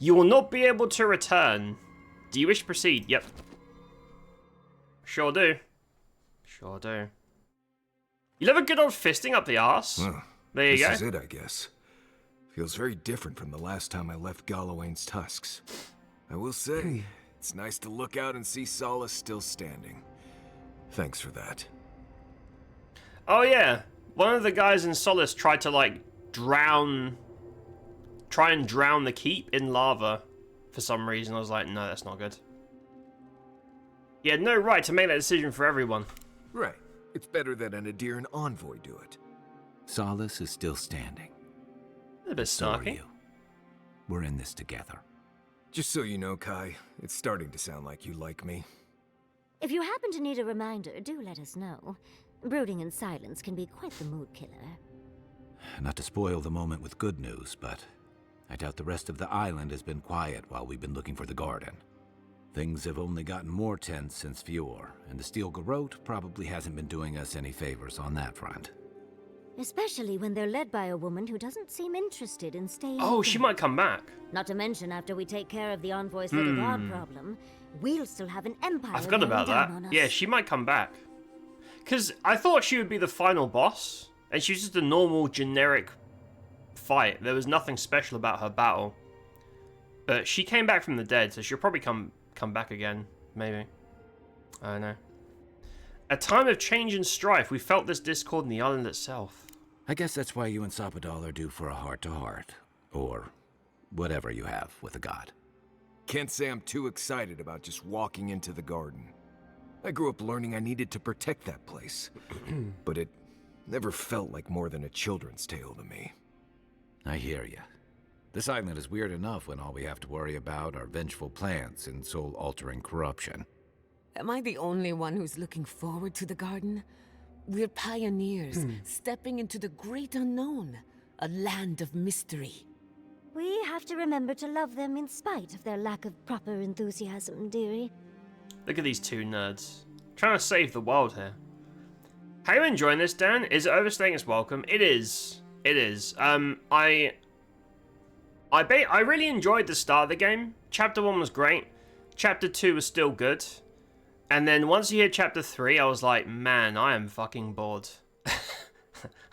You will not be able to return. Do you wish to proceed? Yep. Sure do. Sure do. You love a good old fisting up the arse. There you go. This is it, I guess. Feels very different from the last time I left Galawain's tusks. I will say, it's nice to look out and see Solace still standing. Thanks for that. Oh yeah, one of the guys in Solace tried to like try and drown the keep in lava for some reason. I was like, no, that's not good. He had no right to make that decision for everyone. Right. It's better that an Adiran envoy do it. Solace is still standing. A bit So are snarky. you. We're in this together. Just so you know, Kai, it's starting to sound like you like me. If you happen to need a reminder, do let us know. Brooding in silence can be quite the mood killer. Not to spoil the moment with good news, but I doubt the rest of the island has been quiet while we've been looking for the garden. Things have only gotten more tense since Fjord, and the Steel Garrote probably hasn't been doing us any favors on that front. Especially when they're led by a woman who doesn't seem interested in staying. Oh, she might come back. Not to mention, after we take care of the envoy's little god problem, we'll still have an empire. I forgot about that. down on us. Yeah, she might come back. Because I thought she would be the final boss, and she's just a normal, generic fight. There was nothing special about her battle. But she came back from the dead, so she'll probably come back again, maybe. I don't know. A time of change and strife, we felt this discord in the island itself. I guess that's why you and Sapadal are due for a heart-to-heart, or whatever you have with the god. Can't say I'm too excited about just walking into the garden. I grew up learning I needed to protect that place, but it never felt like more than a children's tale to me. I hear you. This island is weird enough when all we have to worry about are vengeful plans and soul-altering corruption. Am I the only one who's looking forward to the garden? We're pioneers, stepping into the great unknown, a land of mystery. We have to remember to love them in spite of their lack of proper enthusiasm, dearie. Look at these two nerds. Trying to save the world here. How are you enjoying this, Dan? Is it overstaying its welcome? It is. It is. I really enjoyed the start of the game. Chapter 1 was great. Chapter 2 was still good. And then once you hit Chapter 3, I was like, man, I am fucking bored.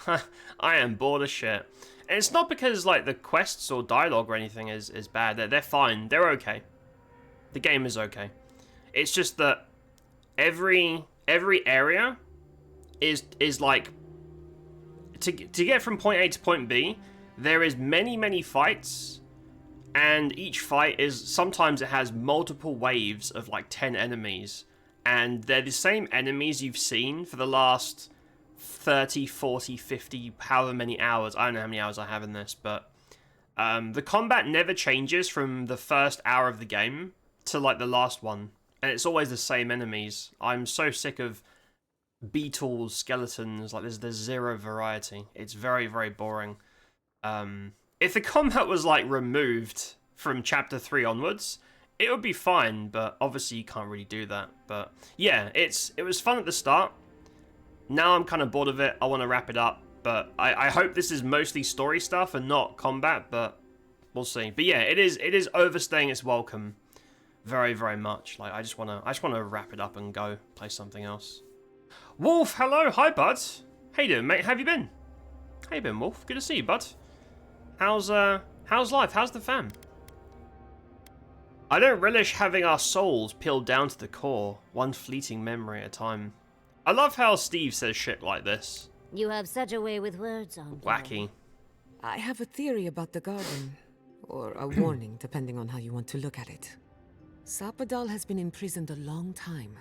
I am bored as shit. And it's not because like the quests or dialogue or anything is bad. They're fine. They're okay. The game is okay. It's just that every area is like to get from point A to point B, there is many fights, and each fight is sometimes it has multiple waves of like 10 enemies, and they're the same enemies you've seen for the last 30, 40, 50, however many hours. I don't know how many hours I have in this, but the combat never changes from the first hour of the game to like the last one. And it's always the same enemies. I'm so sick of beetles, skeletons. Like there's zero variety. It's very, very boring. If the combat was like removed from chapter 3 onwards, it would be fine. But obviously you can't really do that. But yeah, it was fun at the start. Now I'm kind of bored of it. I want to wrap it up. But I hope this is mostly story stuff and not combat. But we'll see. But yeah, it is overstaying its welcome. Very, very much. Like I just wanna wrap it up and go play something else. Wolf, hello, hi bud. How you doing, mate? How have you been? How you been, Wolf? Good to see you, bud. How's life? How's the fam? I don't relish having our souls peeled down to the core, one fleeting memory at a time. I love how Steve says shit like this. You have such a way with words, Uncle. Wacky. I have a theory about the garden, or a warning, depending on how you want to look at it. Sapadal has been imprisoned a long time.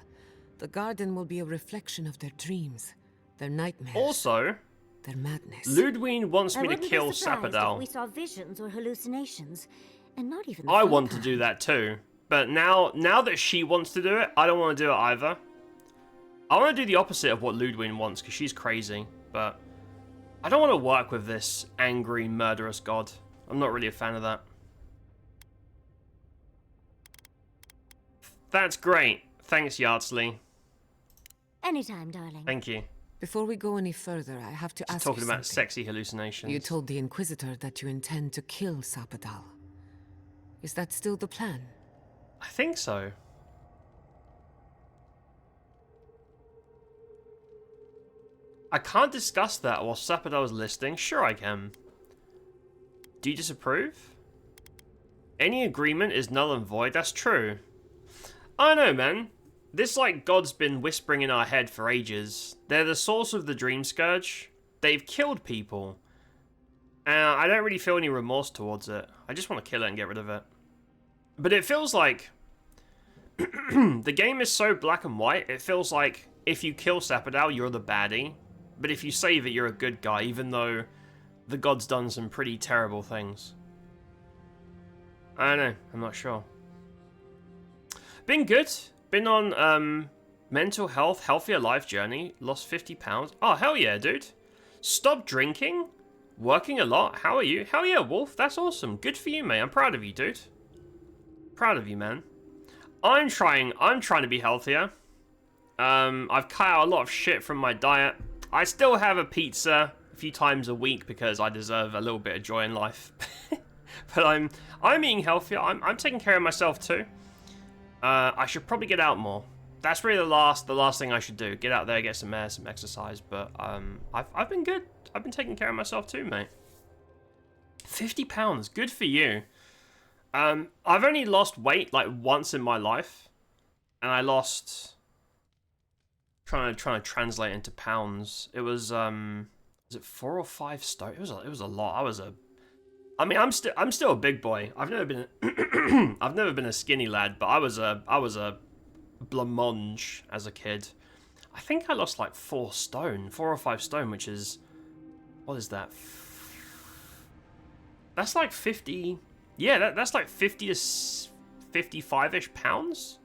The garden will be a reflection of their dreams, their nightmares, Also, their madness. Ludwig wants I me to wouldn't kill be surprised if Sapadal. we saw visions or hallucinations, and not even. I want to do that too, but now that she wants to do it, I don't want to do it either. I want to do the opposite of what Ludwig wants, because she's crazy, but I don't want to work with this angry, murderous god. I'm not really a fan of that. That's great. Thanks, Yardsley. Anytime, darling. Thank you. Before we go any further, I have to ask Talking you about something. sexy hallucinations. You told the Inquisitor that you intend to kill Sapadal. Is that still the plan? I think so. I can't discuss that while Sapado is listing. Sure I can. Do you disapprove? Any agreement is null and void. That's true. I know, man. This, like, God's been whispering in our head for ages. They're the source of the Dream Scourge. They've killed people. And I don't really feel any remorse towards it. I just want to kill it and get rid of it. But it feels like... the game is so black and white. It feels like if you kill Sapado, you're the baddie. But if you save it, you're a good guy, even though the God's done some pretty terrible things. I don't know. I'm not sure. Been good. Been on mental health, healthier life journey. Lost 50 pounds. Oh, hell yeah, dude. Stopped drinking. Working a lot. How are you? Hell yeah, Wolf. That's awesome. Good for you, mate. I'm proud of you, dude. Proud of you, man. I'm trying to be healthier. I've cut out a lot of shit from my diet. I still have a pizza a few times a week because I deserve a little bit of joy in life. But I'm eating healthier. I'm taking care of myself too. I should probably get out more. That's really the last thing I should do. Get out there, get some air, some exercise. But I've been good. I've been taking care of myself too, mate. 50 pounds, good for you. I've only lost weight like once in my life, and I lost. Trying to translate into pounds. It was is it 4 or 5 stone? It was a lot. I mean, I'm still a big boy. I've never been I've never been a skinny lad, but I was a blancmange as a kid. I think I lost like 4 or 5 stone, which is, what is that? That's like 50. Yeah, that's like 50 to 55-ish pounds.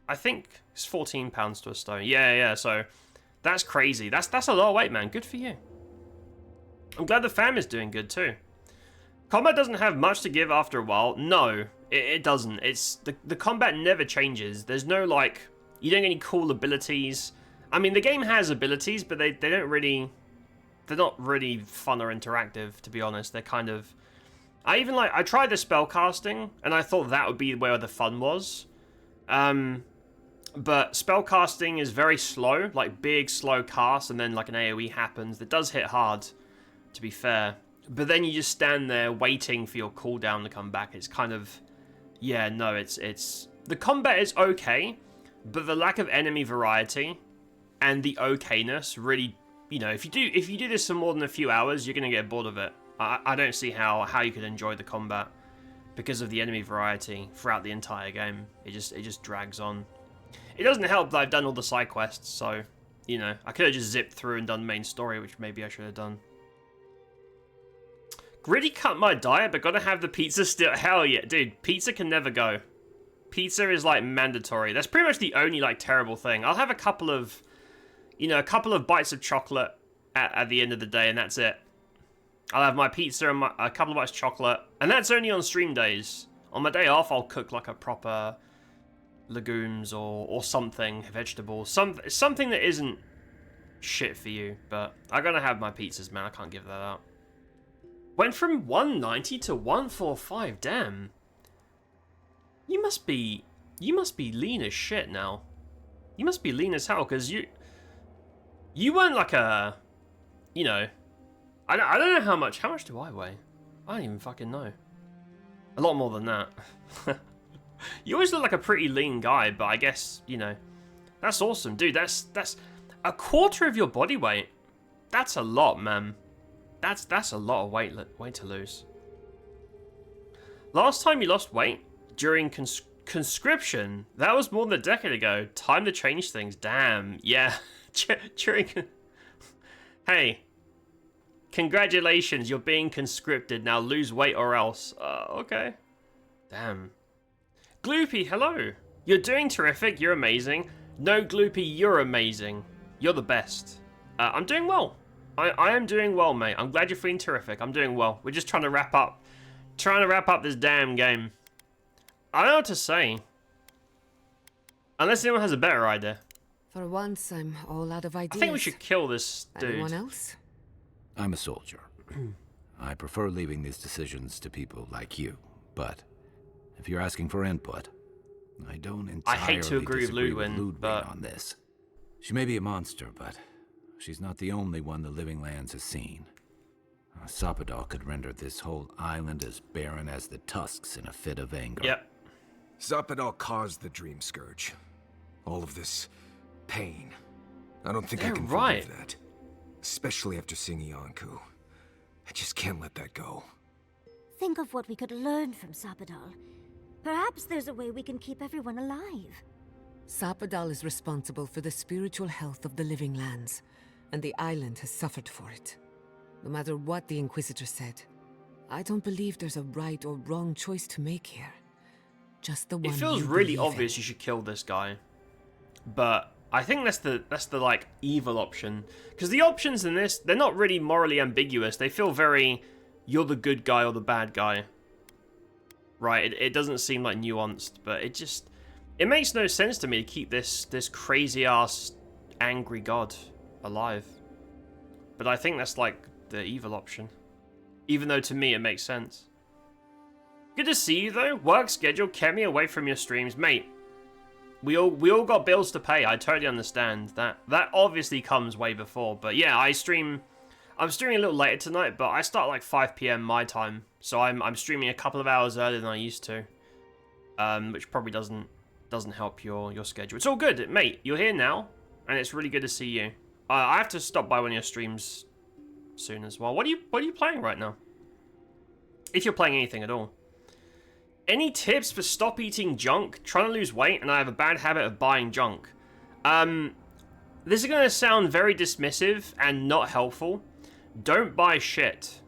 I think it's 14 pounds to a stone. Yeah, so that's crazy. That's a lot of weight, man. Good for you. I'm glad the fam is doing good too. Combat doesn't have much to give after a while. No, it doesn't. It's the combat never changes. There's no, like, you don't get any cool abilities. I mean, the game has abilities, but they don't really, they're not really fun or interactive, to be honest. They're kind of, I tried the spell casting, and I thought that would be where the fun was. But spellcasting is very slow, like big slow cast, and then like an AoE happens. It does hit hard, to be fair. But then you just stand there waiting for your cooldown to come back. It's kind of, yeah, no, it's the combat is okay, but the lack of enemy variety and the okayness really, you know, if you do this for more than a few hours, you're gonna get bored of it. I don't see how you could enjoy the combat because of the enemy variety throughout the entire game. It just drags on. It doesn't help that I've done all the side quests, so, you know, I could have just zipped through and done main story, which maybe I should have done. Gritty cut my diet, but gotta have the pizza still. Hell yeah, dude, pizza can never go. Pizza is, like, mandatory. That's pretty much the only, like, terrible thing. I'll have a couple of bites of chocolate at the end of the day, and that's it. I'll have my pizza and a couple of bites of chocolate, and that's only on stream days. On my day off, I'll cook, like, a proper legumes or something, vegetables, something that isn't shit for you. But I gotta have my pizzas, man. I can't give that up. Went from 190 to 145. Damn. You must be lean as shit now. You must be lean as hell, because you weren't like a, you know, I don't know how much do I weigh? I don't even fucking know. A lot more than that. You always look like a pretty lean guy, but I guess, you know, that's awesome, dude. That's a quarter of your body weight. That's a lot, man. That's a lot of weight to lose. Last time you lost weight during conscription, that was more than a decade ago. Time to change things. Damn. Yeah. During. Hey. Congratulations, you're being conscripted. Now lose weight or else. Okay. Damn. Gloopy, hello. You're doing terrific. You're amazing. No, Gloopy, you're amazing. You're the best. I'm doing well. I am doing well, mate. I'm glad you're feeling terrific. I'm doing well. We're just trying to wrap up. This damn game. I don't know what to say. Unless anyone has a better idea. For once, I'm all out of ideas. I think we should kill this dude. Anyone else? I'm a soldier. I prefer leaving these decisions to people like you, but if you're asking for input. I don't entirely I hate to agree with disagree Ludwig, but on this. She may be a monster, but she's not the only one the Living Lands has seen. Sapadal could render this whole island as barren as the tusks in a fit of anger. Yep. Zapadal caused the Dream Scourge. All of this pain. I don't think I They're can right. forgive that. Especially after seeing Ianku. I just can't let that go. Think of what we could learn from Sapadal. Perhaps there's a way we can keep everyone alive. Sapadal is responsible for the spiritual health of the Living Lands, and the island has suffered for it. No matter what the Inquisitor said, I don't believe there's a right or wrong choice to make here. Just the one It feels you really believe obvious in. you should kill this guy. But I think that's the like evil option. Because the options in this, they're not really morally ambiguous. They feel very, you're the good guy or the bad guy. Right? It doesn't seem like nuanced, but it makes no sense to me to keep this crazy ass angry god alive. But I think that's like the evil option. Even though to me it makes sense. Good to see you though. Work schedule kept me away from your streams, mate. We all got bills to pay. I totally understand that. That obviously comes way before. But yeah, I'm streaming a little later tonight, but I start like 5 p.m. my time, so I'm streaming a couple of hours earlier than I used to, which probably doesn't help your schedule. It's all good, mate. You're here now, and it's really good to see you. I have to stop by one of your streams soon as well. What are you playing right now? If you're playing anything at all. Any tips for stop eating junk? Trying to lose weight, and I have a bad habit of buying junk. This is going to sound very dismissive and not helpful. Don't buy shit.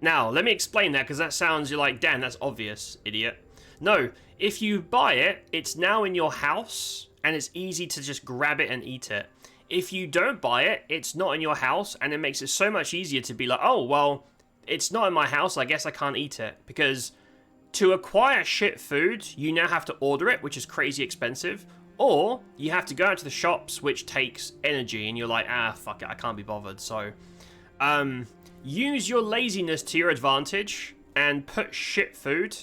Now, let me explain that, because that sounds, you're like, Dan, that's obvious, idiot. No, if you buy it, it's now in your house, and it's easy to just grab it and eat it. If you don't buy it, it's not in your house, and it makes it so much easier to be like, oh, well, it's not in my house, I guess I can't eat it. Because to acquire shit food, you now have to order it, which is crazy expensive. Or you have to go out to the shops, which takes energy, and you're like, fuck it, I can't be bothered. So, use your laziness to your advantage and put shit food,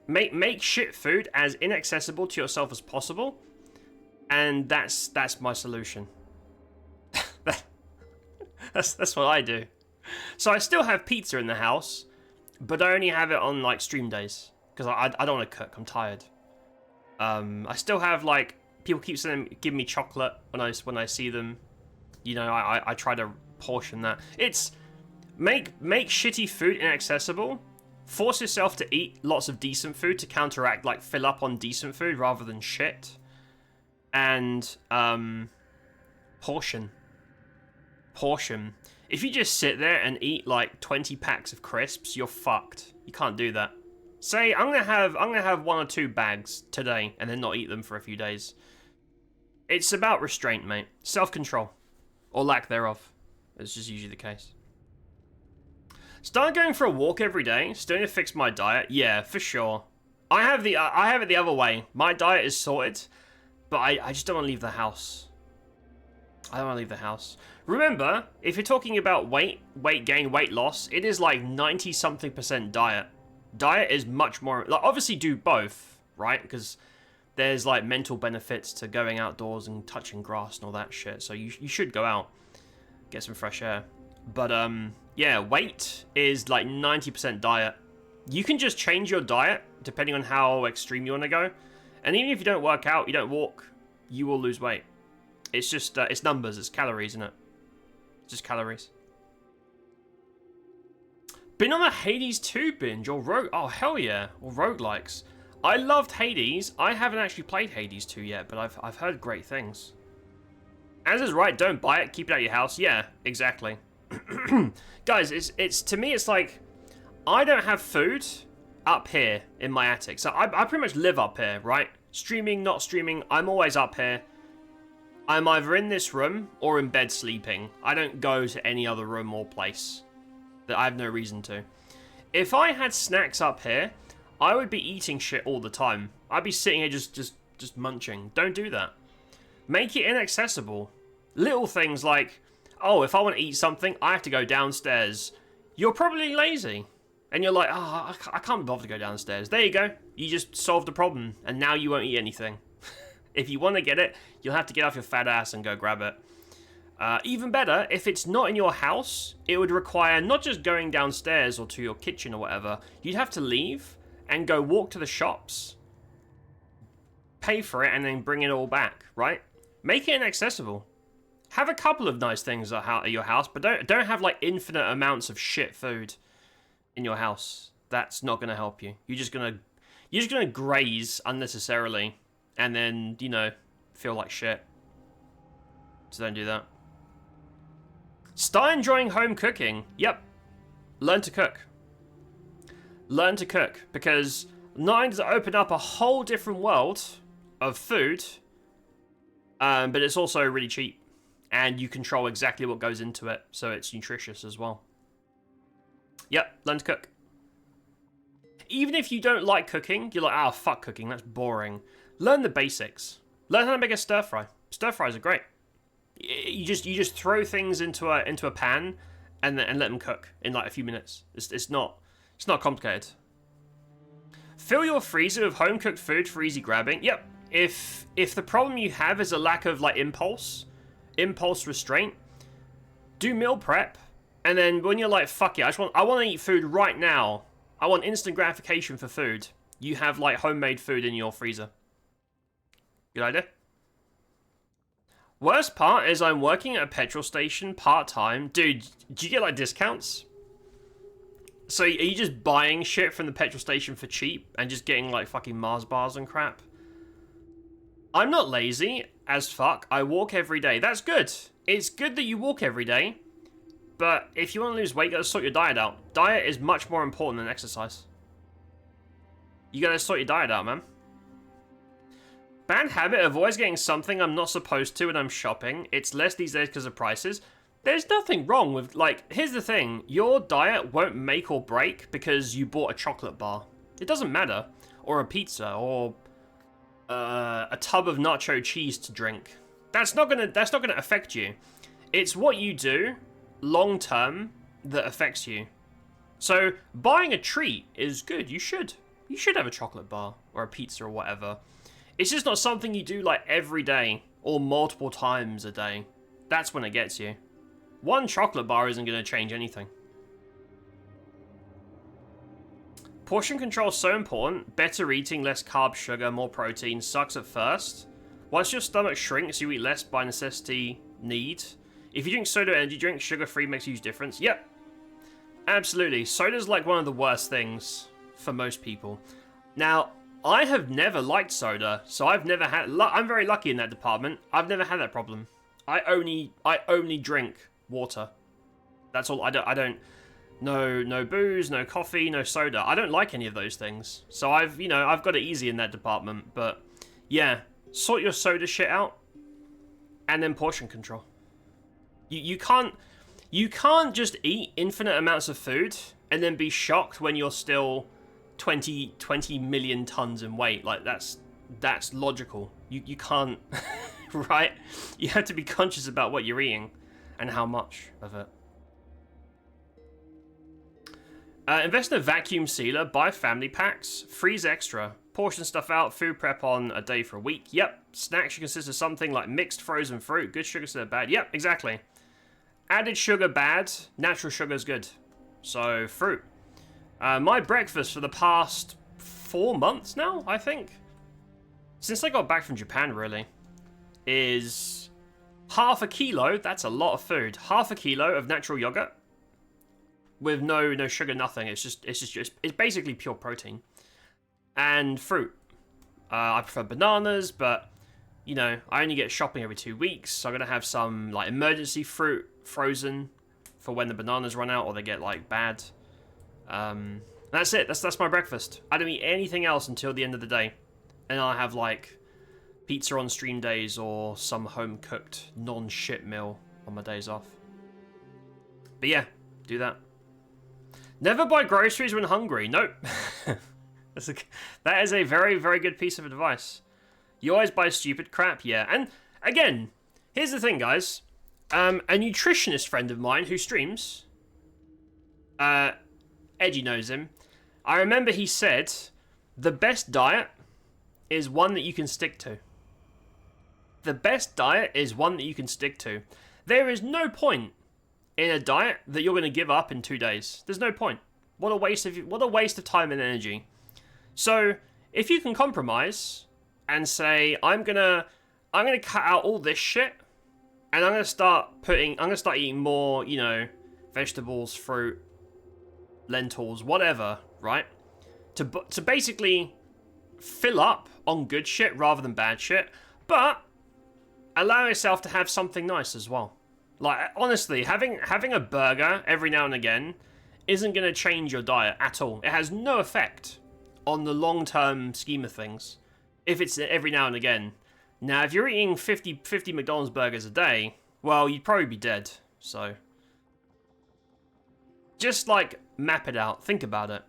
make shit food as inaccessible to yourself as possible, and that's my solution. that's what I do. So I still have pizza in the house, but I only have it on like stream days because I don't want to cook. I'm tired. I still have like. People keep giving me chocolate when I see them. You know, I try to portion that. It's make shitty food inaccessible. Force yourself to eat lots of decent food to counteract, like, fill up on decent food rather than shit. And portion. If you just sit there and eat like 20 packs of crisps, you're fucked. You can't do that. Say I'm gonna have 1 or 2 bags today and then not eat them for a few days. It's about restraint, mate. Self-control. Or lack thereof. It's just usually the case. Start going for a walk every day. Still need to fix my diet. Yeah, for sure. I have it the other way. My diet is sorted, but I just don't want to leave the house. I don't want to leave the house. Remember, if you're talking about weight gain, weight loss, it is like 90-something% diet. Diet is much more... Like, obviously do both, right? Because... there's like mental benefits to going outdoors and touching grass and all that shit. So you should go out, get some fresh air. But yeah, weight is like 90% diet. You can just change your diet depending on how extreme you want to go. And even if you don't work out, you don't walk, you will lose weight. It's just, it's numbers, it's calories, isn't it? It's just calories. Been on a Hades 2 binge or rogue, oh hell yeah, or roguelikes. I loved Hades. I haven't actually played Hades 2 yet, but I've heard great things. As is right, don't buy it, keep it at your house. Yeah, exactly. Guys, it's to me it's like I don't have food up here in my attic. So I pretty much live up here, right? Streaming, not streaming, I'm always up here. I'm either in this room or in bed sleeping. I don't go to any other room or place that I have no reason to. If I had snacks up here, I would be eating shit all the time. I'd be sitting here just munching. Don't do that. Make it inaccessible. Little things like, oh, if I want to eat something, I have to go downstairs. You're probably lazy. And you're like, oh, I can't be bothered to go downstairs. There you go. You just solved the problem, and now you won't eat anything. If you want to get it, you'll have to get off your fat ass and go grab it. Even better, if it's not in your house, it would require not just going downstairs or to your kitchen or whatever. You'd have to leave and go walk to the shops, pay for it, and then bring it all back, right? Make it inaccessible. Have a couple of nice things at your house, but don't have like infinite amounts of shit food in your house. That's not going to help you. You're just gonna graze unnecessarily, and then, you know, feel like shit. So don't do that. Start enjoying home cooking. Yep. Learn to cook. Learn to cook, because not only does it open up a whole different world of food, but it's also really cheap, and you control exactly what goes into it, so it's nutritious as well. Yep, learn to cook. Even if you don't like cooking, you're like, ah, fuck cooking, that's boring. Learn the basics. Learn how to make a stir fry. Stir fries are great. You just throw things into a pan and let them cook in like a few minutes. It's not complicated. Fill your freezer with home cooked food for easy grabbing. Yep. If the problem you have is a lack of like impulse restraint, do meal prep. And then when you're like, fuck it, I want to eat food right now. I want instant gratification for food. You have like homemade food in your freezer. Good idea. Worst part is I'm working at a petrol station part-time. Dude, do you get like discounts? So are you just buying shit from the petrol station for cheap and just getting like fucking Mars bars and crap? I'm not lazy as fuck. I walk every day. That's good. It's good that you walk every day. But if you want to lose weight, you gotta sort your diet out. Diet is much more important than exercise. You gotta sort your diet out, man. Bad habit of always getting something I'm not supposed to when I'm shopping. It's less these days because of prices. There's nothing wrong with, like, here's the thing. Your diet won't make or break because you bought a chocolate bar. It doesn't matter. Or a pizza, or a tub of nacho cheese to drink. That's not gonna affect you. It's what you do long term that affects you. So buying a treat is good. You should have a chocolate bar or a pizza or whatever. It's just not something you do like every day or multiple times a day. That's when it gets you. One chocolate bar isn't going to change anything. Portion control is so important. Better eating, less carbs, sugar, more protein. Sucks at first. Once your stomach shrinks, you eat less by necessity, need. If you drink soda or energy drink, sugar-free makes a huge difference. Yep. Absolutely. Soda's like one of the worst things for most people. Now, I have never liked soda, so I've never had... I'm very lucky in that department. I've never had that problem. I only drink water. That's all. I don't... No booze, no coffee, no soda. I don't like any of those things. So I've got it easy in that department. But yeah, sort your soda shit out, and then portion control. You can't just eat infinite amounts of food and then be shocked when you're still 20 million tons in weight. Like that's logical. You can't, right? You have to be conscious about what you're eating and how much of it. Invest in a vacuum sealer, buy family packs, freeze extra, portion stuff out, food prep on a day for a week. Yep. Snacks should consist of something like mixed frozen fruit. Good sugar instead of bad. Yep, exactly. Added sugar bad, natural sugar is good. So, fruit. My breakfast for the past 4 months now, I think, since I got back from Japan, really, is half a kilo. That's a lot of food. Half a kilo of natural yogurt with no sugar, nothing. It's basically pure protein and fruit. I prefer bananas, but you know, I only get shopping every 2 weeks, so I'm gonna have some like emergency fruit frozen for when the bananas run out or they get like bad. That's it. That's my breakfast. I don't eat anything else until the end of the day, and I'll have like pizza on stream days or some home cooked non-shit meal on my days off. But yeah, do that. Never buy groceries when hungry. Nope. That is a very, very good piece of advice. You always buy stupid crap, yeah. And again, here's the thing, guys. A nutritionist friend of mine who streams Edgy knows him. I remember he said, the best diet is one that you can stick to. The best diet is one that you can stick to. There is no point in a diet that you're going to give up in 2 days. There's no point. What a waste of time and energy. So if you can compromise and say, I'm gonna cut out all this shit, and I'm gonna start eating more, you know, vegetables, fruit, lentils, whatever, right? To basically fill up on good shit rather than bad shit, but allow yourself to have something nice as well. Like, honestly, having a burger every now and again isn't going to change your diet at all. It has no effect on the long-term scheme of things if it's every now and again. Now, if you're eating 50 McDonald's burgers a day, well, you'd probably be dead. So, just, like, map it out. Think about it.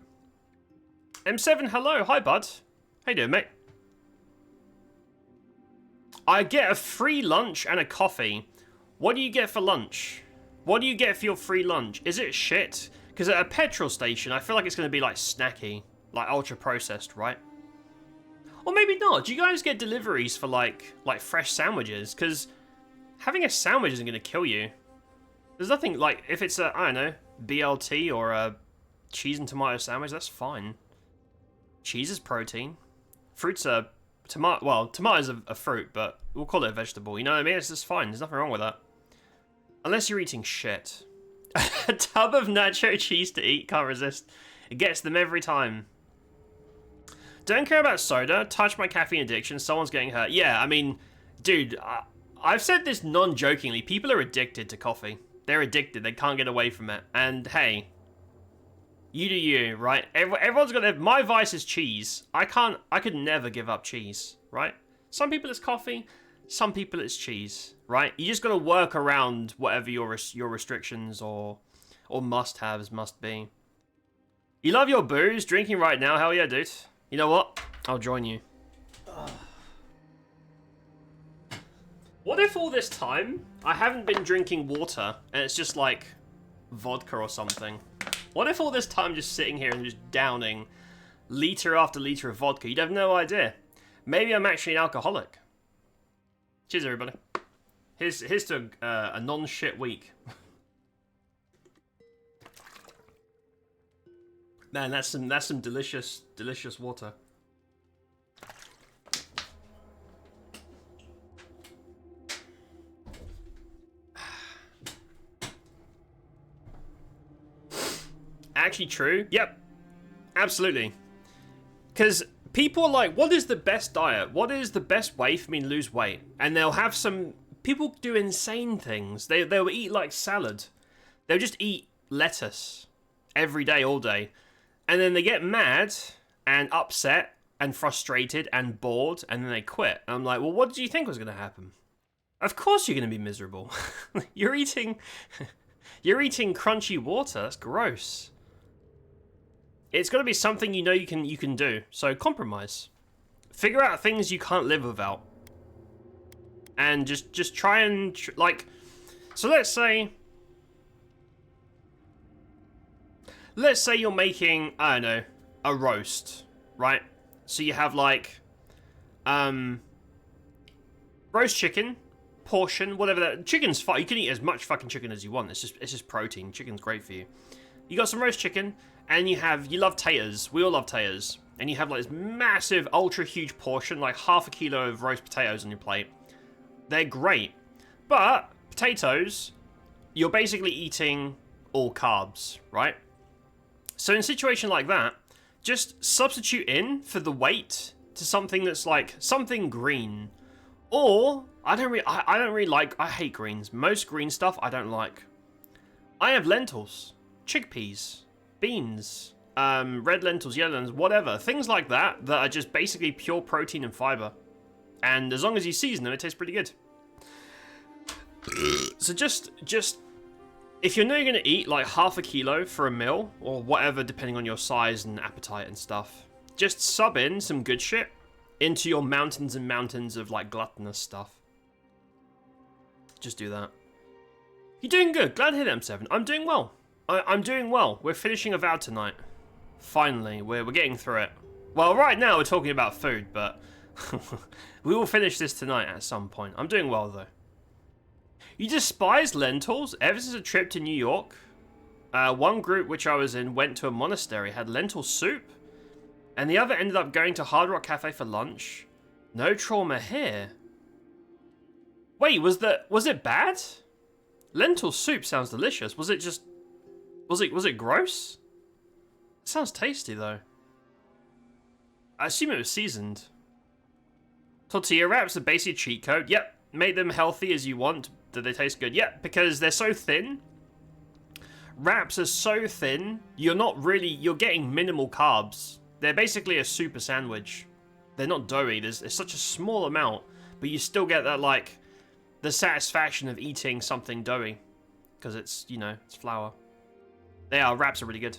M7, hello. Hi, bud. How you doing, mate? I get a free lunch and a coffee. What do you get for lunch? What do you get for your free lunch? Is it shit? Because at a petrol station, I feel like it's going to be, like, snacky. Like, ultra-processed, right? Or maybe not. Do you guys get deliveries for, like fresh sandwiches? Because having a sandwich isn't going to kill you. There's nothing, like, if it's a, I don't know, BLT or a cheese and tomato sandwich, that's fine. Cheese is protein. Fruits are, tomatoes are a fruit, but we'll call it a vegetable. You know what I mean? It's just fine. There's nothing wrong with that. Unless you're eating shit. A tub of nacho cheese to eat, can't resist. It gets them every time. Don't care about soda. Touch my caffeine addiction. Someone's getting hurt. Yeah, I mean, dude, I've said this non-jokingly. People are addicted to coffee. They're addicted. They can't get away from it. And hey, you do you, right? Everyone's got my vice is cheese. I could never give up cheese, right? Some people it's coffee. Some people it's cheese, right? You just got to work around whatever your restrictions or must-haves must be. You love your booze? Drinking right now? Hell yeah, dude. You know what? I'll join you. What if all this time I haven't been drinking water and it's just like vodka or something? What if all this time just sitting here and just downing liter after liter of vodka? You'd have no idea. Maybe I'm actually an alcoholic. Cheers, everybody. Here's to a non-shit week. Man, that's some delicious water. Actually true. Yep. Absolutely. Because people are like, what is the best diet? What is the best way for me to lose weight? And they'll have some... People do insane things. They'll eat like salad. They'll just eat lettuce every day, all day. And then they get mad and upset and frustrated and bored, and then they quit. And I'm like, well, what did you think was going to happen? Of course you're going to be miserable. You're eating crunchy water. That's gross. It's got to be something you know you can do. So compromise. Figure out things you can't live without. And just try and like. So let's say you're making, I don't know, a roast, right? So you have like roast chicken, portion, whatever that chicken's fine. You can eat as much fucking chicken as you want. It's just protein. Chicken's great for you. You got some roast chicken, and you love taters. We all love taters. And you have like this massive, ultra huge portion, like half a kilo of roast potatoes on your plate. They're great. But potatoes, you're basically eating all carbs, right? So in a situation like that, just substitute in for the weight to something that's like something green. Or I hate greens. Most green stuff I don't like. I have lentils, chickpeas, beans, red lentils, yellow lentils, whatever. Things like that are just basically pure protein and fiber. And as long as you season them, it tastes pretty good. So just if you're going to eat like half a kilo for a meal, or whatever, depending on your size and appetite and stuff, just sub in some good shit into your mountains and mountains of like gluttonous stuff. Just do that. You're doing good. Glad to hear that, M7. I'm doing well. I'm doing well. We're finishing Avowed tonight. Finally, we're getting through it. Well, right now we're talking about food, but we will finish this tonight at some point. I'm doing well, though. You despise lentils? Ever since a trip to New York, one group which I was in went to a monastery, had lentil soup, and the other ended up going to Hard Rock Cafe for lunch. No trauma here. Wait, was it bad? Lentil soup sounds delicious. Was it gross? It sounds tasty though. I assume it was seasoned. Tortilla wraps are basically a cheat code. Yep, make them healthy as you want. Do they taste good? Yep, because they're so thin. Wraps are so thin, you're getting minimal carbs. They're basically a super sandwich. They're not doughy, there's such a small amount, but you still get that, like, the satisfaction of eating something doughy. Because it's, it's flour. Wraps are really good.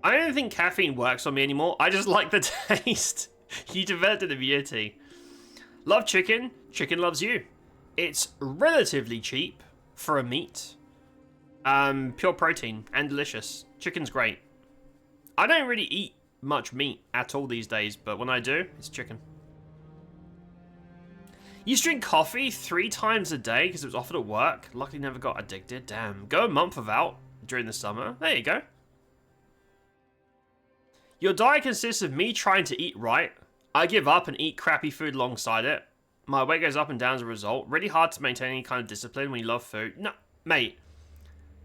I don't think caffeine works on me anymore, I just like the taste. You developed an immunity. Love chicken, chicken loves you. It's relatively cheap for a meat. Pure protein and delicious. Chicken's great. I don't really eat much meat at all these days, but when I do, it's chicken. You used to drink coffee 3 times a day because it was offered at work. Luckily never got addicted. Damn. Go a month without during the summer. There you go. Your diet consists of me trying to eat right. I give up and eat crappy food alongside it. My weight goes up and down as a result. Really hard to maintain any kind of discipline when you love food. No, mate.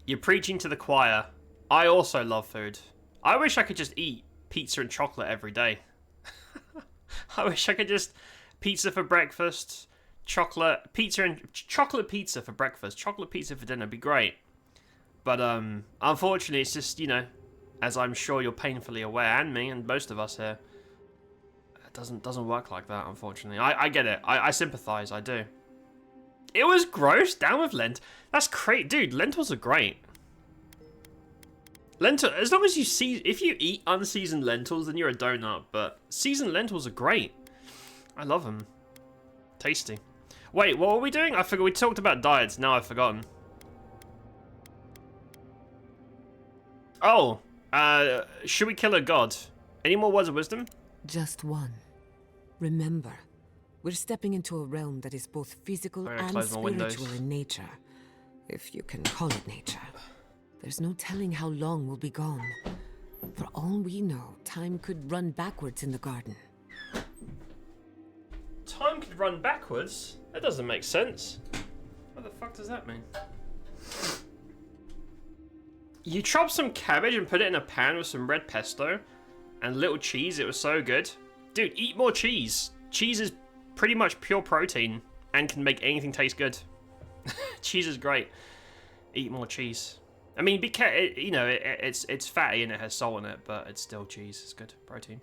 You're preaching to the choir. I also love food. I wish I could just eat pizza and chocolate every day. I wish I could just pizza for breakfast, chocolate pizza for breakfast, chocolate pizza for dinner would be great. But unfortunately, it's just, as I'm sure you're painfully aware, and me and most of us here, it doesn't work like that, unfortunately. I get it. I sympathize. I do. It was gross. Down with lent. That's great, dude. Lentils are great. As long as if you eat unseasoned lentils, then you're a donut. But seasoned lentils are great. I love them. Tasty. Wait, what were we doing? I forgot. We talked about diets. Now I've forgotten. Oh, should we kill a god? Any more words of wisdom? Just one. Remember, we're stepping into a realm that is both physical and spiritual in nature. If you can call it nature. There's no telling how long we'll be gone. For all we know, time could run backwards in the garden. Time could run backwards? That doesn't make sense. What the fuck does that mean? You chopped some cabbage and put it in a pan with some red pesto and little cheese. It was so good. Dude, eat more cheese. Cheese is pretty much pure protein and can make anything taste good. Cheese is great. Eat more cheese. I mean, it's fatty and it has salt in it, but it's still cheese. It's good. Protein.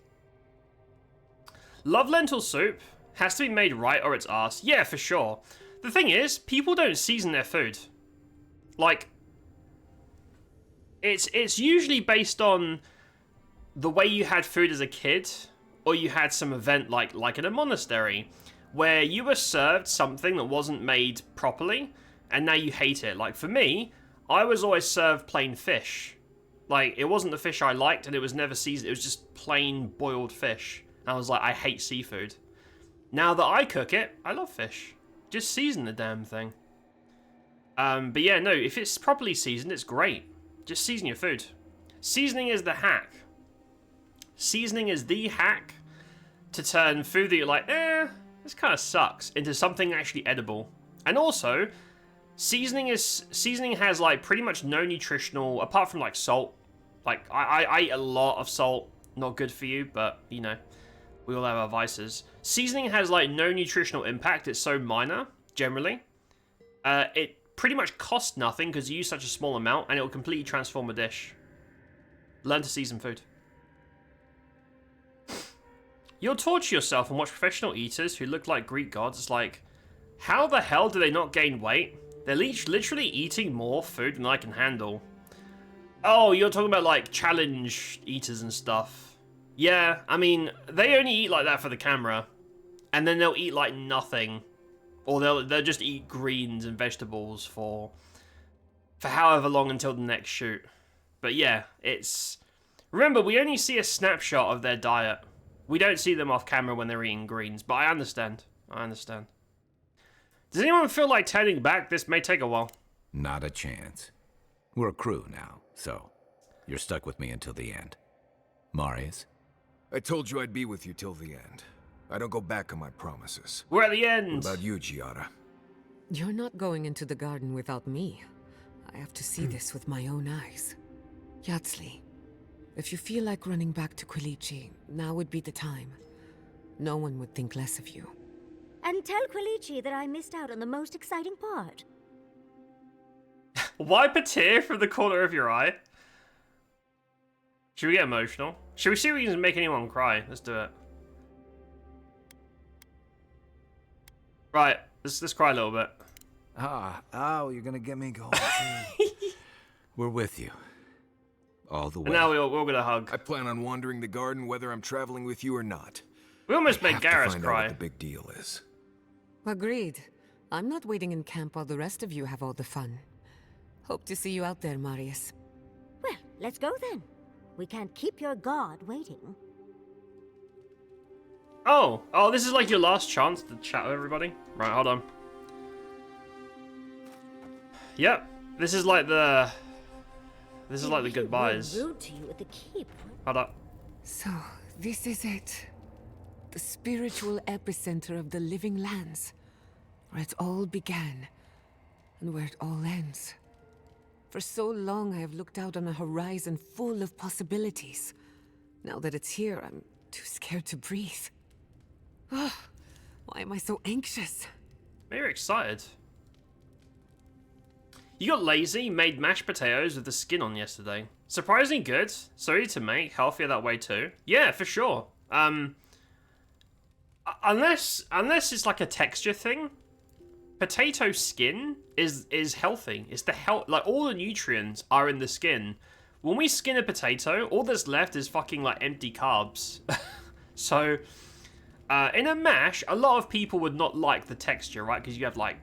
Love lentil soup. Has to be made right or it's arse. Yeah, for sure. The thing is, people don't season their food. Like, it's usually based on the way you had food as a kid, or you had some event like in a monastery, where you were served something that wasn't made properly, and now you hate it. Like, for me, I was always served plain fish. Like, it wasn't the fish I liked, and it was never seasoned. It was just plain boiled fish. And I was like, I hate seafood. Now that I cook it, I love fish. Just season the damn thing. But yeah, no, if it's properly seasoned, it's great. Just season your food. Seasoning is the hack. Seasoning is the hack to turn food that you're like, this kind of sucks, into something actually edible. And also, seasoning has like pretty much no nutritional, apart from like salt. Like I eat a lot of salt, not good for you, but we all have our vices. Seasoning has like no nutritional impact. It's so minor, generally. It pretty much costs nothing because you use such a small amount, and it will completely transform a dish. Learn to season food. You'll torture yourself and watch professional eaters who look like Greek gods. It's like, how the hell do they not gain weight? They're literally eating more food than I can handle. Oh, you're talking about like challenge eaters and stuff. Yeah, I mean, they only eat like that for the camera. And then they'll eat like nothing. Or they'll just eat greens and vegetables for for however long until the next shoot. But yeah, it's... Remember, we only see a snapshot of their diet. We don't see them off camera when they're eating greens, but I understand. I understand. Does anyone feel like turning back? This may take a while. Not a chance. We're a crew now, so you're stuck with me until the end. Marius? I told you I'd be with you till the end. I don't go back on my promises. We're at the end. What about you, Giada? You're not going into the garden without me. I have to see this with my own eyes. Yatsley, if you feel like running back to Quilici, now would be the time. No one would think less of you. And tell Quilici that I missed out on the most exciting part. Wipe a tear from the corner of your eye. Should we get emotional? Should we see if we can make anyone cry? Let's do it. Right, let's cry a little bit. You're gonna get me going too. We're with you. All the way. And now we're all gonna hug. I plan on wandering the garden whether I'm traveling with you or not. We almost I made have to Garrus find out cry. what the big deal is. Agreed. I'm not waiting in camp while the rest of you have all the fun. Hope to see you out there, Marius. Well, let's go then. We can't keep your god waiting. Oh, this is like your last chance to chat with everybody. Right, hold on. Yep, this is like the goodbyes. Rude to you at the keep. Hold up. So, this is it. The spiritual epicenter of the living lands. Where it all began, and where it all ends. For so long I have looked out on a horizon full of possibilities. Now that it's here, I'm too scared to breathe. Oh, why am I so anxious? Maybe you're excited. You got lazy, made mashed potatoes with the skin on yesterday. Surprisingly good, so easy to make, healthier that way too. Yeah, for sure. Unless it's like a texture thing, potato skin is healthy. It's the like all the nutrients are in the skin. When we skin a potato, all that's left is fucking like empty carbs. So, in a mash, a lot of people would not like the texture, right? Because you have like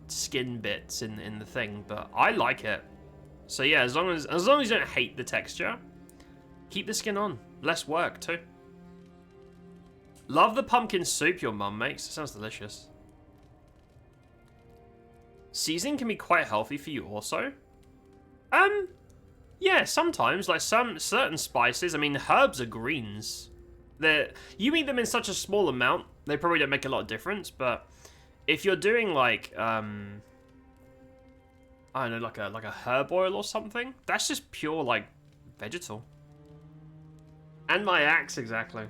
skin bits in the thing, but I like it. So yeah, as long as you don't hate the texture, keep the skin on. Less work too. Love the pumpkin soup your mum makes. It sounds delicious. Seasoning can be quite healthy for you also. Yeah, sometimes, like some certain spices, I mean, herbs are greens. You eat them in such a small amount, they probably don't make a lot of difference, but if you're doing like, I don't know, like a herb oil or something, that's just pure, like, vegetal. And my axe, exactly.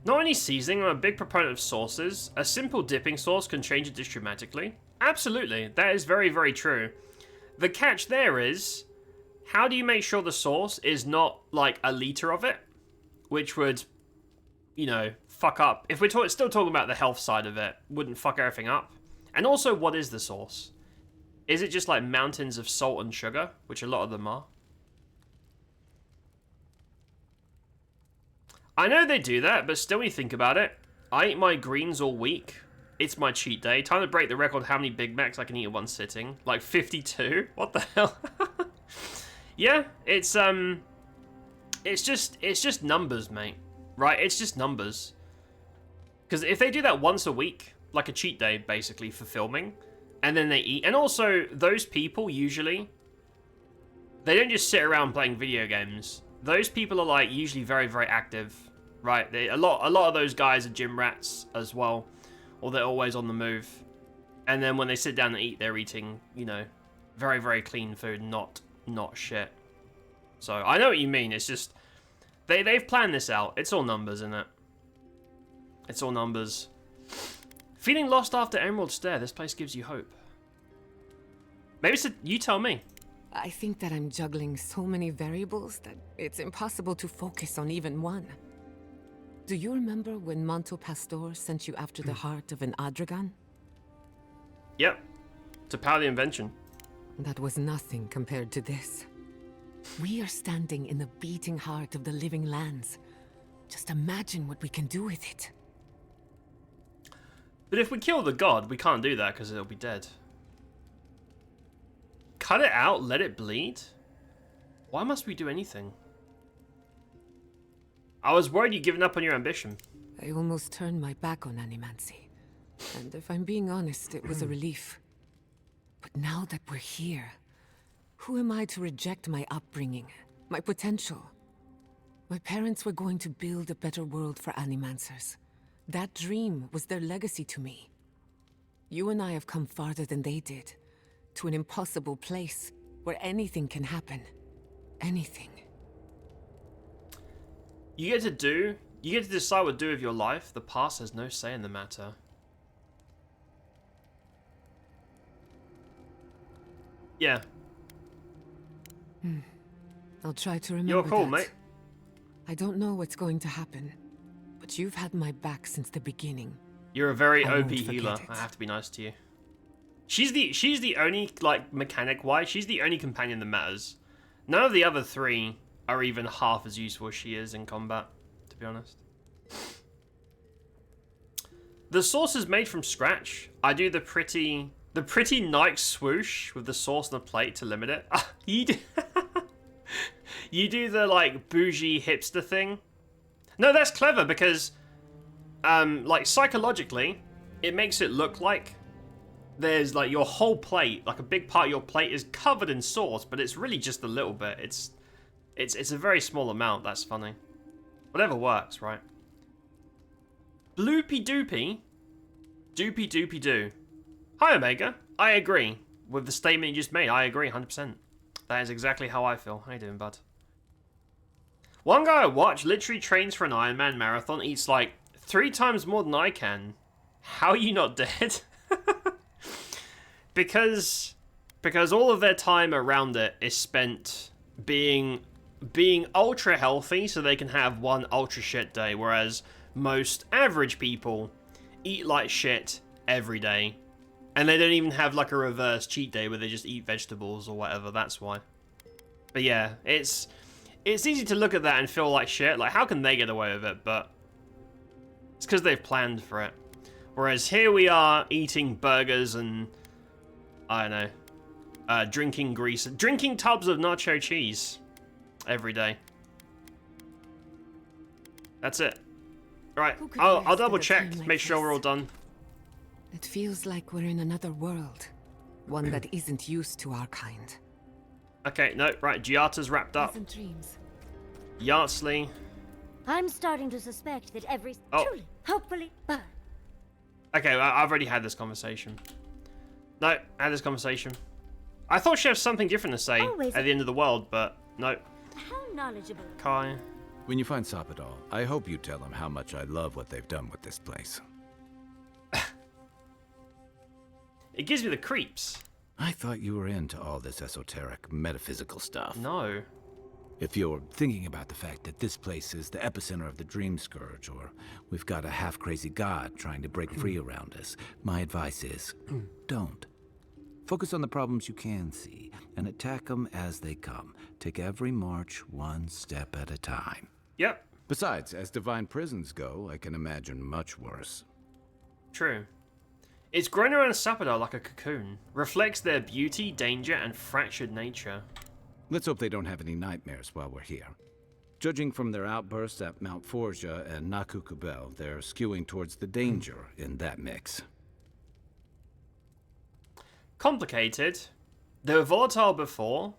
Not only seasoning, I'm a big proponent of sauces. A simple dipping sauce can change a dish dramatically. Absolutely, that is very, very true. The catch there is, how do you make sure the sauce is not like a liter of it? Which would, you know, fuck up. If we're still talking about the health side of it, wouldn't fuck everything up. And also, what is the sauce? Is it just like mountains of salt and sugar? Which a lot of them are. I know they do that, but still when you think about it, I eat my greens all week. It's my cheat day. Time to break the record how many Big Macs I can eat in one sitting. Like 52? What the hell? Yeah, it's just numbers, mate. Right? It's just numbers. Because if they do that once a week, like a cheat day, basically, for filming, and then they eat, and also, those people, usually, they don't just sit around playing video games. Those people are, like, usually very, very active, right? A lot of those guys are gym rats as well, or they're always on the move. And then when they sit down and eat, they're eating, you know, very, very clean food, not shit. So, I know what you mean. It's just, they've planned this out. It's all numbers, isn't it? It's all numbers. Feeling lost after Emerald Stair, this place gives you hope. Maybe you tell me. I think that I'm juggling so many variables that it's impossible to focus on even one. Do you remember when Manto Pastor sent you after the heart of an Adragan? Yep. To power the invention. That was nothing compared to this. We are standing in the beating heart of the living lands. Just imagine what we can do with it. But if we kill the god, we can't do that because it'll be dead. Cut it out, let it bleed? Why must we do anything? I was worried you'd given up on your ambition. I almost turned my back on animancy. And if I'm being honest, it was a relief. But now that we're here, who am I to reject my upbringing, my potential? My parents were going to build a better world for animancers. That dream was their legacy to me. You and I have come farther than they did, to an impossible place where anything can happen. Anything. You get to decide what to do with your life. The past has no say in the matter. Yeah. I'll try to remember You're cool, that. mate. I don't know what's going to happen, but you've had my back since the beginning. You're a very I OP won't forget healer. it. I have to be nice to you. She's the only, like, mechanic-wise, she's the only companion that matters. None of the other three are even half as useful as she is in combat, to be honest. The sauce is made from scratch. I do the pretty Nike swoosh with the sauce on the plate to limit it. You do, you do the, like, bougie hipster thing. No, that's clever because, like, psychologically, it makes it look like there's, like, your whole plate, like a big part of your plate is covered in sauce, but it's really just a little bit. It's a very small amount. That's funny. Whatever works, right? Bloopy doopy. Doopy doopy doo. Hi, Omega. I agree with the statement you just made. I agree 100%. That is exactly how I feel. How you doing, bud? One guy I watch literally trains for an Ironman marathon, eats like 3 times more than I can. How are you not dead? because all of their time around it is spent being ultra healthy so they can have one ultra shit day, whereas most average people eat like shit every day. And they don't even have like a reverse cheat day where they just eat vegetables or whatever. That's why. But yeah, it's easy to look at that and feel like shit. Like, how can they get away with it? But it's because they've planned for it. Whereas here we are eating burgers and, I don't know, drinking tubs of nacho cheese every day. That's it. Right, Who could I'll rest double at a check, time like make sure we're all this? done. It feels like we're in another world. One that isn't used to our kind. Okay, no, right, Giata's wrapped up. Pleasant dreams. Yardsley. I'm starting to suspect that every Oh. truly, hopefully, but Okay, I've already had this conversation. No, I had this conversation. I thought she'd have something different to say Always. at the end of the world, but no. how knowledgeable. Kai. When you find Sapadal, I hope you tell him how much I love what they've done with this place. It gives me the creeps. I thought you were into all this esoteric, metaphysical stuff. No. If you're thinking about the fact that this place is the epicenter of the Dream Scourge, or we've got a half-crazy god trying to break free around us, my advice is, don't. Focus on the problems you can see, and attack them as they come. Take every march one step at a time. Yep, Besides, as divine prisons go, I can imagine much worse. true. It's grown around Sapadar like a cocoon. Reflects their beauty, danger, and fractured nature. Let's hope they don't have any nightmares while we're here. Judging from their outbursts at Mount Forja and Nakukubel, they're skewing towards the danger in that mix. Complicated. They were volatile before.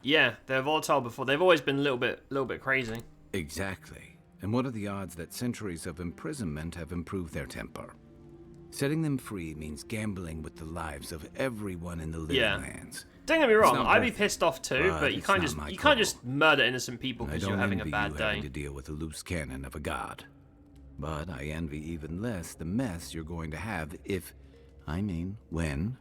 Yeah, they were volatile before. They've always been a little bit crazy. Exactly. And what are the odds that centuries of imprisonment have improved their temper? Setting them free means gambling with the lives of everyone in the living Yeah. lands. Don't get me wrong, not I'd be worth it, pissed off too, but but you it's can't not just my can't call. just murder innocent people I because don't you're having a envy bad you day. having to deal with a loose cannon of a god. But I envy even less the mess you're going to have when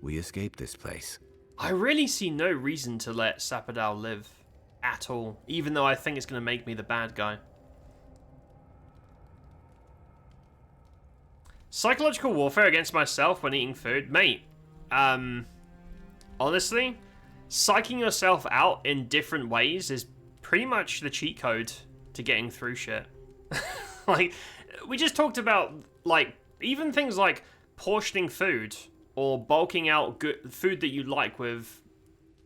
we escape this place. I really see no reason to let Sapadal live at all, even though I think it's going to make me the bad guy. Psychological warfare against myself when eating food? Mate, honestly, psyching yourself out in different ways is pretty much the cheat code to getting through shit. Like, we just talked about, like, even things like portioning food or bulking out good food that you like with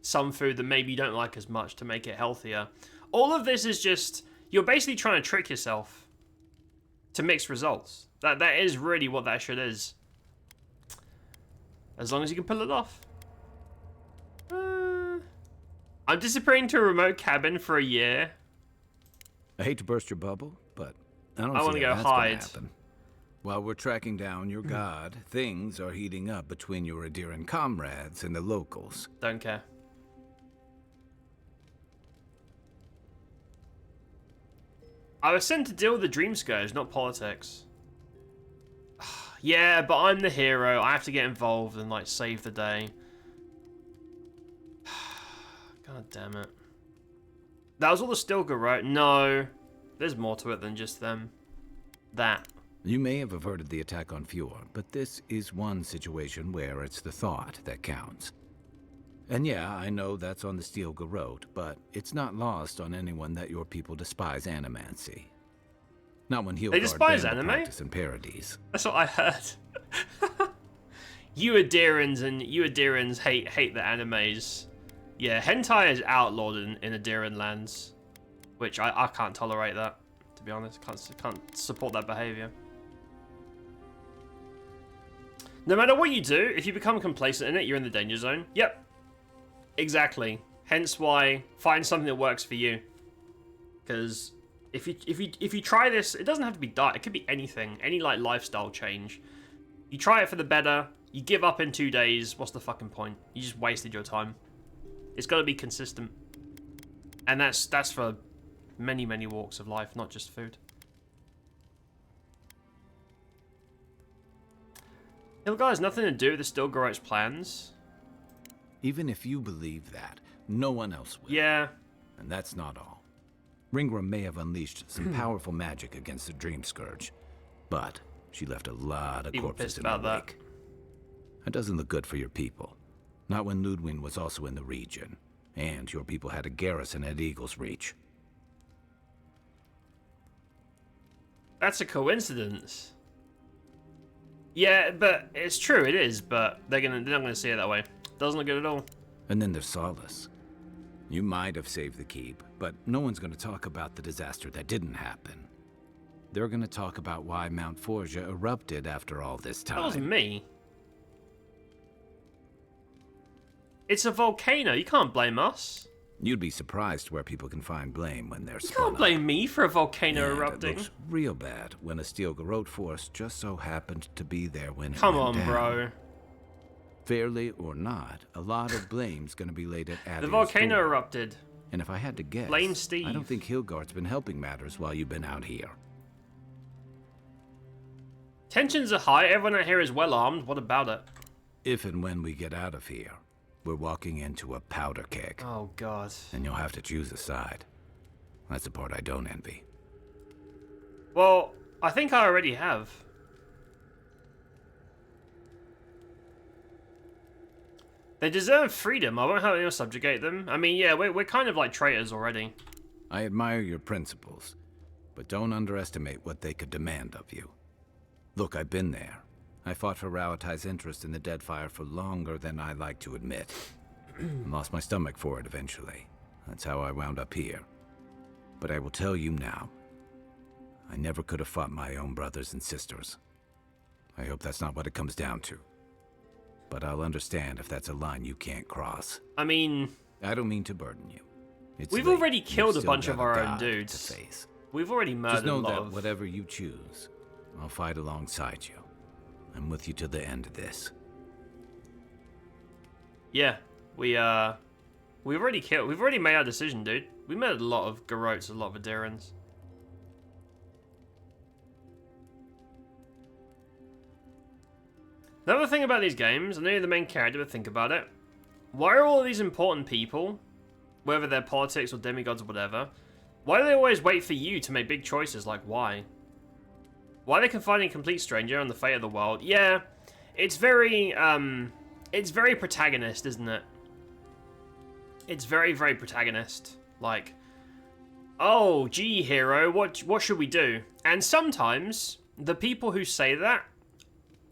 some food that maybe you don't like as much to make it healthier. All of this is just, you're basically trying to trick yourself to mixed results. That is really what that shit is. As long as you can pull it off. I'm disappearing to a remote cabin for a year. I hate to burst your bubble, but I don't I see want to go how that's gonna hide. happen. While we're tracking down your god, things are heating up between your Adiran comrades and the locals. Don't care. I was sent to deal with the Dream Scourge, not politics. Yeah, but I'm the hero. I have to get involved and, like, save the day. God damn it. That was all the Stilgar, right? No. There's more to it than just them. That. You may have averted the attack on Fjord, but this is one situation where it's the thought that counts. And yeah, I know that's on the Steel Garrote, but it's not lost on anyone that your people despise animancy. Not when Heelgard despise banned the anime? practice in Paradise. That's what I heard. You Adirans hate the animes. Yeah, hentai is outlawed in Adiran lands, which I can't tolerate that, to be honest. Can't support that behavior. No matter what you do, if you become complacent in it, you're in the danger zone. Yep. Exactly. Hence why find something that works for you. Because if you try this, it doesn't have to be diet. It could be anything, any like lifestyle change. You try it for the better. You give up in 2 days. What's the fucking point? You just wasted your time. It's got to be consistent, and that's for many walks of life, not just food. Hilgar has nothing to do with the Stilgarote's plans. Even if you believe that, no one else will. Yeah. And that's not all. Ringram may have unleashed some powerful magic against the Dream Scourge, but she left a lot of People corpses pissed in her about that. wake. That doesn't look good for your people. Not when Ludwig was also in the region, and your people had a garrison at Eagle's Reach. That's a coincidence. Yeah, but it's true, it is, but they're not gonna see it that way. Doesn't look good at all. And then there's Solace. You might have saved the keep, but no one's going to talk about the disaster that didn't happen. They're going to talk about why Mount Forja erupted after all this time. That wasn't me. It's a volcano. You can't blame us. You'd be surprised where people can find blame when they're You spun can't up. blame me for a volcano And erupting. It looks real bad when a Steel Garrote force just so happened to be there when it Come went on, down. bro. Fairly or not, a lot of blame's going to be laid at Adir's The volcano door. erupted. And if I had to guess, Blame Steve. I don't think Hilgard's been helping matters while you've been out here. Tensions are high. Everyone out here is well armed. What about it? If and when we get out of here, we're walking into a powder keg. Oh, God. And you'll have to choose a side. That's the part I don't envy. Well, I think I already have. They deserve freedom. I won't have anyone subjugate them. I mean, yeah, we're kind of like traitors already. I admire your principles, but don't underestimate what they could demand of you. Look, I've been there. I fought for Rauatai's interest in the Deadfire for longer than I like to admit. I lost my stomach for it eventually. That's how I wound up here. But I will tell you now, I never could have fought my own brothers and sisters. I hope that's not what it comes down to. But I'll understand if that's a line you can't cross. I mean, I don't mean to burden you. It's we've late. already You've killed a still bunch got of our own god dudes. to face. We've already murdered Just know a lot that of... whatever you choose, I'll fight alongside you. I'm with you to the end of this. Yeah, we've already made our decision, dude. We made a lot of Garrotes, a lot of Adirans. Another thing about these games, I know you're the main character, but think about it. Why are all of these important people, whether they're politics or demigods or whatever, why do they always wait for you to make big choices? Like, why? Why are they confining a complete stranger on the fate of the world? Yeah, it's very protagonist, isn't it? It's very protagonist. Like, oh, gee, hero, what should we do? And sometimes the people who say that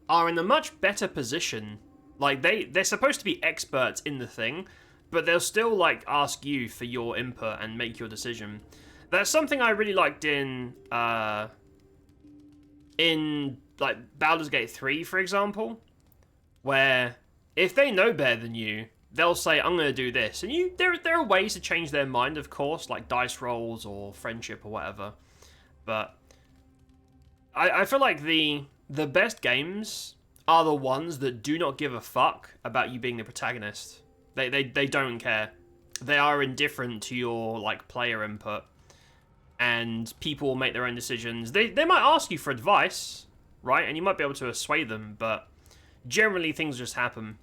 are in a much better position Like, they're supposed to be experts in the thing, but they'll still, like, ask you for your input and make your decision. That's something I really liked in like, Baldur's Gate 3, for example, where if they know better than you, they'll say, I'm going to do this. And there are ways to change their mind, of course, like dice rolls or friendship or whatever. But I feel like the best games are the ones that do not give a fuck about you being the protagonist. They don't care. They are indifferent to your, like, player input. And people will make their own decisions. They might ask you for advice, right? And you might be able to sway them, but generally things just happen.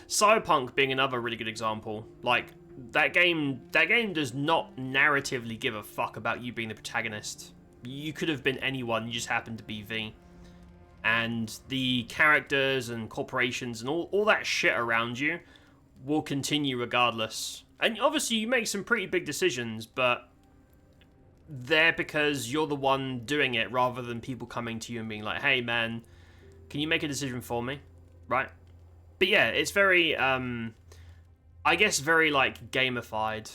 Cyberpunk being another really good example. Like, that game does not narratively give a fuck about you being the protagonist. You could have been anyone, you just happened to be V. And the characters and corporations and all that shit around you will continue regardless. And obviously you make some pretty big decisions, but they're because you're the one doing it rather than people coming to you and being like, hey man, can you make a decision for me? Right? But yeah, it's very, I guess very, like, gamified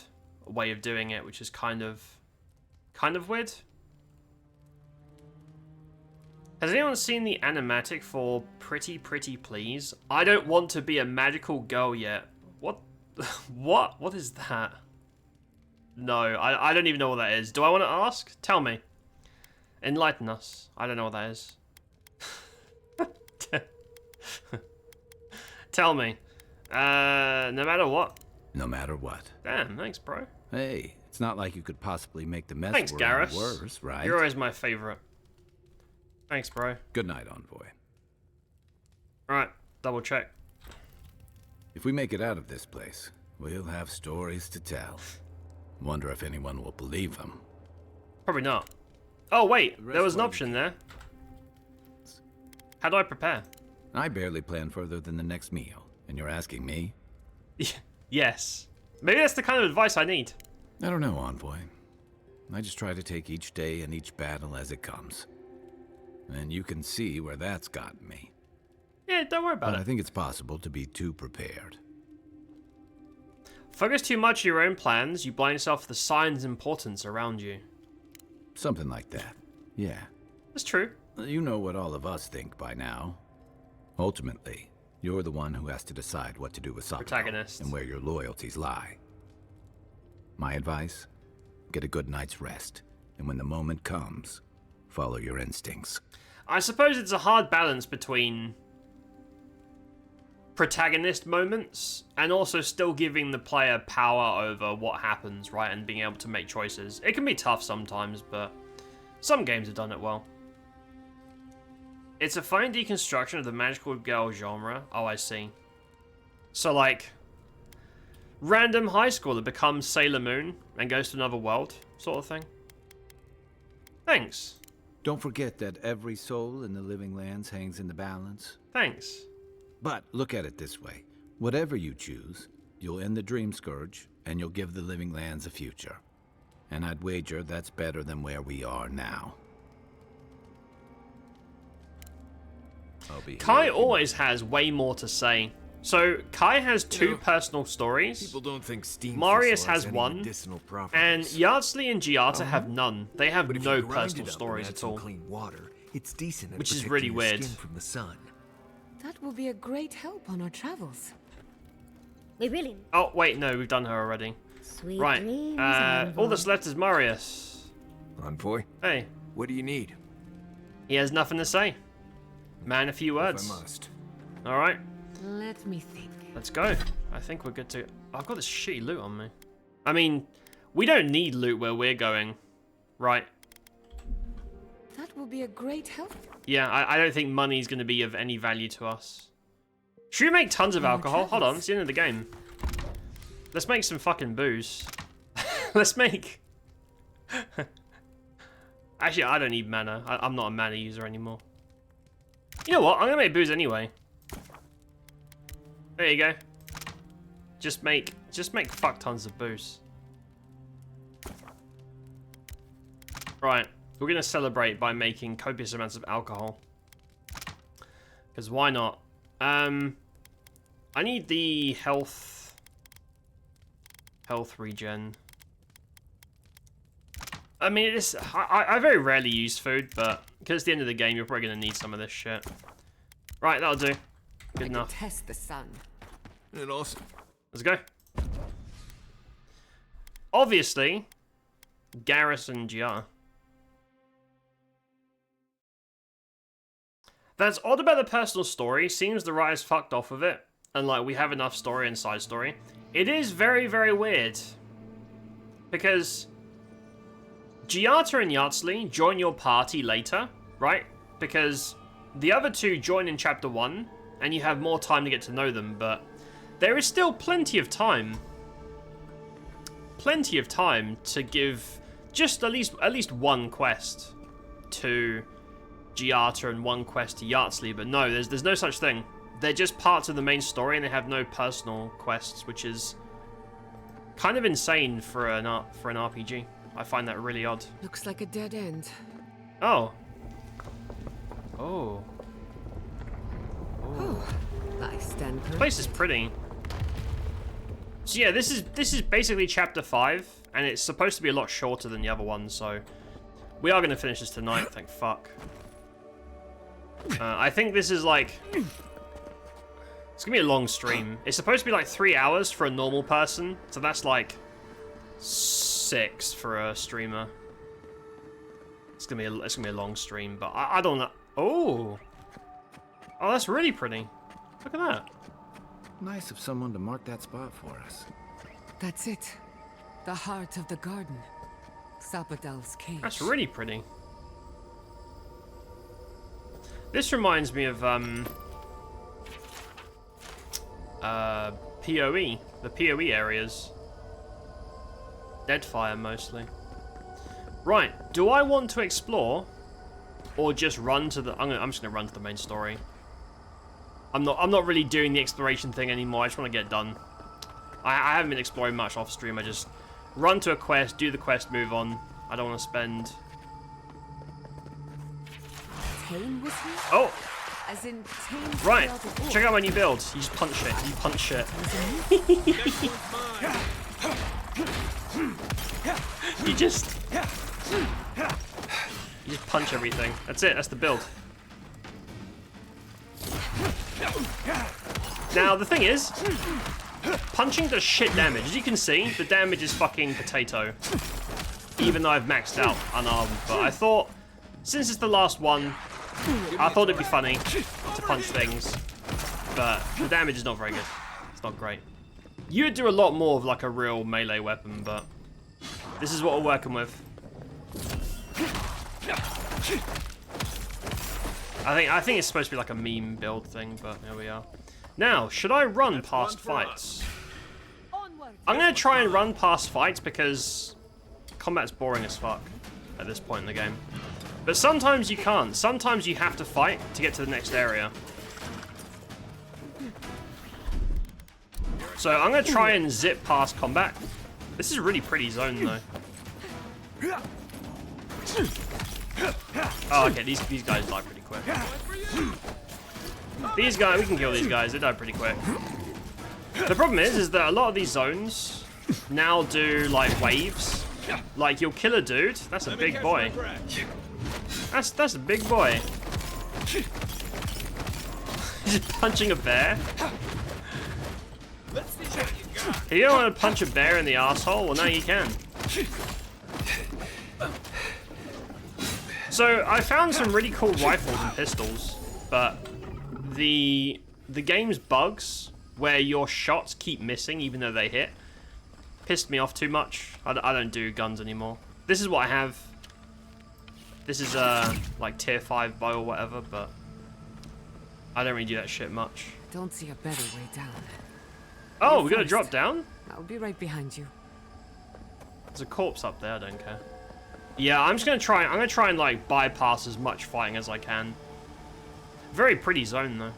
way of doing it, which is kind of weird. Has anyone seen the animatic for Pretty Pretty Please? I don't want to be a magical girl yet. What? What is that? No, I don't even know what that is. Do I want to ask? Tell me. Enlighten us. I don't know what that is. Tell me. No matter what. No matter what. Damn, thanks, bro. Hey, it's not like you could possibly make the mess Thanks, world Garrus. worse, right? You're always my favorite. Thanks, bro. Good night, Envoy. Alright, double check. If we make it out of this place, we'll have stories to tell. Wonder if anyone will believe them. Probably not. Oh, wait, there was an option there. How do I prepare? I barely plan further than the next meal, and you're asking me? Yes. Maybe that's the kind of advice I need. I don't know, Envoy. I just try to take each day and each battle as it comes. And you can see where that's gotten me. Yeah, don't worry about But it. I think it's possible to be too prepared. Focus too much on your own plans, you blind yourself to the signs and importance around you. Something like that. Yeah. That's true. You know what all of us think by now. Ultimately, you're the one who has to decide what to do with Sapado Protagonist. and where your loyalties lie. My advice? Get a good night's rest, and when the moment comes, follow your instincts. I suppose it's a hard balance between protagonist moments and also still giving the player power over what happens, right, and being able to make choices. It can be tough sometimes, but some games have done it well. It's a fine deconstruction of the magical girl genre. Oh, I see. So, like, random high schooler becomes Sailor Moon and goes to another world, sort of thing. Thanks. Don't forget that every soul in the living lands hangs in the balance. Thanks. But look at it this way. Whatever you choose, you'll end the Dream Scourge, and you'll give the living lands a future. And I'd wager that's better than where we are now. Kai always has way more to say. So, Kai has two personal stories. People don't think steam Marius thistle has any one, medicinal and properties. Yardsley and Giata have none. They have But if no you grind personal it up stories and add at some all. clean water, it's decent at Which is protecting really your weird. skin from the sun. That will be a great help on our travels. We really Oh, wait, no, we've done her already. sweet Right, dreams. all that's left is Marius. Envoy, Hey, what do you need? he has nothing to say. Man, a few words. If I must. Alright, Let me think. let's go. I think we're good to... I've got this shitty loot on me. I mean, we don't need loot where we're going, right? That will be a great help. Yeah, I don't think money's going to be of any value to us. Should we make tons of alcohol? Hold on, it's the end of the game. Let's make some fucking booze. Let's make... Actually, I don't need mana. I'm not a mana user anymore. You know what? I'm going to make booze anyway. There you go. Just make fuck tons of booze. Right. We're going to celebrate by making copious amounts of alcohol. Because why not? I need the health regen. I mean, I very rarely use food, but because it's the end of the game, you're probably gonna need some of this shit. Right, that'll do. Good enough. Test the sun. And also, Let's go. Obviously, Garrison GR. That's odd about the personal story. Seems the writers fucked off with it. And like, we have enough story and side story. It is very, very weird. Because Giata and Yardsley join your party later, right? Because the other two join in chapter 1, and you have more time to get to know them, but there is still plenty of time. Plenty of time to give just at least one quest to Giata and one quest to Yardsley, but no, there's no such thing. They're just parts of the main story and they have no personal quests, which is kind of insane for an RPG. I find that really odd. Looks like a dead end. Oh. Oh. Oh, I stand The place is pretty. So yeah, this is basically chapter 5, and it's supposed to be a lot shorter than the other one, so we are going to finish this tonight, thank fuck. I think this is like... It's going to be a long stream. It's supposed to be like 3 hours for a normal person, so that's like 6 for a streamer. It's going to be a long stream, but I don't know. Oh! Oh, that's really pretty. Look at that. Nice of someone to mark that spot for us. That's it. The heart of the garden. Sapadal's cage. That's really pretty. This reminds me of PoE, the PoE areas. Deadfire mostly. Right, do I want to explore or just run to the I'm just gonna run to the main story. I'm not really doing the exploration thing anymore. I just want to get it done. I haven't been exploring much off stream. I just run to a quest, do the quest, move on. I don't want to spend... Tane was here? Oh! As in Tane Right, fell out of check out my new build. You just punch it. You punch shit. You just punch everything. That's it. That's the build. Now the thing is, punching does shit damage. As you can see, the damage is fucking potato. Even though I've maxed out unarmed, but I thought, since it's the last one, I thought it'd be funny to punch things. But the damage is not very good. It's not great. You would do a lot more of like a real melee weapon, but this is what we're working with. I think it's supposed to be like a meme build thing, but here we are. Now, should I run past fights? I'm gonna try and run past fights because combat's boring as fuck at this point in the game. But sometimes you can't. Sometimes you have to fight to get to the next area. So I'm gonna try and zip past combat. This is a really pretty zone though. Oh, okay, these guys die pretty quick. These guys, we can kill these guys, they die pretty quick. The problem is that a lot of these zones now do, like, waves. Like, you'll kill a dude, that's a big boy. That's a big boy. He's just punching a bear. You don't want to punch a bear in the asshole? Well, now you can. So I found some really cool rifles and pistols, but the game's bugs where your shots keep missing even though they hit pissed me off too much. I don't do guns anymore. This is what I have. This is like tier 5 bow or whatever, but I don't really do that shit much. Don't see a better way down. Oh, we gotta drop down? I'll be right behind you. There's a corpse up there, I don't care. Yeah, I'm gonna try and like bypass as much fighting as I can. Very pretty zone though.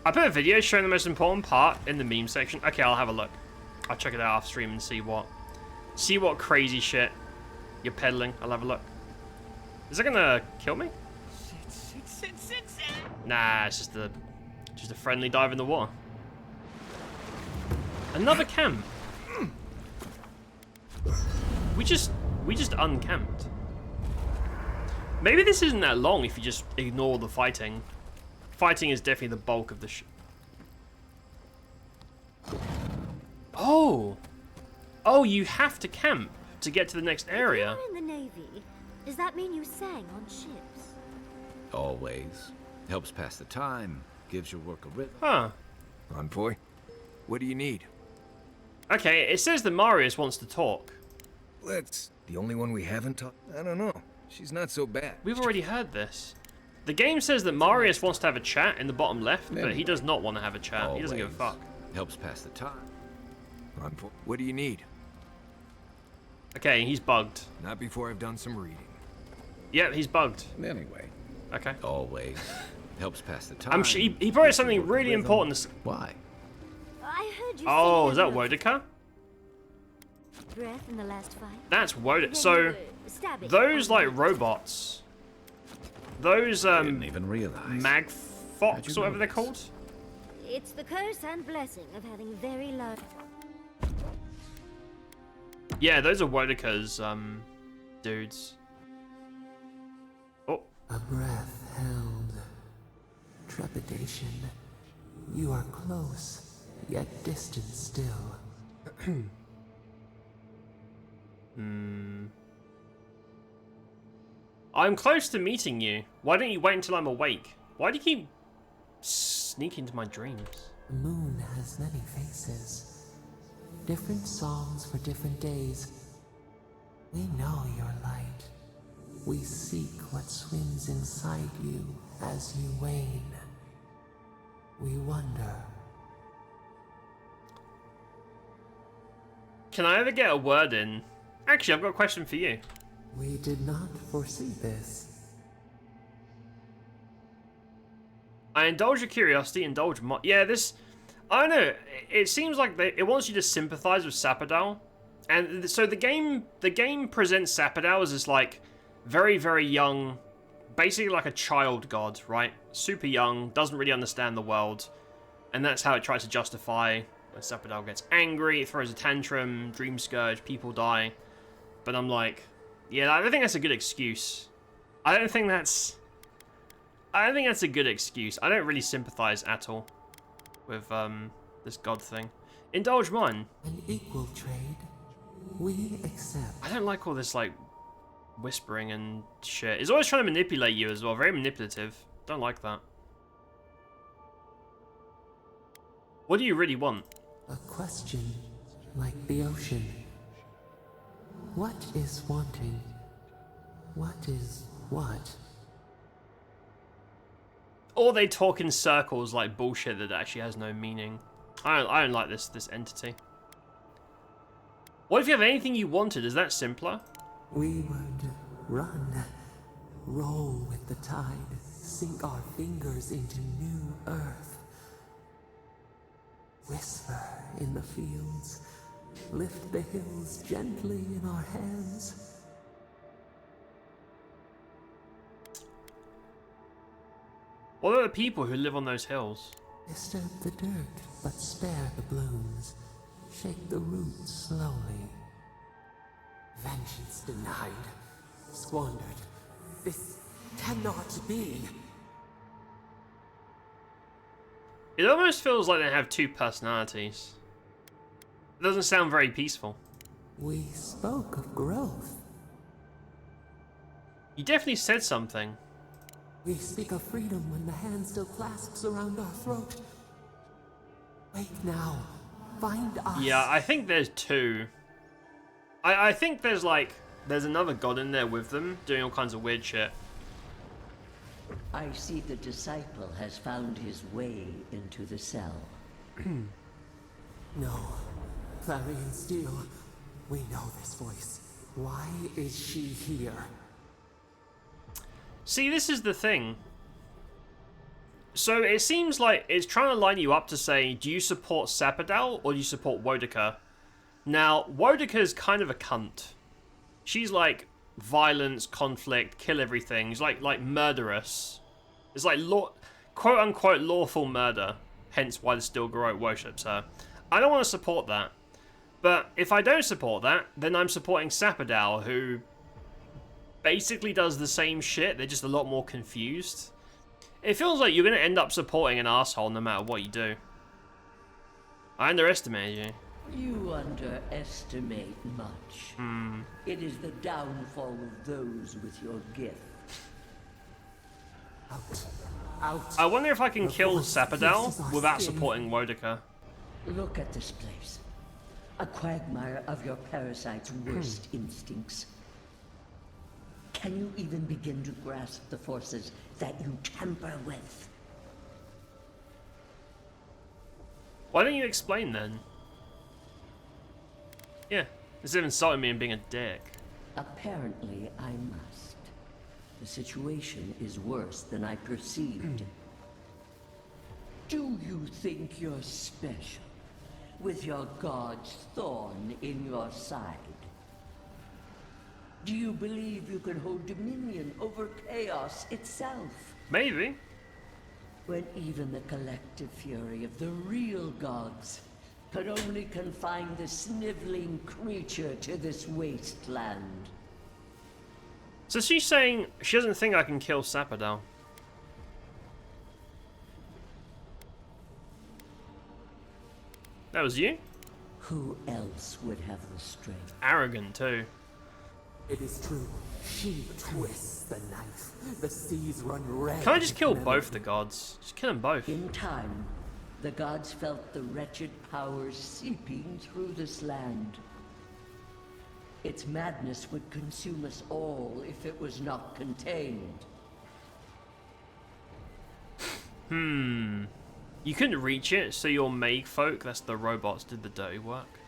I put a video showing the most important part in the meme section. Okay, I'll have a look. I'll check it out off stream and see what crazy shit you're peddling. I'll have a look. Is it gonna kill me? Shit. Nah, it's just a friendly dive in the water. Another camp. We just uncamped. Maybe this isn't that long if you just ignore the fighting. Fighting is definitely the bulk of the Oh! Oh, you have to camp to get to the next area. If you're in the Navy, does that mean you sang on ships? Always. Helps pass the time, gives your work a rhythm. Huh. Envoy, what do you need? Okay, it says that Marius wants to talk. Let's... The only one we haven't talked... I don't know. She's not so bad. We've already heard this. The game says that Marius wants to have a chat in the bottom left, but he does not want to have a chat. He doesn't give a fuck. Helps pass the time. Envoy, what do you need? Okay, he's bugged. Not before I've done some reading. Yeah, he's bugged. Anyway, Okay. always. Helps pass the time. I'm sure he probably has something really important to say. Why? I heard you Oh, sing is that under a Wodica? breath in the last fight. That's Wodica. Then So, you were stabbing those, on like, robots. Those, I didn't even realize. Mag How'd Fox, you or whatever they're notice? called. It's the curse and blessing of having very large... Yeah, those are Wodica's, dudes. Oh, A breath held. Trepidation. You are close, yet distant still. I'm close to meeting you. Why don't you wait until I'm awake? Why do you keep sneaking into my dreams? The moon has many faces. Different songs for different days. We know your light. We seek what swims inside you as you wane. We wonder. Can I ever get a word in? Actually, I've got a question for you. We did not foresee this. I indulge your curiosity, indulge my... Yeah, this... I don't know. It seems like it wants you to sympathize with Sapadal. And so the game presents Sapadal as this, like, very, very young... Basically like a child god, right? Super young, doesn't really understand the world. And that's how it tries to justify when Sapadal gets angry, it throws a tantrum, Dream Scourge, people die. But I'm like... Yeah, I don't think that's a good excuse. I don't think that's a good excuse. I don't really sympathize at all with this god thing. Indulge mine. An equal trade. We accept. I don't like all this like whispering and shit. It's always trying to manipulate you as well. Very manipulative. Don't like that. What do you really want? A question like the ocean. What is wanting? What is what? Or they talk in circles like bullshit that actually has no meaning. I don't like this entity. What if you have anything you wanted? Is that simpler? We would run, roll with the tide, sink our fingers into new earth. Whisper in the fields, lift the hills gently in our hands. What are the people who live on those hills? Disturb the dirt, but spare the blooms. Shake the roots slowly. Vengeance denied, squandered. This cannot be. It almost feels like they have two personalities. It doesn't sound very peaceful. We spoke of growth. You definitely said something. We speak of freedom when the hand still clasps around our throat. Wake now. Find us. Yeah, I think there's two. I think there's another god in there with them doing all kinds of weird shit. I see the disciple has found his way into the cell. No. Clarion Steel. We know this voice. Why is she here? See, this is the thing. So it seems like it's trying to line you up to say, do you support Sapadal or do you support Wodica? Now, Wodica's kind of a cunt. She's like violence, conflict, kill everything. She's like murderous. It's like quote unquote lawful murder, hence why the Steel Garrote worships her. I don't want to support that. But if I don't support that, then I'm supporting Sapodal, who basically does the same shit, they're just a lot more confused. It feels like you're going to end up supporting an asshole no matter what you do. I underestimated you. You underestimate much. It is the downfall of those with your gift. Out. I wonder if I can kill force Sapodal pierces our without skin. supporting Wodaka. Look at this place. A quagmire of your parasite's worst instincts. Can you even begin to grasp the forces that you tamper with? Why don't you explain then? Yeah, instead of insulting me and being a dick. Apparently, I must. The situation is worse than I perceived. Do you think you're special, with your god's thorn in your side? Do you believe you can hold dominion over chaos itself? Maybe. When even the collective fury of the real gods could only confine the sniveling creature to this wasteland. So she's saying she doesn't think I can kill Sapodal. That was you? Who else would have the strength? Arrogant too. It is true. She twists the knife. The seas run red. Can I just kill with both the gods? Just kill them both. In time, the gods felt the wretched powers seeping through this land. Its madness would consume us all if it was not contained. You couldn't reach it, so your Maeg folk, that's the robots, did the dirty work.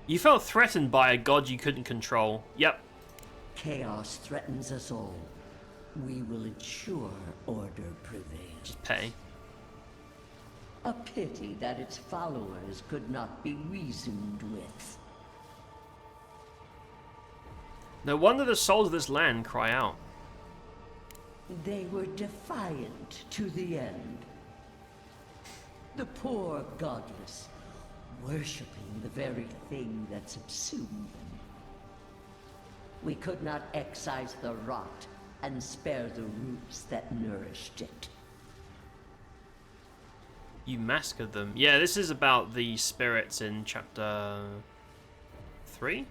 You felt threatened by a god you couldn't control. Yep. Chaos threatens us all. We will ensure order prevails. Just pay. A pity that its followers could not be reasoned with. No wonder the souls of this land cry out. They were defiant to the end. The poor godless, worshipping the very thing that subsumed them. We could not excise the rot and spare the roots that nourished it. You massacred them. Yeah, this is about the spirits in chapter 3?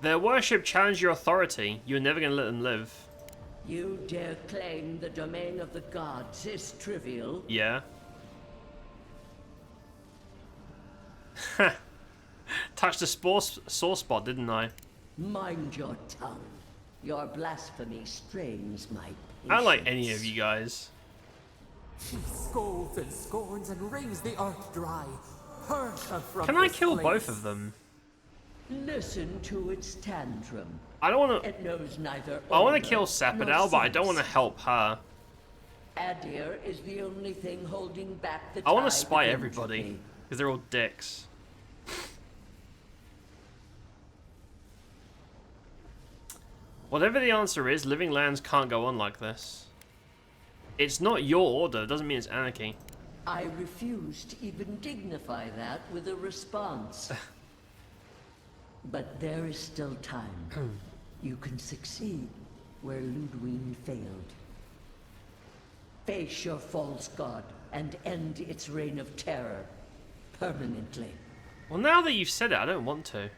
Their worship challenged your authority. You're never going to let them live. You dare claim the domain of the gods is trivial? Yeah. Touched a sore spot, didn't I? Mind your tongue. Your blasphemy strains my patience. I don't like any of you guys. She scolds and scorns and wrings the earth dry. Purge her from Can I this kill place. both of them? Listen to its tantrum. I don't want to. It knows neither I want order to kill nor Sapodal, but I don't want to sense. help her. Adir is the only thing holding back the I want tide to spy of everybody entropy. because they're all dicks. Whatever the answer is, living lands can't go on like this. It's not your order, doesn't mean it's anarchy. I refuse to even dignify that with a response. But there is still time. You can succeed where Ludwig failed. Face your false god and end its reign of terror permanently. Well, now that you've said it, I don't want to.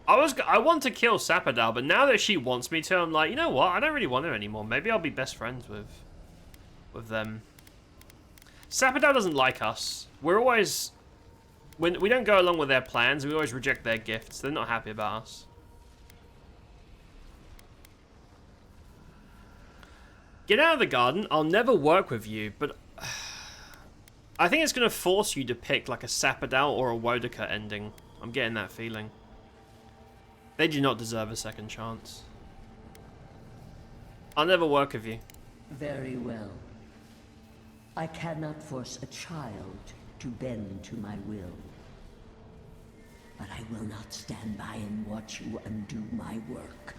I want to kill Sapodal, but now that she wants me to, I'm like, you know what? I don't really want her anymore. Maybe I'll be best friends with them. Sapodal doesn't like us. We're always... When we don't go along with their plans, we always reject their gifts. They're not happy about us. Get out of the garden. I'll never work with you, but... I think it's going to force you to pick like a Sapodal or a Wodaka ending. I'm getting that feeling. They do not deserve a second chance. I'll never work with you. Very well. I cannot force a child to bend to my will. but I will not stand by and watch you undo my work.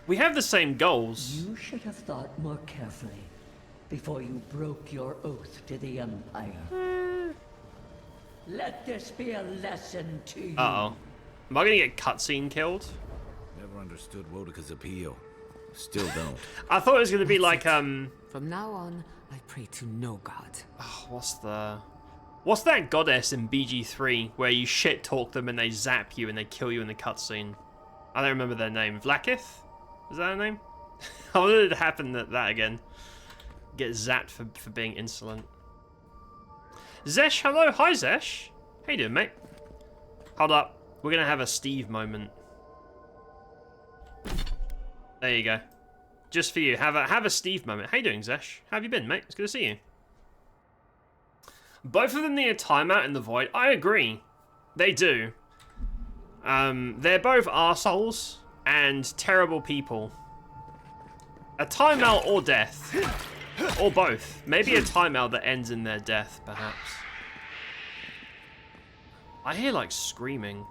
We have the same goals. You should have thought more carefully before you broke your oath to the Empire. Let this be a lesson to you. Uh-oh. Am I gonna get cutscene killed? Never understood Wodika's appeal. Still don't. I thought it was gonna be like, From now on, I pray to no god. What's that goddess in BG3 where you shit talk them and they zap you and they kill you in the cutscene? I don't remember their name. Vlakith? Is that her name? I wanted it to happen that again. Get zapped for being insolent. Zesh, hello. Hi, Zesh. How you doing, mate? Hold up. We're going to have a Steve moment. There you go. Just for you. Have a Steve moment. How you doing, Zesh? How have you been, mate? It's good to see you. Both of them need a timeout in the void. I agree. They do. They're both arseholes and terrible people. A timeout or death. Or both. Maybe a timeout that ends in their death, perhaps. I hear, like, screaming.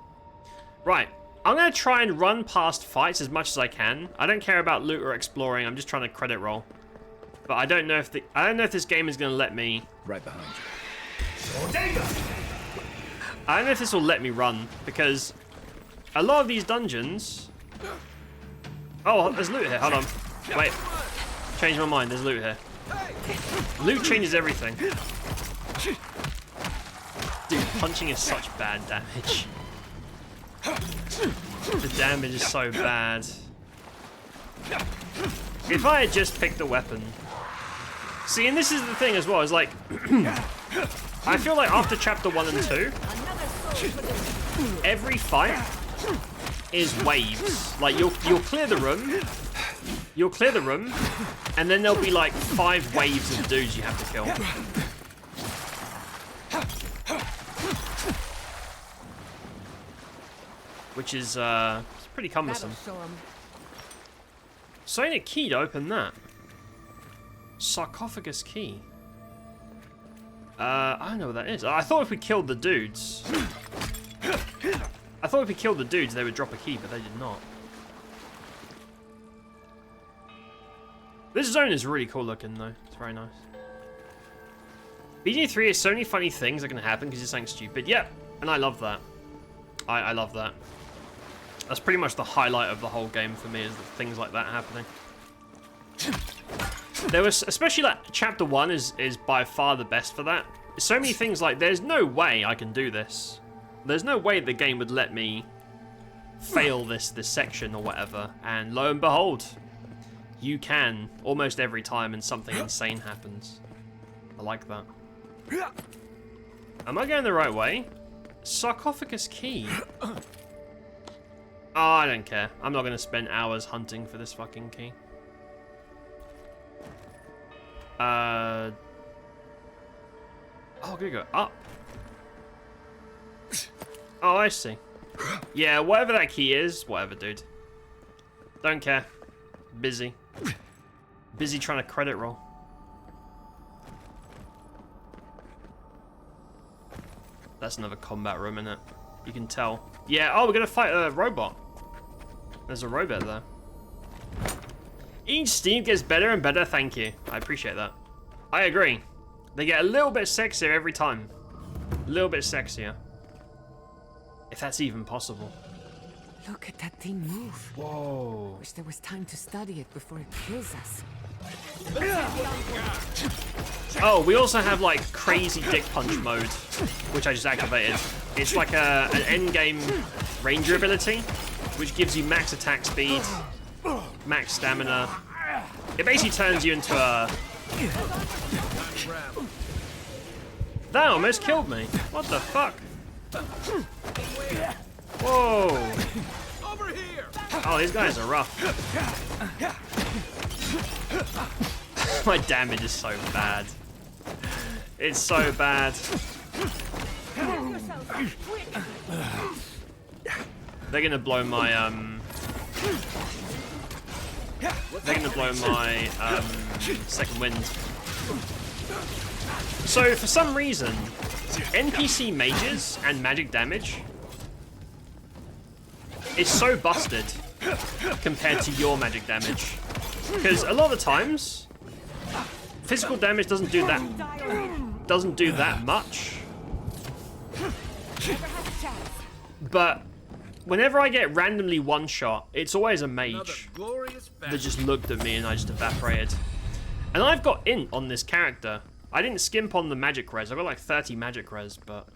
Right. I'm going to try and run past fights as much as I can. I don't care about loot or exploring. I'm just trying to credit roll. But I don't know if this game is going to let me... Right behind you. I don't know if this will let me run, because a lot of these dungeons... Oh, there's loot here. Hold on. Wait. Change my mind. There's loot here. Loot changes everything. Dude, punching is such bad damage. The damage is so bad. If I had just picked the weapon... See, and this is the thing as well, is like... I feel like after chapter 1 and 2, every fight is waves. Like, you'll clear the room, and then there'll be like 5 waves of dudes you have to kill. Which is, it's pretty cumbersome. So I need a key to open that. Sarcophagus key. I don't know what that is. I thought if we killed the dudes... they would drop a key, but they did not. This zone is really cool looking, though. It's very nice. BG3 has so many funny things that can happen because it's something stupid. Yep, and I love that. I love that. That's pretty much the highlight of the whole game for me, is that things like that happening. There was, especially like chapter 1 is by far the best for that. So many things like, there's no way I can do this. There's no way the game would let me fail this section or whatever. And lo and behold, you can almost every time and something insane happens. I like that. Am I going the right way? Sarcophagus key. Oh, I don't care. I'm not going to spend hours hunting for this fucking key. Oh, I'm gonna go up. Oh, I see. Yeah, whatever that key is, whatever, dude. Don't care. Busy. Busy trying to credit roll. That's another combat room, isn't it? You can tell. Yeah, oh, we're gonna fight a robot. There's a robot there. Each Steve gets better and better, thank you. I appreciate that. I agree. They get a little bit sexier every time. A little bit sexier. If that's even possible. Look at that thing move. Whoa. Wish there was time to study it before it kills us. Oh, we also have like crazy dick punch mode, which I just activated. It's like an endgame ranger ability, which gives you max attack speed, max stamina. It basically turns you into a... That almost killed me. What the fuck? Whoa. Oh, these guys are rough. My damage is so bad. It's so bad. They're gonna blow my second wind. So for some reason, NPC mages and magic damage is so busted compared to your magic damage. Because a lot of the times, physical damage doesn't do that much. But whenever I get randomly one shot, it's always a mage that just looked at me and I just evaporated. And I've got int on this character. I didn't skimp on the magic res. I've got like 30 magic res, but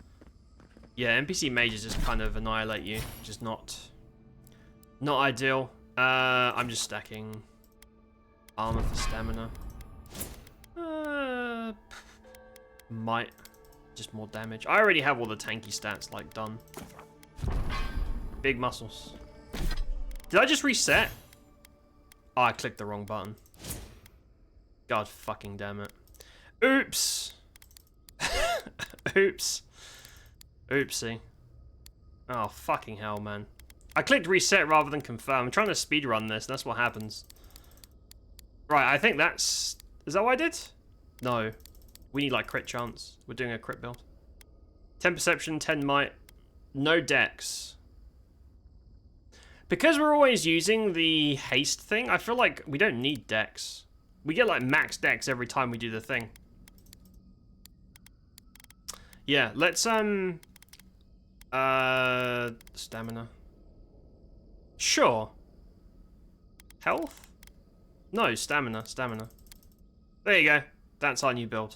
yeah, NPC mages just kind of annihilate you. Just not ideal. I'm just stacking armor for stamina. Might just more damage. I already have all the tanky stats like done. Big muscles. Did I just reset? Oh, I clicked the wrong button. God fucking damn it. Oops. Oops. Oopsie. Oh, fucking hell, man. I clicked reset rather than confirm. I'm trying to speedrun this, and that's what happens. Right, I think that's... Is that what I did? No. We need, like, crit chance. We're doing a crit build. 10 perception, 10 might. No dex. Because we're always using the haste thing, I feel like we don't need dex. We get, like, max dex every time we do the thing. Yeah, let's, stamina. Sure. Health? No, stamina. There you go. That's our new build.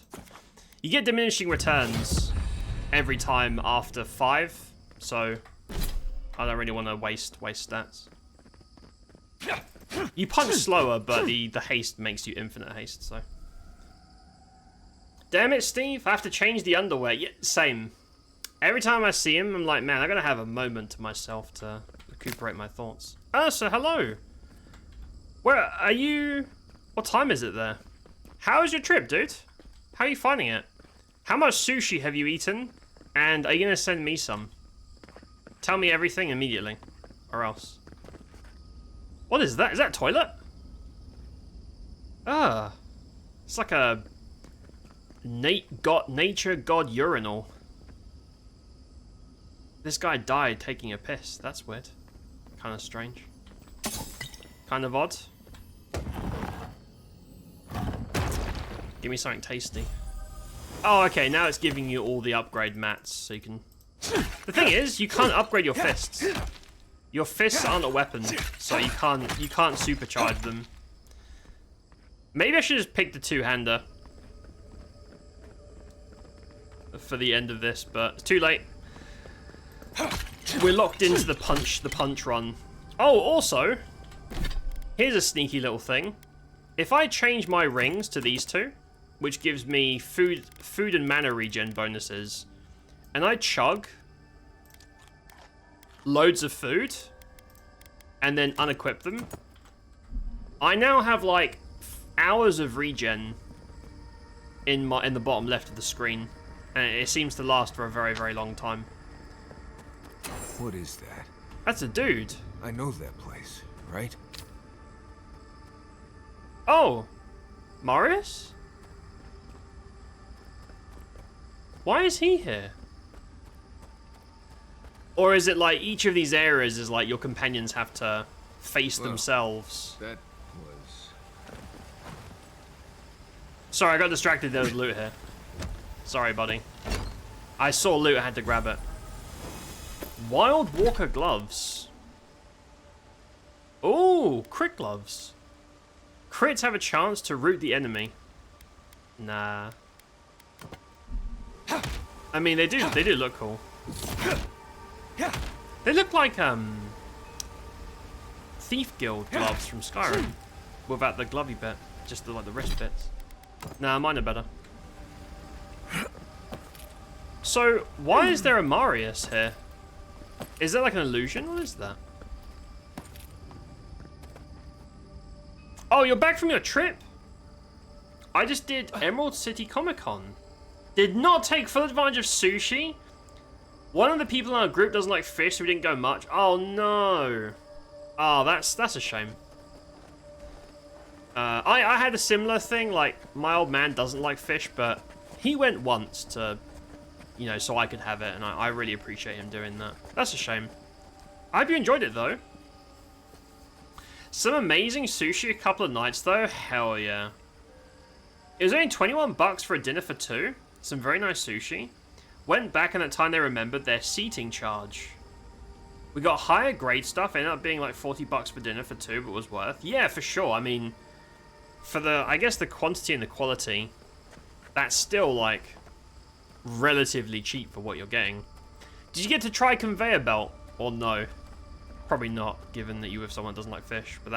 You get diminishing returns every time after 5, so I don't really want to waste stats. You punch slower, but the haste makes you infinite haste, so. Damn it, Steve. I have to change the underwear. Yeah, same. Every time I see him, I'm like, man, I gotta have a moment to myself to recuperate my thoughts. So hello. Where are you? What time is it there? How is your trip, dude? How are you finding it? How much sushi have you eaten? And are you gonna send me some? Tell me everything immediately, or else. What is that? Is that a toilet? It's like a nature god urinal. This guy died taking a piss. That's weird. Kind of strange. Kind of odd. Give me something tasty. Oh, okay, now it's giving you all the upgrade mats, so you can... The thing is, you can't upgrade your fists. Your fists aren't a weapon, so you can't supercharge them. Maybe I should just pick the two-hander for the end of this, but it's too late. We're locked into the punch run. Oh, also, here's a sneaky little thing. If I change my rings to these two, which gives me food and mana regen bonuses, and I chug loads of food and then unequip them, I now have like hours of regen in the bottom left of the screen, and it seems to last for a very, very long time. What is that? That's a dude. I know that place, right? Oh, Marius? Why is he here? Or is it like each of these areas is like your companions have to face themselves? That was... Sorry, I got distracted. There was loot here. Sorry, buddy. I saw loot, I had to grab it. Wild Walker gloves. Ooh, crit gloves. Crits have a chance to root the enemy. Nah. I mean, they do look cool. They look like Thief Guild gloves from Skyrim, without the glovey bit, just the wrist bits. Nah, mine are better. So, why is there a Marius here? Is that like an illusion? What is that? Oh, you're back from your trip? I just did Emerald City Comic Con. Did not take full advantage of sushi. One of the people in our group doesn't like fish, so we didn't go much. Oh no. Oh, that's a shame. I had a similar thing, like my old man doesn't like fish, but he went once to, you know, so I could have it, and I really appreciate him doing that. That's a shame. I hope you enjoyed it, though. Some amazing sushi a couple of nights, though. Hell yeah. It was only 21 bucks for a dinner for two. Some very nice sushi. Went back and at the time they remembered their seating charge. We got higher grade stuff. Ended up being like 40 bucks for dinner for two, but was worth. Yeah, for sure. I mean, for the, I guess the quantity and the quality, that's still like relatively cheap for what you're getting. Did you get to try conveyor belt or no? Probably not, given that you were someone that doesn't like fish, but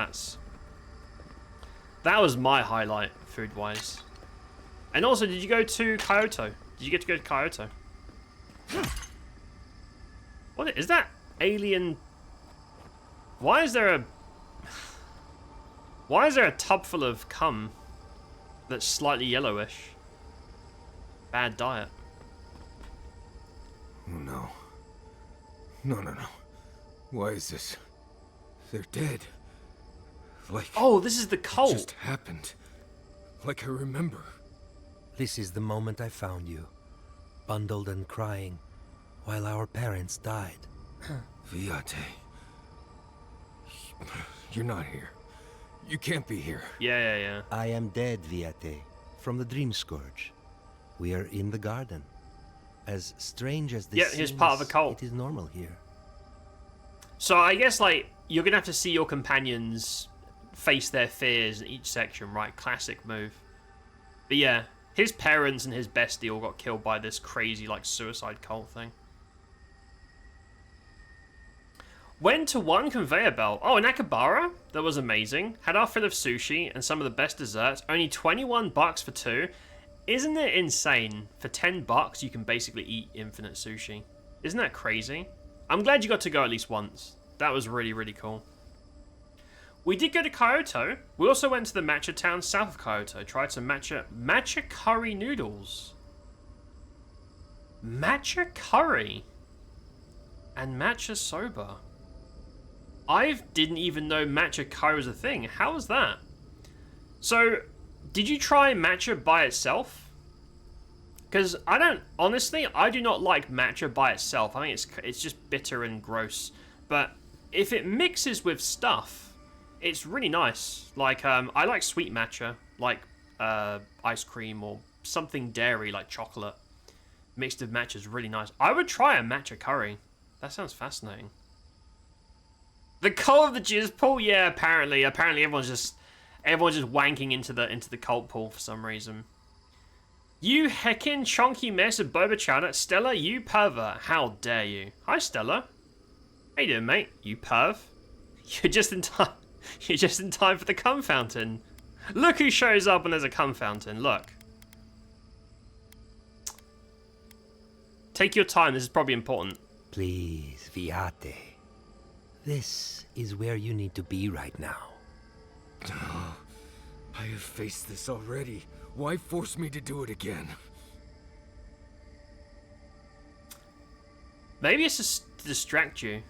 that was my highlight food-wise. And also, did you go to Kyoto? Did you get to go to Kyoto? What is that alien? Why is there a tub full of cum that's slightly yellowish? Bad diet. Oh no. No. Why is this? They're dead. Like... Oh, this is the cult. Just happened. Like I remember. This is the moment I found you, bundled and crying, while our parents died. Viate. You're not here. You can't be here. Yeah. I am dead, Viate, from the Dream Scourge. We are in the garden. As strange as this he's seems, part of a cult. It is normal here. So I guess, like, you're going to have to see your companions face their fears in each section, right? Classic move. But yeah, his parents and his bestie all got killed by this crazy, like, suicide cult thing. Went to one conveyor belt. Oh, in Akihabara? That was amazing. Had our fill of sushi and some of the best desserts. Only 21 bucks for two. Isn't it insane? For 10 bucks, you can basically eat infinite sushi. Isn't that crazy? I'm glad you got to go at least once. That was really, really cool. We did go to Kyoto. We also went to the matcha town south of Kyoto. Tried some matcha curry noodles. Matcha curry. And matcha soba. I didn't even know matcha curry was a thing. How was that? So, did you try matcha by itself? Because honestly, I do not like matcha by itself. I think it's just bitter and gross. But if it mixes with stuff, it's really nice. Like, I like sweet matcha, like ice cream or something dairy, like chocolate. Mixed with matcha is really nice. I would try a matcha curry. That sounds fascinating. The cult of the jizz pool? Yeah, apparently everyone's just wanking into the cult pool for some reason. You heckin' chonky mess of boba chowder. Stella, you pervert. How dare you? Hi, Stella. How you doing, mate? You perv. You're just in time. You're just in time for the cum fountain. Look who shows up when there's a cum fountain. Look. Take your time. This is probably important. Please, Viate. This is where you need to be right now. I have faced this already. Why force me to do it again? Maybe it's just to distract you.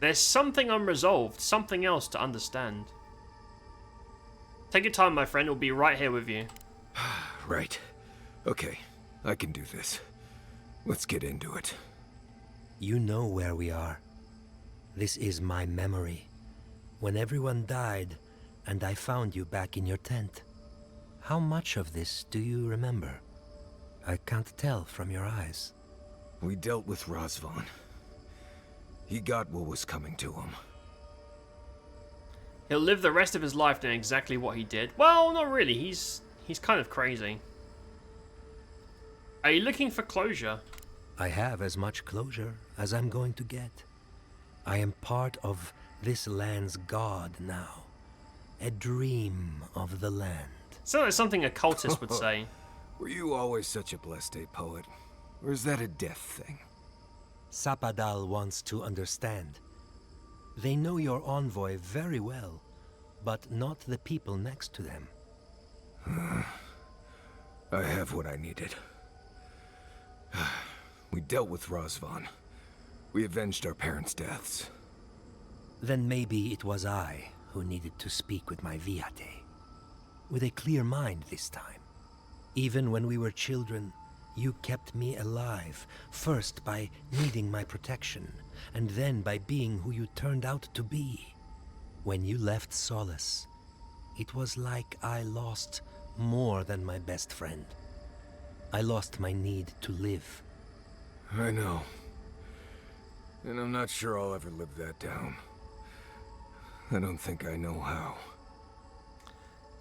There's something unresolved, something else to understand. Take your time, my friend. We'll be right here with you. Right. Okay, I can do this. Let's get into it. You know where we are. This is my memory. When everyone died, and I found you back in your tent. How much of this do you remember? I can't tell from your eyes. We dealt with Razvan. He got what was coming to him. He'll live the rest of his life doing exactly what he did. Well, not really. He's kind of crazy. Are you looking for closure? I have as much closure as I'm going to get. I am part of this land's god now. A dream of the land. Sounds like something a cultist would say. Were you always such a blessed day poet? Or is that a death thing? Sapadal wants to understand. They know your envoy very well, but not the people next to them. I have what I needed. We dealt with Razvan. We avenged our parents' deaths. Then maybe it was I who needed to speak with my Viate. With a clear mind this time. Even when we were children, You kept me alive, first by needing my protection, and then by being who you turned out to be. When you left Solace, it was like I lost more than my best friend. I lost my need to live. I know. And I'm not sure I'll ever live that down. I don't think I know how.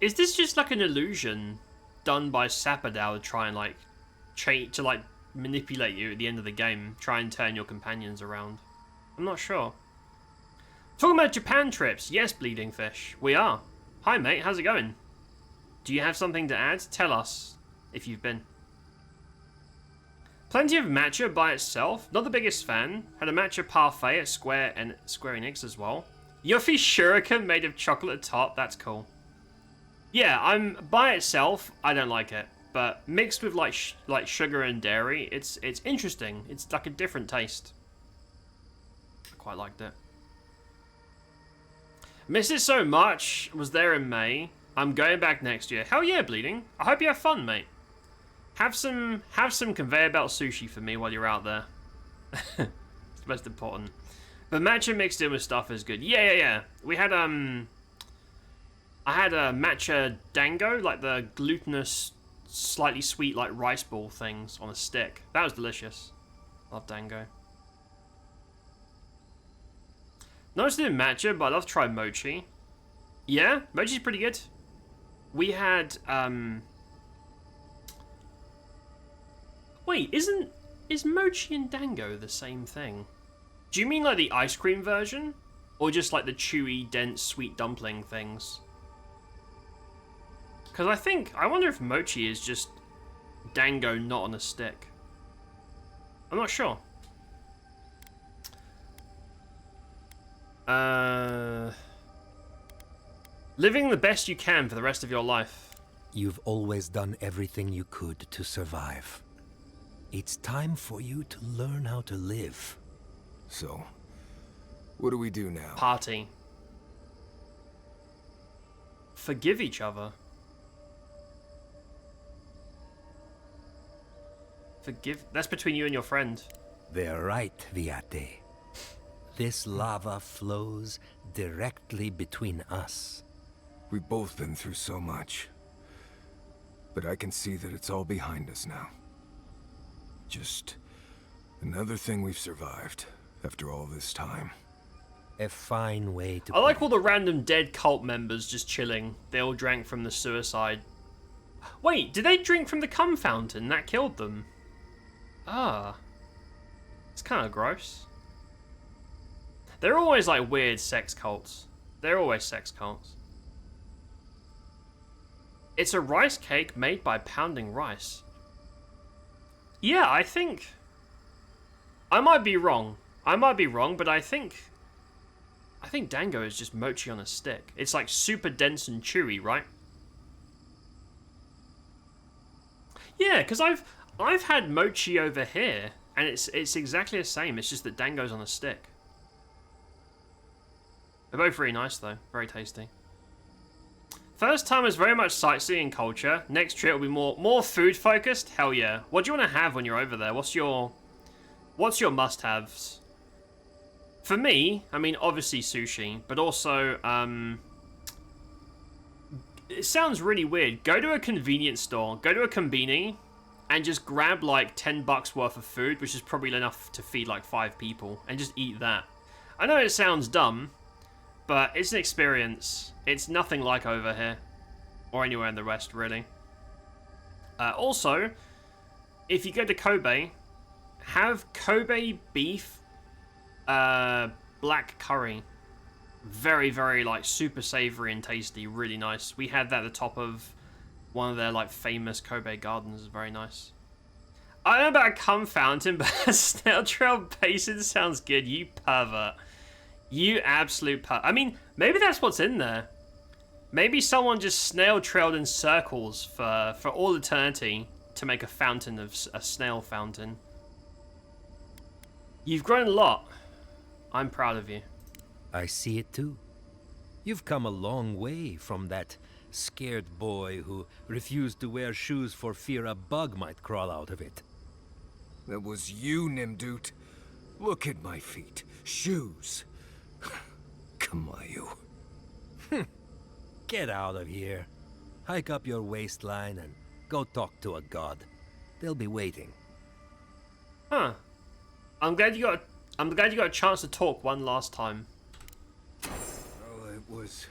Is this just like an illusion done by Sappadal to try and like manipulate you at the end of the game, try and turn your companions around? I'm not sure. Talking about Japan trips, yes, Bleeding Fish, we are. Hi mate, how's it going? Do you have something to add? Tell us if you've been. Plenty of matcha by itself. Not the biggest fan. Had a matcha parfait at Square Enix as well. Yuffie shuriken made of chocolate top. That's cool. Yeah, by itself, I don't like it, but mixed with like sugar and dairy, it's interesting. It's like a different taste. I quite liked it. Miss it so much. Was there in May. I'm going back next year. Hell yeah, Bleeding. I hope you have fun, mate. Have some conveyor belt sushi for me while you're out there. It's the most important. But matcha mixed in with stuff is good. Yeah. We had I had a matcha dango, like the glutinous, slightly sweet like rice ball things on a stick. That was delicious. Love dango. Not interested in matcha, but I love to try mochi. Yeah, mochi's pretty good. We had wait, is mochi and dango the same thing? Do you mean like the ice cream version? Or just like the chewy, dense, sweet dumpling things? Because I wonder if mochi is just dango not on a stick. I'm not sure. Living the best you can for the rest of your life. You've always done everything you could to survive. It's time for you to learn how to live. So, what do we do now? Party. Forgive each other. That's between you and your friend. They're right, Viate. This lava flows directly between us. We've both been through so much. But I can see that it's all behind us now. Just another thing we've survived after all this time. A fine way to I like all the random dead cult members just chilling. They all drank from the suicide. Wait, did they drink from the cum fountain? That killed them. Ah. It's kind of gross. They're always like weird sex cults. They're always sex cults. It's a rice cake made by pounding rice. Yeah, I think... I might be wrong, but I think dango is just mochi on a stick. It's like super dense and chewy, right? Yeah, because I've had mochi over here, and it's exactly the same. It's just that dango's on a stick. They're both really nice though, very tasty. First time is very much sightseeing culture. Next trip will be more food focused. Hell yeah! What do you want to have when you're over there? What's your must-haves? For me, I mean obviously sushi, but also it sounds really weird. Go to a convenience store, go to a konbini, and just grab like $10 worth of food, which is probably enough to feed like 5 people, and just eat that. I know it sounds dumb, but it's an experience. It's nothing like over here, or anywhere in the West, really. Also, if you go to Kobe, have Kobe beef black curry. Very, very, like, super savory and tasty. Really nice. We had that at the top of one of their, like, famous Kobe gardens. Very nice. I don't know about a cum fountain, but a snail trail basin sounds good. You pervert. You absolute pervert. I mean, maybe that's what's in there. Maybe someone just snail trailed in circles for all eternity to make a fountain of a snail fountain. You've grown a lot. I'm proud of you. I see it too. You've come a long way from that scared boy who refused to wear shoes for fear a bug might crawl out of it. That was you, Nimdut. Look at my feet. Shoes. Kamayu. Get out of here. Hike up your waistline and go talk to a god. They'll be waiting. Huh. I'm glad you got a chance to talk one last time. Oh, it was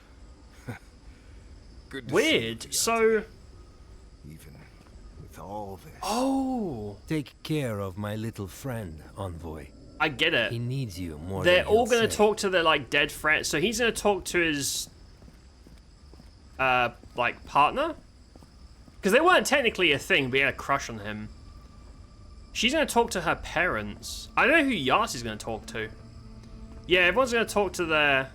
good to Weird. see you, So, even with all this. oh, Take care of my little friend, Envoy. I get it. He needs you more They're than all he'll gonna say. talk to their like dead friend. So he's gonna talk to his like partner, because they weren't technically a thing, but he had a crush on him. She's gonna talk to her parents. I don't know who Yarsi's gonna talk to. Yeah, everyone's gonna talk to their.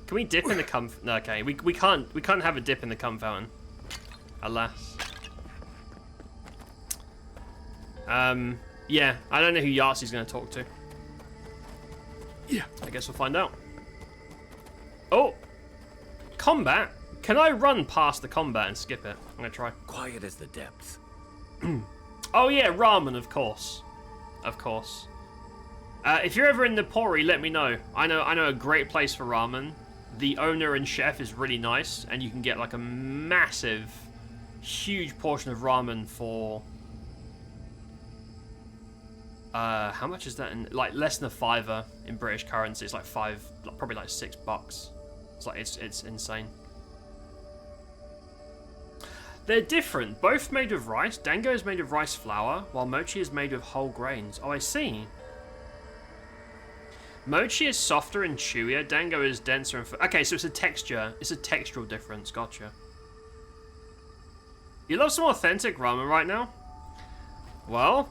Can we dip in the cum? No, okay, we can't have a dip in the cum fountain. Alas. Yeah, I don't know who Yarsi's gonna talk to. Yeah. I guess we'll find out. Oh, combat. Can I run past the combat and skip it? I'm gonna try. Quiet as the depths. Oh yeah, ramen, of course. Of course. If you're ever in Napori, let me know. I know a great place for ramen. The owner and chef is really nice, and you can get like a massive, huge portion of ramen for. How much is that in like less than a $5 in British currency? It's like probably like $6. It's like it's insane. They're different. Both made of rice. Dango is made of rice flour, while mochi is made of whole grains. Oh, I see. Mochi is softer and chewier. Dango is denser and... Okay, so it's a texture. It's a textural difference. Gotcha. You love some authentic ramen right now? Well,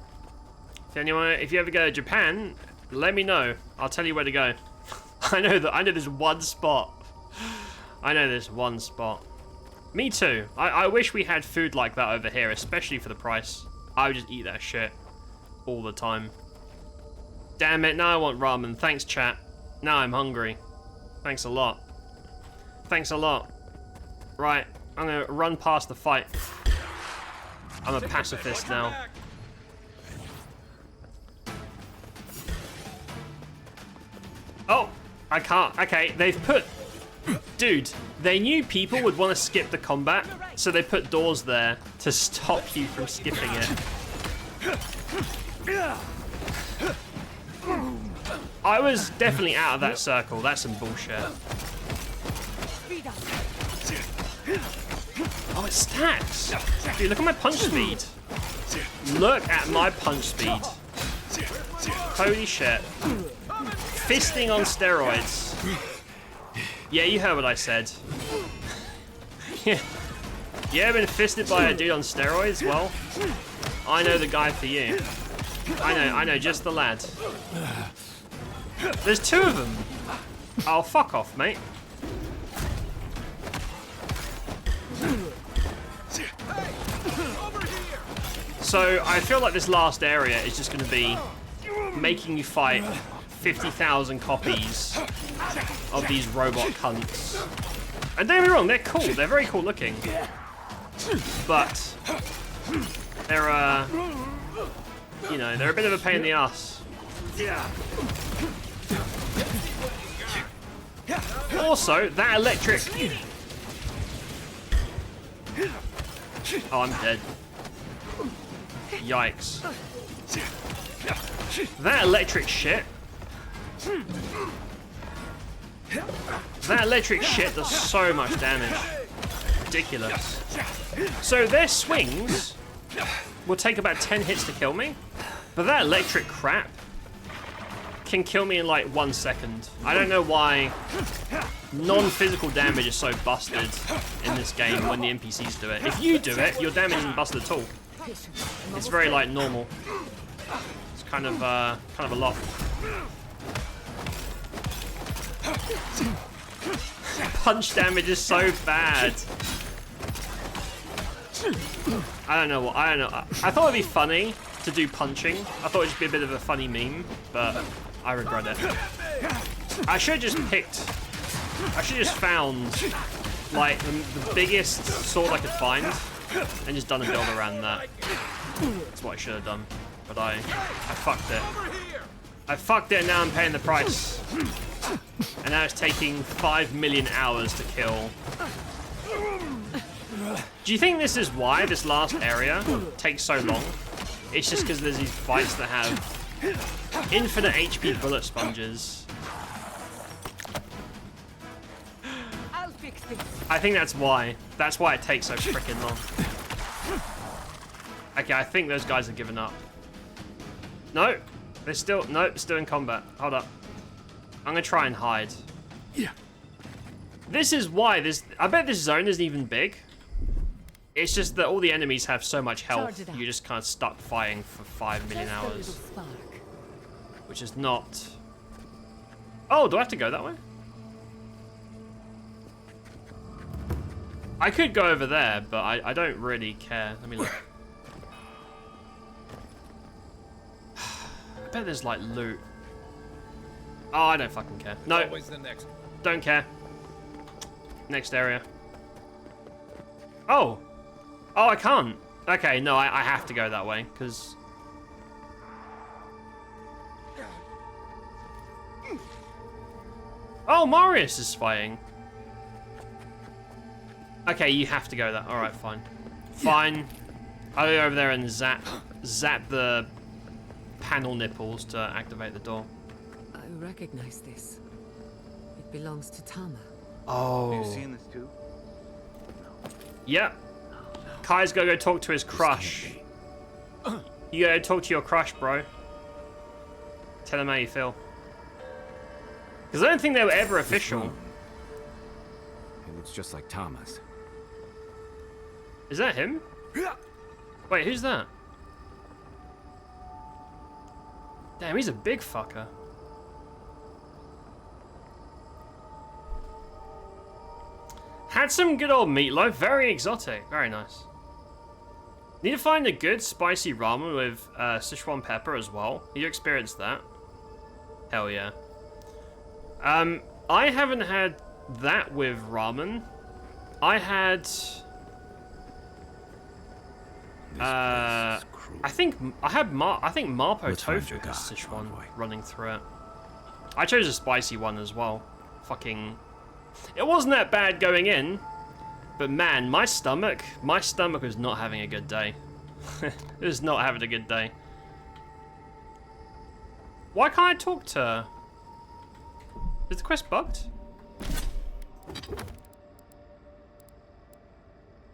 if you ever go to Japan, let me know. I'll tell you where to go. I know there's one spot. I know there's one spot. Me too. I wish we had food like that over here, especially for the price. I would just eat that shit all the time. Damn it, now I want ramen. Thanks, chat. Now I'm hungry. Thanks a lot. Thanks a lot. Right, I'm gonna run past the fight. I'm a pacifist now. Oh, I can't. Okay, they've put... Dude, they knew people would want to skip the combat, so they put doors there to stop you from skipping it. I was definitely out of that circle. That's some bullshit. Oh, it stacks. Dude, look at my punch speed. Look at my punch speed. Holy shit. Fisting on steroids. Yeah, you heard what I said. Yeah. You ever been fisted by a dude on steroids? Well, I know the guy for you. I know, just the lad. There's two of them. Oh, fuck off, mate. So, I feel like this last area is just going to be making you fight 50,000 copies of these robot cunts. And don't get me wrong, they're cool. They're very cool looking. But they're, you know, they're a bit of a pain in the ass. Also, that electric... Oh, I'm dead. Yikes. That electric shit... That electric shit does so much damage. Ridiculous. So their swings will take about 10 hits to kill me, but that electric crap can kill me in like 1 second. I don't know why non-physical damage is so busted in this game when the NPCs do it. If you do it, your damage isn't busted at all. It's very like normal. It's kind of a lot. Punch damage is so bad. I don't know. I thought it'd be funny to do punching. I thought it'd just be a bit of a funny meme, but I regret it. I should have just found like the biggest sword I could find and just done a build around that. That's what I should have done. But I fucked it. I fucked it and now I'm paying the price. And now it's taking 5 million hours to kill. Do you think this is why this last area takes so long? It's just because there's these fights that have infinite HP bullet sponges. I'll fix this. I think that's why. That's why it takes so freaking long. Okay, I think those guys are giving up. No, they're still in combat. Hold up. I'm gonna try and hide. Yeah. This is why this. I bet this zone isn't even big. It's just that all the enemies have so much health. You're just kind of stuck fighting for 5 million hours, which is not. Oh, do I have to go that way? I could go over there, but I don't really care. Let me look. I bet there's like loot. Oh, I don't fucking care. No, don't care. Next area. Oh, I can't. Okay, no, I have to go that way because. Oh, Marius is fighting. Okay, you have to go that. All right, fine. Fine. I'll go over there and zap the panel nipples to activate the door. I recognize this. It belongs to Tama. Oh. Have you seen this too? Yeah. Kai's gotta go talk to his crush. You gotta talk to your crush, bro. Tell him how you feel. Because I don't think they were ever official. It looks just like Tama's. Is that him? Wait, who's that? Damn, he's a big fucker. Had some good old meatloaf. Very exotic. Very nice. Need to find a good spicy ramen with Sichuan pepper as well. You experienced that? Hell yeah. I haven't had that with ramen. I had... I think Marpo Let's find tofu your has god, Sichuan Envoy. running through it. I chose a spicy one as well. Fucking... It wasn't that bad going in, but man, my stomach was not having a good day. It was not having a good day. Why can't I talk to her? Is the quest bugged?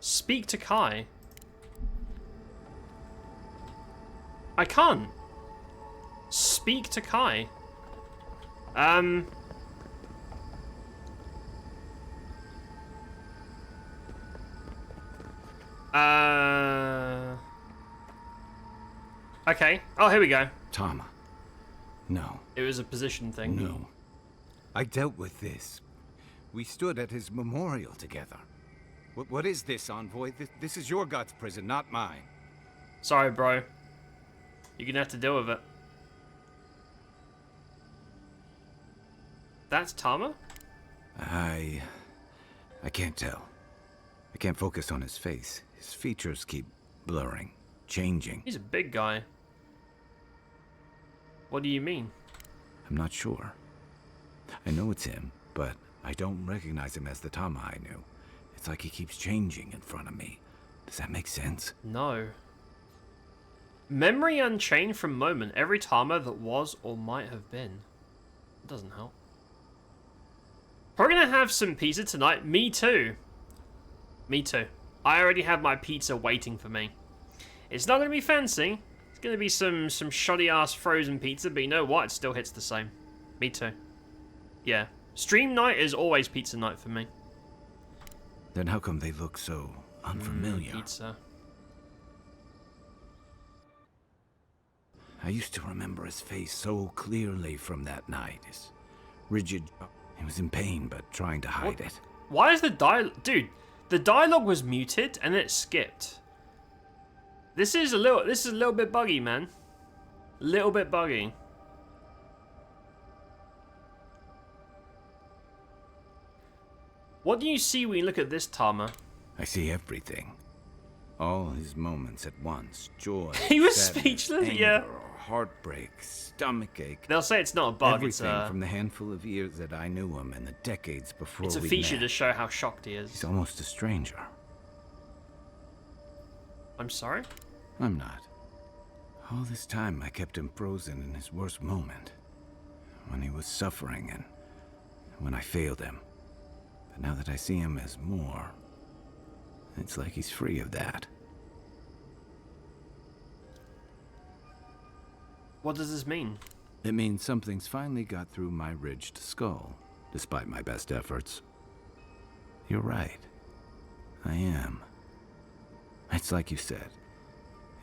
Speak to Kai. I can't. Speak to Kai. Okay. Oh, here we go. Tama. No. It was a position thing. No. I dealt with this. We stood at his memorial together. What is this, Envoy? This is your god's prison, not mine. Sorry, bro. You're gonna have to deal with it. That's Tama? I can't tell. I can't focus on his face. His features keep blurring, changing. He's a big guy. What do you mean? I'm not sure. I know it's him, but I don't recognize him as the Tama I knew. It's like he keeps changing in front of me. Does that make sense? No. Memory unchained from moment. Every Tama that was or might have been. It doesn't help. Probably gonna have some pizza tonight. Me too. Me too. I already have my pizza waiting for me. It's not gonna be fancy. It's gonna be some shoddy ass frozen pizza, but you know what? It still hits the same. Me too. Yeah. Stream night is always pizza night for me. Then how come they look so unfamiliar? Pizza. I used to remember his face so clearly from that night. His rigid... He was in pain, but trying to hide it. Why is the dialogue... Dude, the dialogue was muted and it skipped. This is a little bit buggy, man. A little bit buggy. What do you see when you look at this, Tama? I see everything. All his moments at once. Joy, He was sadness, speechless, anger, yeah. heartbreak, stomachache. They'll say it's not a bug. Everything from the handful of years that I knew him and the decades before It's a we feature met. to show how shocked he is. He's almost a stranger. I'm sorry? I'm not. All this time I kept him frozen in his worst moment. When he was suffering and when I failed him. But now that I see him as more, it's like he's free of that. What does this mean? It means something's finally got through my ridged skull, despite my best efforts. You're right. I am. It's like you said.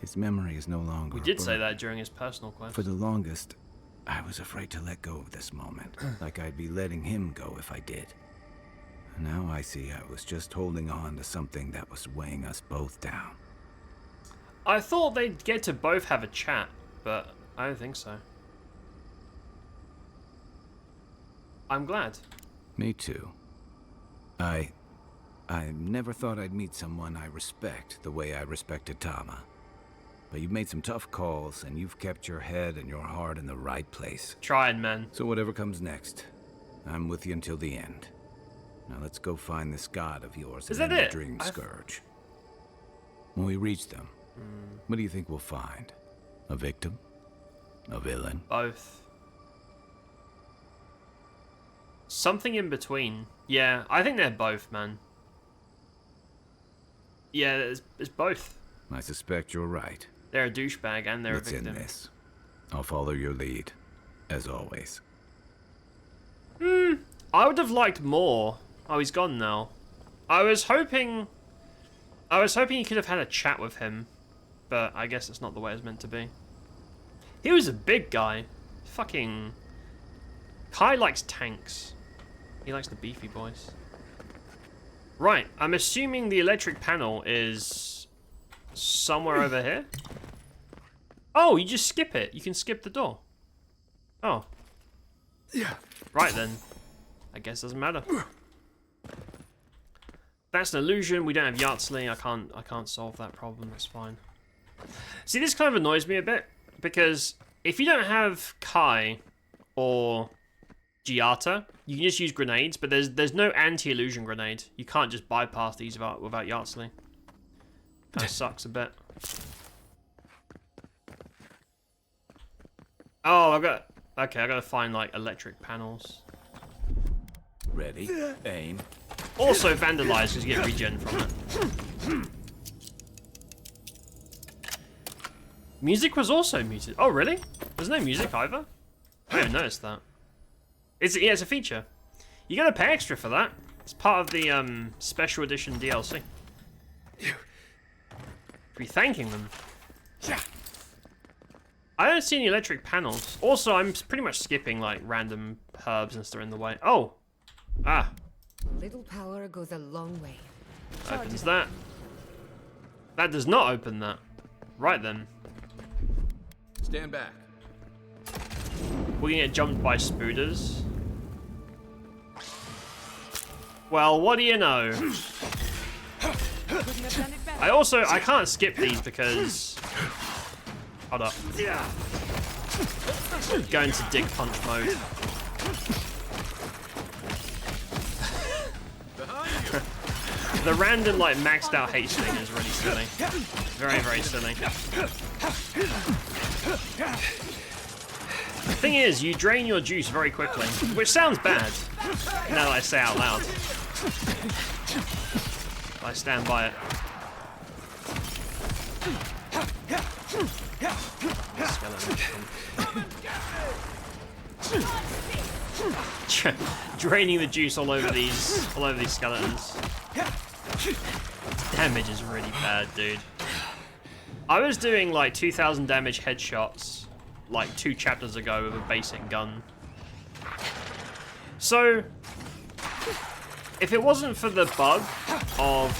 His memory is no longer We a did say burden. that during his personal quest. For the longest, I was afraid to let go of this moment, like I'd be letting him go if I did. Now I see I was just holding on to something that was weighing us both down. I thought they'd get to both have a chat, but I don't think so. I'm glad. Me too. I never thought I'd meet someone I respect the way I respected Tama. But you've made some tough calls, and you've kept your head and your heart in the right place. Trying, man. So whatever comes next, I'm with you until the end. Now let's go find this god of yours Is and that end it? the Dream Scourge. When we reach them, what do you think we'll find? A victim? A villain? Both. Something in between. Yeah, I think they're both, man. Yeah, it's both. I suspect you're right. They're a douchebag and they're Let's a end victim. this. I'll follow your lead, as always. I would have liked more. Oh, he's gone now. I was hoping you could have had a chat with him, but I guess it's not the way it's meant to be. He was a big guy. Fucking Kai likes tanks. He likes the beefy boys. Right, I'm assuming the electric panel is somewhere over here. Oh, you just skip it. You can skip the door. Oh. Yeah. Right then. I guess it doesn't matter. That's an illusion. We don't have Yahtzee. I can't solve that problem. That's fine. See, this kind of annoys me a bit because if you don't have Kai or Giata, you can just use grenades, but there's no anti-illusion grenade. You can't just bypass these without Yahtzee. Kind of sucks a bit. Oh, I gotta find like electric panels. Ready, aim. Also vandalize because you get regen from it. Music was also muted. Oh, really? There's no music either? I didn't notice that. Yeah, it's a feature. You gotta pay extra for that. It's part of the special edition DLC. Be thanking them. I don't see any electric panels. Also, I'm pretty much skipping like random herbs and stuff in the way. Oh! Ah, Little power goes a long way. opens that. That does not open that. Right then. Stand back. We're gonna get jumped by spooders. Well, what do you know? I can't skip these because... Hold up. Go into dick punch mode. The random, like, maxed out H thing is really silly. Very, very silly. The thing is, you drain your juice very quickly, which sounds bad, now that I say it out loud. I stand by it. Draining the juice all over these skeletons. Damage is really bad, dude. I was doing like 2,000 damage headshots like 2 chapters ago with a basic gun. So, if it wasn't for the bug of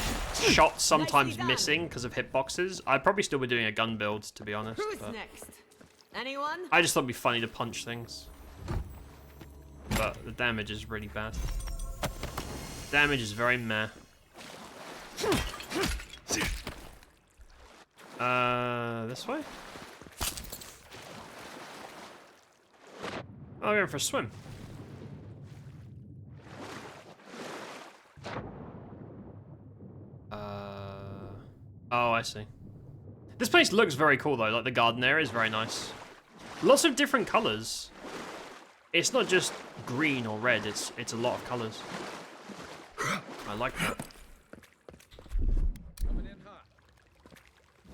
shots sometimes missing because of hitboxes, I'd probably still be doing a gun build, to be honest. Who's But next? Anyone? I just thought it'd be funny to punch things. But the damage is really bad. Damage is very meh. This way? Oh, we're going for a swim. Oh, I see. This place looks very cool though, like the garden area is very nice. Lots of different colours. It's not just green or red, it's a lot of colours. I like that.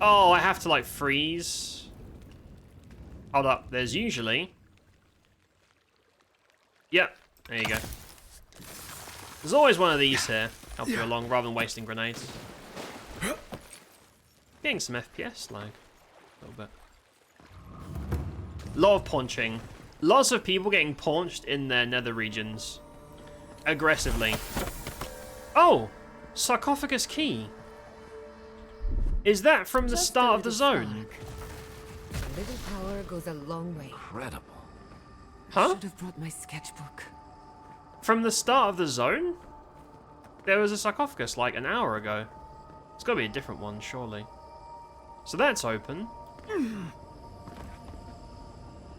Oh, I have to like freeze. Hold up, there's usually... Yep, there you go. There's always one of these here, help you along rather than wasting grenades. Getting some FPS lag, a little bit. Lot of paunching. Lots of people getting paunched in their nether regions. Aggressively. Oh! Sarcophagus key. Is that from the start of the zone? A little power goes a long way. Incredible. I Huh? should have brought my sketchbook. From the start of the zone? There was a sarcophagus like an hour ago. It's gotta be a different one, surely. So that's open.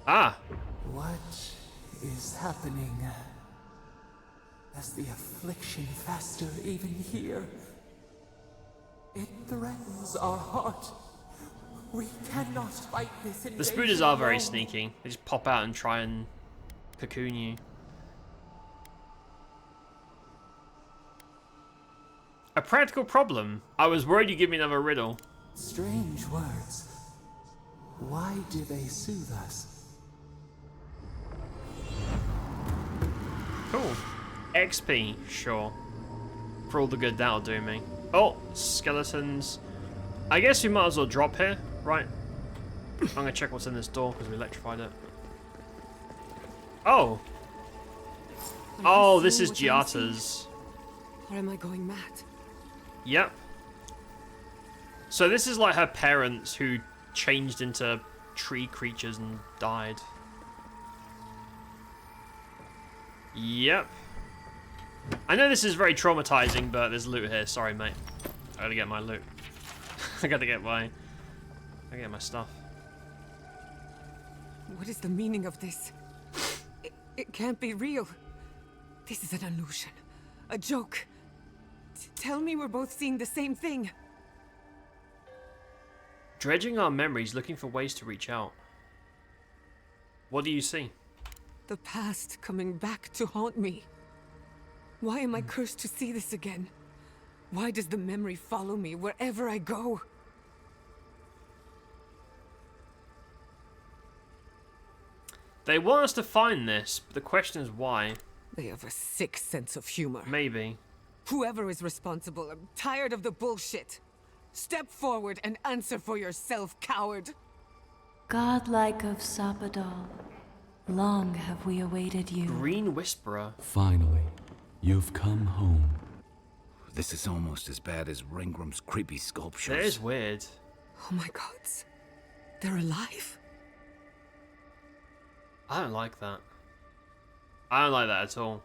Ah! What is happening? As the affliction faster even here. It threatens our heart. We cannot fight this invasion The spooters are very alone. sneaky. They just pop out and try and cocoon you. A practical problem. I was worried you'd give me another riddle. Strange words. Why do they soothe us? Cool. XP, sure. For all the good that'll do me. Oh, skeletons. I guess we might as well drop here, right? I'm gonna check what's in this door because we electrified it. Oh! Oh, this is Giata's. Or am I going mad? Yep. So this is like her parents who changed into tree creatures and died. Yep. I know this is very traumatizing, but there's loot here. Sorry, mate. I gotta get my loot. I gotta get my stuff. What is the meaning of this? It can't be real. This is an illusion. A joke. Tell me we're both seeing the same thing. Dredging our memories, looking for ways to reach out. What do you see? The past coming back to haunt me. Why am I cursed to see this again? Why does the memory follow me wherever I go? They want us to find this, but the question is why. They have a sick sense of humor. Maybe. Whoever is responsible, I'm tired of the bullshit. Step forward and answer for yourself, coward. Godlike of Sapadal, long have we awaited you. Green Whisperer. Finally, you've come home. This is almost as bad as Ringram's creepy sculptures. That is weird. Oh my gods. They're alive? I don't like that. I don't like that at all.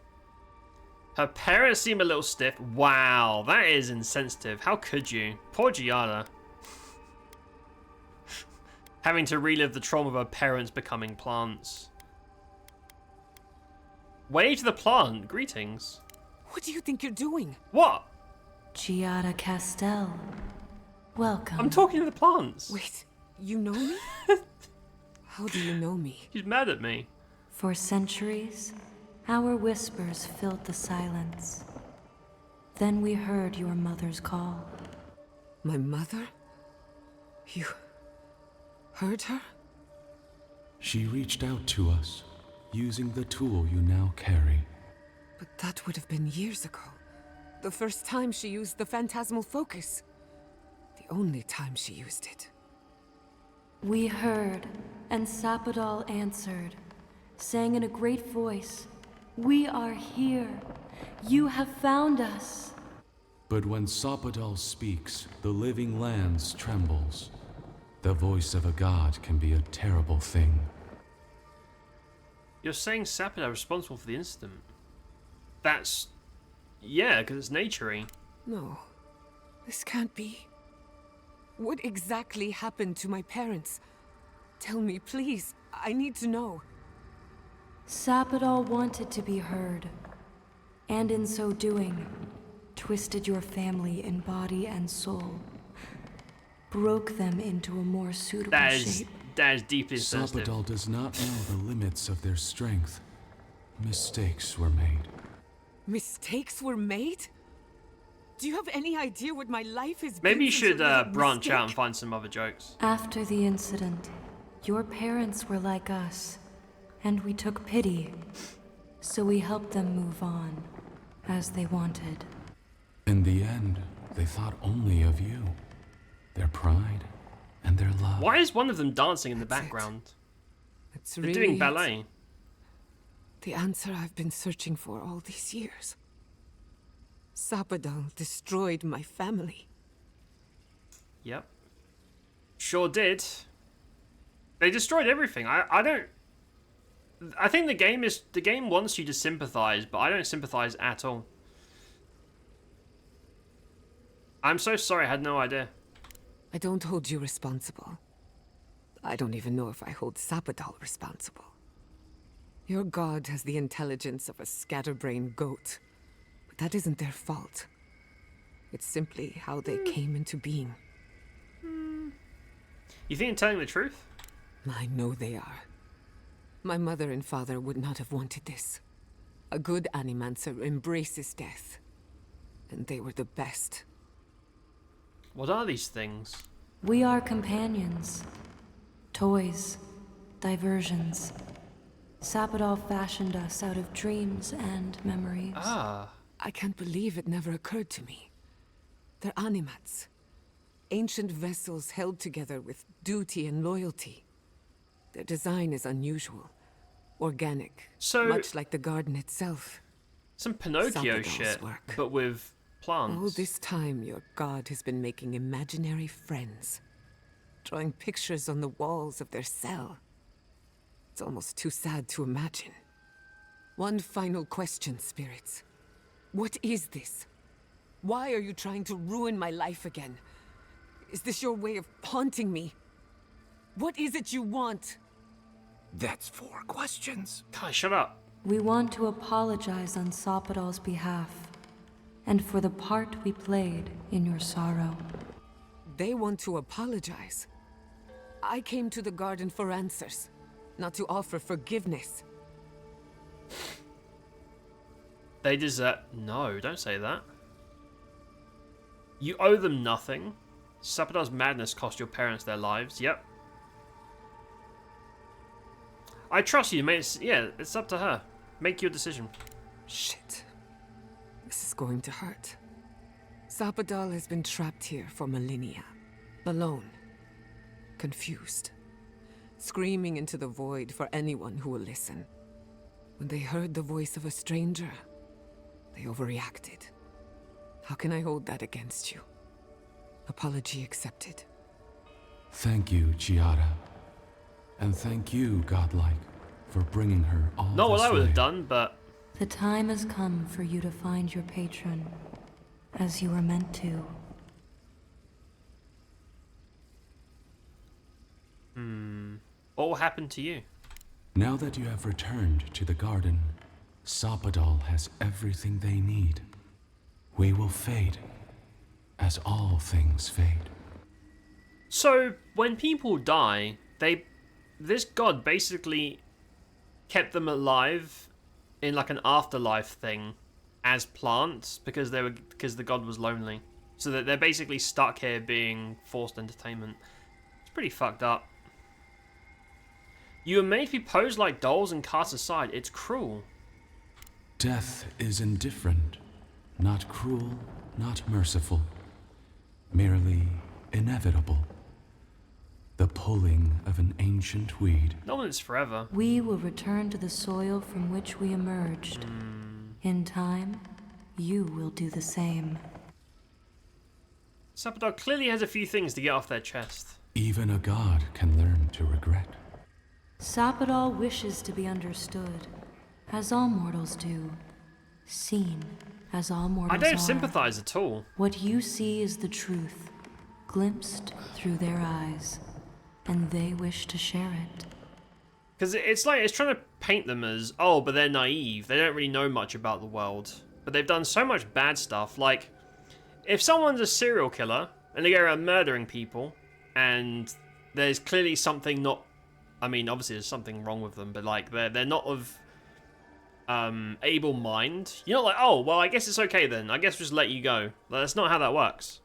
Her parents seem a little stiff. Wow, that is insensitive. How could you? Poor Giada. Having to relive the trauma of her parents becoming plants. Wave to the plant. Greetings. What do you think you're doing? What? Giada Castel, welcome. I'm talking to the plants. Wait, you know me? How do you know me? She's mad at me. For centuries, our whispers filled the silence. Then we heard your mother's call. My mother? You heard her? She reached out to us, using the tool you now carry. But that would have been years ago. The first time she used the phantasmal focus. The only time she used it. We heard, and Sapadal answered, saying in a great voice, "We are here. You have found us." But when Sapadal speaks, the living lands trembles. The voice of a god can be a terrible thing. You're saying Sapida is responsible for the incident. That's Yeah, because it's naturey. No. This can't be. What exactly happened to my parents? Tell me, please. I need to know. Sapodal wanted to be heard, and in so doing, twisted your family in body and soul, broke them into a more suitable shape. That is deeply sensitive. Sapodal does not know the limits of their strength. Mistakes were made. Mistakes were made? Do you have any idea what my life has been? Maybe you should branch mistake? out and find some other jokes. After the incident, your parents were like us, and we took pity, so we helped them move on, as they wanted. In the end, they thought only of you, their pride, and their love. Why is one of them dancing in the That's background? It's They're really doing ballet. the answer I've been searching for all these years. Sapodal destroyed my family. Yep. Sure did. They destroyed everything. I think the game wants you to sympathize, but I don't sympathize at all. I'm so sorry, I had no idea. I don't hold you responsible. I don't even know if I hold Sapodal responsible. Your god has the intelligence of a scatterbrained goat, but that isn't their fault. It's simply how they came into being. You think you're telling the truth? I know they are. My mother and father would not have wanted this. A good animancer embraces death. And they were the best. What are these things? We are companions, toys, diversions. Sapodal fashioned us out of dreams and memories. Ah. I can't believe it never occurred to me. They're animats. Ancient vessels held together with duty and loyalty. Their design is unusual, organic, So- much like the garden itself. Some Pinocchio Sapodal's shit, work. but with plants. All this time, your god has been making imaginary friends, drawing pictures on the walls of their cell. It's almost too sad to imagine. One final question, spirits. What is this? Why are you trying to ruin my life again? Is this your way of haunting me? What is it you want? That's 4 questions. God, shut up. We want to apologize on Sapodal's behalf, and for the part we played in your sorrow. They want to apologize. I came to the garden for answers, not to offer forgiveness. They deserve... No, don't say that. You owe them nothing. Sapodal's madness cost your parents their lives. Yep. I trust you, mate. Yeah, it's up to her. Make your decision. Shit. This is going to hurt. Sapodal has been trapped here for millennia. Alone. Confused. Screaming into the void for anyone who will listen. When they heard the voice of a stranger, they overreacted. How can I hold that against you? Apology accepted. Thank you, Giada. And thank you, Godlike, for bringing her all Not what this I would way. have done, but... The time has come for you to find your patron, as you were meant to. What will happen to you? Now that you have returned to the garden, Sapodal has everything they need. We will fade, as all things fade. So, when people die, this god basically kept them alive in like an afterlife thing as plants because the god was lonely. So that they're basically stuck here being forced entertainment. It's pretty fucked up. You were made to be posed like dolls and cast aside. It's cruel. Death is indifferent, not cruel, not merciful, merely inevitable. The pulling of an ancient weed. No one's forever. We will return to the soil from which we emerged. In time, you will do the same. Sapodal clearly has a few things to get off their chest. Even a god can learn to regret. Sapodal wishes to be understood, as all mortals do, seen as all mortals I don't are. sympathize at all. What you see is the truth, glimpsed through their eyes, and they wish to share it. Because it's like, it's trying to paint them as, oh, but they're naive. They don't really know much about the world. But they've done so much bad stuff. Like, if someone's a serial killer, and they go around murdering people, and there's clearly something not... I mean, obviously there's something wrong with them, but like, they're not of able mind. You're not like, oh, well, I guess it's okay then. I guess we'll just let you go. That's not how that works.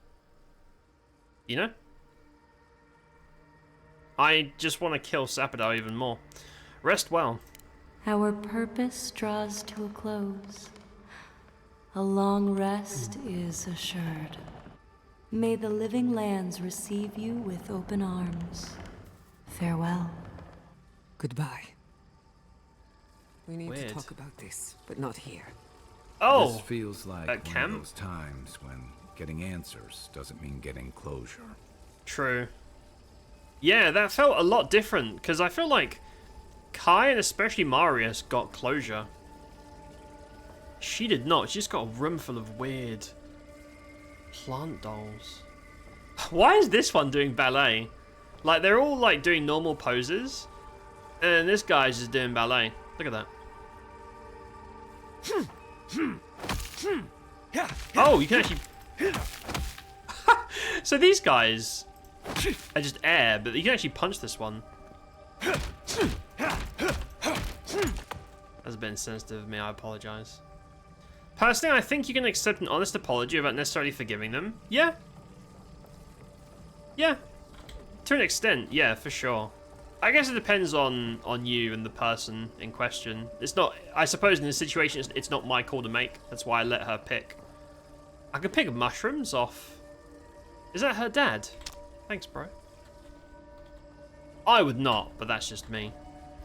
You know? I just want to kill Sapado even more. Rest well. Our purpose draws to a close. A long rest is assured. May the living lands receive you with open arms. Farewell. Goodbye. We need Weird. to talk about this, but not here. Oh! This feels like at one camp? of those times when getting answers doesn't mean getting closure. True. Yeah, that felt a lot different, because I feel like Kai and especially Marius got closure. She did not. She just got a room full of weird plant dolls. Why is this one doing ballet? Like, they're all, like, doing normal poses, and this guy's just doing ballet. Look at that. Oh, you can actually... So these guys are just air, but you can actually punch this one. That's a bit insensitive of me, I apologize. Personally, I think you can accept an honest apology without necessarily forgiving them. Yeah. Yeah. To an extent, yeah, for sure. I guess it depends on you and the person in question. It's not, I suppose in this situation, it's not my call to make. That's why I let her pick. I could pick mushrooms off. Is that her dad? Thanks, bro. I would not, but that's just me.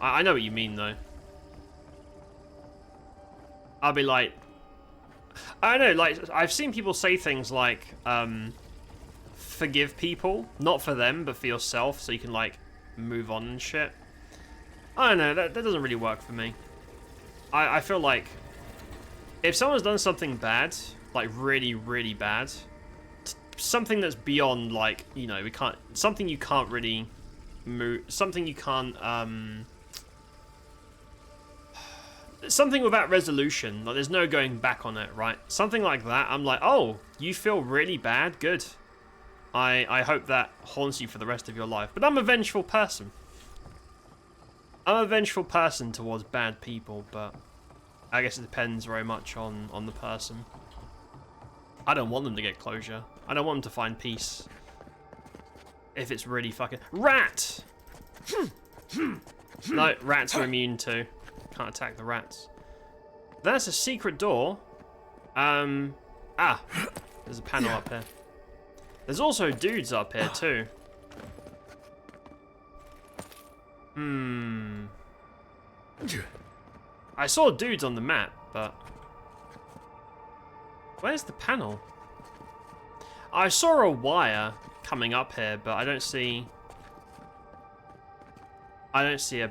I know what you mean, though. I'll be like... I don't know, like, I've seen people say things like, forgive people. Not for them, but for yourself, so you can, like, move on and shit. I don't know, that doesn't really work for me. I feel like if someone's done something bad, like really, really bad, something that's beyond, like, you know, something you can't really move, something you can't, something without resolution, like there's no going back on it, right? Something like that, I'm like, oh, you feel really bad? Good. I hope that haunts you for the rest of your life. But I'm a vengeful person. I'm a vengeful person towards bad people, but I guess it depends very much on the person. I don't want them to get closure. I don't want them to find peace. If it's really fucking... Rat! No, rats are immune to. Can't attack the rats. That's a secret door. There's a panel up here. There's also dudes up here too. I saw dudes on the map, but... Where's the panel? I saw a wire coming up here, but I don't see a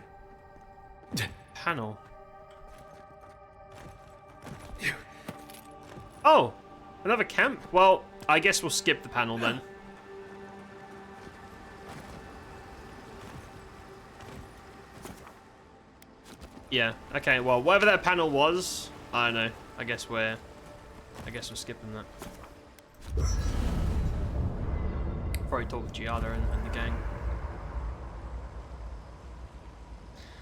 panel. Oh, another camp? Well, I guess we'll skip the panel then. Yeah, okay, well, whatever that panel was, I don't know. I guess we're skipping that. Probably talk with Giada and the gang.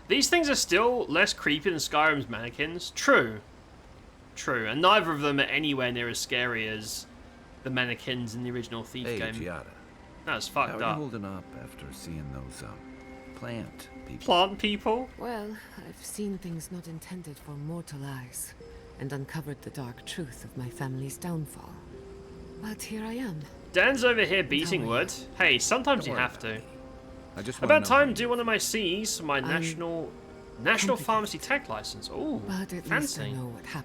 These things are still less creepy than Skyrim's mannequins. True. True, and neither of them are anywhere near as scary as the mannequins in the original Thief game. Giada. That's fucked How are up. you holding up after seeing those plant people? Plant people? Well, I've seen things not intended for mortal eyes, and uncovered the dark truth of my family's downfall. But here I am. Dan's over here beating wood. Hey, sometimes you have to. About time, do one of my Cs for my national pharmacy tech license. Ooh, fancy.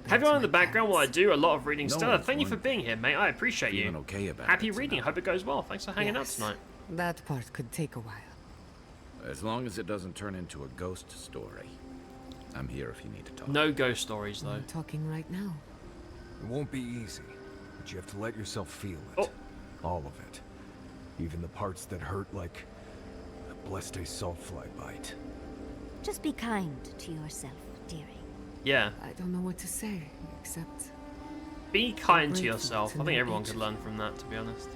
Have you on in the background while I do a lot of reading stuff. Thank you for being here, mate. I appreciate you. Okay about Happy reading. Hope it goes well. Thanks for hanging out tonight. That part could take a while. As long as it doesn't turn into a ghost story. I'm here if you need to talk. No ghost stories, though. I'm talking right now. It won't be easy, but you have to let yourself feel it. Oh. All of it. Even the parts that hurt, like a blessed saltfly bite. Just be kind to yourself, dearie. Yeah. I don't know what to say, except Be kind to grateful yourself. to I think know everyone each could of learn from that, to be honest.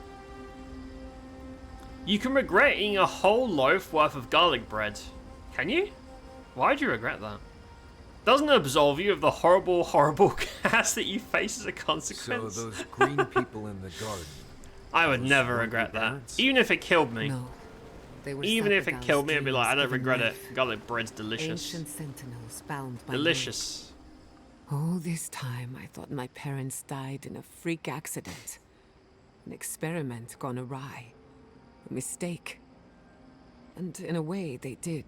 You can regret eating a whole loaf worth of garlic bread. Can you? Why'd you regret that? Doesn't it absolve you of the horrible, horrible gas that you face as a consequence? So those green people in the garden. I would those never hungry regret that. birds? Even if it killed me. no. They were Even if it Sapodal's killed me, I'd be like, I demons don't given regret life. it. Garlic bread's delicious. Ancient sentinels bound by Delicious. weight. All this time, I thought my parents died in a freak accident. An experiment gone awry. A mistake. And in a way, they did.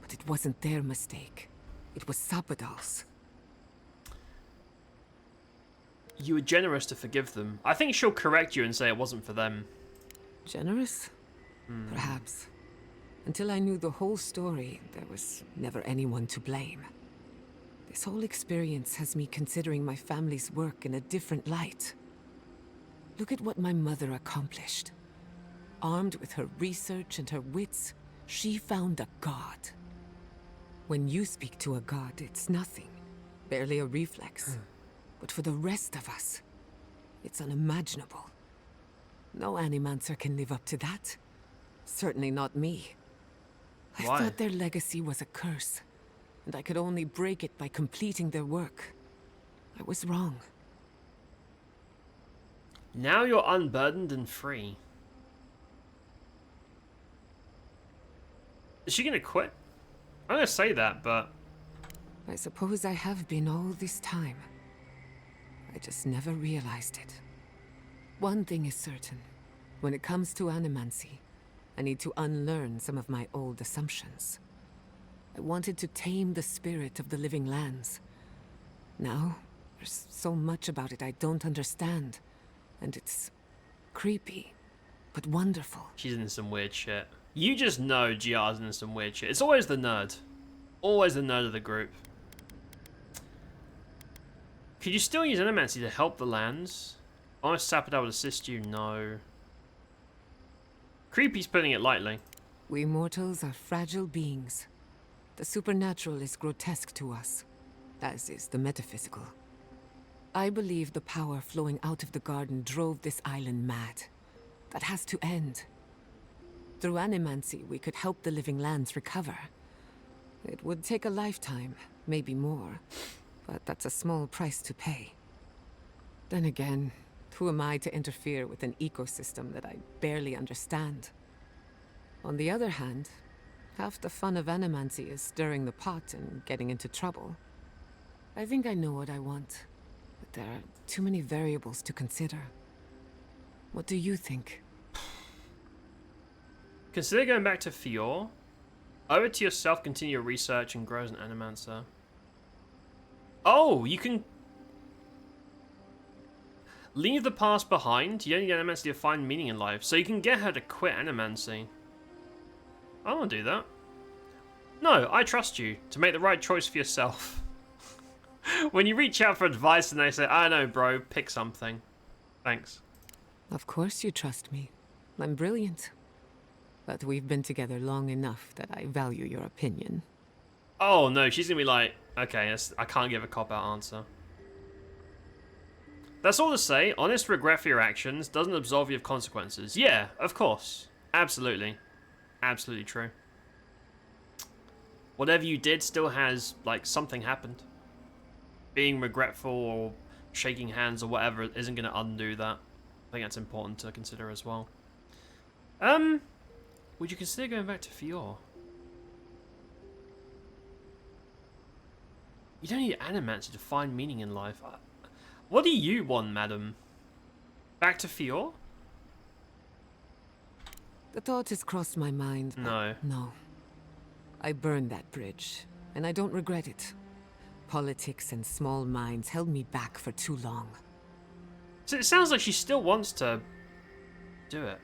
But it wasn't their mistake. It was Sapodal's. You were generous to forgive them. I think she'll correct you and say it wasn't for them. Generous? Perhaps. Until I knew the whole story, there was never anyone to blame. This whole experience has me considering my family's work in a different light. Look at what my mother accomplished. Armed with her research and her wits, she found a god. When you speak to a god, it's nothing. Barely a reflex. But for the rest of us, it's unimaginable. No Animancer can live up to that. Certainly not me. I Why? thought their legacy was a curse, and I could only break it by completing their work. I was wrong. Now you're unburdened and free. Is she gonna quit? I'm gonna say that, but I suppose I have been all this time. I just never realized it. One thing is certain. When it comes to animancy, I need to unlearn some of my old assumptions. I wanted to tame the spirit of the living lands. Now, there's so much about it I don't understand. And it's creepy, but wonderful. she's in some weird shit. You just know GR's in some weird shit. It's always the nerd. Always the nerd of the group. Could you still use Animancy to help the lands? Honest Sapodal would assist you? No. Creepy's putting it lightly. We mortals are fragile beings. The supernatural is grotesque to us, as is the metaphysical. I believe the power flowing out of the garden drove this island mad. That has to end. Through Animancy, we could help the living lands recover. It would take a lifetime, maybe more, but that's a small price to pay. Then again, who am I to interfere with an ecosystem that I barely understand? On the other hand, half the fun of Animancy is stirring the pot and getting into trouble. I think I know what I want, but there are too many variables to consider. What do you think? Consider going back to Fior. Owe it to yourself, continue your research, and grow as an Animancer. Oh, you can leave the past behind. You don't need Animancy to find meaning in life, so you can get her to quit Animancy. I want to do that. No, I trust you to make the right choice for yourself. When you reach out for advice and they say, I know, bro, pick something. Thanks. Of course you trust me. I'm brilliant. But we've been together long enough that I value your opinion. Oh, no, she's going to be like, okay, I can't give a cop-out answer. That's all to say, honest regret for your actions doesn't absolve you of consequences. Yeah, of course. Absolutely. Absolutely true. Whatever you did still has, like, something happened. Being regretful or shaking hands or whatever isn't going to undo that. I think that's important to consider as well. Would you consider going back to Fior? You don't need Animancy to find meaning in life. What do you want, madam? Back to Fior? The thought has crossed my mind, but No. no. I burned that bridge, and I don't regret it. Politics and small minds held me back for too long. So it sounds like she still wants to do it.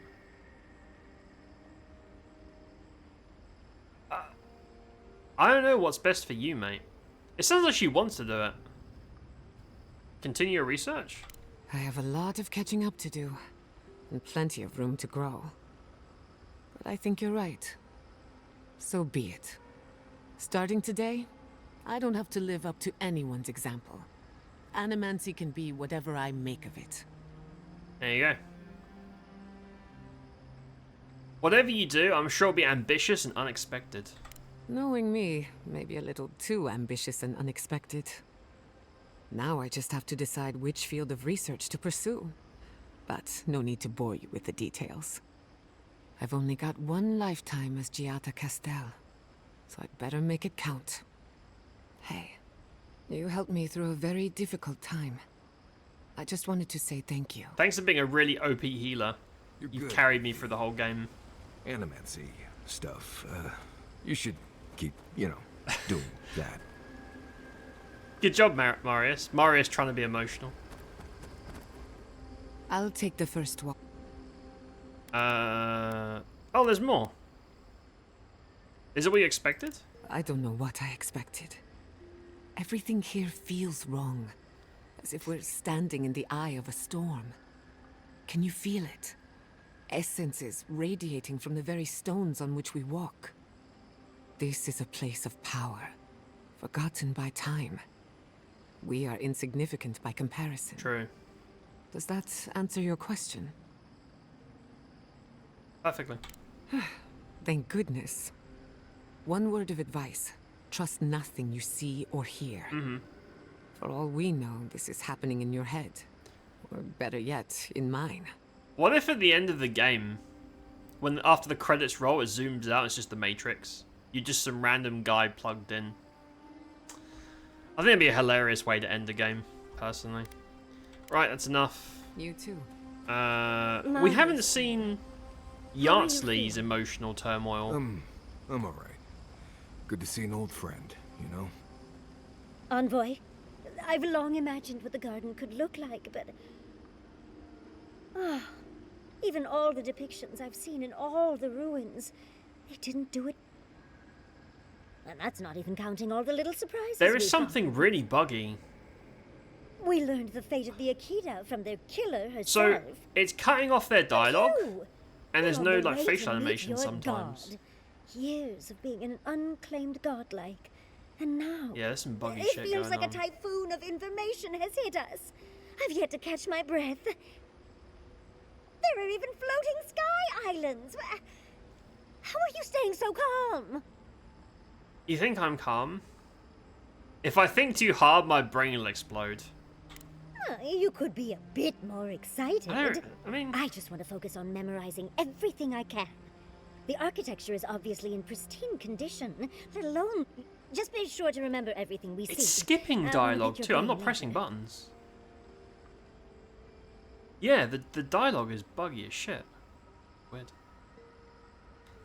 I don't know what's best for you, mate. It sounds like she wants to do it. Continue your research. I have a lot of catching up to do, and plenty of room to grow. But I think you're right. So be it. Starting today, I don't have to live up to anyone's example. Animancy can be whatever I make of it. There you go. Whatever you do, I'm sure it'll be ambitious and unexpected. Knowing me, maybe a little too ambitious and unexpected. Now I just have to decide which field of research to pursue. But no need to bore you with the details. I've only got one lifetime as Giata Castel, so I'd better make it count. Hey, you helped me through a very difficult time. I just wanted to say thank you. Thanks for being a really OP healer. You carried me through the whole game. Animancy stuff. You should keep, doing that. Good job, Marius. Marius trying to be emotional. I'll take the first one. Oh, there's more. Is it what you expected? I don't know what I expected. Everything here feels wrong. As if we're standing in the eye of a storm. Can you feel it? Essences radiating from the very stones on which we walk. This is a place of power, forgotten by time. We are insignificant by comparison. True. Does that answer your question? Perfectly. Thank goodness. One word of advice. Trust nothing you see or hear. For all we know, this is happening in your head. Or better yet, in mine. What if at the end of the game, when after the credits roll, it zooms out, it's just the Matrix? You're just some random guy plugged in. I think it'd be a hilarious way to end a game, personally. Right, that's enough. You too. We haven't seen Yardsley's emotional turmoil. I'm alright. Good to see an old friend, Envoy, I've long imagined what the garden could look like, but... even all the depictions I've seen in all the ruins, they didn't do it. And that's not even counting all the little surprises. There is something really buggy. We learned the fate of the Akita from their killer herself. So, it's cutting off their dialogue, and there's no, on the like, way facial to meet animation your sometimes. God. Years of being an unclaimed godlike. And now... Yeah, there's some buggy it shit feels going like on. a typhoon of information has hit us. I've yet to catch my breath. There are even floating sky islands. How are you staying so calm? You think I'm calm? If I think too hard, my brain will explode. You could be a bit more excited. I I just want to focus on memorizing everything I can. The architecture is obviously in pristine condition, let alone... Just be sure to remember everything we see. It's skipping dialogue too. I'm not pressing buttons. Yeah, the dialogue is buggy as shit. Weird.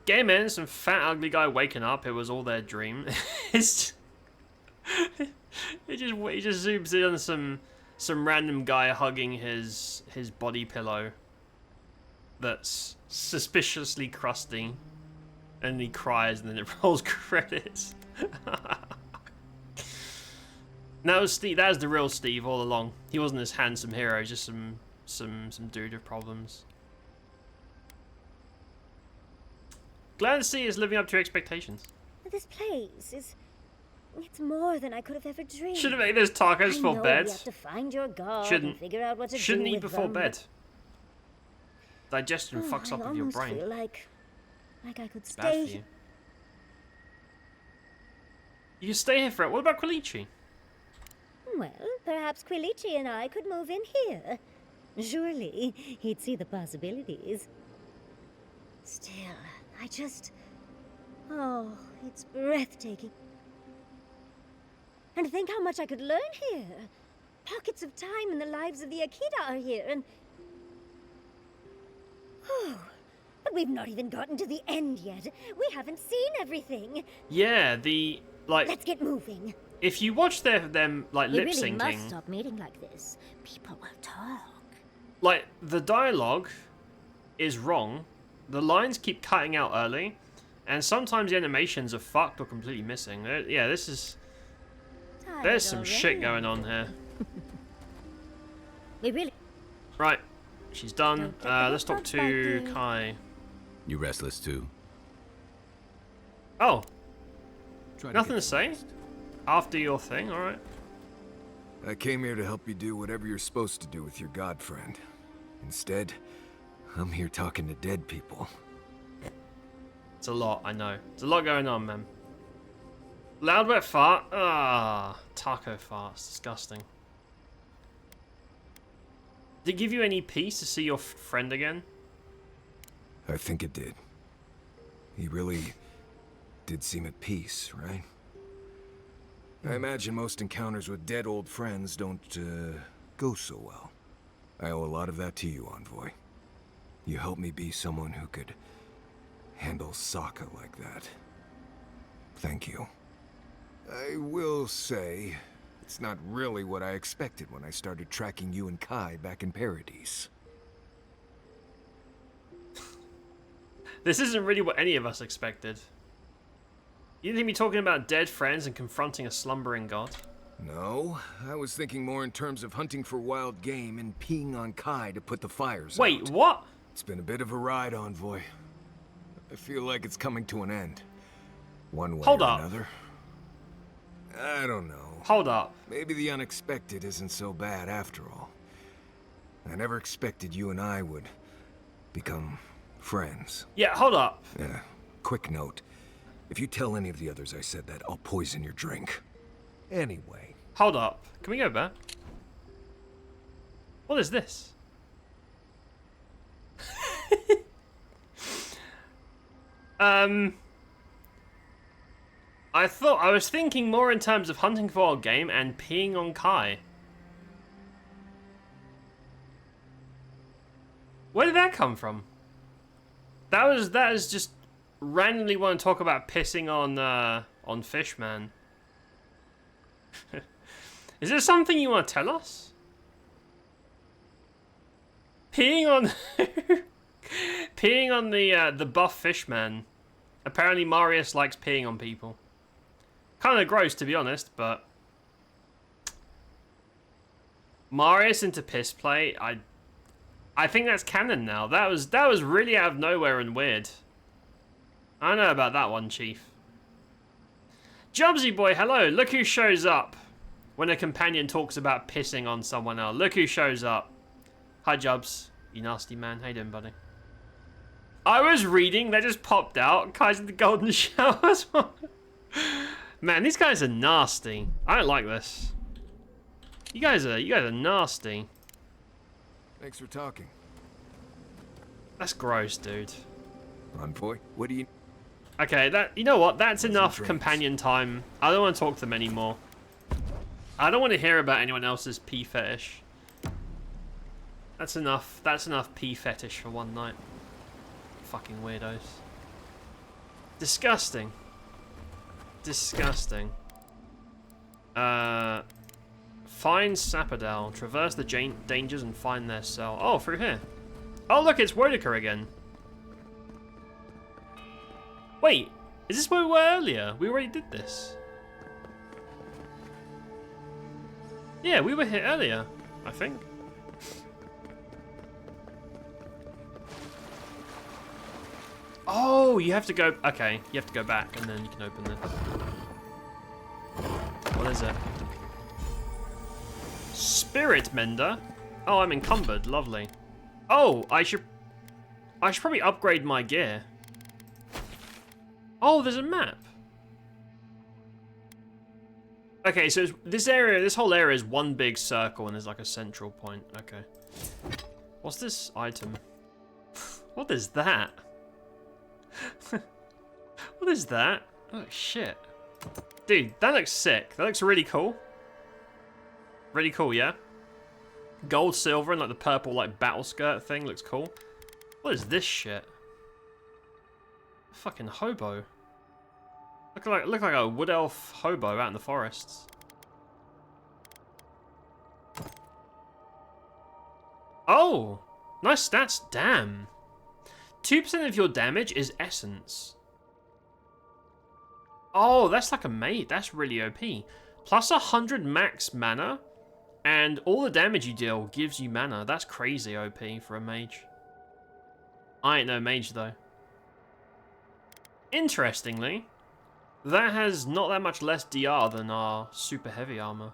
Game ends, some fat ugly guy waking up. It was all their dream. It's it just zooms in on some random guy hugging his body pillow that's suspiciously crusty, and he cries, and then it rolls credits. That was Steve. That was the real Steve all along. He wasn't this handsome hero, just some dude with problems. Glad to see is living up to your expectations. This place is... It's more than I could have ever dreamed. Shouldn't eat those tacos before bed. You have to find your god Shouldn't. and figure out what to Shouldn't do eat with before them. bed. Digestion fucks up with your brain. I feel like I could It's bad stay. for you. You can stay here for it. What about Quilici? Well, perhaps Quilici and I could move in here. Surely, he'd see the possibilities. Still, I just... Oh, it's breathtaking. And think how much I could learn here. Pockets of time in the lives of the Akita are here, and... Oh, but we've not even gotten to the end yet. We haven't seen everything. Yeah, Let's get moving. if you watch them like We lip really syncing, must stop meeting like this. People will talk. like the dialogue is wrong. The lines keep cutting out early, and sometimes the animations are fucked or completely missing. Yeah, this is... There's some shit going on here. We really... Right. She's done. Don't get the Let's talk bug to biting. Kai. You restless too? Oh, Try nothing get to say? rest. After your thing, alright. I came here to help you do whatever you're supposed to do with your god friend. Instead, I'm here talking to dead people. It's a lot, I know. There's a lot going on, man. Loud wet fart? Ah, taco farts. Disgusting. Did it give you any peace to see your friend again? I think it did. He really did seem at peace, right? I imagine most encounters with dead old friends don't, go so well. I owe a lot of that to you, Envoy. You helped me be someone who could handle Sokka like that. Thank you. I will say, it's not really what I expected when I started tracking you and Kai back in Paradise. This isn't really what any of us expected. You didn't hear me talking about dead friends and confronting a slumbering god? No, I was thinking more in terms of hunting for wild game and peeing on Kai to put the fires Wait, out. what? It's been a bit of a ride, Envoy. I feel like it's coming to an end. One way Hold or up. another. I don't know. Hold up. Maybe the unexpected isn't so bad after all. I never expected you and I would become friends. Yeah, hold up. Yeah, quick note. If you tell any of the others I said that, I'll poison your drink. Anyway. Hold up. Can we go back? What is this? I was thinking more in terms of hunting for a game and peeing on Kai. Where did that come from? That is just randomly want to talk about pissing on Fishman. Is there something you want to tell us? Peeing on peeing on the buff Fishman. Apparently Marius likes peeing on people. Kind of gross to be honest, but Marius into piss play. I think that's canon now. That was really out of nowhere and weird. I don't know about that one, Chief. Jubsy boy, hello. Look who shows up when a companion talks about pissing on someone else. Look who shows up. Hi, Jubs. You nasty man. How you doing, buddy? I was reading. That just popped out. Kai's in the golden shower. Man, these guys are nasty. I don't like this. You guys are nasty. Thanks for talking. That's gross, dude. Envoy, what do you... Okay, you know what? That's enough drinks. companion time. I don't want to talk to them anymore. I don't want to hear about anyone else's pee fetish. That's enough. That's enough pee fetish for one night. Fucking weirdos. Disgusting. Disgusting. Find Sapodal. Traverse the dangers and find their cell. Oh, through here. Oh, look, it's Wodaka again. Wait, is this where we were earlier? We already did this. Yeah, we were here earlier, I think. Oh, you have to go... Okay, you have to go back and then you can open this. What is it? Spirit Mender? Oh, I'm encumbered. Lovely. Oh, I should probably upgrade my gear. Oh, there's a map. Okay, so this whole area is one big circle and there's like a central point. Okay. What's this item? What is that? What is that? Oh, shit. Dude, that looks sick. That looks really cool. Really cool, yeah? Gold, silver, and like the purple like battle skirt thing looks cool. What is this shit? Fucking hobo. Look like a wood elf hobo out in the forests. Oh! Nice stats, damn. 2% of your damage is essence. Oh, that's like a mate. That's really OP. Plus 100 max mana And all the damage you deal gives you mana. That's crazy OP for a mage. I ain't no mage though. Interestingly, that has not that much less DR than our super heavy armor.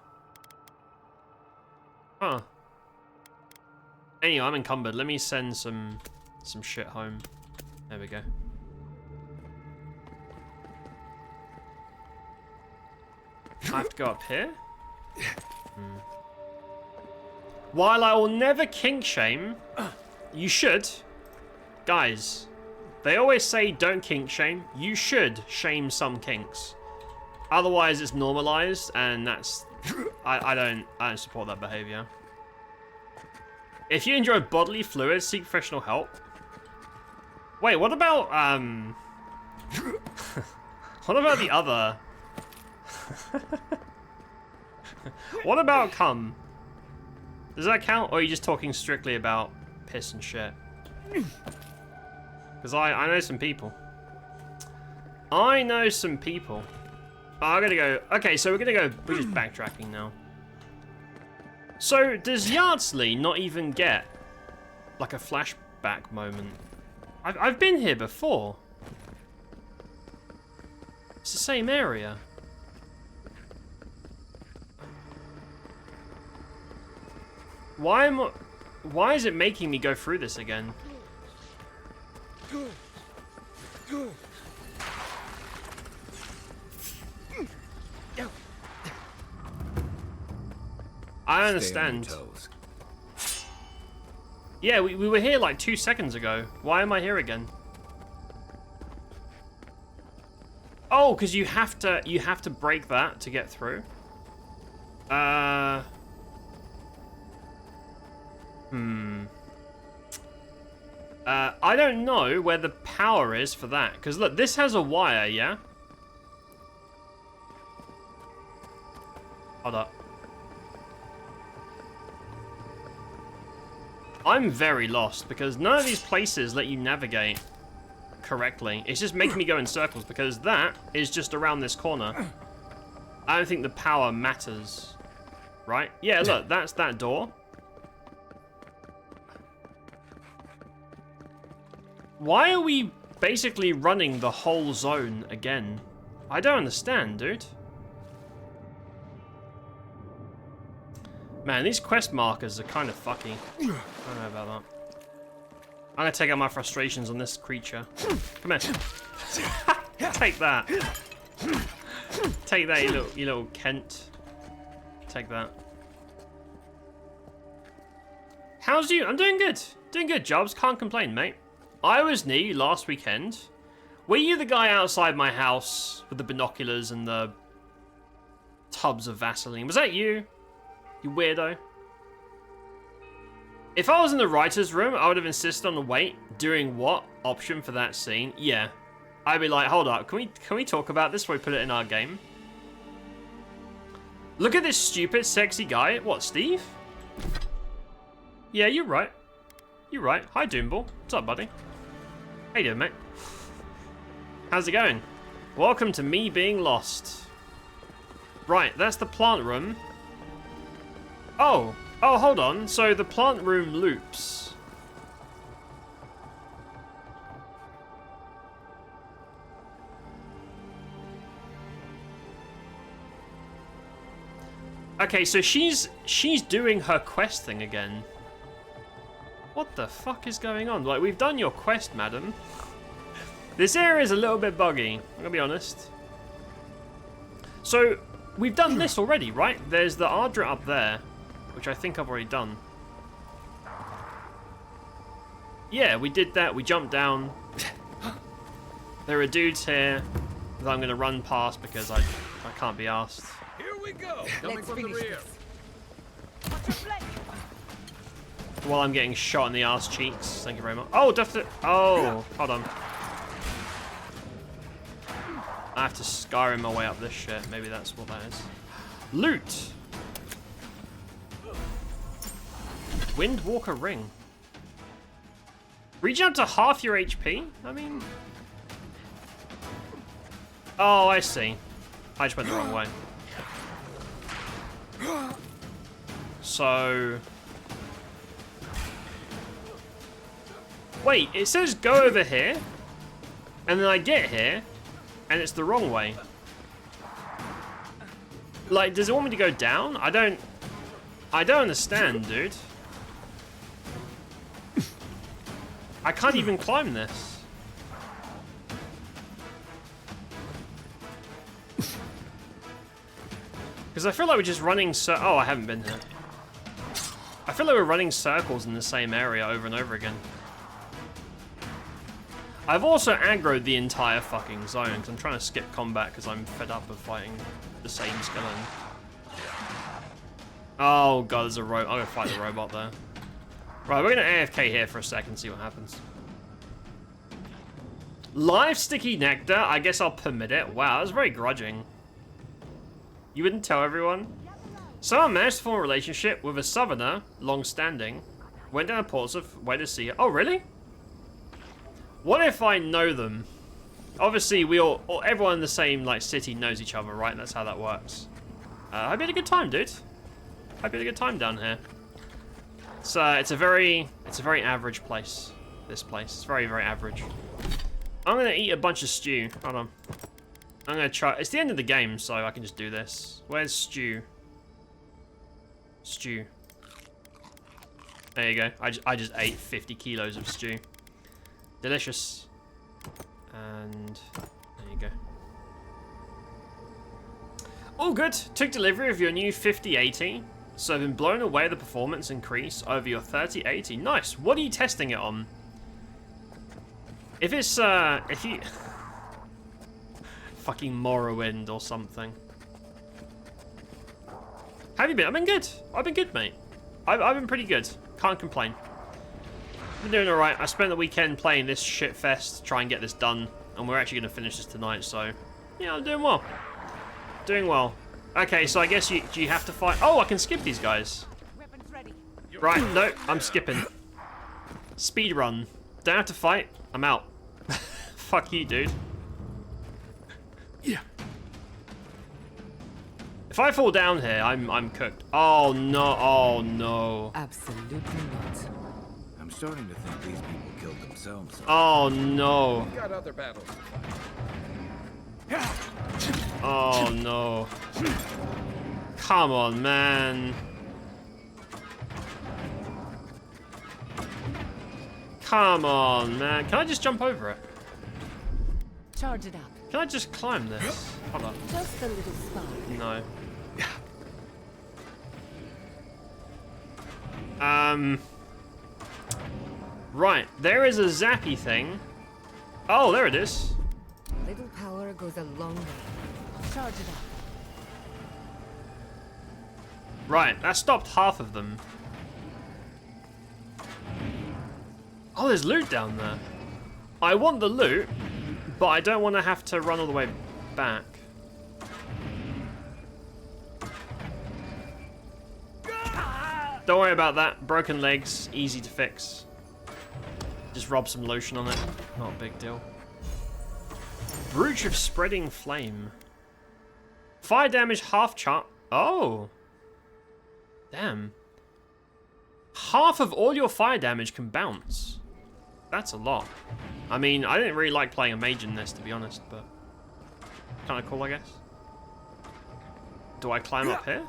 Huh. Anyway, I'm encumbered. Let me send some shit home. There we go. I have to go up here? While I will never kink shame, you should. Guys, they always say don't kink shame. You should shame some kinks. Otherwise it's normalized, and that's... I don't support that behavior. If you enjoy bodily fluids, seek professional help. Wait, what about what about the other? What about cum? Does that count, or are you just talking strictly about piss and shit? Because I know some people. I know some people. Oh, I'm gonna go... Okay, so we're just backtracking now. So, does Yardsley not even get, like, a flashback moment? I've been here before. It's the same area. Why is it making me go through this again? I understand. Yeah, we were here like 2 seconds ago. Why am I here again? Oh, because you have to break that to get through. I don't know where the power is for that. Because look, this has a wire, yeah? Hold up. I'm very lost because none of these places let you navigate correctly. It's just making me go in circles because that is just around this corner. I don't think the power matters. Right? Yeah, look, that's that door. Why are we basically running the whole zone again? I don't understand, dude. Man, these quest markers are kind of fucky. I don't know about that. I'm gonna take out my frustrations on this creature. Come here. Take that. Take that, you little Kent. Take that. How's you? I'm doing good. Doing good, Jobs. Can't complain, mate. I was near you last weekend. Were you the guy outside my house with the binoculars and the tubs of Vaseline? Was that you? You weirdo. If I was in the writer's room, I would have insisted on the wait. Doing what? Option for that scene? Yeah. I'd be like, hold up, can we talk about this before we put it in our game? Look at this stupid, sexy guy. What, Steve? Yeah, you're right. You're right. Hi, Doomball. What's up, buddy? How you doing, mate? How's it going? Welcome to me being lost. Right, that's the plant room. Oh, hold on. So the plant room loops. Okay, so she's doing her quest thing again. What the fuck is going on? Like, we've done your quest, madam. This area is a little bit buggy, I'm gonna be honest. So, we've done this already, right? There's the Ardra up there, which I think I've already done. Yeah, we did that. We jumped down. There are dudes here that I'm gonna run past because I can't be asked. Here we go. Coming from the rear. While I'm getting shot in the ass cheeks. Thank you very much. Oh, oh, hold on. I have to Skyrim my way up this shit. Maybe that's what that is. Loot. Windwalker ring. Reach up to half your HP? I mean... Oh, I see. I just went the wrong way. So... Wait, it says go over here, and then I get here, and it's the wrong way. Like, does it want me to go down? I don't understand, dude. I can't even climb this. Because I feel like we're just running oh, I haven't been here. I feel like we're running circles in the same area over and over again. I've also aggroed the entire fucking zone because I'm trying to skip combat because I'm fed up of fighting the same skeleton. Oh god, there's a robot. I'm gonna fight the robot there. Right, we're gonna AFK here for a second, see what happens. Live sticky nectar, I guess I'll permit it. Wow, that's very grudging. You wouldn't tell everyone? Someone managed to form a relationship with a southerner, long-standing. Went down a port of way to see her. Oh, really? What if I know them? Obviously, everyone in the same like city knows each other, right? That's how that works. Hope you had a good time, dude. Hope you had a good time down here. It's a very average place. This place, it's very, very average. I'm gonna eat a bunch of stew. Hold on. I'm gonna try. It's the end of the game, so I can just do this. Where's stew? Stew. There you go. I just ate 50 kilos of stew. Delicious. And there you go. All good. Took delivery of your new 5080. So I've been blown away the performance increase over your 3080. Nice. What are you testing it on? If it's if you fucking Morrowind or something. How have you been? I've been good. I've been good, mate. I've been pretty good. Can't complain. Been doing alright. I spent the weekend playing this shit fest to try and get this done, and we're actually going to finish this tonight, so yeah, I'm doing well. Doing well. Okay, so I guess you have to fight. Oh, I can skip these guys. Right, no, I'm skipping. Speed run. Don't have to fight. I'm out. Fuck you, dude. Yeah. If I fall down here, I'm cooked. Oh no! Oh no! Absolutely not. I'm starting to think these people killed themselves. Oh no! Got other battles. Oh no! Come on, man! Come on, man! Can I just jump over it? Charge it up. Can I just climb this? Hold on. Just a little spark. No. Right, there is a zappy thing. Oh, there it is. Little power goes a long way. Charge it up. Right, that stopped half of them. Oh, there's loot down there. I want the loot, but I don't want to have to run all the way back. Don't worry about that. Broken legs, easy to fix. Just rub some lotion on it. Not a big deal. Brooch of Spreading Flame. Fire damage half chart. Oh. Damn. Half of all your fire damage can bounce. That's a lot. I mean, I didn't really like playing a mage in this, to be honest, but kind of cool, I guess. Do I climb up here?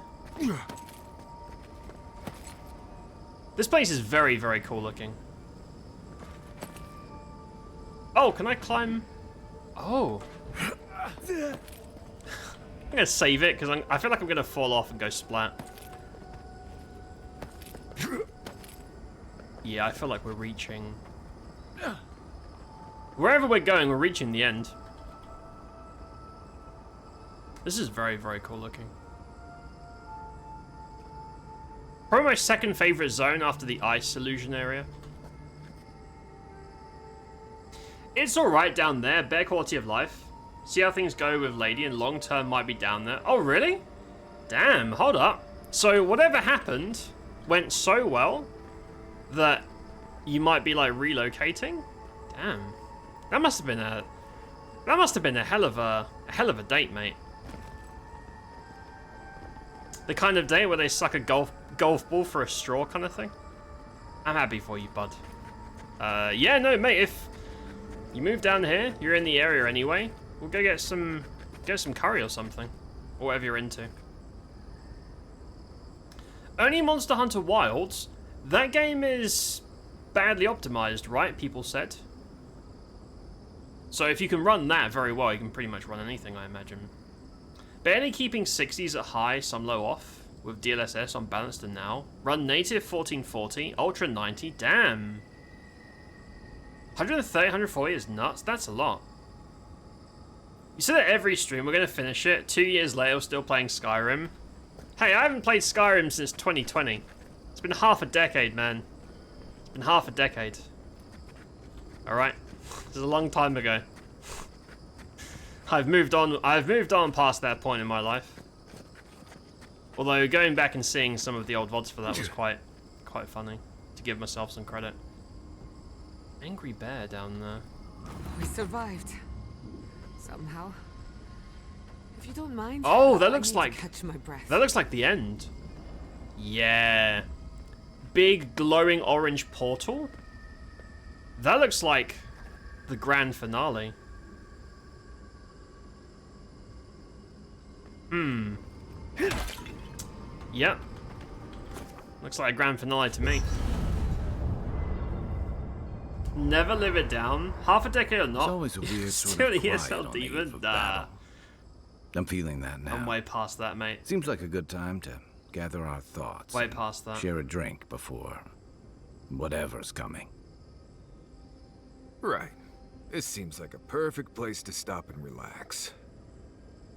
This place is very, very cool looking. Oh, can I climb? Oh. I'm gonna save it because I feel like I'm gonna fall off and go splat. Yeah, I feel like we're reaching. Wherever we're going, we're reaching the end. This is very, very cool looking. Probably my second favorite zone after the ice illusion area. It's alright down there, bare quality of life. See how things go with Lady and long term might be down there. Oh, really? Damn, hold up. So whatever happened went so well that you might be like relocating? Damn. That must have been a hell of a date, mate. The kind of date where they suck a golf ball for a straw kind of thing. I'm happy for you, bud. Yeah, no, mate, if you move down here, you're in the area anyway. We'll go get some curry or something. Or whatever you're into. Only Monster Hunter Wilds. That game is badly optimized, right? People said. So if you can run that very well, you can pretty much run anything, I imagine. Barely keeping 60s at high, some low off. With DLSS on balanced and now. Run native 1440, ultra 90. Damn. 130, 140 is nuts. That's a lot. You said that every stream we're going to finish it. 2 years later, we're still playing Skyrim. Hey, I haven't played Skyrim since 2020. It's been half a decade, man. It's been half a decade. Alright? This is a long time ago. I've moved on past that point in my life. Although going back and seeing some of the old VODs for that was quite funny. To give myself some credit. Angry bear down there. We survived. Somehow. If you don't mind. Oh, that I looks need like to catch my breath. that looks like the end. Yeah. Big glowing orange portal. That looks like the grand finale. Yep. Looks like a grand finale to me. Never live it down. Half a decade or not. It's always a weird sort Still of the quiet ESL on the eve demon. of Nah. battle. I'm feeling that now. I'm way past that, mate. Seems like a good time to gather our thoughts. Way and past that. Share a drink before whatever's coming. Right. This seems like a perfect place to stop and relax.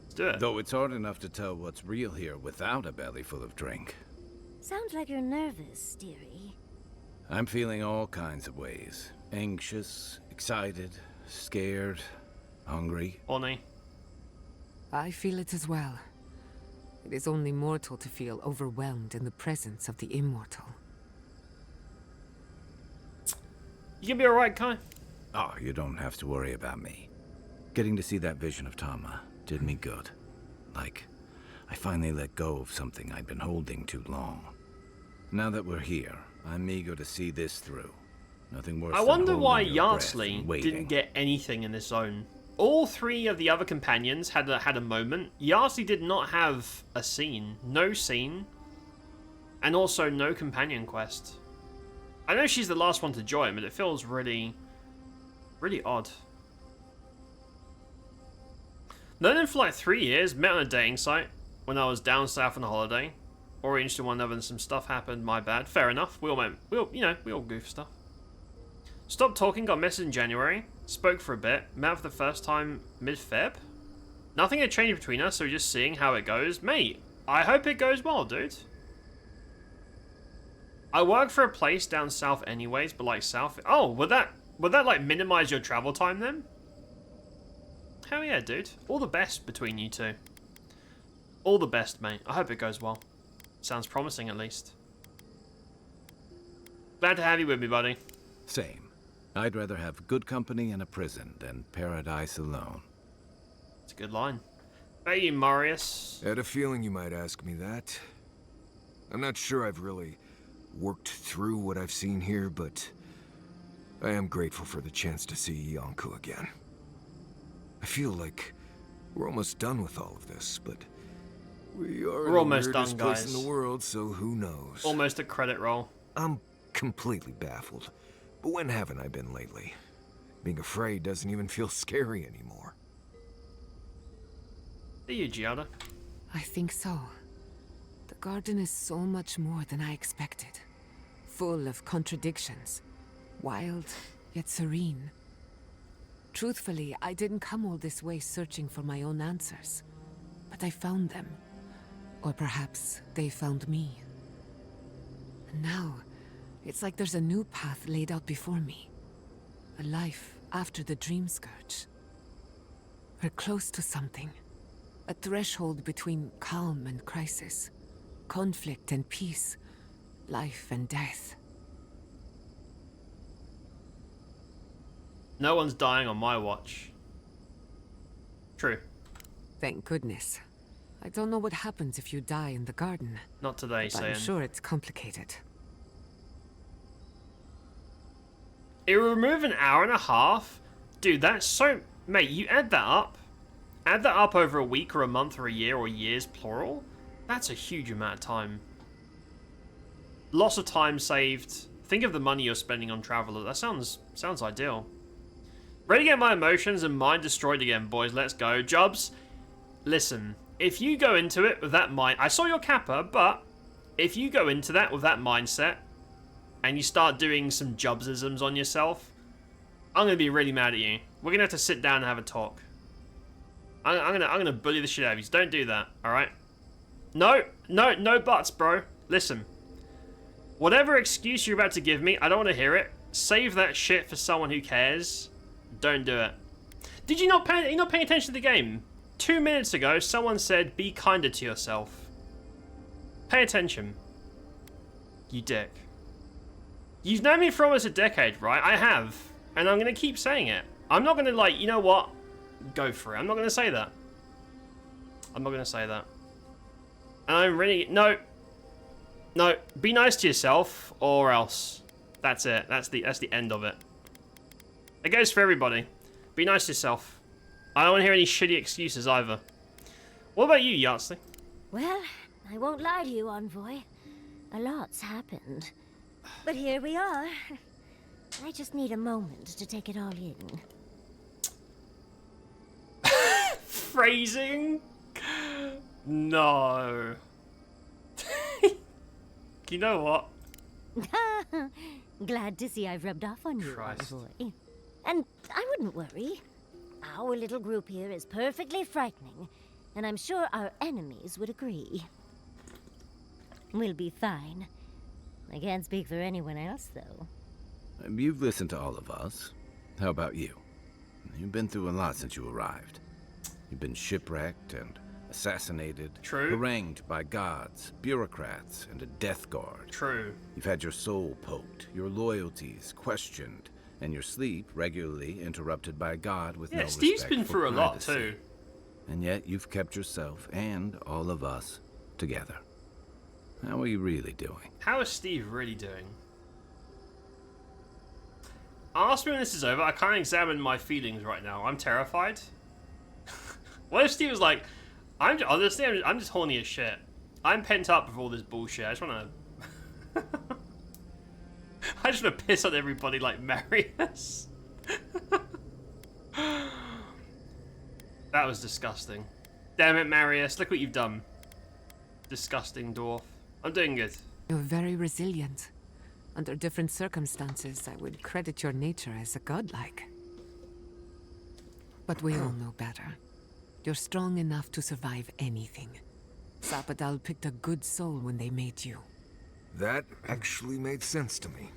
Let's do it. Though it's hard enough to tell what's real here without a belly full of drink. Sounds like you're nervous, dearie. I'm feeling all kinds of ways. Anxious, excited, scared, hungry. Oni. I feel it as well. It is only mortal to feel overwhelmed in the presence of the immortal. You gonna be alright, Kai? Oh, you don't have to worry about me. Getting to see that vision of Tama did me good. Like, I finally let go of something I'd been holding too long. Now that we're here, I'm eager to see this through. Nothing worse I than wonder why holding your breath Yardsley and waiting. didn't get anything in this zone. All three of the other companions had a moment. Yardsley did not have a scene. No scene. And also no companion quest. I know she's the last one to join, but it feels really odd. Known them for like 3 years, met on a dating site when I was down south on a holiday. Oriented to one another and some stuff happened, my bad. Fair enough. We all goof stuff. Stopped talking, got a message in January. Spoke for a bit. Met for the first time mid-Feb. Nothing had changed between us, so we're just seeing how it goes. Mate, I hope it goes well, dude. I work for a place down south anyways, but like south... Oh, would that like minimize your travel time then? Hell yeah, dude. All the best between you two. All the best, mate. I hope it goes well. Sounds promising, at least. Glad to have you with me, buddy. Same. I'd rather have good company in a prison than paradise alone. It's a good line. Hey, you, Marius. I had a feeling you might ask me that. I'm not sure I've really worked through what I've seen here, but I am grateful for the chance to see Yonko again. I feel like we're almost done with all of this, but we're almost done, place guys. in the world, so who knows? Almost a credit roll. I'm completely baffled. But when haven't I been lately? Being afraid doesn't even feel scary anymore. Are you, Giada? I think so. The garden is so much more than I expected. Full of contradictions. Wild, yet serene. Truthfully, I didn't come all this way searching for my own answers. But I found them. Or perhaps they found me. And now, it's like there's a new path laid out before me. A life after the Dream Scourge. We're close to something. A threshold between calm and crisis. Conflict and peace. Life and death. No one's dying on my watch. True. Thank goodness. I don't know what happens if you die in the garden. Not today, But I'm saying. sure it's complicated. It will remove an hour and a half? Dude, that's so... Mate, you add that up. Add that up over a week or a month or a year or years, plural. That's a huge amount of time. Lots of time saved. Think of the money you're spending on travel. That sounds ideal. Ready to get my emotions and mind destroyed again, boys. Let's go. Jobs, listen. If you go into it with that mind... I saw your kappa, but if you go into that with that mindset and you start doing some Jobsisms on yourself, I'm going to be really mad at you. We're going to have to sit down and have a talk. I'm gonna bully the shit out of you. So don't do that, alright? No buts, bro. Listen. Whatever excuse you're about to give me, I don't want to hear it. Save that shit for someone who cares. Don't do it. Did you not you're not paying attention to the game? 2 minutes ago, someone said, be kinder to yourself. Pay attention. You dick. You've known me for almost a decade, right? I have. And I'm gonna keep saying it. I'm not gonna, like, you know what? Go for it. I'm not going to say that. I'm not going to say that. And I'm really... No. Be nice to yourself, or else. That's it. That's the end of it. It goes for everybody. Be nice to yourself. I don't want to hear any shitty excuses either. What about you, Yardsley? Well, I won't lie to you, Envoy. A lot's happened. But here we are. I just need a moment to take it all in. Phrasing? No. You know what? Glad to see I've rubbed off on you, Christ. Envoy. And I wouldn't worry. Our little group here is perfectly frightening, and I'm sure our enemies would agree. We'll be fine. I can't speak for anyone else, though. You've listened to all of us. How about you? You've been through a lot since you arrived. You've been shipwrecked and assassinated. True. Harangued by gods, bureaucrats, and a death guard. True. You've had your soul poked, your loyalties questioned, and your sleep regularly interrupted by a god with no respect Steve's been for through a lot privacy. too. And yet you've kept yourself and all of us together. How are you really doing? How is Steve really doing? Ask me when this is over. I can't examine my feelings right now. I'm terrified. What if Steve was like, I'm just horny as shit. I'm pent up with all this bullshit. I just want to... I just want to piss on everybody like Marius. That was disgusting. Damn it, Marius. Look what you've done. Disgusting dwarf. I'm doing good. You're very resilient. Under different circumstances, I would credit your nature as a godlike. But we all know better. You're strong enough to survive anything. Sapadal picked a good soul when they made you. That actually made sense to me.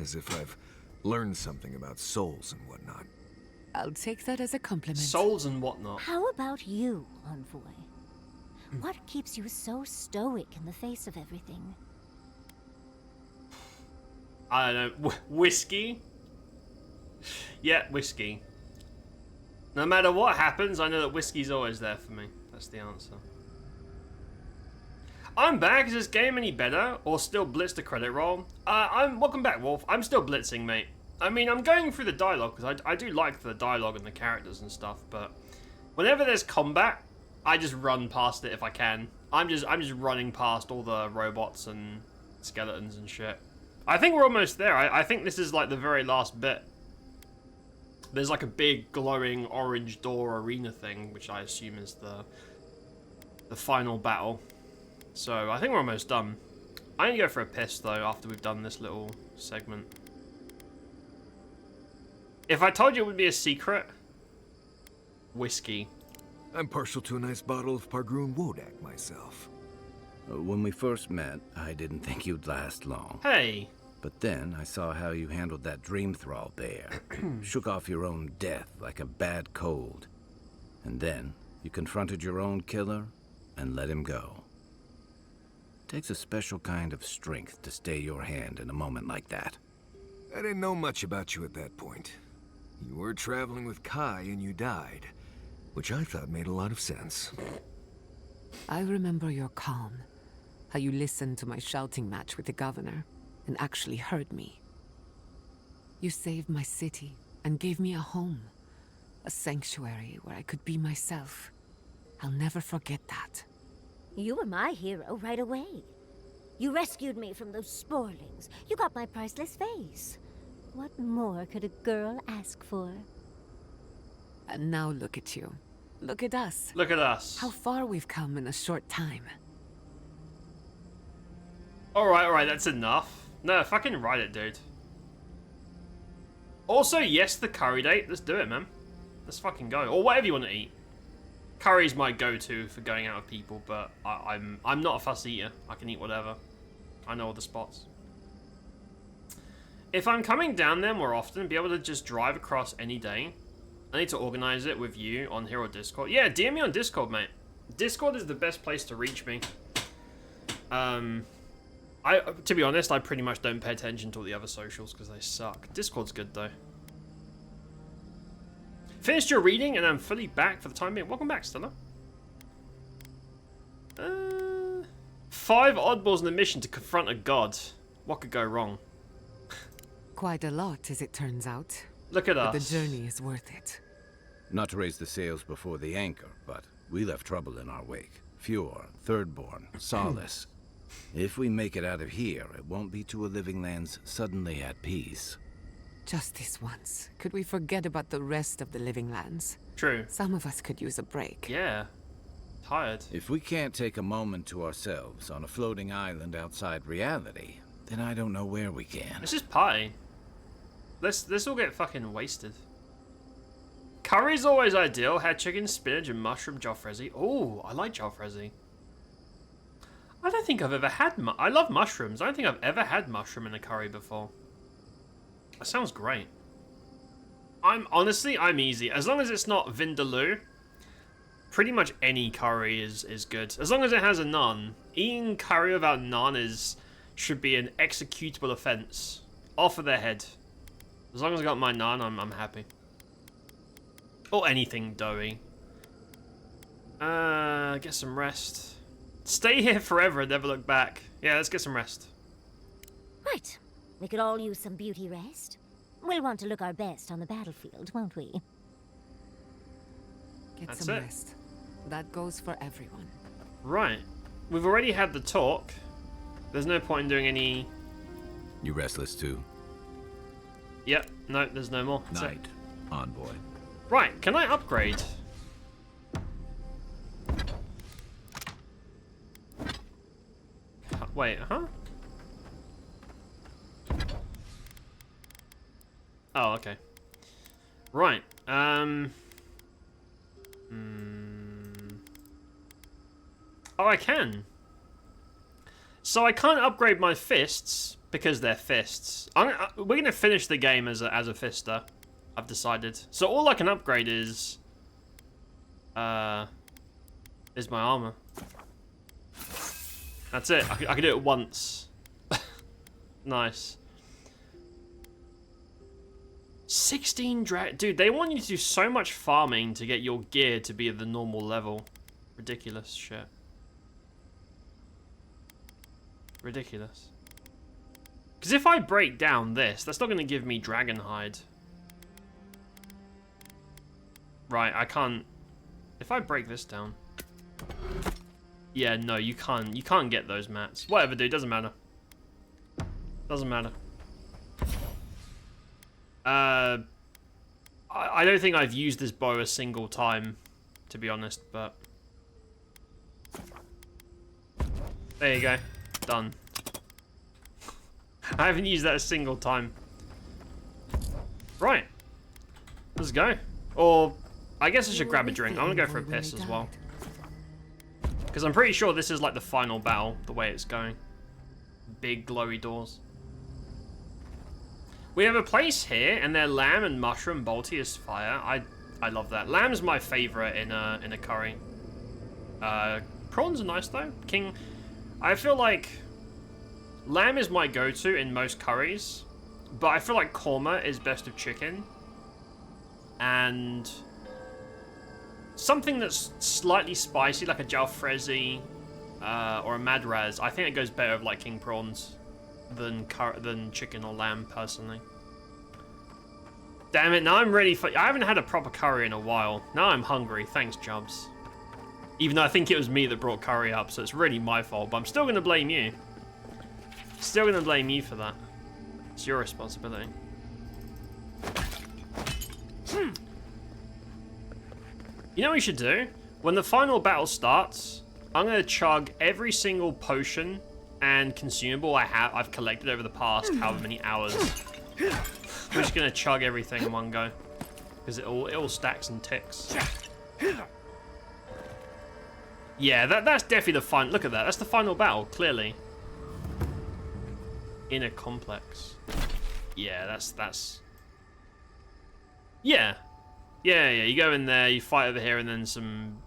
As if I've learned something about souls and whatnot. I'll take that as a compliment. Souls and whatnot. How about you, Envoy? What keeps you so stoic in the face of everything? I don't know. Whiskey? Yeah, whiskey. No matter what happens, I know that whiskey's always there for me. That's the answer. I'm back. Is this game any better? Or still blitz the credit roll? Welcome back, Wolf. I'm still blitzing, mate. I mean, I'm going through the dialogue, because I do like the dialogue and the characters and stuff, but whenever there's combat, I just run past it if I can. I'm just running past all the robots and skeletons and shit. I think we're almost there. I think this is like the very last bit. There's like a big glowing orange door arena thing, which I assume is the final battle. So I think we're almost done. I need to go for a piss though after we've done this little segment. If I told you it would be a secret, whiskey. I'm partial to a nice bottle of Pargroon Wodak myself. When we first met, I didn't think you'd last long. Hey. But then I saw how you handled that dream thrall bear. Shook off your own death like a bad cold. And then you confronted your own killer and let him go. Takes a special kind of strength to stay your hand in a moment like that. I didn't know much about you at that point. You were traveling with Kai and you died, which I thought made a lot of sense. I remember your calm. How you listened to my shouting match with the governor and actually heard me. You saved my city and gave me a home. A sanctuary where I could be myself. I'll never forget that. You were my hero right away. You rescued me from those sporlings. You got my priceless face. What more could a girl ask for? And now look at you. Look at us. Look at us. How far we've come in a short time. Alright, that's enough. No, fucking write it, dude. Also, yes, the curry date. Let's do it, man. Let's fucking go. Or whatever you want to eat. Curry's my go-to for going out with people, but I'm not a fussy eater. I can eat whatever. I know all the spots. If I'm coming down there more often, be able to just drive across any day. I need to organize it with you on here or Discord. Yeah, DM me on Discord, mate. Discord is the best place to reach me. To be honest, I pretty much don't pay attention to all the other socials because they suck. Discord's good though. Finished your reading and I'm fully back for the time being. Welcome back, Stella. 5 oddballs in the mission to confront a god. What could go wrong? Quite a lot, as it turns out. Look at but us. The journey is worth it. Not to raise the sails before the anchor, but we left trouble in our wake. Fjord, Thirdborn, Solace. If we make it out of here, it won't be to a living lands suddenly at peace. Just this once. Could we forget about the rest of the living lands? True. Some of us could use a break. Yeah. Tired. If we can't take a moment to ourselves on a floating island outside reality, then I don't know where we can. Let's just party. Let's all get fucking wasted. Curry's always ideal. Had chicken, spinach, and mushroom jalfrezi. Oh, I like jalfrezi. I don't think I've ever had I love mushrooms. I don't think I've ever had mushroom in a curry before. That sounds great. I'm easy. As long as it's not vindaloo, pretty much any curry is good. As long as it has a naan. Eating curry without naan should be an executable offense. Off of their head. As long as I got my naan, I'm happy. Or anything doughy. Get some rest. Stay here forever and never look back. Yeah, let's get some rest. Right. We could all use some beauty rest. We'll want to look our best on the battlefield, won't we? Get That's some it. rest. That goes for everyone. Right. We've already had the talk. There's no point in doing any... You restless too? Yep. No, there's no more. That's it. Night, envoy. Right, can I upgrade? Wait, huh? Oh, okay. Right, Oh, I can. So I can't upgrade my fists because they're fists. We're gonna finish the game as a fister. I've decided. So all I can upgrade is my armor. That's it. I can do it once. Nice. 16 dude, they want you to do so much farming to get your gear to be at the normal level. Ridiculous shit. Ridiculous. Because if I break down this, that's not going to give me dragon hide. Right, I can't... If I break this down... Yeah, no, you can't get those mats. Whatever, dude, doesn't matter. Doesn't matter. I don't think I've used this bow a single time, to be honest, but... There you go. Done. I haven't used that a single time. Right. Let's go. Or, I guess I should grab a drink. I'm gonna go for a piss as well. Because I'm pretty sure this is like the final battle, the way it's going. Big glowy doors. We have a place here, and they're lamb and mushroom, bolty as fire. I love that. Lamb's my favorite in a curry. Prawns are nice though. King, I feel like lamb is my go-to in most curries, but I feel like korma is best of chicken. And something that's slightly spicy, like a jalfrezi or a madraz. I think it goes better with like king prawns than chicken or lamb, personally. Damn it, now I'm ready for... I haven't had a proper curry in a while. Now I'm hungry. Thanks, Jobs. Even though I think it was me that brought curry up, so it's really my fault. But I'm still going to blame you. Still going to blame you for that. It's your responsibility. You know what we should do? When the final battle starts, I'm going to chug every single potion and consumable I've collected over the past however many hours. I'm just going to chug everything in one go. Because it all stacks and ticks. Yeah, that's definitely the final... Look at that. That's the final battle, clearly. Inner complex. Yeah, that's... Yeah. Yeah, you go in there, you fight over here, and then some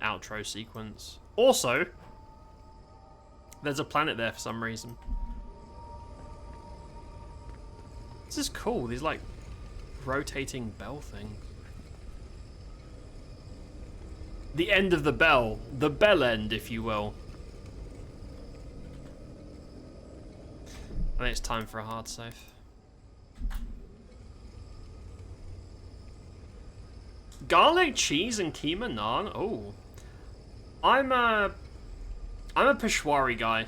outro sequence. Also, there's a planet there for some reason. This is cool, these like rotating bell things. The end of the bell end, if you will. I think it's time for a hard save. Garlic, cheese, and keema naan. Oh, I'm a Peshwari guy.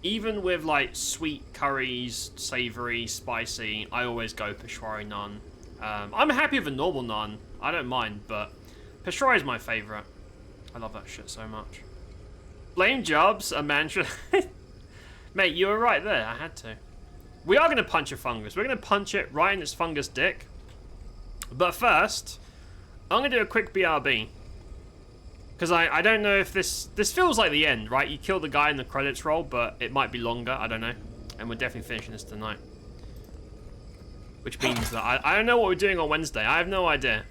Even with like sweet curries, savory, spicy, I always go Peshwari naan. I'm happy with a normal naan. I don't mind, but Peshwari is my favorite. I love that shit so much. Blame Jobs, a mantra. Mate, you were right there. I had to. We are going to punch a fungus. We're going to punch it right in its fungus dick. But first, I'm going to do a quick BRB. Because I don't know if this feels like the end, right? You kill the guy in the credits roll, but it might be longer. I don't know. And we're definitely finishing this tonight. Which means that I don't know what we're doing on Wednesday. I have no idea.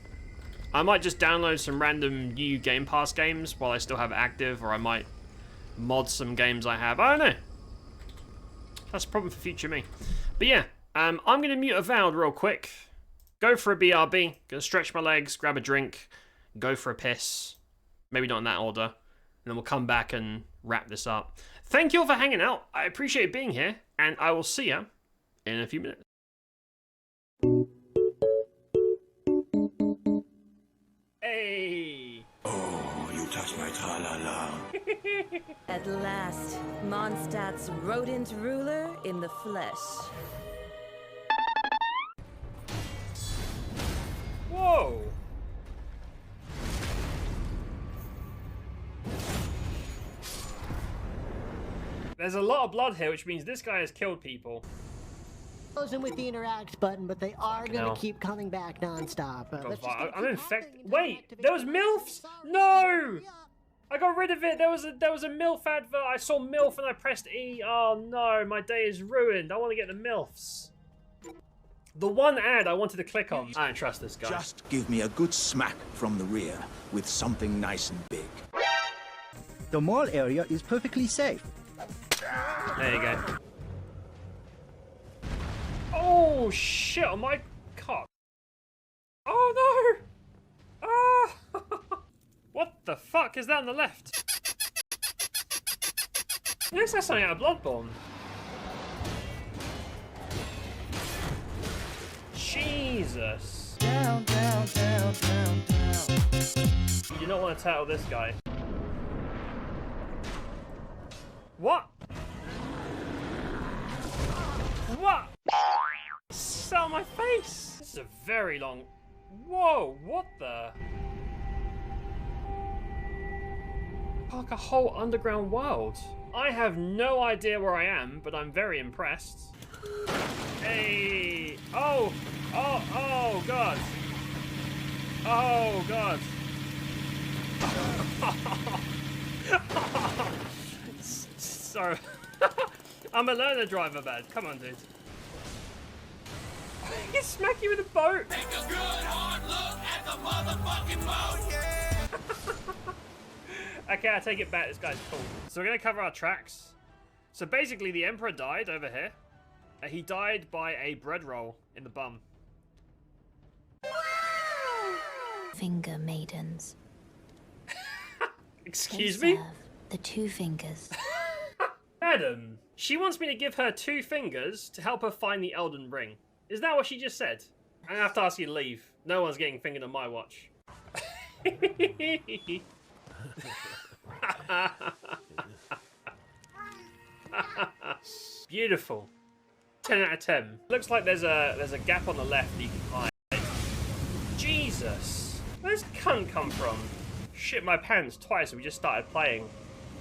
I might just download some random new Game Pass games while I still have it active, or I might mod some games I have. I don't know. That's a problem for future me. But yeah, I'm going to mute Avowed real quick. Go for a BRB. Gonna stretch my legs, grab a drink, go for a piss. Maybe not in that order. And then we'll come back and wrap this up. Thank you all for hanging out. I appreciate being here. And I will see you in a few minutes. Hey! Oh, you touched my tra-la-la. At last, Mondstadt's rodent ruler in the flesh. Whoa! There's a lot of blood here, which means this guy has killed people. Frozen with the interact button, but they are going to keep coming back non-stop. I'm infected. Wait, there was MILFs? No! I got rid of it. There was a MILF advert. I saw MILF and I pressed E. Oh no, my day is ruined. I want to get the MILFs. The one ad I wanted to click on. I don't trust this guy. Just give me a good smack from the rear with something nice and big. The mall area is perfectly safe. There you go. Oh shit on my cock. Oh no! Ah! What the fuck is that on the left? It looks like something out of Bloodborne. Jesus. Down, down, down, down, down. You do not want to tattle this guy. What? What? Sat on my face. This is a very long... Whoa, what the... Like a whole underground world. I have no idea where I am, but I'm very impressed. Hey! Oh! Oh! Oh, God! Oh, God! Sorry. I'm a learner driver, man. Come on, dude. He smack you with a boat! Take a good hard look at the motherfucking boat, yeah! Okay, I take it back. This guy's cool. So we're gonna cover our tracks. So basically, the Emperor died over here. He died by a bread roll in the bum. Finger maidens, Excuse me? The two fingers. Madam, she wants me to give her 2 fingers to help her find the Elden Ring. Is that what she just said? I'm gonna have to ask you to leave. No one's getting fingered on my watch. Beautiful. 10 out of 10. Looks like there's a gap on the left that you can hide. Jesus. Where's cunt come from? Shit my pants twice and we just started playing.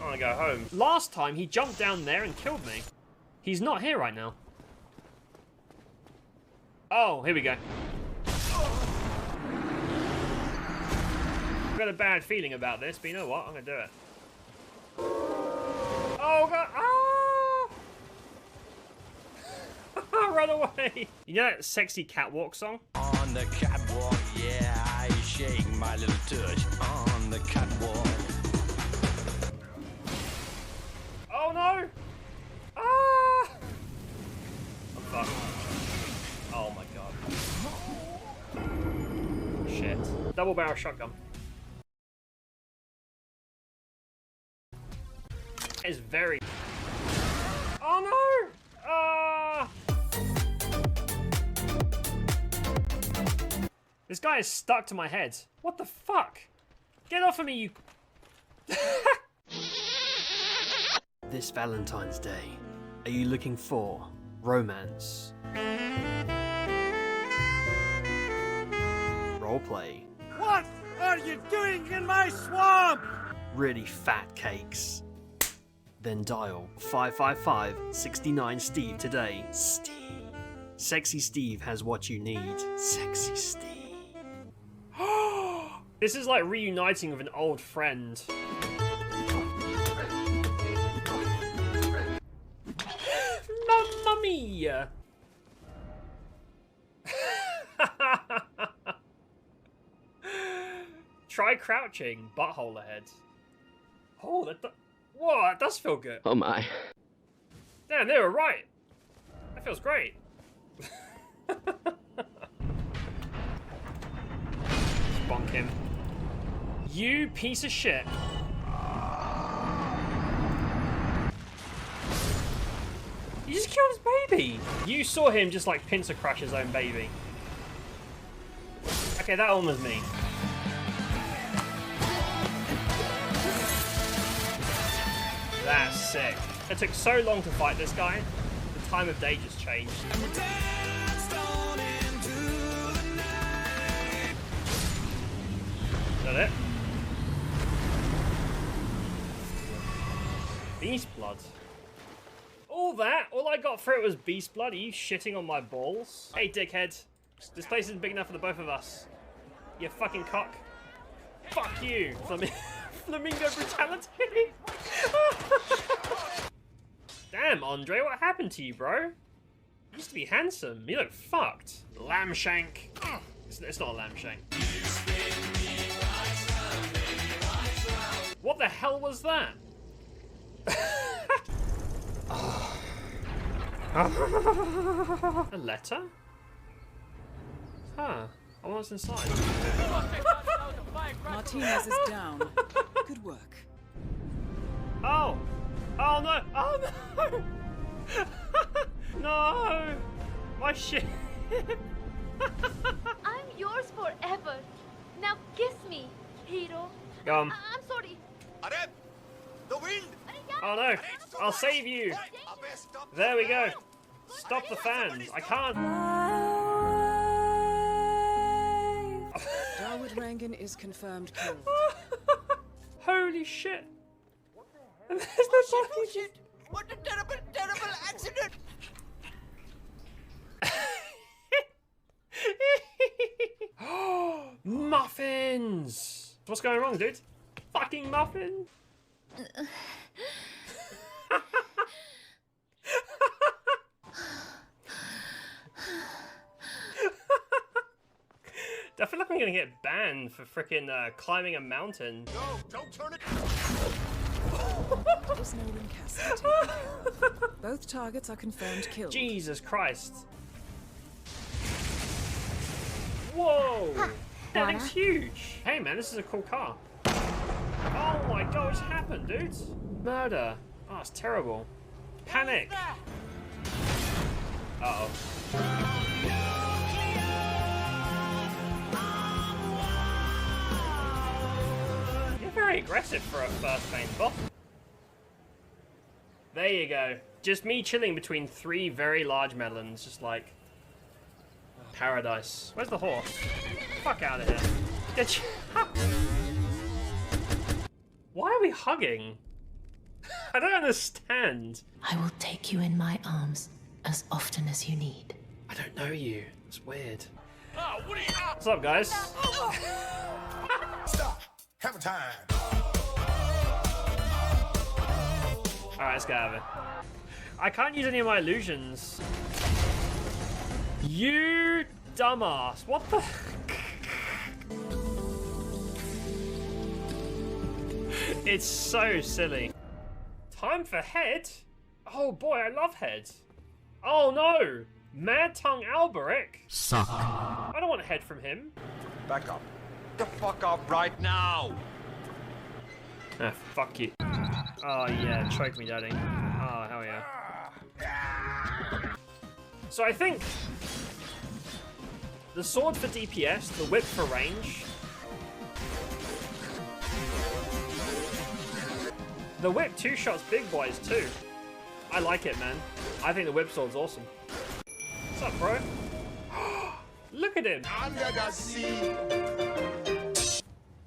I wanna go home. Last time he jumped down there and killed me. He's not here right now. Oh, here we go. I've got a bad feeling about this, but you know what? I'm gonna do it. Oh god! Ah! Run away! You know that sexy catwalk song? On the catwalk, yeah, I shake my little tush on the catwalk. Oh no! Ah! I'm fucked. Oh my god. Shit. Double barrel shotgun. Is very. Oh no! Ah! This guy is stuck to my head. What the fuck? Get off of me, you. This Valentine's Day, are you looking for romance? Roleplay. What are you doing in my swamp? Really fat cakes. Then dial 555-69-STEVE today. Steve. Sexy Steve has what you need. Sexy Steve. This is like reuniting with an old friend. Mamma mia! Try crouching, butthole ahead. Oh, whoa, that does feel good. Oh my. Damn, they were right. That feels great. Bonk him. You piece of shit. You just killed his baby. You saw him just like pincer crush his own baby. Okay, that one was me. That's sick. It took so long to fight this guy. The time of day just changed. Is that it? Beast blood. All that? All I got for it was beast blood? Are you shitting on my balls? Hey, dickhead. This place isn't big enough for the both of us. You fucking cock. Fuck you. Flamingo brutality. Damn, Andre, what happened to you, bro? You used to be handsome. You look fucked. Lamb shank. It's not a lamb shank. What the hell was that? A letter? Huh. I wonder what's inside. Martinez is down. Good work. Oh! Oh no! Oh no! No! My shit! I'm yours forever. Now kiss me, hero. Go on. I'm sorry. The wind! Oh no! I'll save you! There we go! Stop the fans! I can't! Darwood Rangan is confirmed killed. Holy shit! There's no Oh shit! What a terrible, terrible accident! Muffins! What's going wrong, dude? Fucking muffins! I feel like I'm gonna get banned for freaking climbing a mountain. No, don't turn it! There's no Rincast taken care of. Both targets are confirmed killed. Jesus Christ. Whoa! That thing's huge! Hey man, this is a cool car. Oh my god, what's happened, dude? Murder. Oh, it's terrible. Panic. Uh-oh. You're very aggressive for a first main boss. There you go. Just me chilling between 3 very large melons, just like paradise. Where's the horse? Fuck out of here. Get you. Why are we hugging? I don't understand. I will take you in my arms as often as you need. I don't know you. It's weird. What's up, guys? Stop. Have a time. Alright, let's get out of it. I can't use any of my illusions. You dumbass. What the? It's so silly. Time for head? Oh boy, I love head. Oh no! Mad Tongue Alberic? Suck. I don't want head from him. Back up. The fuck up right now! Ah, fuck you. Oh yeah, choke me, daddy. Oh, hell yeah. So I think the sword for DPS, the whip for range. The whip 2 shots big boys too. I like it, man. I think the whip sword's awesome. What's up, bro? Look at him. Under the sea.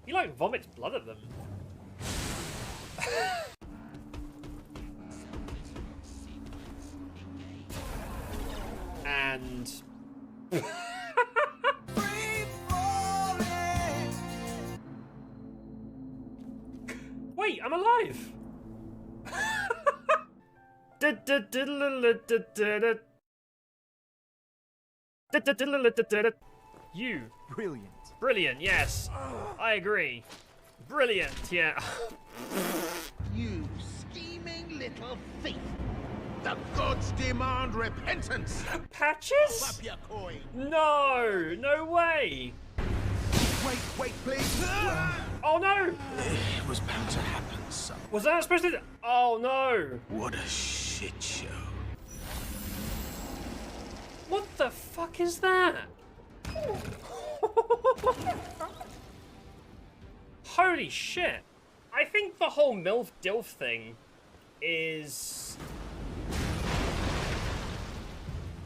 He like vomits blood at them. And wait, I'm alive. You. Brilliant. Brilliant, yes. I agree. Brilliant, yeah. You scheming little thief. The gods demand repentance. Patches? Up your coin. No, no way. Wait, please. Oh no. It was bound to happen, son. Was that supposed to? Oh no. What a shit show. What the fuck is that? Holy shit. I think the whole MILF DILF thing is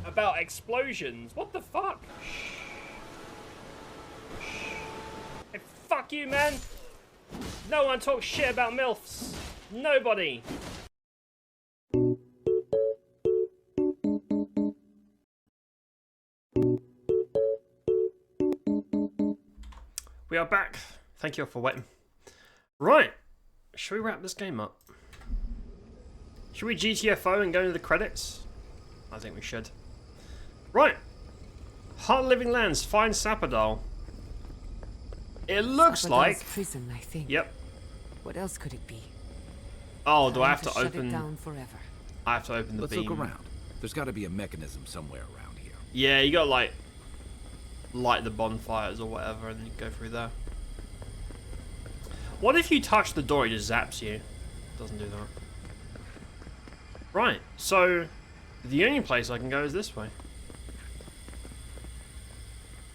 about explosions. What the fuck? Hey, fuck you, man. No one talks shit about MILFs. Nobody. We are back. Thank you all for waiting. Right. Should we wrap this game up? Should we GTFO and go into the credits? I think we should. Right. Heart of Living Lands, find Sapadal. It looks Sapadal's like prison, I think. Yep. What else could it be? Oh, do I Time have to shut open? it down forever. I have to open the Let's beam. look around. There's got to be a mechanism somewhere around here. Yeah, you got like light the bonfires or whatever, and you go through there. What if you touch the door, it just zaps you? Doesn't do that. Right, so the only place I can go is this way.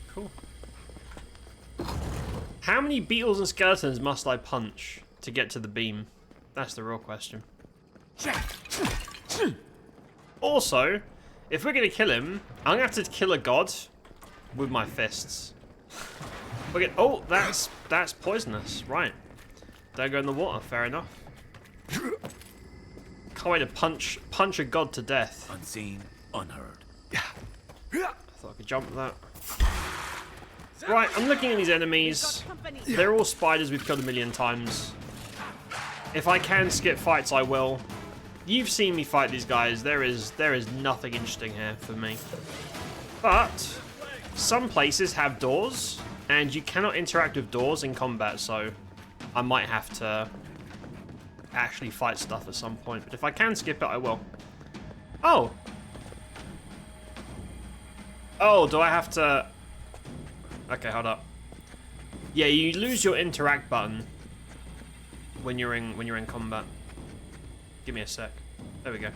Cool. How many beetles and skeletons must I punch to get to the beam? That's the real question. Also, if we're gonna kill him, I'm gonna have to kill a god with my fists. Oh, that's poisonous. Right. Don't go in the water. Fair enough. Can't wait to punch a god to death. Unseen, unheard. I thought I could jump with that. Right, I'm looking at these enemies. They're all spiders we've killed a million times. If I can skip fights, I will. You've seen me fight these guys. There is nothing interesting here for me. But some places have doors, and you cannot interact with doors in combat, so I might have to actually fight stuff at some point. But if I can skip it, I will. Oh! Oh, do I have to... Okay, hold up. Yeah, you lose your interact button when you're in combat. Give me a sec. There we go.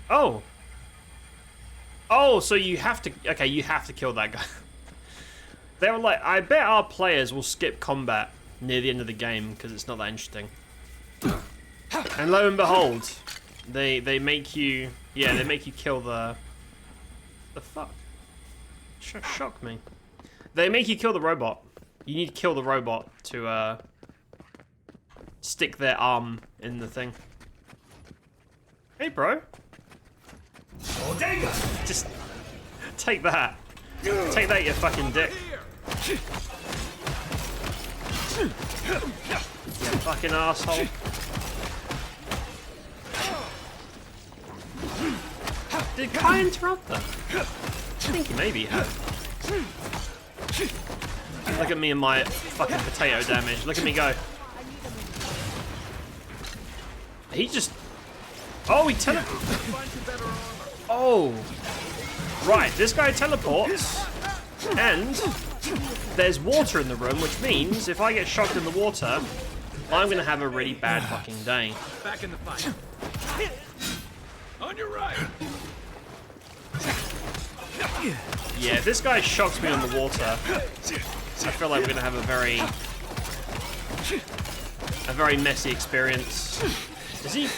Oh. Oh, so you have to. Okay, you have to kill that guy. They were like, I bet our players will skip combat near the end of the game because it's not that interesting. And lo and behold, they make you. Yeah, they make you kill the fuck. Shock me. They make you kill the robot. You need to kill the robot to stick their arm in the thing. Hey, bro. Just take that. Take that, you fucking dick. You fucking asshole. Did Kai interrupt that? I think he maybe had. Look at me and my fucking potato damage. Look at me go. He just... Oh, he Oh. Right, this guy teleports. And there's water in the room, which means if I get shocked in the water, I'm going to have a really bad fucking day. Back in the fight. On your right. Yeah, if this guy shocks me on the water, I feel like we're going to have a very messy experience. What's he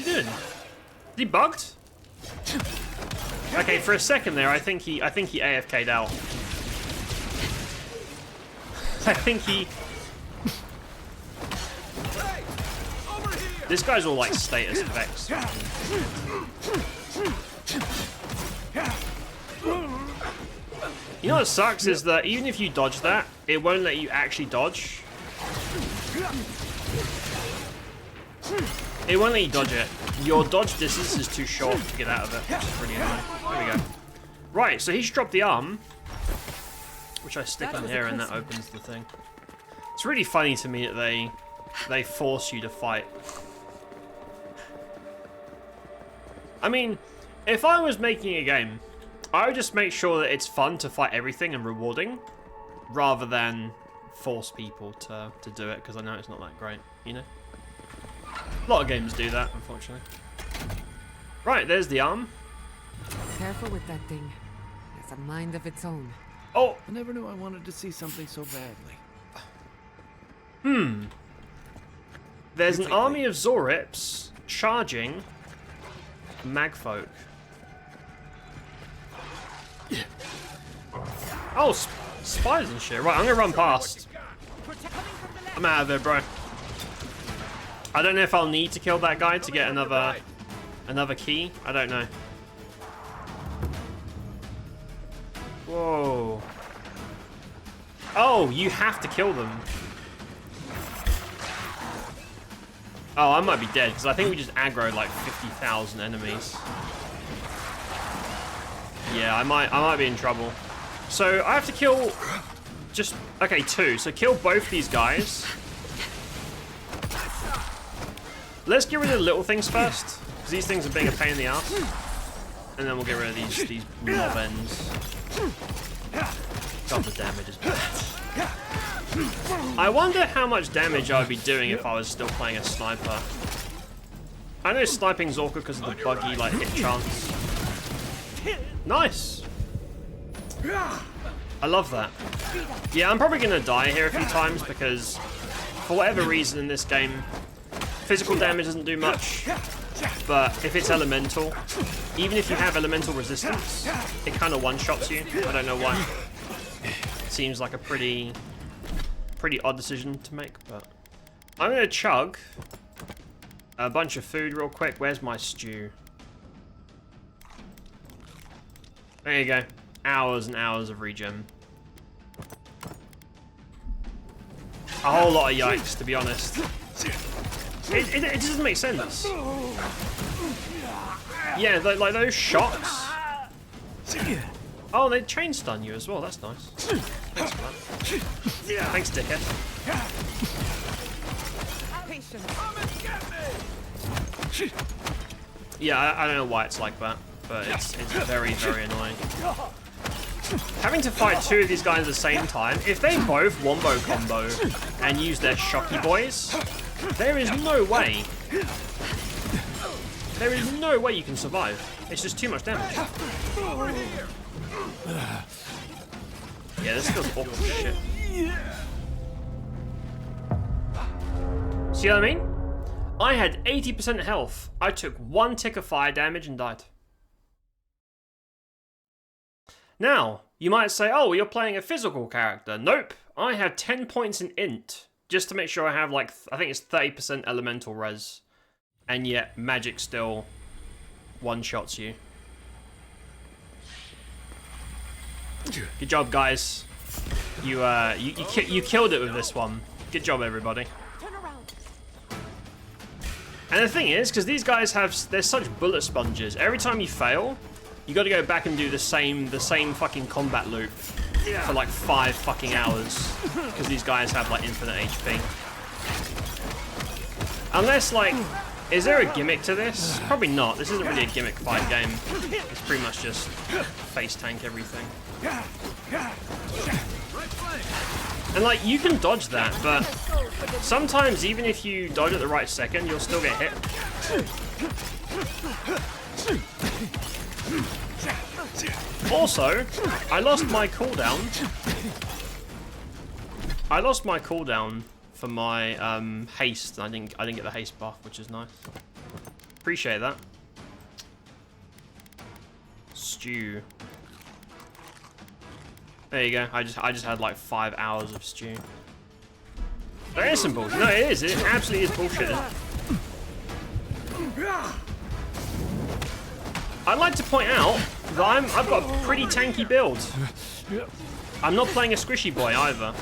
doing? Is he bugged? Okay, for a second there, I think he AFK'd out. I think he... This guy's all like status effects. You know what sucks is that even if you dodge that, it won't let you actually dodge. It won't let you dodge it. Your dodge distance is too short to get out of it, which is pretty annoying. There we go. Right, so he's dropped the arm, which I stick on here and that opens the thing. It's really funny to me that they force you to fight. I mean, if I was making a game, I would just make sure that it's fun to fight everything and rewarding, rather than force people to do it, because I know it's not that great, you know? A lot of games do that, unfortunately. Right, there's the arm. Careful with that thing. It's a mind of its own. Oh! I never knew I wanted to see something so badly. There's an army of Zorips charging Magfolk. Oh, spiders and shit. Right, I'm gonna run past. I'm out of there, bro. I don't know if I'll need to kill that guy to get another key. I don't know. Whoa. Oh, you have to kill them. Oh, I might be dead, because I think we just aggroed like 50,000 enemies. Yeah, I might be in trouble. So I have to kill just... Okay, 2. So kill both these guys. Let's get rid of the little things first, because these things are being a pain in the ass. And then we'll get rid of these mob ends. God, the damage is bad. I wonder how much damage I would be doing if I was still playing a sniper. I know sniping's awkward because of the buggy like hit chance. Nice! I love that. Yeah, I'm probably gonna die here a few times because for whatever reason in this game, physical damage doesn't do much, but if it's elemental, even if you have elemental resistance, it kind of one-shots you. I don't know why. It seems like a pretty odd decision to make, but I'm gonna chug a bunch of food real quick. Where's my stew? There you go. Hours and hours of regen. A whole lot of yikes, to be honest. It doesn't make sense. Yeah, like those shocks. Oh, they chain stun you as well. That's nice. Thanks for that. Thanks, dickhead. Yeah, I don't know why it's like that, but it's very, very annoying. having to fight two of these guys at the same time, if they both wombo combo and use their shocky boys, there is no way. There is no way you can survive. It's just too much damage. Yeah, this feels awful as shit. See what I mean? I had 80% health. I took 1 tick of fire damage and died. Now, you might say, oh, you're playing a physical character. Nope. I have 10 points in int. Just to make sure I have, like, I think it's 30% elemental res. And yet, magic still one-shots you. Good job, guys. You killed it with this one. Good job, everybody. And the thing is, because these guys they're such bullet sponges. Every time you fail, you got to go back and do the same fucking combat loop for like 5 fucking hours. Because these guys have like infinite HP. Unless like, is there a gimmick to this? Probably not. This isn't really a gimmick fight game. It's pretty much just face tank everything. And like, you can dodge that, but sometimes even if you dodge at the right second, you'll still get hit. Also, I lost my cooldown. I lost my cooldown for my haste. I didn't get the haste buff, which is nice. Appreciate that. Stew. There you go. I just had like 5 hours of stew. That is some bullshit. No, it is. It absolutely is bullshit. I'd like to point out that I've got a pretty tanky build. I'm not playing a squishy boy either.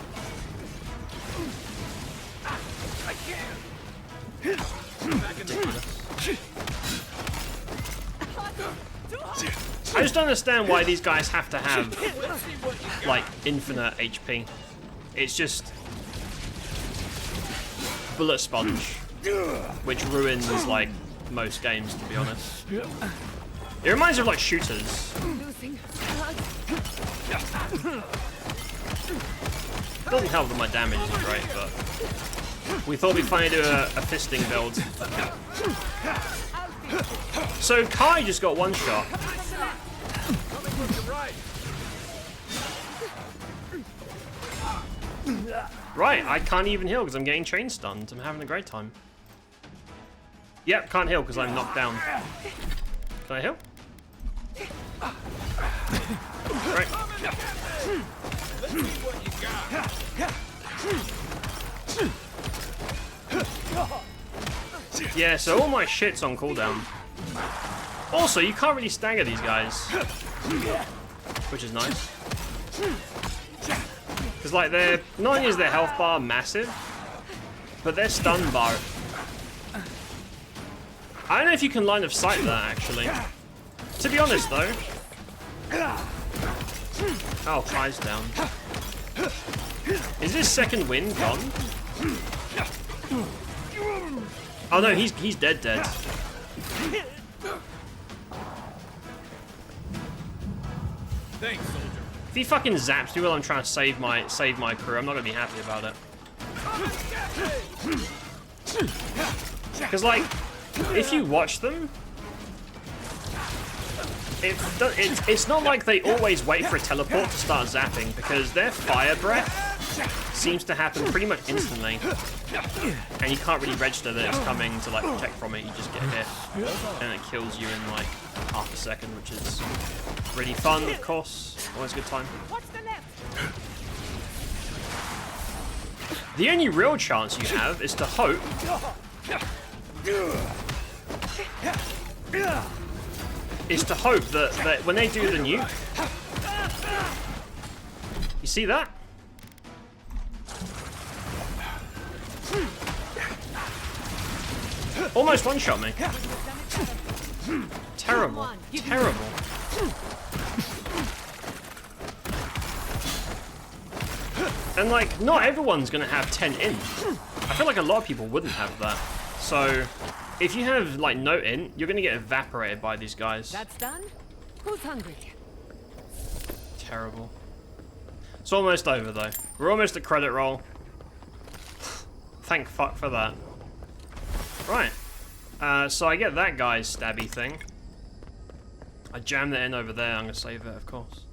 I just don't understand why these guys have to have like infinite HP. It's just bullet sponge, which ruins like most games, to be honest. It reminds me of like shooters. Doesn't help that my damage is great, but we thought we'd finally do a fisting build. So Kai just got one shot. Right, I can't even heal because I'm getting chain stunned. I'm having a great time. Yep, can't heal because I'm knocked down. Can I heal? Right. Yeah, so all my shit's on cooldown. Also, you can't really stagger these guys, which is nice. Because like not only is their health bar massive, but their stun bar. I don't know if you can line of sight that actually. To be honest though. Oh, Kai's down. Is this second wind gone? Oh no, he's dead. Thanks, soldier. If he fucking zaps me while I'm trying to save my crew, I'm not gonna be happy about it. Because like, if you watch them, it's not like they always wait for a teleport to start zapping, because their fire breath seems to happen pretty much instantly, and you can't really register that it's coming to like protect from it. You just get hit, and it kills you in like half a second, which is really fun, of course. Always a good time. The only real chance you have is to hope that when they do the nuke, you see that? Almost one-shot me. Terrible. Terrible. And like, not everyone's gonna have 10 int. I feel like a lot of people wouldn't have that. So, if you have like no int, you're gonna get evaporated by these guys. That's done? Who's hungry? terrible. It's almost over, though. We're almost at credit roll. Thank fuck for that. Right. So I get that guy's stabby thing. I jam that in over there. I'm going to save it, of course.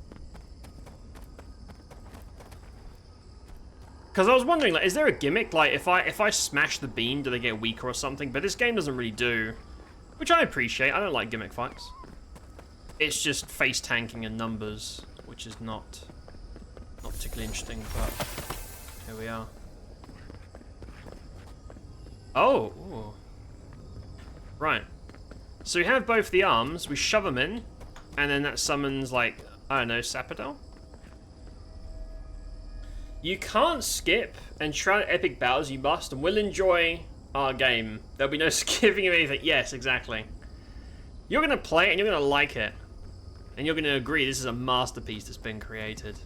Because I was wondering, like, is there a gimmick? Like, if I smash the beam, do they get weaker or something? But this game doesn't really do. Which I appreciate. I don't like gimmick fights. It's just face tanking and numbers, which is not particularly interesting, but here we are. Oh! Ooh. Right. So we have both the arms, we shove them in, and then that summons, like, I don't know, Sapodal? You can't skip and try epic battles, you must, and will enjoy our game. There'll be no skipping of anything. Yes, exactly. You're going to play it and you're going to like it. And you're going to agree this is a masterpiece that's been created.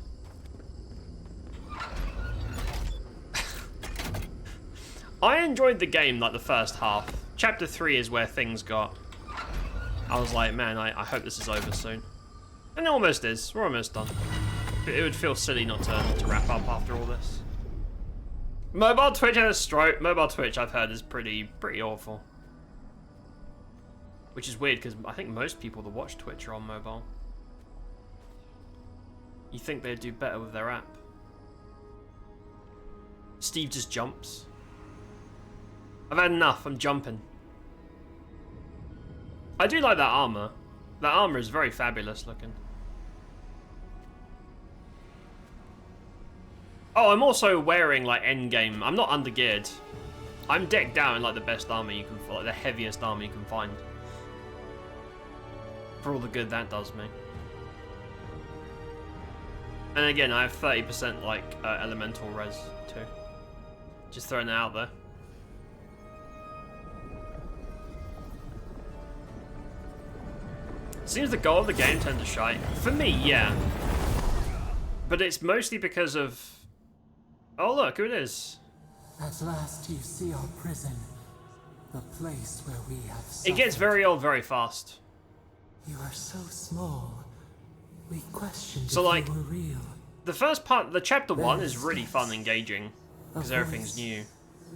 I enjoyed the game, like, the first half. Chapter 3 is where things got... I was like, man, I hope this is over soon. And it almost is. We're almost done. It would feel silly not to wrap up after all this. Mobile Twitch had a stroke. Mobile Twitch, I've heard, is pretty awful. Which is weird, because I think most people that watch Twitch are on mobile. You think they'd do better with their app. Steve just jumps. I've had enough, I'm jumping. I do like that armor. That armor is very fabulous looking. Oh, I'm also wearing, like, endgame. I'm not undergeared. I'm decked out in, like, the best armor you can find, like, the heaviest armor you can find. For all the good that does me. And again, I have 30%, like, elemental res, too. Just throwing it out there. Seems the goal of the game tends to shite. For me, yeah. But it's mostly because of... Oh, look, who it is. At last you see our prison. The place where we have suffered. It gets very old very fast. You are so small. We questioned so, if like, you were real. The first part, the chapter 1 is really fun and engaging. Because everything's new.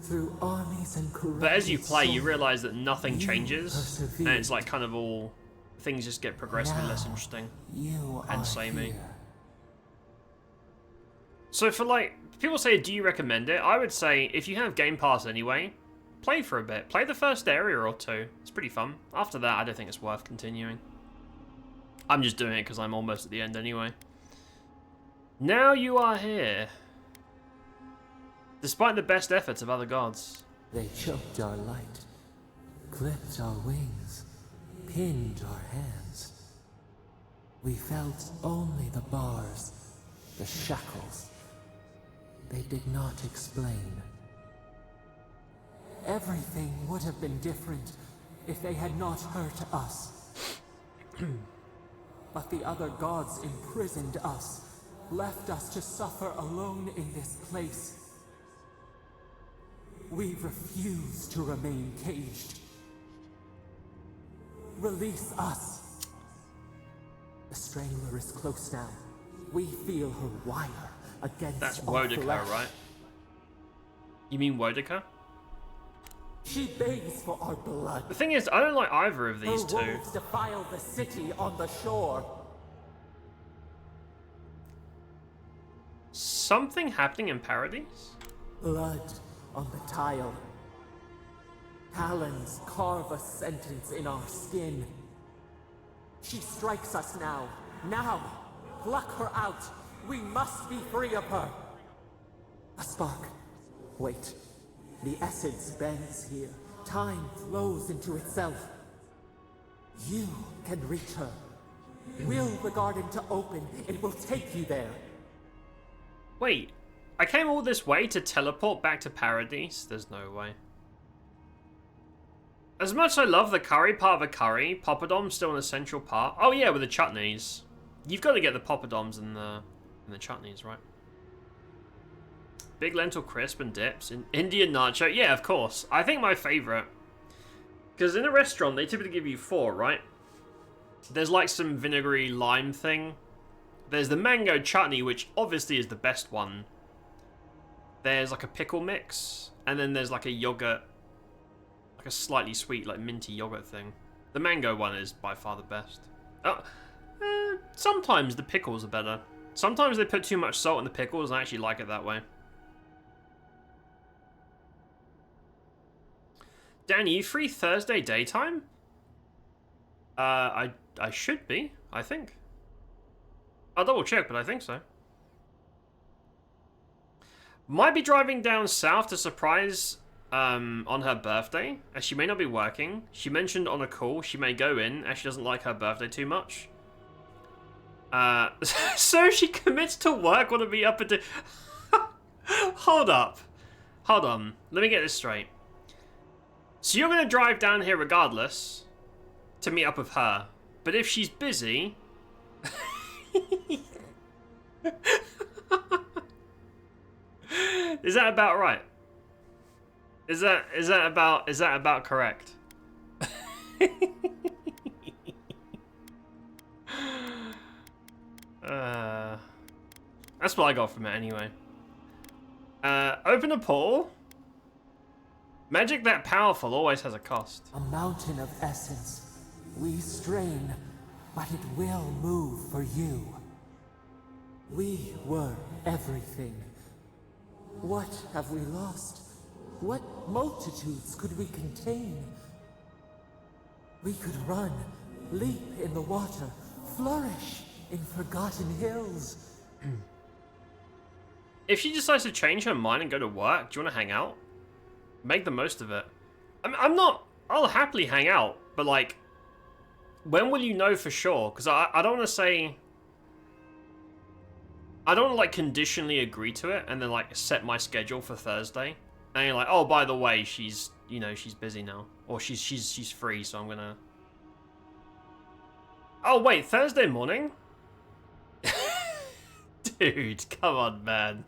Through armies and but as you play, you realize that nothing changes. And it's like kind of all... Things just get progressively less interesting. And samey. So for, like... People say, do you recommend it? I would say, if you have Game Pass anyway, play for a bit. Play the first area or two. It's pretty fun. After that, I don't think it's worth continuing. I'm just doing it because I'm almost at the end anyway. Now you are here. Despite the best efforts of other gods. They choked our light, clipped our wings, pinned our hands. We felt only the bars, the shackles. They did not explain. Everything would have been different if they had not hurt us. But the other gods imprisoned us, left us to suffer alone in this place. We refuse to remain caged. Release us. The Strangler is close now. We feel her wire against That's our Wodika, flesh. right? You mean Wodika? She begs for our blood. The thing is, I don't like either of these Her two. wolves defile the city on the shore. Something happening in Paradise? Blood on the tile. Talons carve a sentence in our skin. She strikes us now. Now! Pluck her out! We must be free of her! A spark. Wait. The essence bends here. Time flows into itself. You can reach her. Will the garden to open, it will take you there. Wait, I came all this way to teleport back to Paradise? There's no way. As much as I love the curry part of a curry, poppadom's still an essential part. Oh yeah, with the chutneys. You've got to get the poppadoms and the chutneys, right? Big lentil crisp and dips. Indian nacho. Yeah, of course. I think my favorite. Because in a restaurant, they typically give you 4, right? There's like some vinegary lime thing. There's the mango chutney, which obviously is the best one. There's like a pickle mix, and then there's like a yogurt, like a slightly sweet, like minty yogurt thing. The mango one is by far the best. Sometimes the pickles are better. Sometimes they put too much salt in the pickles, and I actually like it that way. Dan, are you free Thursday daytime? I should be, I think. I'll double check, but I think so. Might be driving down south to surprise on her birthday, as she may not be working. She mentioned on a call she may go in, as she doesn't like her birthday too much. So she commits to work, want to be up until... Hold up. Hold on. Let me get this straight. So you're going to drive down here regardless to meet up with her. But if she's busy... Is that about right? Is that about correct? That's what I got from it anyway. Open a portal. Magic that powerful always has a cost. A mountain of essence. We strain, but it will move for you. We were everything. What have we lost? What multitudes could we contain? We could run, leap in the water, flourish in forgotten hills. If she decides to change her mind and go to work, do you want to hang out? Make the most of it. I'm not... I'll happily hang out, but like... When will you know for sure? Because I don't want to say... I don't want to like conditionally agree to it and then like set my schedule for Thursday. And you're like, oh, by the way, she's, you know, she's busy now. Or she's free, so I'm gonna... Oh, wait, Thursday morning? Dude, come on, man.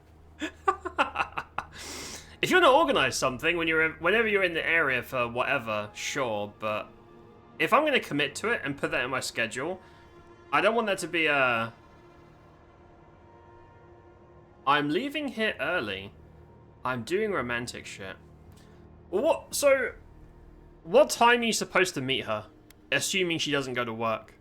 If you want to organize something whenever you're in the area for whatever, sure, but if I'm going to commit to it and put that in my schedule, I don't want that to be a... I'm leaving here early. I'm doing romantic shit. What? So, what time are you supposed to meet her? Assuming she doesn't go to work.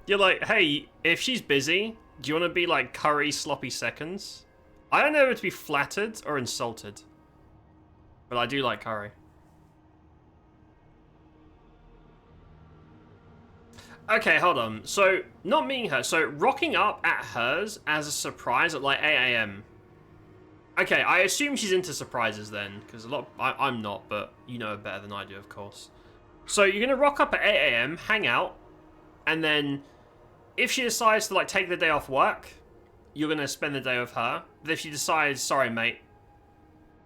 You're like, hey, if she's busy, do you want to be like Curry sloppy seconds? I don't know if to be flattered or insulted, but I do like Curry. Okay, hold on. So, not meeting her. So, rocking up at hers as a surprise at like 8 AM. Okay, I assume she's into surprises then, because I'm not, but you know better than I do, of course. So, you're gonna rock up at 8 AM, hang out, and then if she decides to like take the day off work, you're gonna spend the day with her. But if she decides, sorry mate,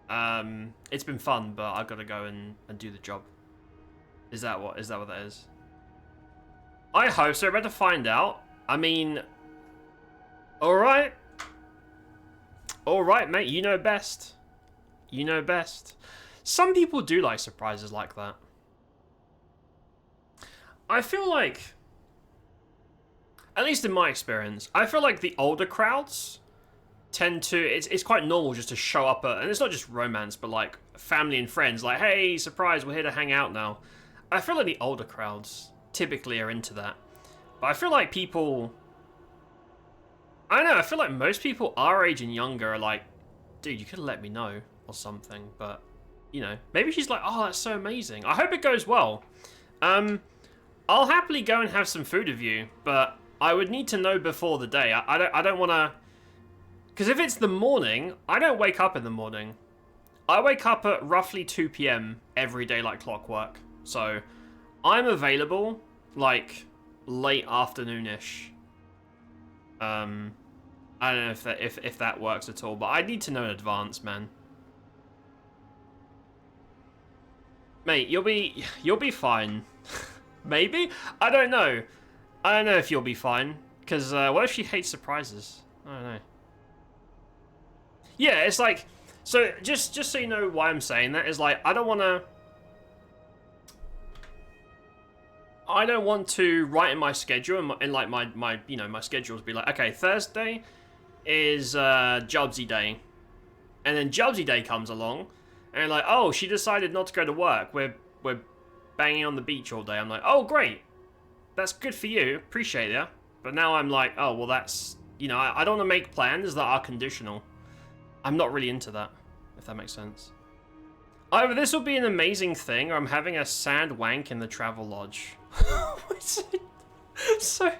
it's been fun, but I've got to go and do the job. Is that what that is? I hope so. We're about to find out. I mean, alright. Alright, mate. You know best. You know best. Some people do like surprises like that. I feel like, at least in my experience, I feel like the older crowds tend to... It's quite normal just to show up at... And it's not just romance, but like family and friends. Like, hey, surprise, we're here to hang out now. I feel like the older crowds typically are into that. But I feel like people... I don't know, I feel like most people our age and younger are like, dude, you could have let me know or something. But, you know, maybe she's like, oh, that's so amazing. I hope it goes well. I'll happily go and have some food with you, but I would need to know before the day. I don't want to... Because if it's the morning, I don't wake up in the morning. I wake up at roughly 2 PM every day like clockwork. So, I'm available, like, late afternoon-ish. I don't know if that works at all, but I need to know in advance, man. Mate, you'll be fine. Maybe? I don't know. I don't know if you'll be fine. Because, what if she hates surprises? I don't know. Yeah, it's like... So, just so you know why I'm saying that, is like, I don't want to... I don't want to write in my schedule and like my you know, my schedules be like, okay, Thursday is Jobsy Day, and then Jobsy Day comes along, and like, oh, she decided not to go to work. We're banging on the beach all day. I'm like, oh, great, that's good for you, appreciate it. But now I'm like, oh, well, that's, you know, I don't want to make plans that are conditional. I'm not really into that, if that makes sense. Either this will be an amazing thing, or I'm having a sand wank in the travel lodge. So,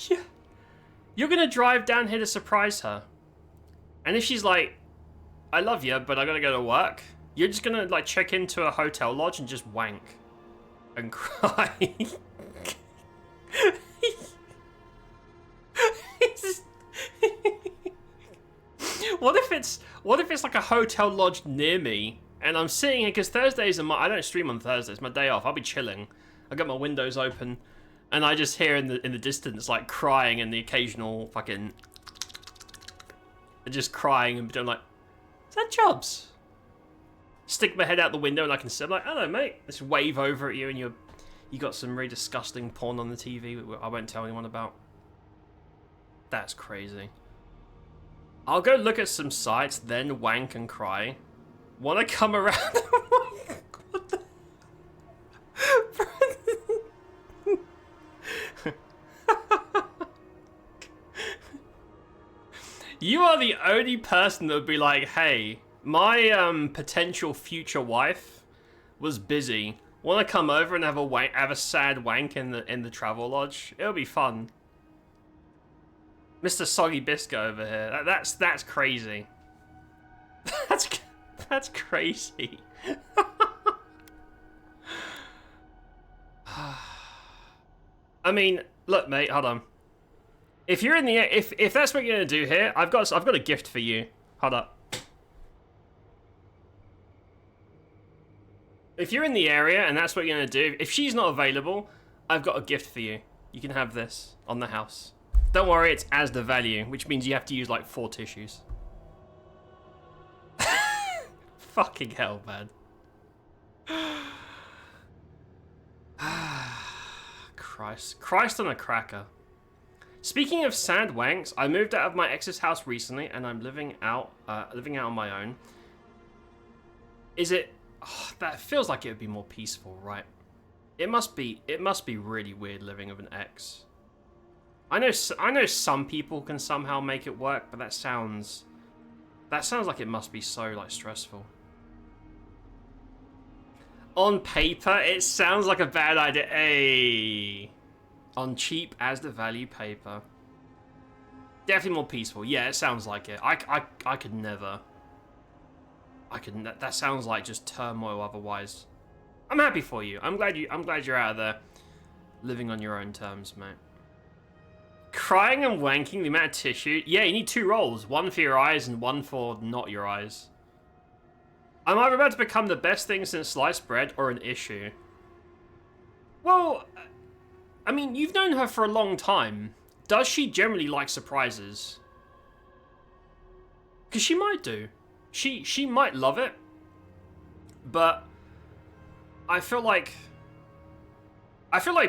yeah. You're gonna drive down here to surprise her. And if she's like, I love you, but I gotta go to work, you're just gonna like check into a hotel lodge and just wank. And cry. What if it's like a hotel lodge near me, and I'm sitting here, because Thursdays are I don't stream on Thursdays, my day off, I'll be chilling. I got my windows open, and I just hear in the distance like crying and the occasional fucking just crying, and I'm like, is that Jobs? Stick my head out the window and I can see, I'm like, hello mate. Just wave over at you, and you got some really disgusting porn on the TV I won't tell anyone about. That's crazy. I'll go look at some sites, then wank and cry. Wanna come around? What the? You are the only person that would be like, hey, my potential future wife was busy. Wanna come over and have a sad wank in the travel lodge? It'll be fun. Mr. Soggy Biscuit over here. That's crazy. That's crazy. I mean, look, mate, hold on. If you're in the if that's what you're gonna do here, I've got a gift for you. Hold up. If you're in the area and that's what you're gonna do, if she's not available, I've got a gift for you. You can have this on the house. Don't worry, it's as the value, which means you have to use like 4 tissues. Fucking hell, man. Christ on a cracker. Speaking of sand wanks, I moved out of my ex's house recently, and I'm living out on my own. Is it? Oh, that feels like it would be more peaceful, right? It must be really weird living with an ex. I know some people can somehow make it work, but that sounds like it must be so like stressful. On paper, it sounds like a bad idea. Hey. On cheap as the value paper. Definitely more peaceful. Yeah, it sounds like it. I could never. That sounds like just turmoil otherwise. I'm happy for you. I'm glad you're out of there living on your own terms, mate. Crying and wanking, the amount of tissue. Yeah, you need 2 rolls. One for your eyes and one for not your eyes. I'm either about to become the best thing since sliced bread or an issue. Well, I mean, you've known her for a long time. Does she generally like surprises? Because she might do. She might love it. But I feel like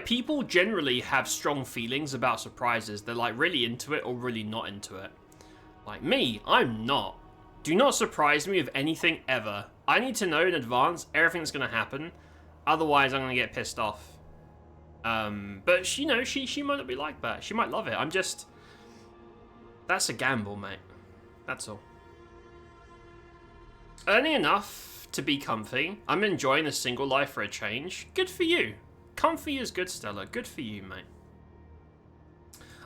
people generally have strong feelings about surprises. They're like really into it or really not into it. Like me, I'm not. Do not surprise me with anything ever. I need to know in advance everything that's going to happen. Otherwise, I'm going to get pissed off. But she might not be like that. She might love it. I'm just... That's a gamble, mate. That's all. Earning enough to be comfy. I'm enjoying the single life for a change. Good for you. Comfy is good, Stella. Good for you, mate.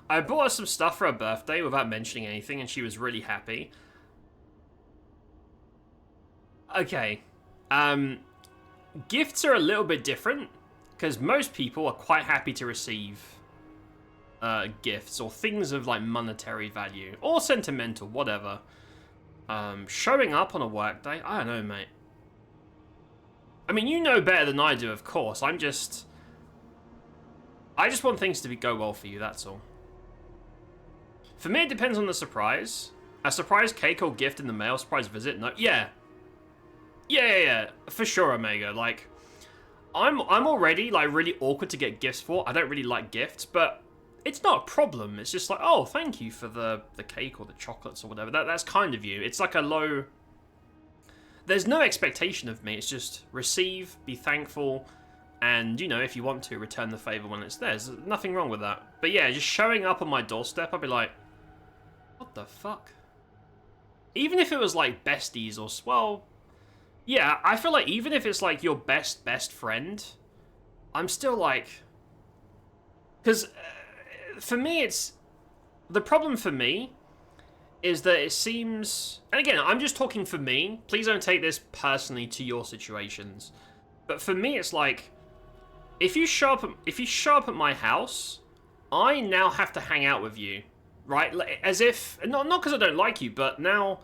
I bought her some stuff for her birthday without mentioning anything, and she was really happy. Okay. Gifts are a little bit different, because most people are quite happy to receive gifts or things of like monetary value or sentimental, whatever. Showing up on a work day, I don't know, mate. I mean, you know better than I do, of course. I just want things to go well for you, that's all. For me, it depends on the surprise. A surprise cake or gift in the mail, surprise visit, no, yeah. Yeah, for sure, Omega. Like, I'm already like really awkward to get gifts for. I don't really like gifts, but it's not a problem. It's just like, oh, thank you for the cake or the chocolates or whatever. That's kind of you. It's like a low. There's no expectation of me. It's just receive, be thankful, and you know, if you want to, return the favor when it's there. There's nothing wrong with that. But yeah, just showing up on my doorstep, I'd be like, what the fuck? Even if it was like besties or well. Yeah, I feel like even if it's like your best friend, I'm still like... Because for me, it's... The problem for me is that it seems... And again, I'm just talking for me. Please don't take this personally to your situations. But for me, it's like... If you show up at my house, I now have to hang out with you. Right? As if... Not because I don't like you, but now...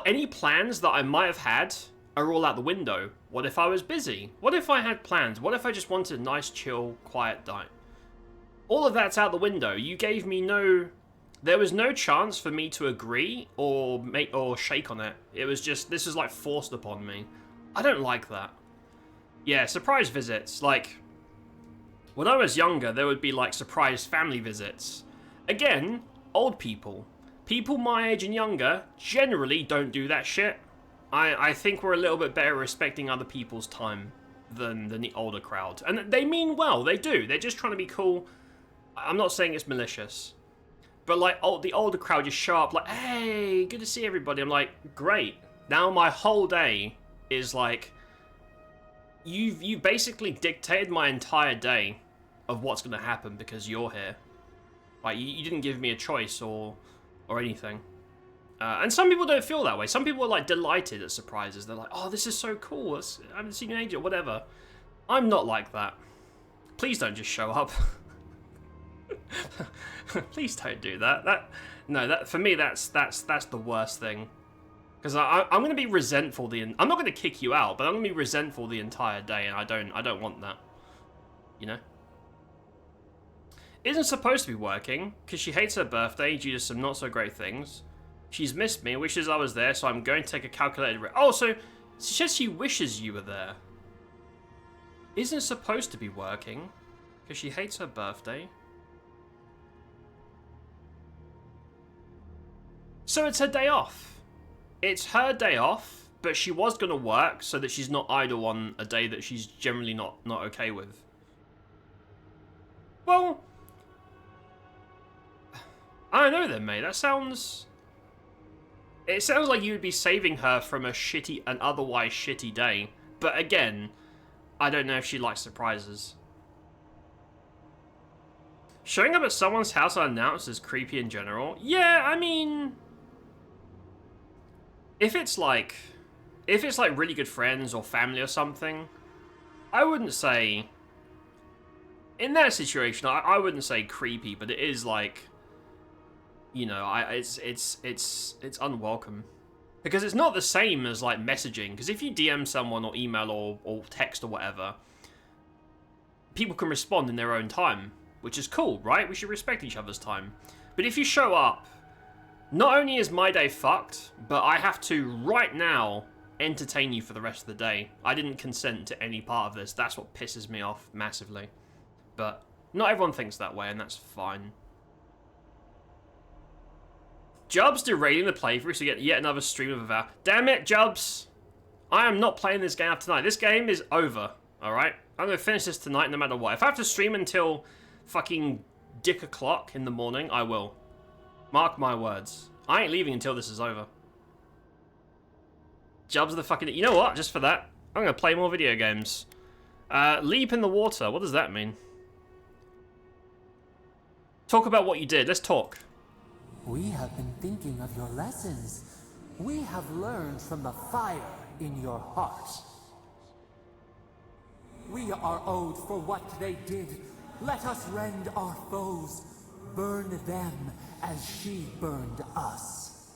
Any plans that I might have had are all out the window. What if I was busy? What if I had plans? What if I just wanted a nice, chill, quiet night? All of that's out the window. You gave me no... There was no chance for me to agree or shake on it. It was just... This is like forced upon me. I don't like that. Yeah, surprise visits. Like, when I was younger, there would be like surprise family visits. Again, old people. People my age and younger generally don't do that shit. I think we're a little bit better respecting other people's time than the older crowd. And they mean well, they do. They're just trying to be cool. I'm not saying it's malicious. But like the older crowd just show up like, hey, good to see everybody. I'm like, great. Now my whole day is like, you basically dictated my entire day of what's going to happen because you're here. Like, you didn't give me a choice or anything. And some people don't feel that way. Some people are like delighted at surprises. They're like, oh, this is so cool. I haven't seen you in ages or whatever. I'm not like that. Please don't just show up. Please don't do that. No, for me, that's the worst thing. Because I'm going to be resentful. I'm not going to kick you out, but I'm going to be resentful the entire day, and I don't want that. You know? Isn't supposed to be working, because she hates her birthday due to some not so great things. She's missed me, wishes I was there, so I'm going to take a calculated risk. Oh, so she says she wishes you were there. Isn't supposed to be working, because she hates her birthday. So it's her day off. It's her day off, but she was going to work so that she's not idle on a day that she's generally not okay with. Well, I don't know then, mate. That sounds... It sounds like you would be saving her from an otherwise shitty day. But again, I don't know if she likes surprises. Showing up at someone's house unannounced is creepy in general. Yeah, I mean... If it's like really good friends or family or something, I wouldn't say... In that situation, I wouldn't say creepy, but it is like... You know, it's unwelcome. Because it's not the same as, like, messaging. Because if you DM someone or email or text or whatever, people can respond in their own time. Which is cool, right? We should respect each other's time. But if you show up, not only is my day fucked, but I have to, right now, entertain you for the rest of the day. I didn't consent to any part of this. That's what pisses me off massively. But not everyone thinks that way, and that's fine. Jubs derailing the playthrough to get yet another stream of Avowed. Damn it, Jubs! I am not playing this game after tonight. This game is over, alright? I'm going to finish this tonight no matter what. If I have to stream until fucking dick o'clock in the morning, I will. Mark my words. I ain't leaving until this is over. Jubs are the fucking... You know what? Just for that, I'm going to play more video games. Leap in the water. What does that mean? Talk about what you did. Let's talk. We have been thinking of your lessons. We have learned from the fire in your heart. We are owed for what they did. Let us rend our foes, burn them as she burned us.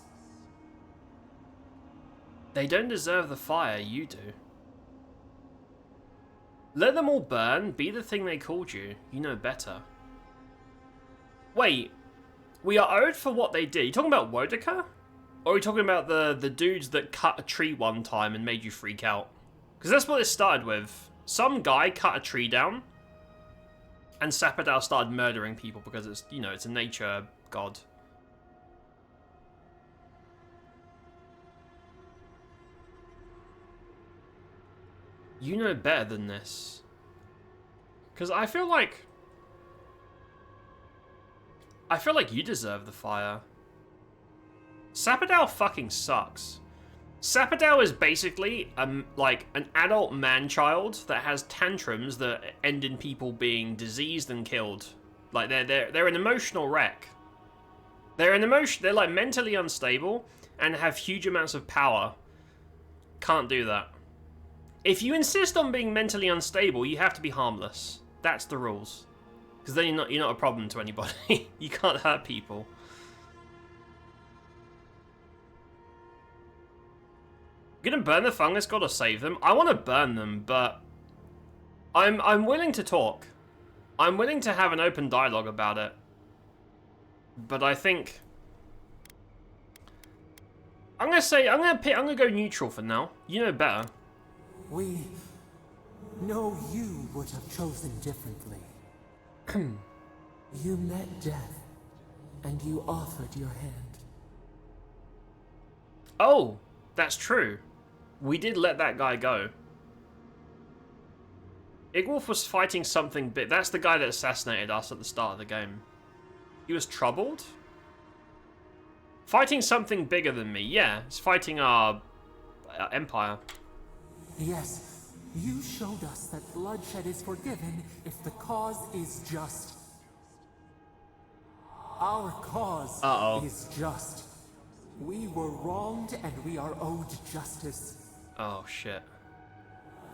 They don't deserve the fire, you do. Let them all burn, be the thing they called you. You know better. Wait. We are owed for what they did. You talking about Wodeka? Or are you talking about the dudes that cut a tree one time and made you freak out? Because that's what it started with. Some guy cut a tree down, and Sapadal started murdering people because it's, you know, it's a nature god. You know better than this. Because I feel like you deserve the fire. Sapadal fucking sucks. Sapadal is basically like an adult man-child that has tantrums that end in people being diseased and killed. Like they're an emotional wreck. They're like mentally unstable and have huge amounts of power. Can't do that. If you insist on being mentally unstable, you have to be harmless. That's the rules. Because then you're not a problem to anybody. You can't hurt people. Gonna burn the fungus god or save them? I want to burn them, but I'm willing to talk. I'm willing to have an open dialogue about it. But I think I'm gonna go neutral for now. You know better. We know you would have chosen differently. You met death, and you offered your hand. Oh, that's true. We did let that guy go. Igwolf was fighting something big. That's the guy that assassinated us at the start of the game. He was troubled? Fighting something bigger than me. Yeah, he's fighting our empire. Yes, you showed us that bloodshed is forgiven if the cause is just. Our cause is just. We were wronged and we are owed justice. Oh, shit.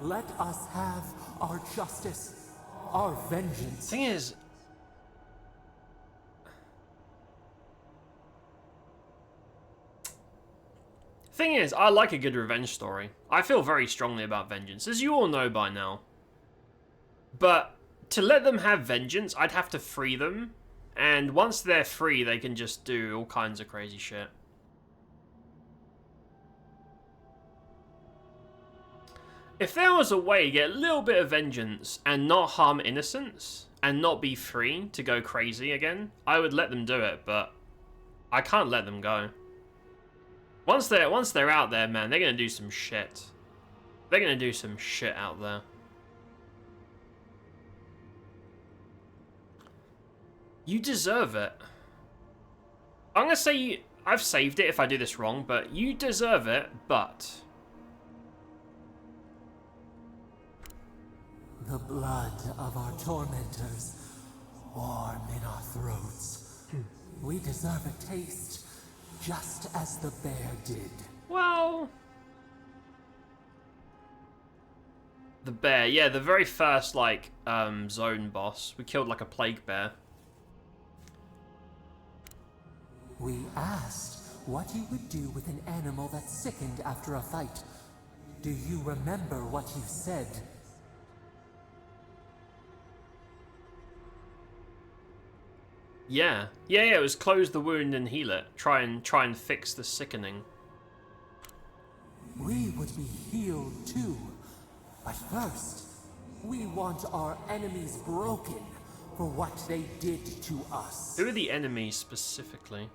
Let us have our justice, our vengeance. Thing is, I like a good revenge story. I feel very strongly about vengeance, as you all know by now. But to let them have vengeance, I'd have to free them. And once they're free, they can just do all kinds of crazy shit. If there was a way to get a little bit of vengeance and not harm innocents and not be free to go crazy again, I would let them do it, but I can't let them go. Once they're out there, man, they're gonna do some shit. They're gonna do some shit out there. You deserve it. I'm gonna say I've saved it if I do this wrong, but you deserve it, but the blood of our tormentors warm in our throats. We deserve a taste, just as the bear did. Well, the bear, yeah, the very first like zone boss, we killed like a plague bear. We asked what he would do with an animal that sickened after a fight. Do you remember what you said? Yeah, it was close the wound and heal it. Try and fix the sickening. We would be healed too. But first, we want our enemies broken for what they did to us. Who are the enemies specifically?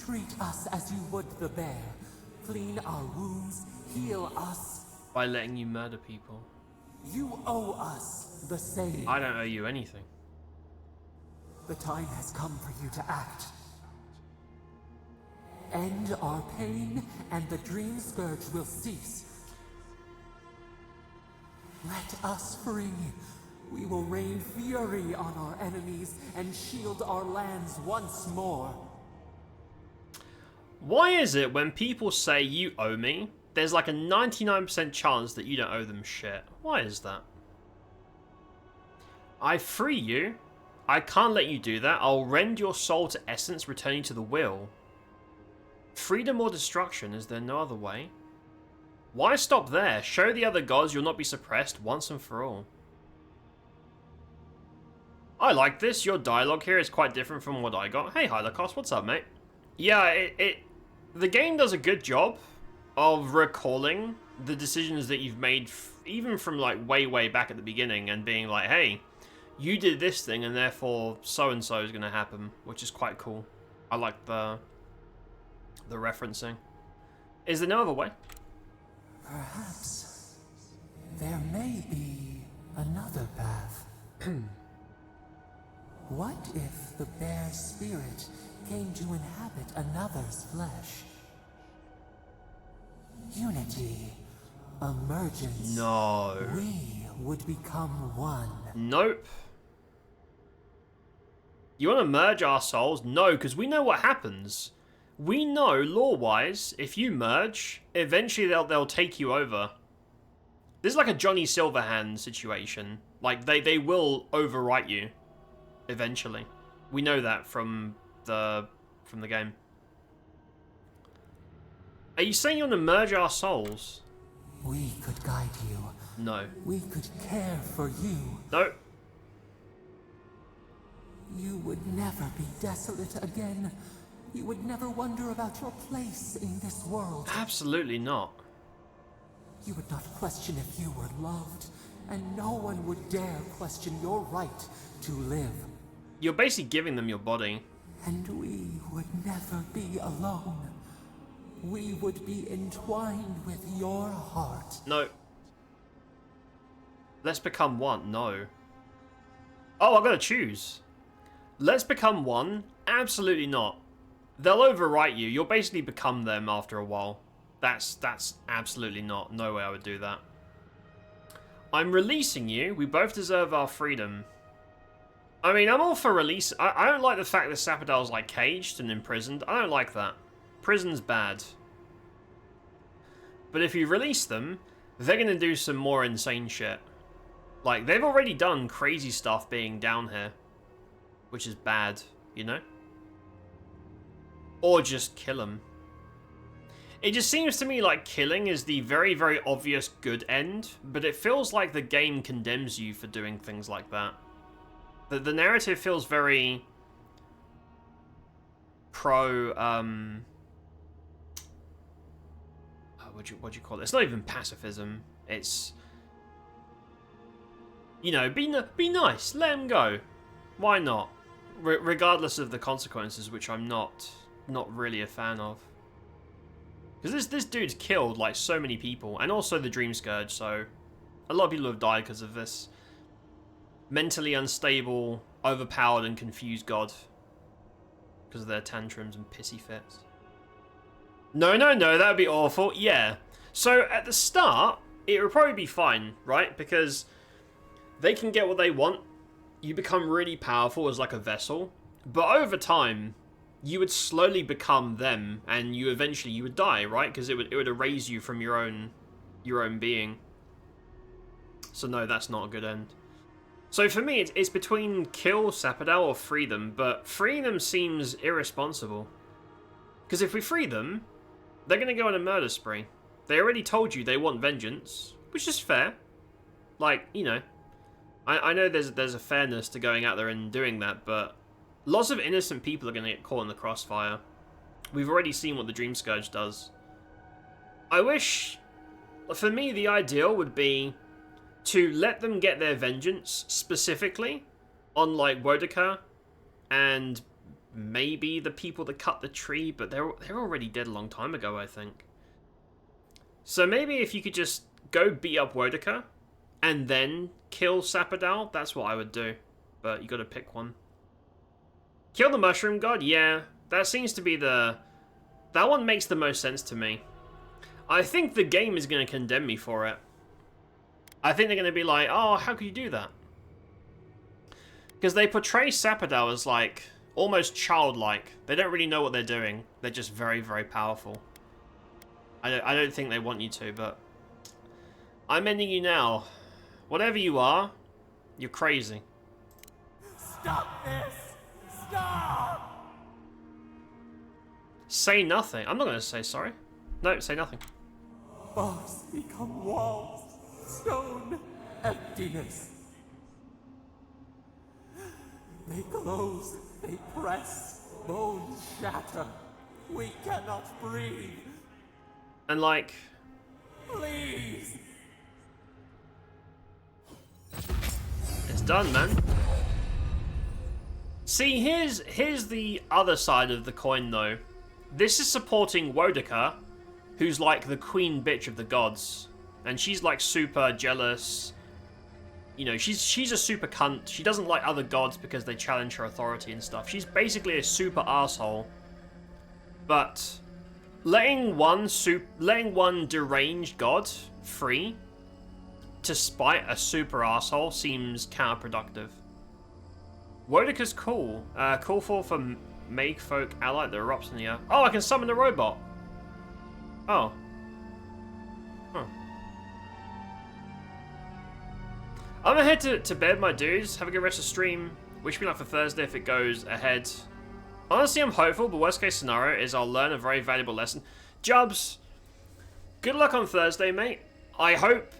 Treat us as you would the bear. Clean our wounds, heal us. By letting you murder people. You owe us the same. I don't owe you anything. The time has come for you to act. End our pain, and the dream scourge will cease. Let us free. We will rain fury on our enemies and shield our lands once more. Why is it when people say you owe me, there's like a 99% chance that you don't owe them shit? Why is that? I free you. I can't let you do that. I'll rend your soul to essence, returning to the will. Freedom or destruction, is there no other way? Why stop there? Show the other gods you'll not be suppressed once and for all. I like this. Your dialogue here is quite different from what I got. Hey, Hylocost, what's up, mate? Yeah, the game does a good job of recalling the decisions that you've made even from like way back at the beginning and being like, hey, you did this thing and therefore so and so is going to happen, which is quite cool. I like the referencing. Is there no other way? Perhaps there may be another path. What if the bear's spirit came to inhabit another's flesh? Unity, emergence. No. We would become one. Nope. You want to merge our souls? No, because we know what happens. We know, lore-wise, if you merge, eventually they'll take you over. This is like a Johnny Silverhand situation. Like, they will overwrite you. Eventually. We know that from the game. Are you saying you want to merge our souls? We could guide you. No. We could care for you. No. You would never be desolate again. You would never wonder about your place in this world. Absolutely not. You would not question if you were loved, and no one would dare question your right to live. You're basically giving them your body. And we would never be alone. We would be entwined with your heart. No. Let's become one. No. Oh, I've got to choose. Let's become one? Absolutely not. They'll overwrite you. You'll basically become them after a while. That's absolutely not. No way I would do that. I'm releasing you. We both deserve our freedom. I mean, I'm all for release. I don't like the fact that Sapodal's like caged and imprisoned. I don't like that. Prison's bad. But if you release them, they're going to do some more insane shit. Like, they've already done crazy stuff being down here. Which is bad, you know? Or just kill them. It just seems to me like killing is the very, very obvious good end. But it feels like the game condemns you for doing things like that. The narrative feels very... pro, what do you call it? It's not even pacifism. It's... you know, be nice. Let him go. Why not? Regardless of the consequences, which I'm not really a fan of. Because this dude's killed, like, so many people. And also the Dream Scourge, so... a lot of people have died because of this. Mentally unstable, overpowered and confused god. Because of their tantrums and pissy fits. No, that would be awful. Yeah. So, at the start, it would probably be fine, right? Because they can get what they want. You become really powerful as, like, a vessel. But over time, you would slowly become them, and you would die, right? Because it would erase you from your own being. So no, that's not a good end. So for me, it's between kill Sapodal or free them, but freeing them seems irresponsible. Because if we free them, they're going to go on a murder spree. They already told you they want vengeance, which is fair. Like, you know, I know there's a fairness to going out there and doing that, but lots of innocent people are going to get caught in the crossfire. We've already seen what the Dream Scourge does. I wish, for me, the ideal would be to let them get their vengeance specifically on, like, Wodaka and maybe the people that cut the tree, but they're already dead a long time ago, I think. So maybe if you could just go beat up Wodaka and then kill Sapodal, that's what I would do. But you got to pick one. Kill the Mushroom God? Yeah, that seems to be that one makes the most sense to me. I think the game is going to condemn me for it. I think they're going to be like, oh, how could you do that? Because they portray Sapodal as, like, almost childlike. They don't really know what they're doing. They're just very, very powerful. I don't think they want you to, but I'm ending you now. Whatever you are, you're crazy. Stop this! Stop! Say nothing. I'm not going to say sorry. No, say nothing. Bars become walls. Stone emptiness. They close, they press, bones shatter. We cannot breathe. And like... Please! It's done, man. See, here's the other side of the coin, though. This is supporting Wodaka, who's like the queen bitch of the gods. And she's like super jealous. You know, she's a super cunt. She doesn't like other gods because they challenge her authority and stuff. She's basically a super asshole. But letting one deranged god free to spite a super asshole seems counterproductive. Wodaka's cool. Call for make folk ally that erupts in the air. Oh, I can summon the robot. Oh. Huh. I'm gonna head to bed, my dudes. Have a good rest of stream. Wish me luck for Thursday if it goes ahead. Honestly, I'm hopeful, but worst case scenario is I'll learn a very valuable lesson. Jubs, good luck on Thursday, mate. I hope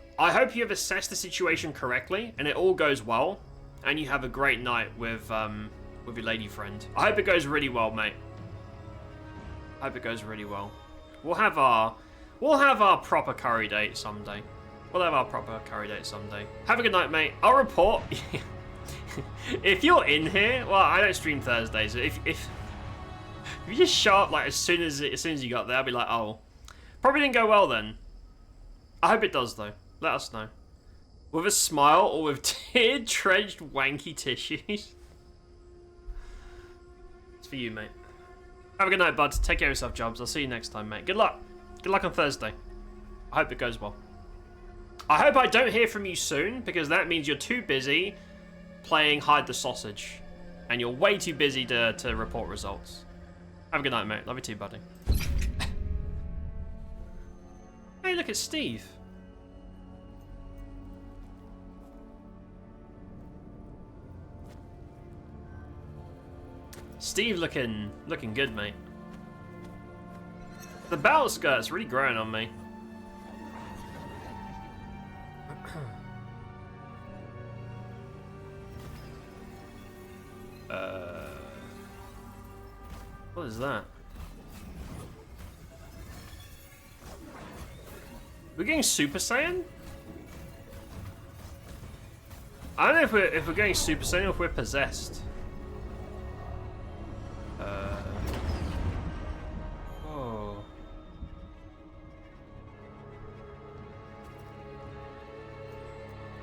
you have assessed the situation correctly and it all goes well, and you have a great night with your lady friend. I hope it goes really well, mate. I hope it goes really well. We'll have our proper curry date someday. We'll have our proper curry date someday. Have a good night, mate. I'll report. If you're in here, well, I don't stream Thursdays. If you just show up like as soon as you got there, I'll be like, oh, probably didn't go well then. I hope it does though. Let us know. With a smile or with tear-drenched wanky tissues. It's for you, mate. Have a good night, bud. Take care of yourself, Jobs. I'll see you next time, mate. Good luck. Good luck on Thursday. I hope it goes well. I hope I don't hear from you soon, because that means you're too busy playing Hide the Sausage. And you're way too busy to report results. Have a good night, mate. Love you too, buddy. Hey, look at Steve. Steve looking good, mate. The battle skirt's really growing on me. What is that? We're getting Super Saiyan? I don't know if we're getting Super Saiyan or if we're possessed. Oh.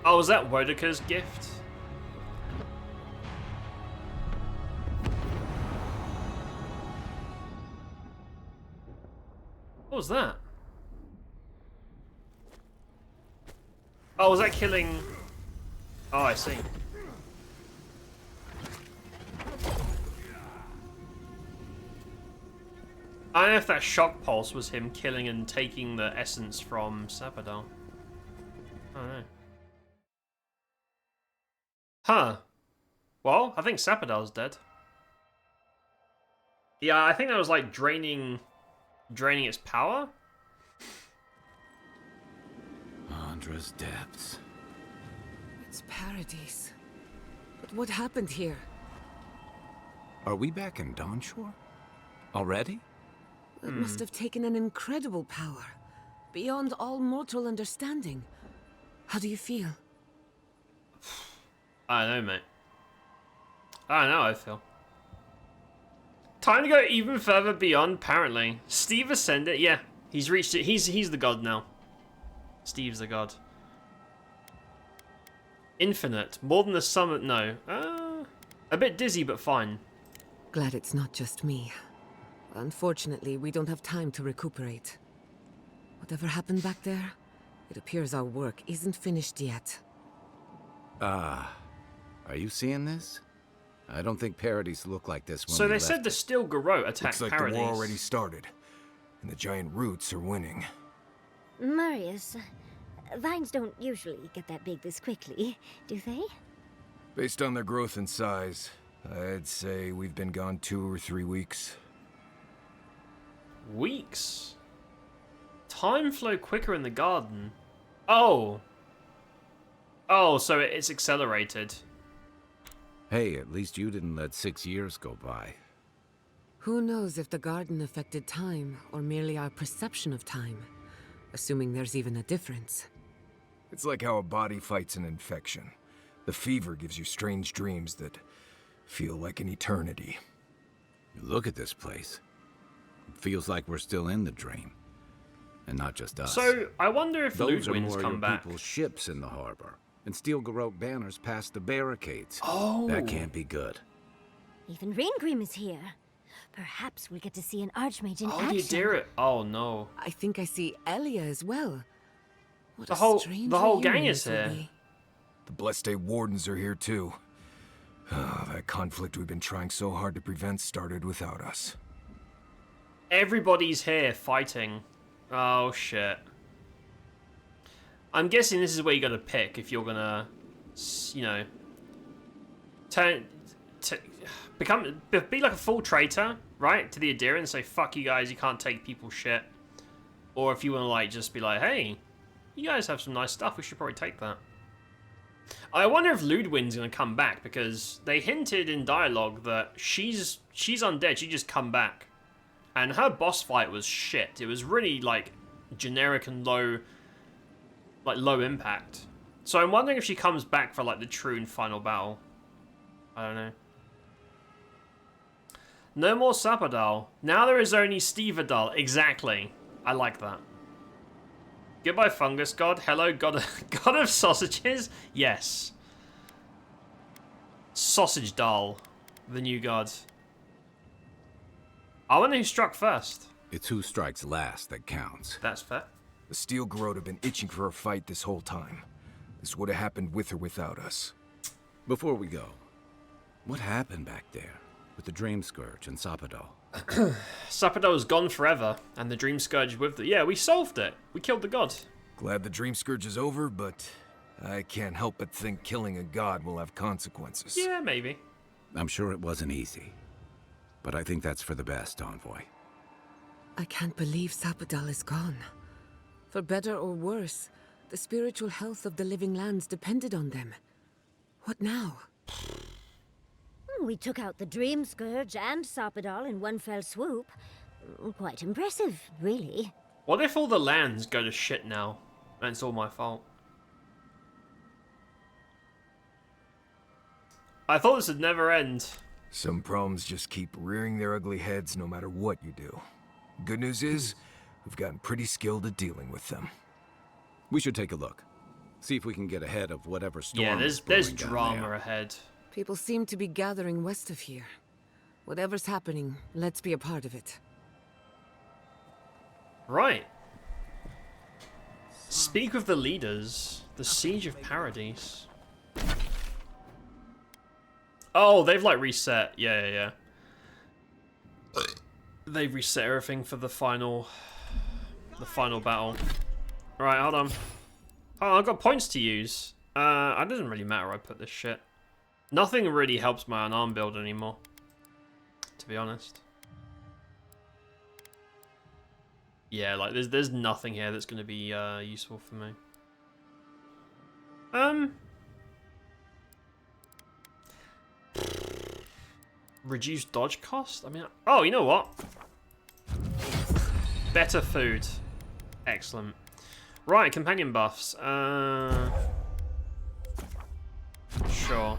Oh, was that Wodaka's gift? What was that? Oh, was that killing... Oh, I see. I don't know if that shock pulse was him killing and taking the essence from Sapadal. I don't know. Huh. Well, I think Sapadal's dead. Yeah, I think that was like draining its power. Andra's depths. It's paradise. But what happened here? Are we back in Dawnshore? Already? It must have taken an incredible power. Beyond all mortal understanding. How do you feel? I don't know, mate. I don't know how I feel. Time to go even further beyond, apparently. Steve ascended. Yeah, he's reached it. He's the god now. Steve's the god. Infinite. More than the summit. No. A bit dizzy, but fine. Glad it's not just me. Unfortunately, we don't have time to recuperate. Whatever happened back there, it appears our work isn't finished yet. Are you seeing this? I don't think Paradise looked like this when So we they left said the Steel Garrote attacked Looks like Paradise. the war already started, and the giant roots are winning. Marius, vines don't usually get that big this quickly, do they? Based on their growth and size, I'd say we've been gone 2 or 3 weeks. Weeks? Time flowed quicker in the garden. Oh. Oh, so it's accelerated. Hey, at least you didn't let 6 years go by. Who knows if the garden affected time, or merely our perception of time? Assuming there's even a difference. It's like how a body fights an infection. The fever gives you strange dreams that feel like an eternity. Look at this place. It feels like we're still in the dream. And not just us. So, I wonder if Those are Ludwig's more come your back. people's ships in the harbor. And steel garrote banners past the barricades. Oh. That can't be good. Even Reingrim is here. Perhaps we'll get to see an archmage in Oh, action. you dare it. Oh, no. I think I see Elia as well. What The a whole strange gang reunion is this will here. be. The Blessed Day Wardens are here too. That conflict we've been trying so hard to prevent started without us. Everybody's here fighting. Oh, shit. I'm guessing this is where you gotta pick if you're gonna, you know, be like a full traitor, right? To the Adira and say, fuck you guys, you can't take people's shit. Or if you wanna, like, just be like, hey, you guys have some nice stuff, we should probably take that. I wonder if Ludwig's gonna come back, because they hinted in dialogue that she's undead, she just come back. And her boss fight was shit. It was really, like, generic and low impact. So I'm wondering if she comes back for, like, the true and final battle. I don't know. No more Sapadal. Now there is only Stevadal. Exactly. I like that. Goodbye, Fungus God. Hello, God of Sausages. Yes. Sausage Dal. The new god. I wonder who struck first. It's who strikes last that counts. That's fair. The Steel Garrote have been itching for a fight this whole time. This would have happened with or without us. Before we go, what happened back there with the Dream Scourge and Sapadal? Sapadal is gone forever, and the Dream Scourge with the... Yeah, we solved it. We killed the god. Glad the Dream Scourge is over, but I can't help but think killing a god will have consequences. Yeah, maybe. I'm sure it wasn't easy, but I think that's for the best, Envoy. I can't believe Sapadal is gone. For better or worse, the spiritual health of the living lands depended on them. What now? We took out the Dream Scourge and Sapadal in one fell swoop. Quite impressive, really. What if all the lands go to shit now, and it's all my fault? I thought this would never end. Some problems just keep rearing their ugly heads no matter what you do. Good news is, we've gotten pretty skilled at dealing with them. We should take a look. See if we can get ahead of whatever storm Yeah, is there's brewing down drama there. ahead. People seem to be gathering west of here. Whatever's happening, let's be a part of it. Right. Speak with the leaders. The Siege of Paradise. Oh, they've like reset. Yeah. They've reset everything for the final battle. Right, hold on. Oh, I've got points to use. It doesn't really matter where I put this shit. Nothing really helps my unarmed build anymore, to be honest. Yeah, like there's nothing here that's going to be useful for me. Reduce dodge cost? I mean, oh, you know what? Better food. Excellent. Right, companion buffs. Sure.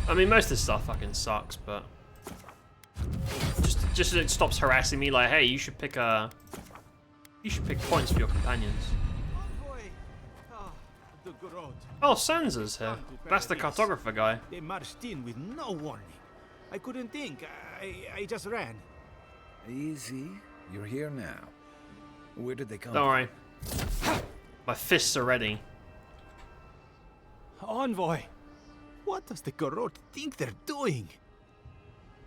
I mean, most of this stuff fucking sucks, but just so it stops harassing me. Like, hey, you should pick points for your companions. Oh, Sansa's here. That's the cartographer guy. They marched in with no warning. I couldn't think. I just ran. Easy. You're here now. Where did they come Don't worry. My fists are ready. Envoy, what does the Garrote think they're doing?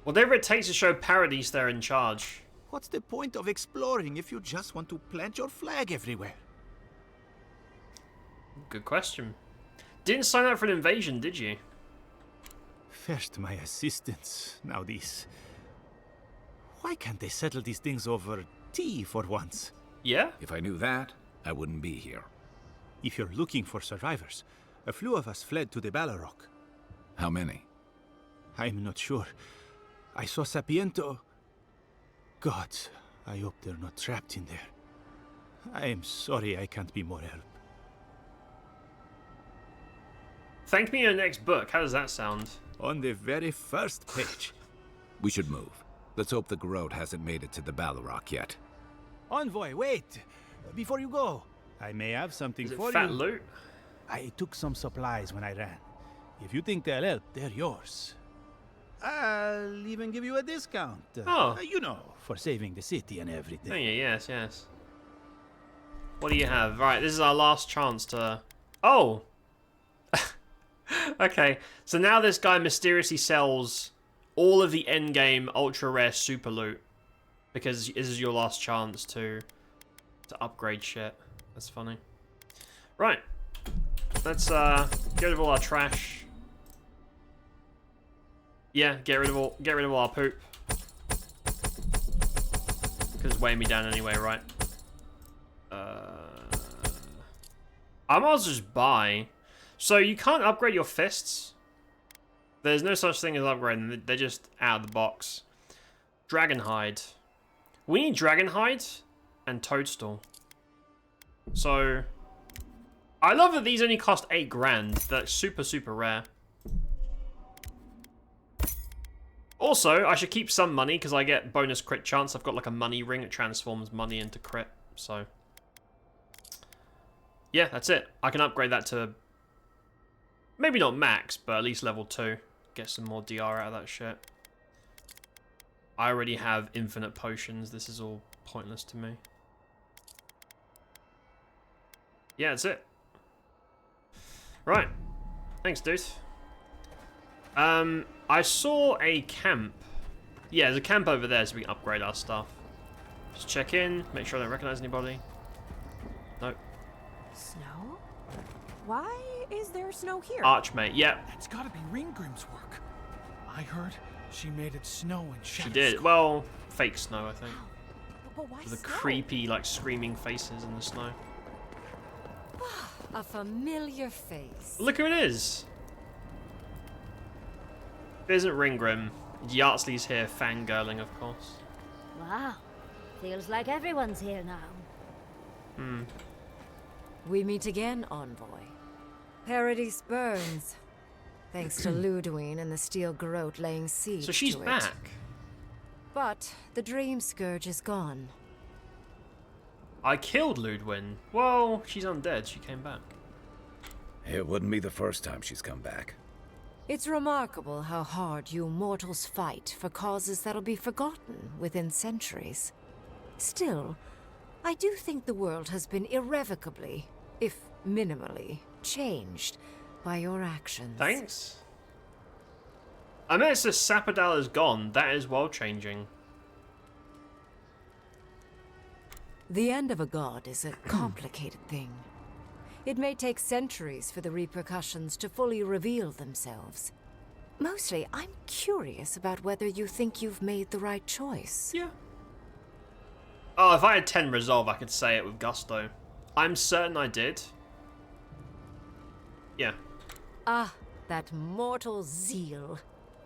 Whatever it takes to show Paradise they're in charge. What's the point of exploring if you just want to plant your flag everywhere? Good question. Didn't sign up for an invasion, did you? First my assistants, now this. Why can't they settle these things over tea for once? Yeah? If I knew that, I wouldn't be here. If you're looking for survivors, a few of us fled to the Balrog. How many? I'm not sure. I saw Sapiento. God, I hope they're not trapped in there. I am sorry I can't be more help. Thank me in your next book. How does that sound? On the very first page. We should move. Let's hope the Garrote hasn't made it to the Balrog yet. Envoy, wait! Before you go, I may have something for fat you. loot? I took some supplies when I ran. If you think they'll help, they're yours. I'll even give you a discount. You know, for saving the city and everything. Oh, yeah, yes, yes. What do you have? Right, this is our last chance to... Oh! Okay, so now this guy mysteriously sells all of the endgame ultra rare super loot. Because this is your last chance to upgrade shit. That's funny. Right. Let's get rid of all our trash. Yeah, get rid of all our poop. Because it's weighing me down anyway, right? I might as well just buy. So you can't upgrade your fists. There's no such thing as upgrading. They're just out of the box. Dragon hide. We need dragon hide and toadstool. So I love that these only cost 8 grand. That's super, super rare. Also, I should keep some money because I get bonus crit chance. I've got like a money ring that transforms money into crit. So yeah, that's it. I can upgrade that to maybe not max, but at least level 2. Get some more DR out of that shit. I already have infinite potions. This is all pointless to me. Yeah, that's it. Right. Thanks, dude. I saw a camp. Yeah, there's a camp over there so we can upgrade our stuff. Just check in, make sure I don't recognize anybody. Nope. Snow? Why is there snow here? Archmate, yeah. That's gotta be Ringgrim's work. I heard she made it snow and She did. Well, fake snow, I think. But why For the snow? creepy, like, screaming faces in the snow. A familiar face. Look who it is. It isn't Ringgrim. Yardsley's here, fangirling, of course. Wow. Feels like everyone's here now. Hmm. We meet again, Envoy. Paradise burns. Thanks to Ludwine and the Steel Garrote laying siege So she's to it. back. But the Dream Scourge is gone. I killed Ludwin. Well, she's undead. She came back. It wouldn't be the first time she's come back. It's remarkable how hard you mortals fight for causes that'll be forgotten within centuries. Still, I do think the world has been irrevocably, if minimally, changed by your actions. Thanks. I mean, it's just Sapadal is gone. That is world changing. The end of a god is a complicated thing. It may take centuries for the repercussions to fully reveal themselves. Mostly, I'm curious about whether you think you've made the right choice. Yeah. Oh, if I had 10 resolve, I could say it with gusto. I'm certain I did. Yeah. Ah, that mortal zeal.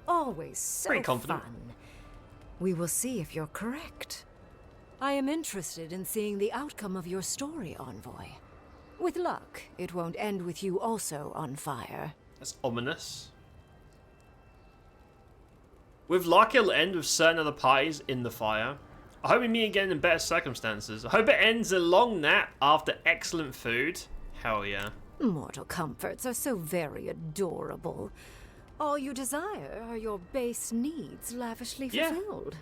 Always so Pretty confident. fun. We will see if you're correct. I am interested in seeing the outcome of your story, Envoy. With luck, it won't end with you also on fire. That's ominous. With luck, it'll end with certain other parties in the fire. I hope we meet again in better circumstances. I hope it ends a long nap after excellent food. Hell yeah. Mortal comforts are so very adorable. All you desire are your base needs lavishly Yeah. fulfilled.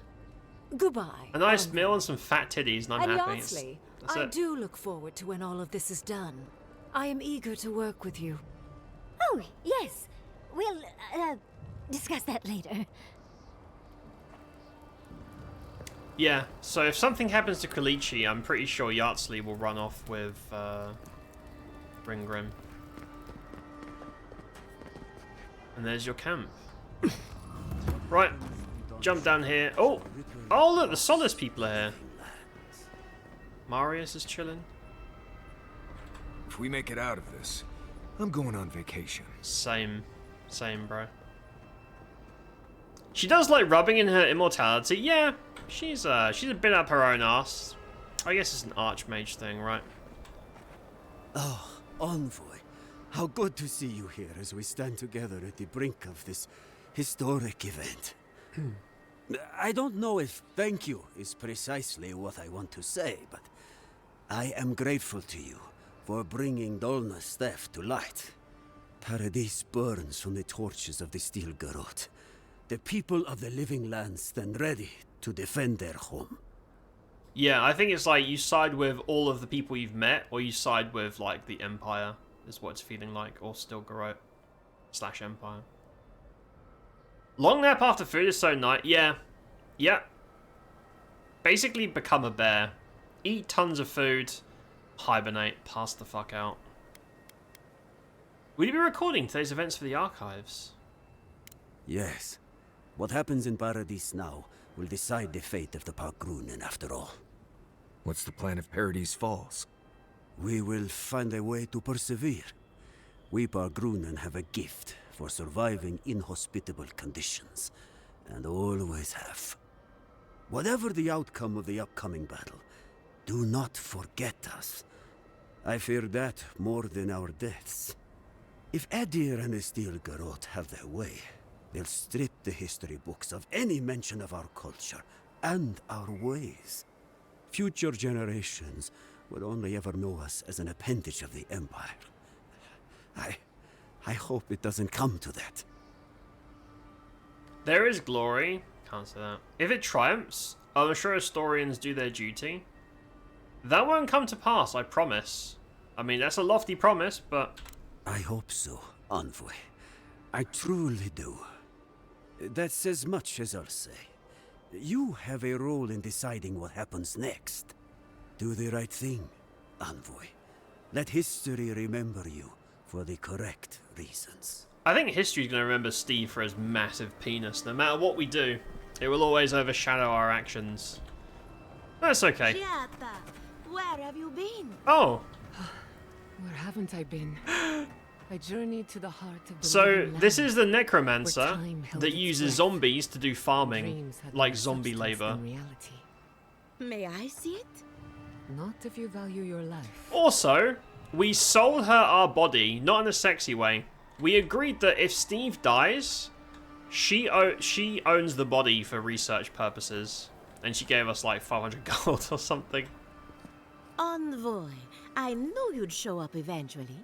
Goodbye. A nice meal and some fat titties, and I'm And happy. Yardsley, That's I it. do look forward to when all of this is done. I am eager to work with you. Oh, yes. We'll, discuss that later. Yeah, so if something happens to Kalichi, I'm pretty sure Yardsley will run off with Ringgrim. And there's your camp. Right, jump down here. Oh, look, the Solace people are here. Marius is chilling. If we make it out of this, I'm going on vacation. Same, bro. She does like rubbing in her immortality. Yeah, she's a bit up her own ass. I guess it's an archmage thing, right? Oh, Envoy. How good to see you here as we stand together at the brink of this historic event. I don't know if thank you is precisely what I want to say, but I am grateful to you for bringing Dolna's theft to light. Paradise burns from the torches of the Steel Garrote. The people of the living lands stand ready to defend their home. Yeah, I think it's like you side with all of the people you've met, or you side with like the Empire, is what it's feeling like, or Steel Garrote / Empire. Long nap after food is so nice. Yeah. Yeah. Basically become a bear. Eat tons of food. Hibernate. Pass the fuck out. Will you be recording today's events for the archives? Yes. What happens in Paradise now will decide the fate of the Parkrunen after all. What's the plan if Paradise falls? We will find a way to persevere. We Parkrunen have a gift for surviving inhospitable conditions, and always have. Whatever the outcome of the upcoming battle, do not forget us. I fear that more than our deaths. If Edir and the Steel Garrote have their way, they'll strip the history books of any mention of our culture and our ways. Future generations will only ever know us as an appendage of the Empire. I hope it doesn't come to that. There is glory. Can't say that. If it triumphs, I'm sure historians do their duty. That won't come to pass, I promise. I mean, that's a lofty promise, but... I hope so, Envoy. I truly do. That's as much as I'll say. You have a role in deciding what happens next. Do the right thing, Envoy. Let history remember you for the correct reasons. I think history's going to remember Steve for his massive penis. No matter what we do, it will always overshadow our actions. That's okay. Giata, where have you been? Oh. Where haven't I been? I journeyed to the heart of the So, this is the necromancer that uses zombies to do farming, like zombie labor. May I see it? Not if you value your life. Also, we sold her our body, not in a sexy way. We agreed that if Steve dies, she owns the body for research purposes. And she gave us like 500 gold or something. Envoy, I knew you'd show up eventually.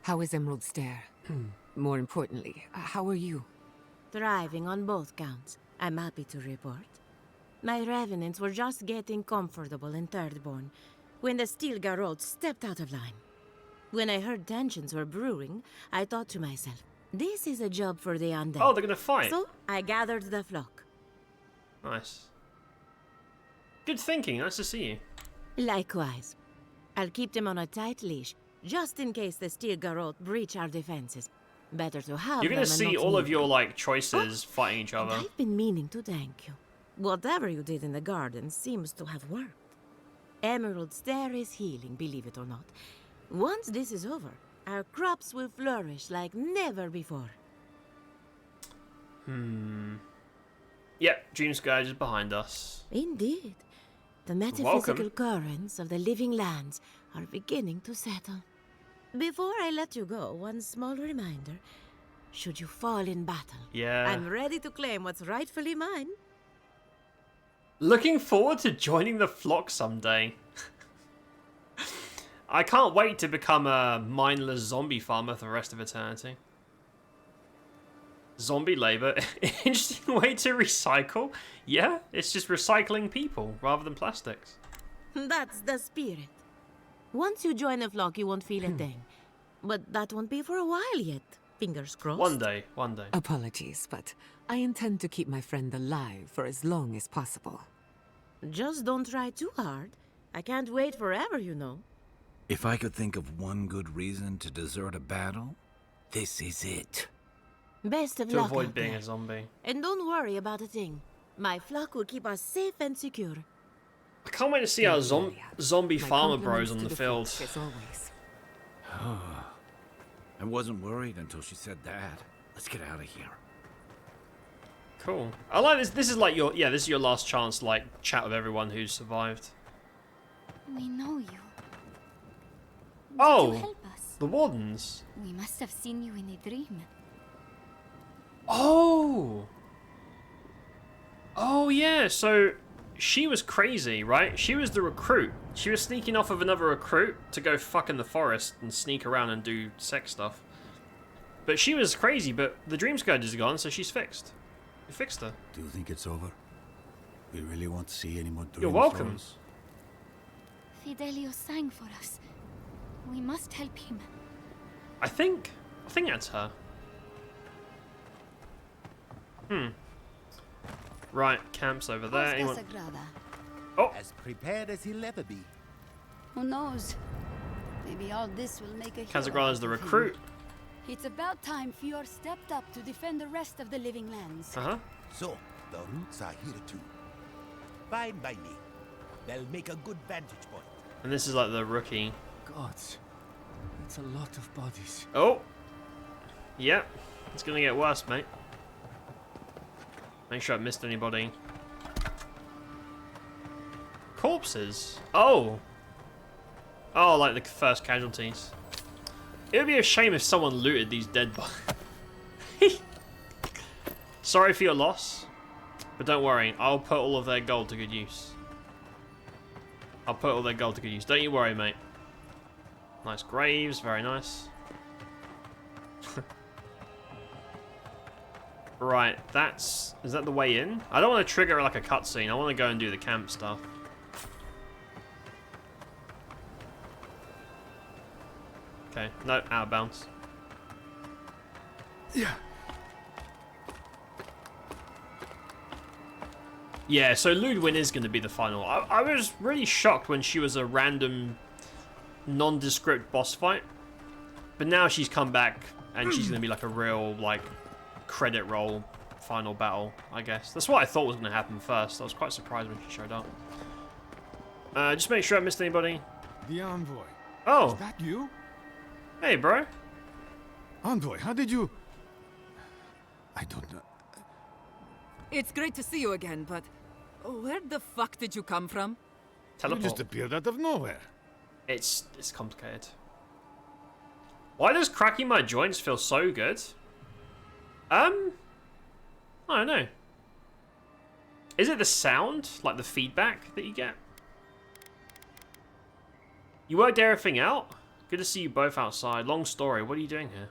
How is Emerald Stair? More importantly, how are you? Thriving on both counts, I'm happy to report. My revenants were just getting comfortable in Thirdborn when the Steel Garrote stepped out of line. When I heard tensions were brewing, I thought to myself, this is a job for the undead. Oh, they're gonna fight. So I gathered the flock. Nice. Good thinking, nice to see you. Likewise. I'll keep them on a tight leash, just in case the Steel Garrote breach our defenses. Better to have You're gonna see all of your, like, choices fighting each other. I've been meaning to thank you. Whatever you did in the garden seems to have worked. Emerald Stair is healing, believe it or not. Once this is over, our crops will flourish like never before. Yep, Dream Scourge is behind us. Indeed. The metaphysical currents of the living lands are beginning to settle. Before I let you go, one small reminder. Should you fall in battle, I'm ready to claim what's rightfully mine. Looking forward to joining the flock someday. I can't wait to become a mindless zombie farmer for the rest of eternity. Zombie labor. Interesting way to recycle. Yeah, it's just recycling people rather than plastics. That's the spirit. Once you join a flock, you won't feel a thing. But that won't be for a while yet. Fingers crossed. One day, one day. Apologies, but I intend to keep my friend alive for as long as possible. Just don't try too hard. I can't wait forever, you know. If I could think of one good reason to desert a battle, this is it. Best of luck. To avoid out being there. a zombie. And don't worry about a thing. My flock will keep us safe and secure. I can't wait to see our zombie farmer bros on the field. As always. I wasn't worried until she said that. Let's get out of here. Cool. I like this. This is like your this is your last chance to like chat with everyone who's survived. We know you. Oh. Did you help us? The wardens? We must have seen you in a dream. Oh! Oh, yeah, so she was crazy, right? She was the recruit. She was sneaking off of another recruit to go fuck in the forest and sneak around and do sex stuff. But she was crazy, but the dream scourge is gone, so she's fixed. You fixed her. Do you think it's over? We really want to see any more dreams? You're welcome. Fidelio sang for us. We must help him. I think that's her. Right, camp's over there. Anyone? Oh. As prepared as he'll ever be. Who knows? Maybe all this will make a Casagrada's the recruit. It's about time Fior stepped up to defend the rest of the living lands. So, the roots are here too. Fine by me. They'll make a good vantage point. And this is like the rookie. Gods. It's a lot of bodies. Oh! Yep. It's gonna get worse, mate. Make sure I missed anybody. Corpses? Oh! Oh, like the first casualties. It would be a shame if someone looted these dead bodies. Sorry for your loss, but don't worry, I'll put all of their gold to good use. I'll put all their gold to good use. Don't you worry, mate. Nice graves, very nice. Right, is that the way in? I don't want to trigger like a cutscene. I want to go and do the camp stuff. Okay, no, out of bounds. Yeah, so Ludwin is going to be the final. I was really shocked when she was a random, nondescript boss fight. But now she's come back and she's going to be like a real, like, credit roll final battle, I guess. That's what I thought was going to happen first. I was quite surprised when she showed up. Just make sure I missed anybody. The envoy. Oh. Is that you? Hey, bro. Envoy, how did you... I don't know. It's great to see you again, but where the fuck did you come from? Teleport. You just appeared out of nowhere. It's complicated. Why does cracking my joints feel so good? I don't know. Is it the sound? Like the feedback that you get? You worked everything out? Good to see you both outside. Long story. What are you doing here?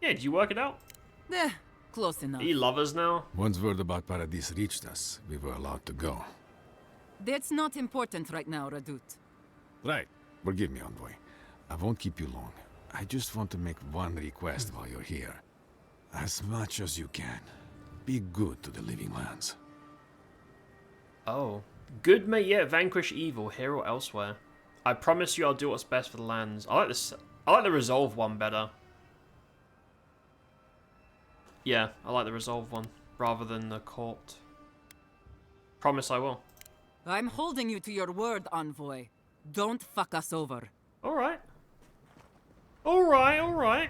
Yeah, did you work it out? Close enough. Are you lovers now? Once word about Paradis reached us, we were allowed to go. That's not important right now, Radut. Right. Forgive me, Envoy. I won't keep you long. I just want to make one request while you're here. As much as you can, be good to the living lands. Oh. Good may yet vanquish evil, here or elsewhere. I promise you I'll do what's best for the lands. I like this. I like the resolve one better. Yeah, I like the resolve one rather than the court. Promise I will. I'm holding you to your word, Envoy. Don't fuck us over. Alright. Alright.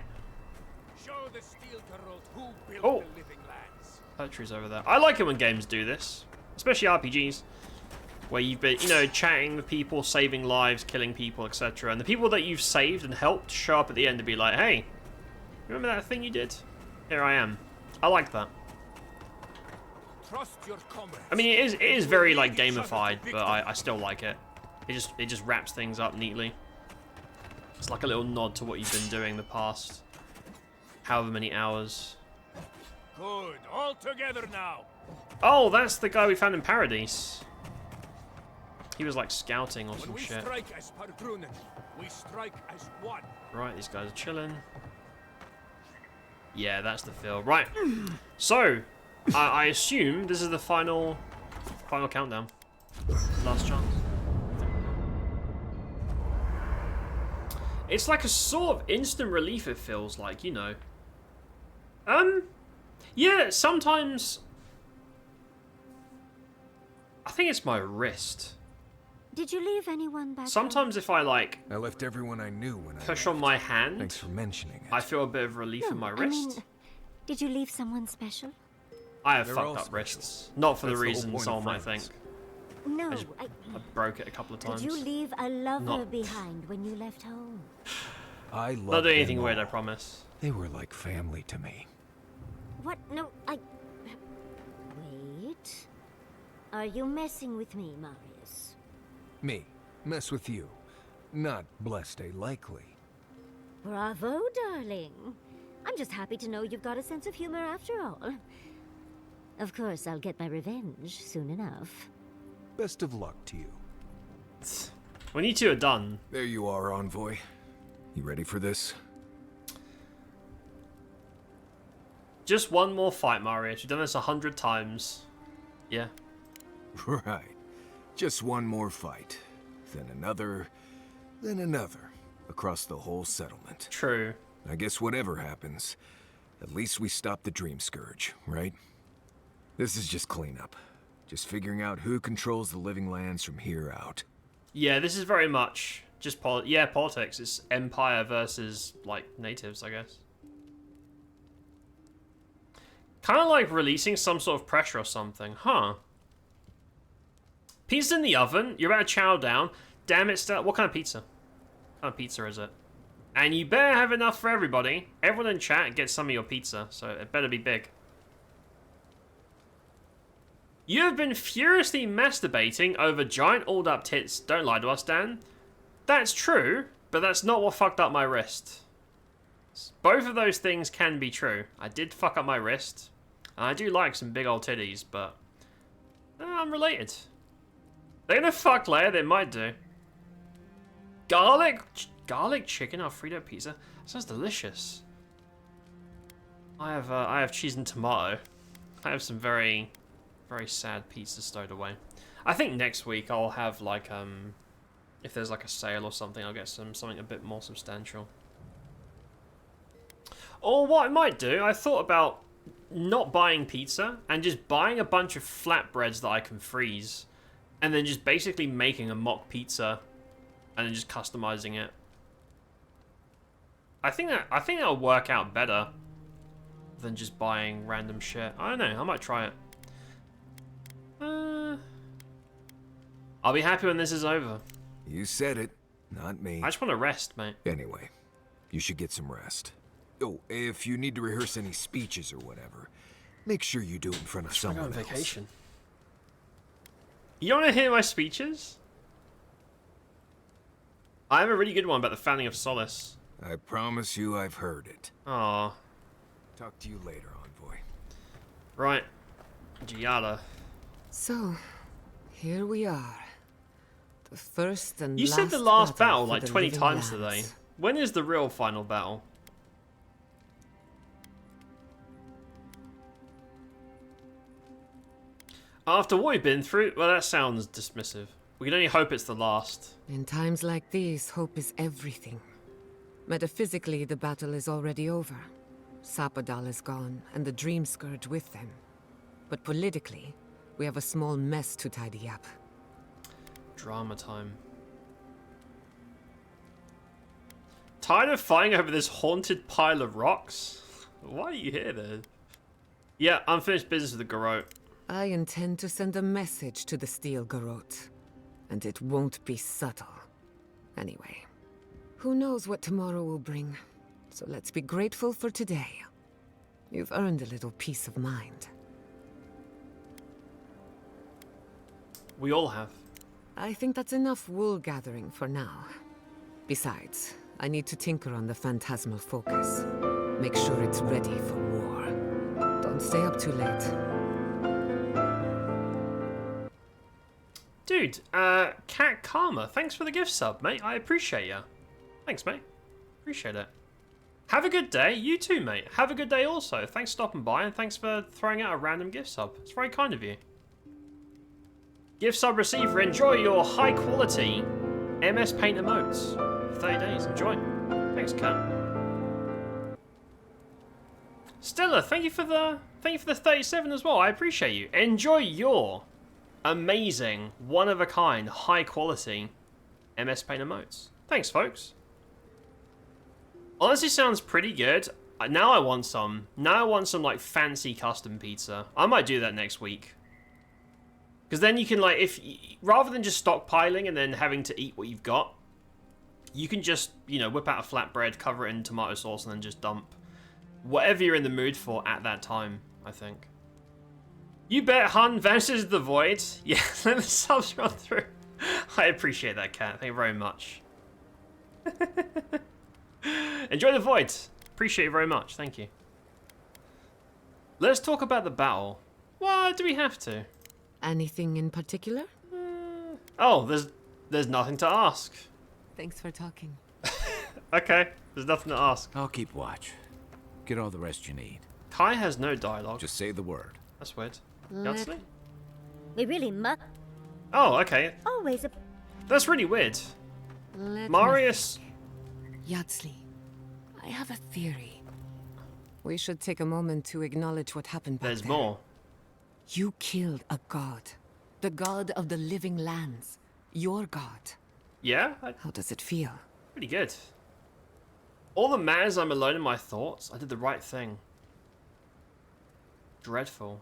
Show the steel Geralt who built the living lands. Poetry's over there. I like it when games do this. Especially RPGs. Where you've been, chatting with people, saving lives, killing people, etc. And the people that you've saved and helped show up at the end to be like, hey, remember that thing you did? Here I am. I like that. Trust your comrades. I mean, it is very like gamified, but I still like it. It just wraps things up neatly. It's like a little nod to what you've been doing the past however many hours. Good, all together now. Oh, that's the guy we found in Paradise. He was like scouting or some shit. Strike as Pargrunen, we strike as one. Right, these guys are chilling. Yeah, that's the feel. Right. So, I assume this is the final countdown. Last chance. It's like a sort of instant relief, it feels like, Yeah, sometimes... I think it's my wrist. Did you leave anyone back Sometimes if I left everyone I knew when push on my hand, thanks for mentioning it. I feel a bit of relief in my wrist. I mean, did you leave someone special? I have fucked up wrists. Not for the reasons someone might think. No, I broke it a couple of times. Did you leave a lover behind when you left home? I love Not doing anything them weird, I all. promise. They were like family to me. What? No, Wait. Are you messing with me, Marius? Me? Mess with you. Not blessed a likely. Bravo, darling. I'm just happy to know you've got a sense of humor after all. Of course, I'll get my revenge soon enough. Best of luck to you. When you two are done... There you are, Envoy. You ready for this? Just one more fight, Marius. You've done this 100 times. Yeah. Right. Just one more fight. Then another. Then another. Across the whole settlement. True. I guess whatever happens, at least we stop the Dream Scourge, right? This is just cleanup. Just figuring out who controls the living lands from here out. Yeah, this is very much just politics. It's Empire versus, like, natives, I guess. Kind of like releasing some sort of pressure or something, huh? Pizza in the oven. You're about to chow down. Damn it, what kind of pizza? What kind of pizza is it? And you better have enough for everybody. Everyone in chat gets some of your pizza, so it better be big. You have been furiously masturbating over giant oiled-up tits. Don't lie to us, Dan. That's true, but that's not what fucked up my wrist. Both of those things can be true. I did fuck up my wrist. I do like some big old titties, but I'm related. They're gonna fuck later, they might do. Garlic chicken Alfredo pizza. Sounds delicious. I have cheese and tomato. I have some very, very sad pizza stowed away. I think next week I'll have like if there's like a sale or something, I'll get something a bit more substantial. Or what I might do, I thought about not buying pizza and just buying a bunch of flatbreads that I can freeze, and then just basically making a mock pizza, and then just customizing it. I think that'll work out better than just buying random shit. I don't know. I might try it. I'll be happy when this is over. You said it, not me. I just want to rest, mate. Anyway, you should get some rest. Oh, if you need to rehearse any speeches or whatever, make sure you do it in front of someone else. Vacation. You want to hear my speeches? I have a really good one about the founding of Solace. I promise you I've heard it. Aww. Talk to you later, Envoy. Right. Giada. So, here we are. The first and You last said the last battle for like the 20 living times lands. today. When is the real final battle? After what we've been through, well, that sounds dismissive. We can only hope it's the last. In times like these, hope is everything. Metaphysically, the battle is already over. Sapadal is gone, and the Dream Scourge with them. But politically, we have a small mess to tidy up. Drama time. Tired of fighting over this haunted pile of rocks? Why are you here then? Yeah, unfinished business with the Garrote. I intend to send a message to the Steel Garrote. And it won't be subtle. Anyway, who knows what tomorrow will bring. So let's be grateful for today. You've earned a little peace of mind. We all have. I think that's enough wool gathering for now. Besides, I need to tinker on the phantasmal focus. Make sure it's ready for war. Don't stay up too late. Dude, Cat Karma, thanks for the gift sub, mate. I appreciate ya. Thanks, mate. Appreciate it. Have a good day. You too, mate. Have a good day also. Thanks for stopping by, and thanks for throwing out a random gift sub. It's very kind of you. Gift sub receiver. Enjoy your high-quality MS Paint emotes for 30 days. Enjoy. Thanks, Cat. Stella, thank you for the 37 as well. I appreciate you. Enjoy your amazing, one-of-a-kind, high-quality MS Paint emotes. Thanks, folks. Honestly, sounds pretty good. Now I want some. Now I want some, like, fancy custom pizza. I might do that next week. Because then you can, like, rather than just stockpiling and then having to eat what you've got, you can just, you know, whip out a flatbread, cover it in tomato sauce, and then just dump whatever you're in the mood for at that time, I think. You bet Hun vanishes the void. Yeah, let the subs run through. I appreciate that, cat. Thank you very much. Enjoy the void. Appreciate it very much. Thank you. Let's talk about the battle. What do we have to? Anything in particular? Oh, there's nothing to ask. Thanks for talking. Okay, there's nothing to ask. I'll keep watch. Get all the rest you need. Kai has no dialogue. Just say the word. That's weird. Yardsley? We really must. Oh, okay. Always a. That's really weird. Let Marius. Yardsley, I have a theory. We should take a moment to acknowledge what happened back There's there. more. You killed a god. The god of the living lands. Your god. Yeah? How does it feel? Pretty good. All that matters, I'm alone in my thoughts. I did the right thing. Dreadful.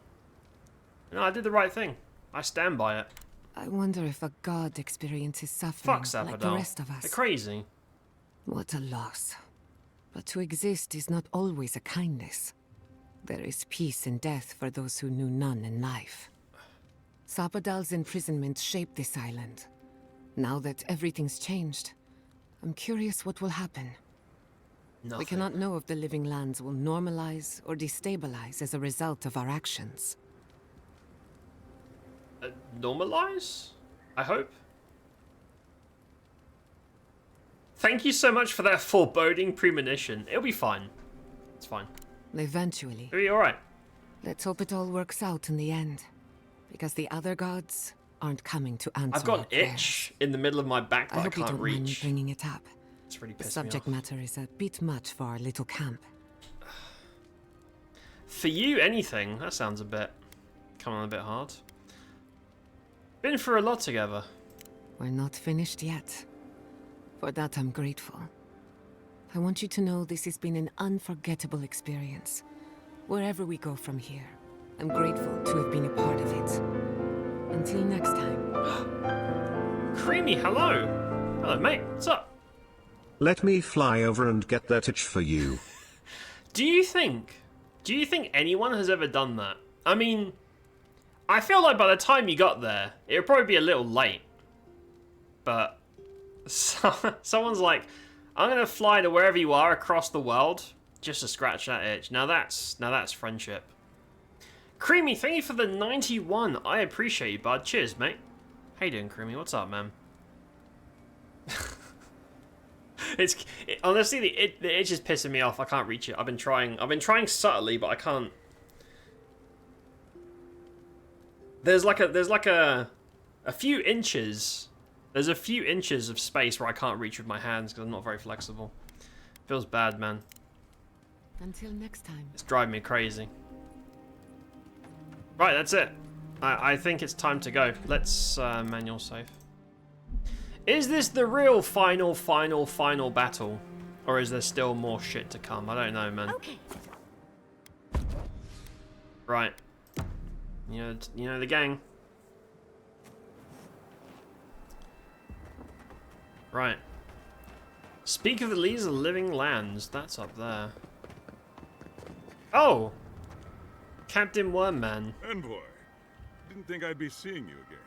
No, I did the right thing. I stand by it. I wonder if a god experiences suffering Fuck Sapodal. like the rest of us. They're crazy. What a loss. But to exist is not always a kindness. There is peace in death for those who knew none in life. Sapodal's imprisonment shaped this island. Now that everything's changed, I'm curious what will happen. Nothing. We cannot know if the living lands will normalize or destabilize as a result of our actions. Normalize? I hope. Thank you so much for that foreboding premonition. It'll be fine. It's fine. Eventually. It'll be alright. Let's hope it all works out in the end. Because the other gods aren't coming to answer I've got our an itch in the middle of my back that I hope you can't don't mind me reach. bringing it up. It's really The pissed me subject off. matter is a bit much for our little camp. For you, anything. That sounds a bit... coming on a bit hard. Been through a lot together. We're not finished yet. For that, I'm grateful. I want you to know this has been an unforgettable experience. Wherever we go from here, I'm grateful to have been a part of it. Until next time. Creamy, hello. Hello, mate. What's up? Let me fly over and get that itch for you. Do you think anyone has ever done that? I mean, I feel like by the time you got there, it would probably be a little late. But someone's like, I'm gonna fly to wherever you are across the world just to scratch that itch. Now that's friendship. Creamy, thank you for the 91. I appreciate you, bud. Cheers, mate. How you doing, Creamy? What's up, man? Honestly, the itch is pissing me off. I can't reach it. I've been trying subtly, but I can't. There's like a few inches. There's a few inches of space where I can't reach with my hands because I'm not very flexible. Feels bad, man. Until next time. It's driving me crazy. Right, that's it. I think it's time to go. Let's manual save. Is this the real final battle? Or is there still more shit to come? I don't know, man. Okay. Right. You know the gang. Right. Speak of the leaders of the living lands. That's up there. Oh! Captain Wormman. Envoy. Didn't think I'd be seeing you again.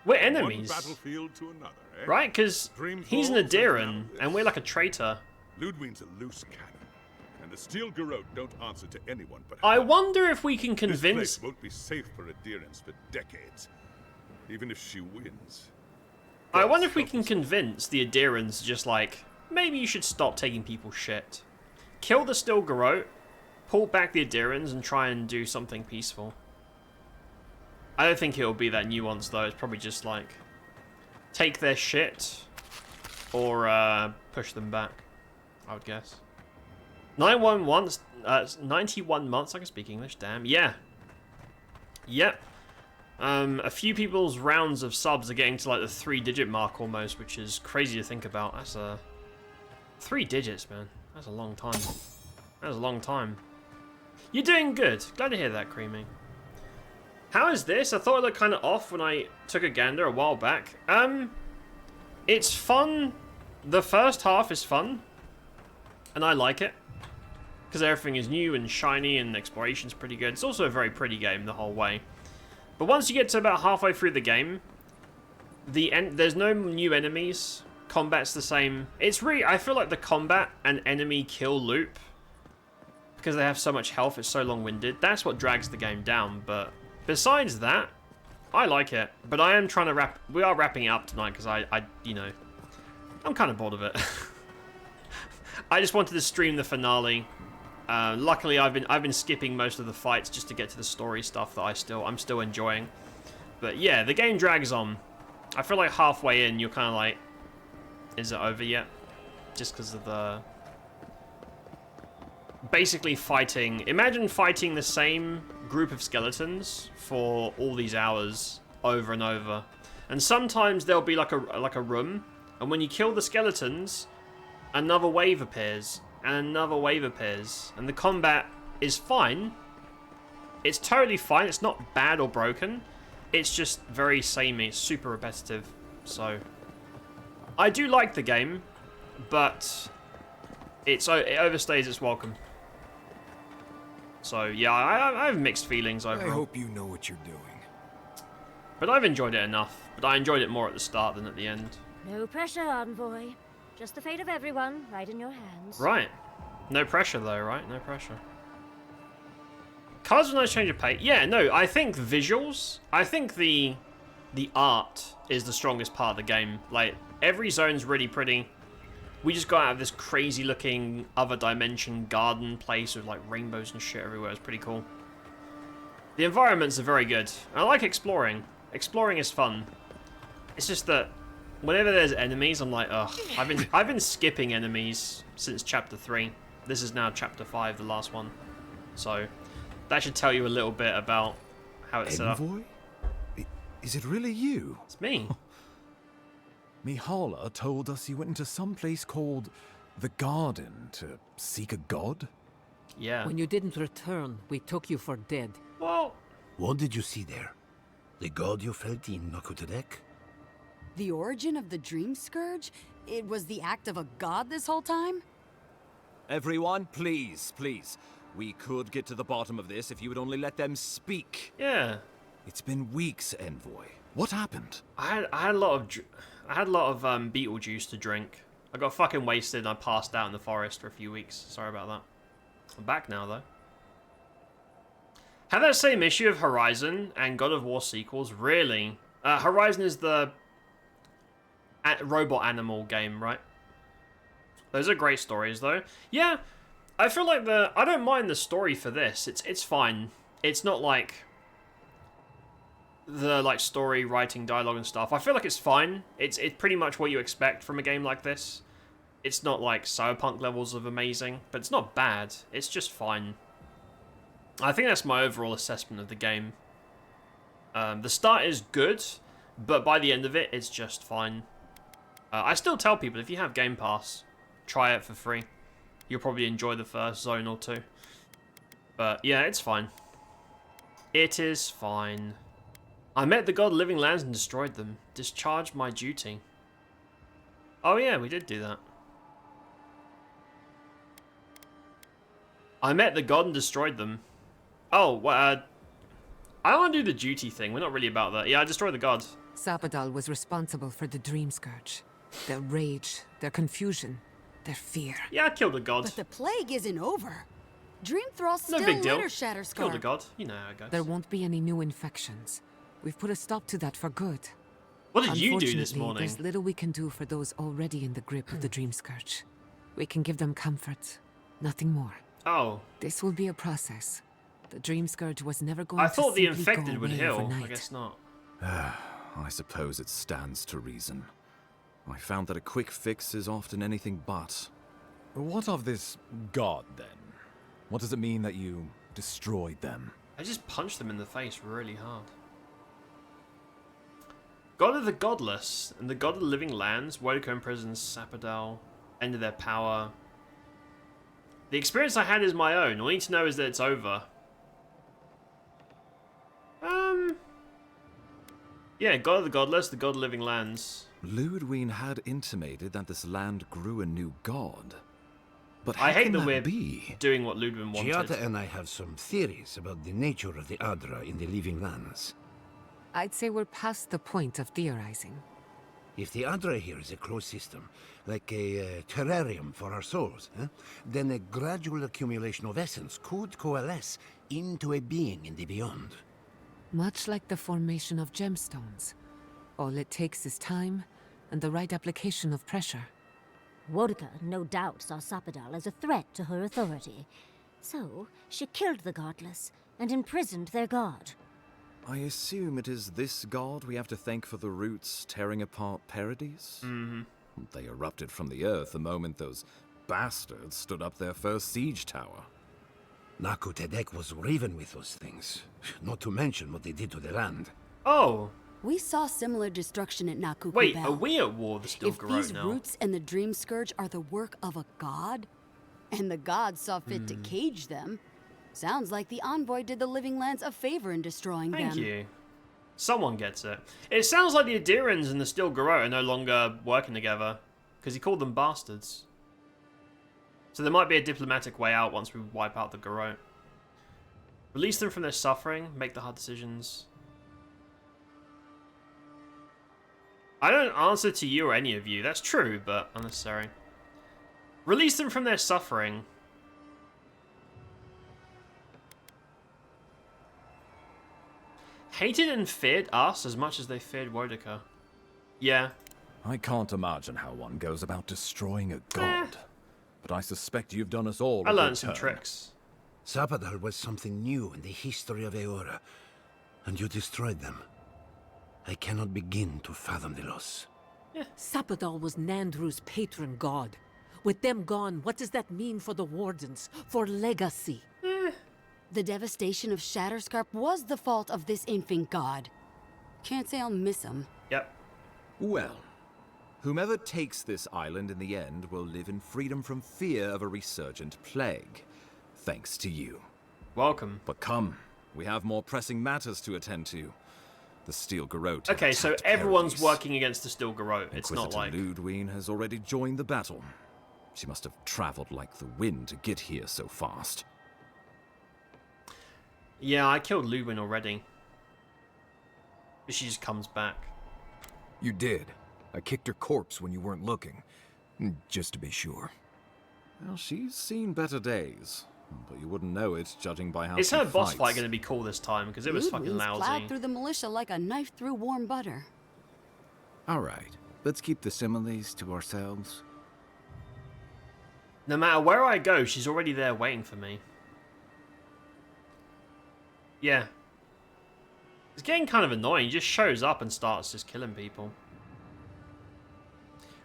We're enemies. One battlefield to another, eh? Right? Because he's an Adiran, and we're like a traitor. Ludwig's a loose cannon, and the Steel Garrote don't answer to anyone but I her. wonder if we can This convince... place won't be safe for Adirans for decades, even if she wins. I wonder if we can convince the Adirans just like, maybe you should stop taking people's shit. Kill the Steel Garrote, pull back the Adirans, and try and do something peaceful. I don't think it'll be that nuanced though. It's probably just like, take their shit, or push them back, I would guess. 91 months, 91 months, I can speak English, damn. Yeah. Yep. A few people's rounds of subs are getting to like the 3-digit mark almost, which is crazy to think about. That's 3 digits, man. That's a long time. That's a long time. You're doing good. Glad to hear that, Creamy. How is this? I thought it looked kind of off when I took a gander a while back. It's fun. The first half is fun, and I like it because everything is new and shiny and exploration's pretty good. It's also a very pretty game the whole way. But once you get to about halfway through the game, there's no new enemies. Combat's the same. It's really, I feel like the combat and enemy kill loop, because they have so much health, it's so long-winded. That's what drags the game down. But besides that, I like it. But I am trying to we are wrapping it up tonight because you know, I'm kind of bored of it. I just wanted to stream the finale. Luckily, I've been skipping most of the fights just to get to the story stuff that I'm still enjoying. But yeah, the game drags on. I feel like halfway in, you're kind of like, is it over yet? Just because of the basically fighting. Imagine fighting the same group of skeletons for all these hours over and over. And sometimes there'll be like a room, and when you kill the skeletons, another wave appears. And another wave appears, and the combat is fine. It's totally fine. It's not bad or broken. It's just very samey. It's super repetitive. So I do like the game, but it overstays its welcome. So yeah, I have mixed feelings overall. I hope you know what you're doing. But I've enjoyed it enough. But I enjoyed it more at the start than at the end. No pressure, Envoy. Just the fate of everyone, right in your hands. Right. No pressure, though, right? No pressure. Cards with nice change of pace. Yeah, no, I think visuals. I think the art is the strongest part of the game. Like, every zone's really pretty. We just got out of this crazy-looking other dimension garden place with, like, rainbows and shit everywhere. It's pretty cool. The environments are very good. I like exploring. Exploring is fun. It's just that whenever there's enemies, I'm like, ugh. I've been skipping enemies since chapter 3. This is now chapter 5, the last one. So that should tell you a little bit about how it's set up. Envoy? Is it really you? It's me. Mihala told us you went into some place called the Garden to seek a god? Yeah. When you didn't return, we took you for dead. Well, what did you see there? The god you felt in Nokuterek? The origin of the Dream Scourge? It was the act of a god this whole time? Everyone, please, please. We could get to the bottom of this if you would only let them speak. Yeah. It's been weeks, Envoy. What happened? I had a lot of beetle juice to drink. I got fucking wasted and I passed out in the forest for a few weeks. Sorry about that. I'm back now though. Have that same issue of Horizon and God of War sequels, really? Horizon is the robot animal game, right? Those are great stories, though. Yeah, I feel like I don't mind the story for this. It's fine. It's not like the story, writing, dialogue, and stuff. I feel like it's fine. It's pretty much what you expect from a game like this. It's not like Cyberpunk levels of amazing, but it's not bad. It's just fine. I think that's my overall assessment of the game. The start is good, but by the end of it, it's just fine. I still tell people, if you have Game Pass, try it for free. You'll probably enjoy the first zone or two. But yeah, it's fine. It is fine. I met the god of living lands and destroyed them. Discharged my duty. Oh yeah, we did do that. I met the god and destroyed them. Oh, well, I want to do the duty thing. We're not really about that. Yeah, I destroyed the gods. Sapadal was responsible for the Dream Scourge. Their rage, their confusion, their fear. Yeah, I killed a god. But the plague isn't over. Dream Thrall's No still big deal. litter shatter scar. Killed a god. You know how it goes. There won't be any new infections. We've put a stop to that for good. What did you do this Unfortunately, morning? there's little we can do for those already in the grip of the Dream Scourge. We can give them comfort, nothing more. Oh. This will be a process. The Dream Scourge was never going to I thought the simply go infected would away heal. overnight. I guess not. I suppose it stands to reason. I found that a quick fix is often anything but. What of this god, then? What does it mean that you destroyed them? I just punched them in the face really hard. God of the Godless and the God of the Living Lands, Wodako imprisons Sapadal, ended their power. The experience I had is my own. All I need to know is that it's over. Yeah, God of the Godless, the God of Living Lands. Ludwig had intimated that this land grew a new god. But I how hate can that that we're be? doing what Ludwig wanted. Giada and I have some theories about the nature of the Adra in the living lands. I'd say we're past the point of theorizing. If the Adra here is a closed system, like a terrarium for our souls, then a gradual accumulation of essence could coalesce into a being in the beyond. Much like the formation of gemstones. All it takes is time and the right application of pressure. Wodka no doubt saw Sapadal as a threat to her authority. So, she killed the Godless and imprisoned their god. I assume it is this god we have to thank for the roots tearing apart Paradise? Mm-hmm. They erupted from the earth the moment those bastards stood up their first siege tower. Naku Tedek was riven with those things, not to mention what they did to the land. Oh. We saw similar destruction at Naku Wait, Kubel. are we at war with the Steel If Garrote these now? roots and the Dream Scourge are the work of a god, and the gods saw fit to cage them, sounds like the Envoy did the Living Lands a favor in destroying them. Thank you. Someone gets it. It sounds like the Adirans and the Steel Garrote are no longer working together, because he called them bastards. So there might be a diplomatic way out once we wipe out the Garrote. Release them from their suffering, make the hard decisions. I don't answer to you or any of you. That's true, but unnecessary. Release them from their suffering. Hated and feared us as much as they feared Wodka. Yeah. I can't imagine how one goes about destroying a god. But I suspect you've done us all I a learned good some turn. tricks. Sapadal was something new in the history of Eora, and you destroyed them. I cannot begin to fathom the loss. Sapadal was Nandru's patron god. With them gone, what does that mean for the Wardens? For legacy? The devastation of Shatterscarp was the fault of this infant god. Can't say I'll miss him. Yep. Well, whomever takes this island in the end will live in freedom from fear of a resurgent plague. Thanks to you. Welcome. But come, we have more pressing matters to attend to. The Steel Garrote. Okay, so everyone's working against the Steel Garrote. It's not Inquisitor like... Ludwig has already joined the battle. She must have traveled like the wind to get here so fast. Yeah, I killed Ludwig already. But she just comes back. You did. I kicked her corpse when you weren't looking. Just to be sure. Well, she's seen better days. But you wouldn't know it, judging by how Is she her boss fights. fight going to be cool this time? Because it was fucking Ludwig's lousy. plowed through the militia like a knife through warm butter. All right, let's keep the similes to ourselves. No matter where I go, she's already there waiting for me. Yeah. It's getting kind of annoying. He just shows up and starts just killing people.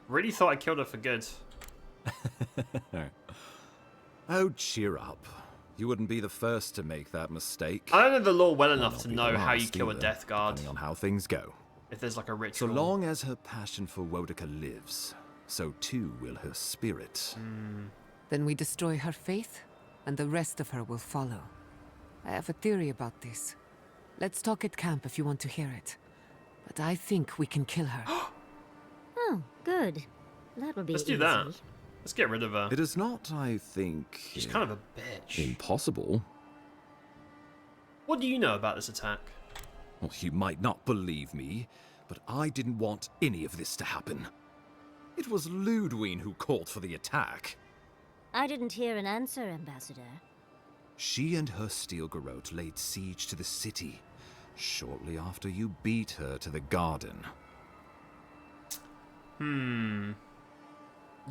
Really thought I killed her for good. Oh, cheer up. You wouldn't be the first to make that mistake. I don't know the lore well Or enough not to be know the how you last kill a either, Death Guard. depending on how things go. If there's like a So ritual. long as her passion for Wodka lives, so too will her spirit. Then we destroy her faith, and the rest of her will follow. I have a theory about this. Let's talk at camp if you want to hear it. But I think we can kill her. Oh, good. That would be Let's do easy. that. Let's get rid of her. It is not, I think... She's kind of a bitch. Impossible. What do you know about this attack? Well, you might not believe me, but I didn't want any of this to happen. It was Ludwig who called for the attack. I didn't hear an answer, Ambassador. She and her Steel Garrote laid siege to the city, shortly after you beat her to the garden.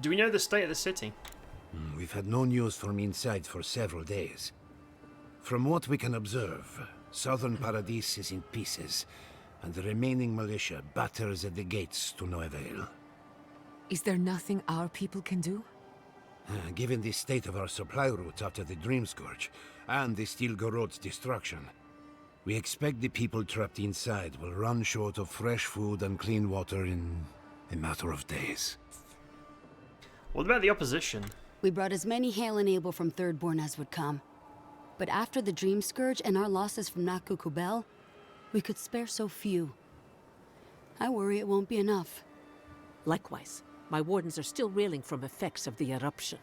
Do we know the state of the city? We've had no news from inside for several days. From what we can observe, southern Paradise is in pieces, and the remaining militia batters at the gates to no avail. Is there nothing our people can do? Given the state of our supply routes after the Dream Scourge, and the Steel Garrote's destruction, we expect the people trapped inside will run short of fresh food and clean water in a matter of days. What about the opposition? We brought as many Hail and Able from Thirdborn as would come. But after the Dream Scourge and our losses from Naku Kubel, we could spare so few. I worry it won't be enough. Likewise, my wardens are still reeling from effects of the eruption.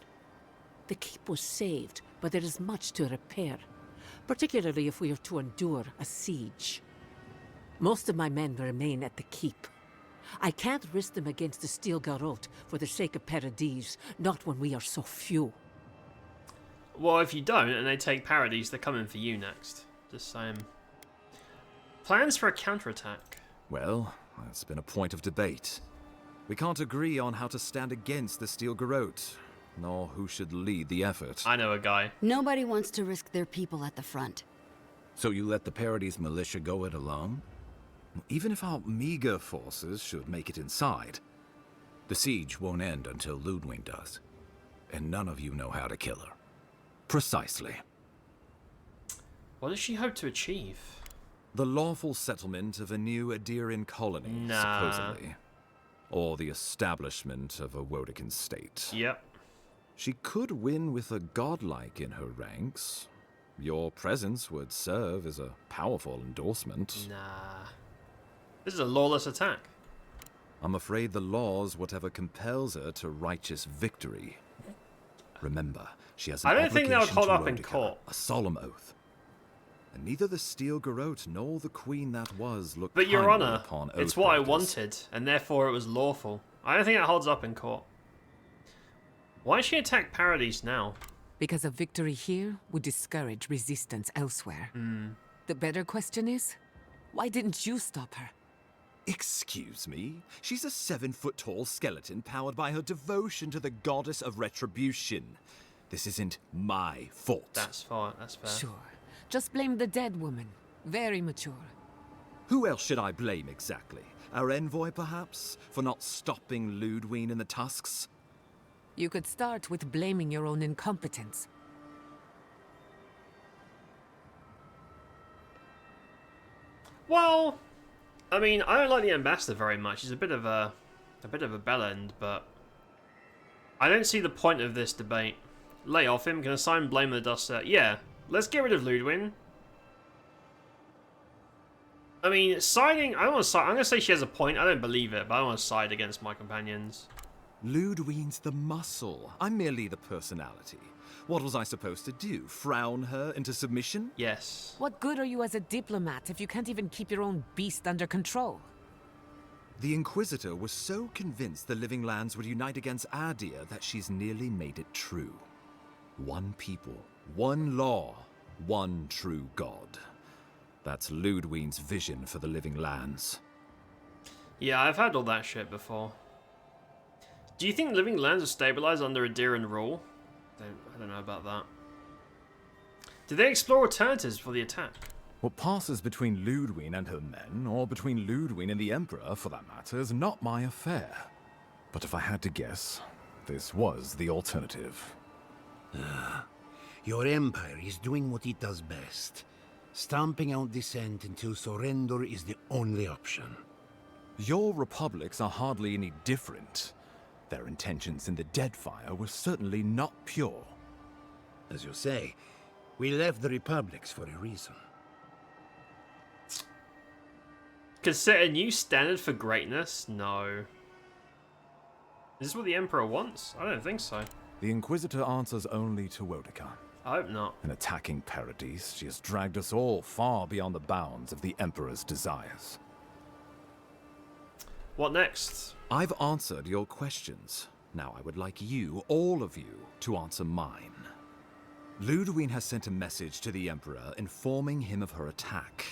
The keep was saved, but there is much to repair, particularly if we are to endure a siege. Most of my men remain at the keep. I can't risk them against the Steel Garrote for the sake of Paradis, not when we are so few. Well, if you don't and they take Paradis, they're coming for you next. Just saying. Plans for a counterattack. Well, that's been a point of debate. We can't agree on how to stand against the Steel Garrote, nor who should lead the effort. I know a guy. Nobody wants to risk their people at the front. So you let the Paradis militia go it alone? Even if our meager forces should make it inside, the siege won't end until Ludwig does. And none of you know how to kill her. Precisely. What does she hope to achieve? The lawful settlement of a new Adirian colony, supposedly. Or the establishment of a Wodekin state. Yep. She could win with a godlike in her ranks. Your presence would serve as a powerful endorsement. Nah. This is a lawless attack. I'm afraid the law's whatever compels her to righteous victory. Remember, she has an I don't think that would hold up in Wodekin, court. a solemn oath. And neither the Steel Garrote nor the queen that was looked But Your kindly Honor, upon it's oath what I breakers. wanted, and therefore it was lawful. I don't think that holds up in court. Why did she attack Paradis now? Because a victory here would discourage resistance elsewhere. The better question is, why didn't you stop her? Excuse me? She's a 7-foot-tall skeleton powered by her devotion to the goddess of retribution. This isn't my fault. That's fair. That's fair. Sure. Just blame the dead woman. Very mature. Who else should I blame exactly? Our envoy, perhaps? For not stopping Ludwig and the Tusks? You could start with blaming your own incompetence. Well, I mean, I don't like the ambassador very much. He's a bit of a bellend, but I don't see the point of this debate. Lay off him. Can assign blame the dust set. Yeah, let's get rid of Ludwig. I mean, siding. I want to side. I'm gonna say she has a point. I don't believe it, but I want to side against my companions. Ludwig's the muscle. I'm merely the personality. What was I supposed to do? Frown her into submission? Yes. What good are you as a diplomat if you can't even keep your own beast under control? The Inquisitor was so convinced the Living Lands would unite against Adir that she's nearly made it true. One people, one law, one true God. That's Ludwig's vision for the Living Lands. Yeah, I've had all that shit before. Do you think Living Lands are stabilized under Adirian rule? I don't know about that. Did they explore alternatives for the attack? What passes between Ludwig and her men, or between Ludwig and the Emperor, for that matter, is not my affair. But if I had to guess, this was the alternative. Your empire is doing what it does best. Stamping out dissent until surrender is the only option. Your republics are hardly any different. Their intentions in the Deadfire were certainly not pure. As you say, we left the republics for a reason. Could set a new standard for greatness? No. Is this what the Emperor wants? I don't think so. The Inquisitor answers only to Wodekin. I hope not. In attacking Paradis, she has dragged us all far beyond the bounds of the Emperor's desires. What next? I've answered your questions. Now I would like you, all of you, to answer mine. Ludwig has sent a message to the Emperor informing him of her attack.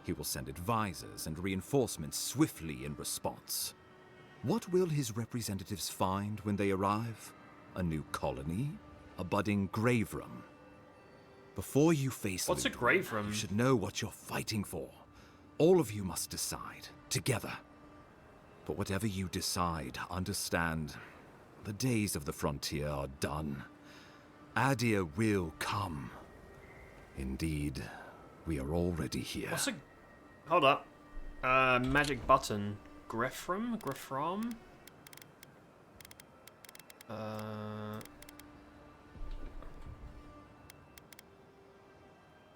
He will send advisors and reinforcements swiftly in response. What will his representatives find when they arrive? A new colony? A budding grave room? Before you face What's Ludwig, a grave room? You should know what you're fighting for. All of you must decide, together. But whatever you decide, understand, the days of the frontier are done. Adir will come. Indeed, we are already here. What's a... Hold up. Magic button. Grefram? Grefram?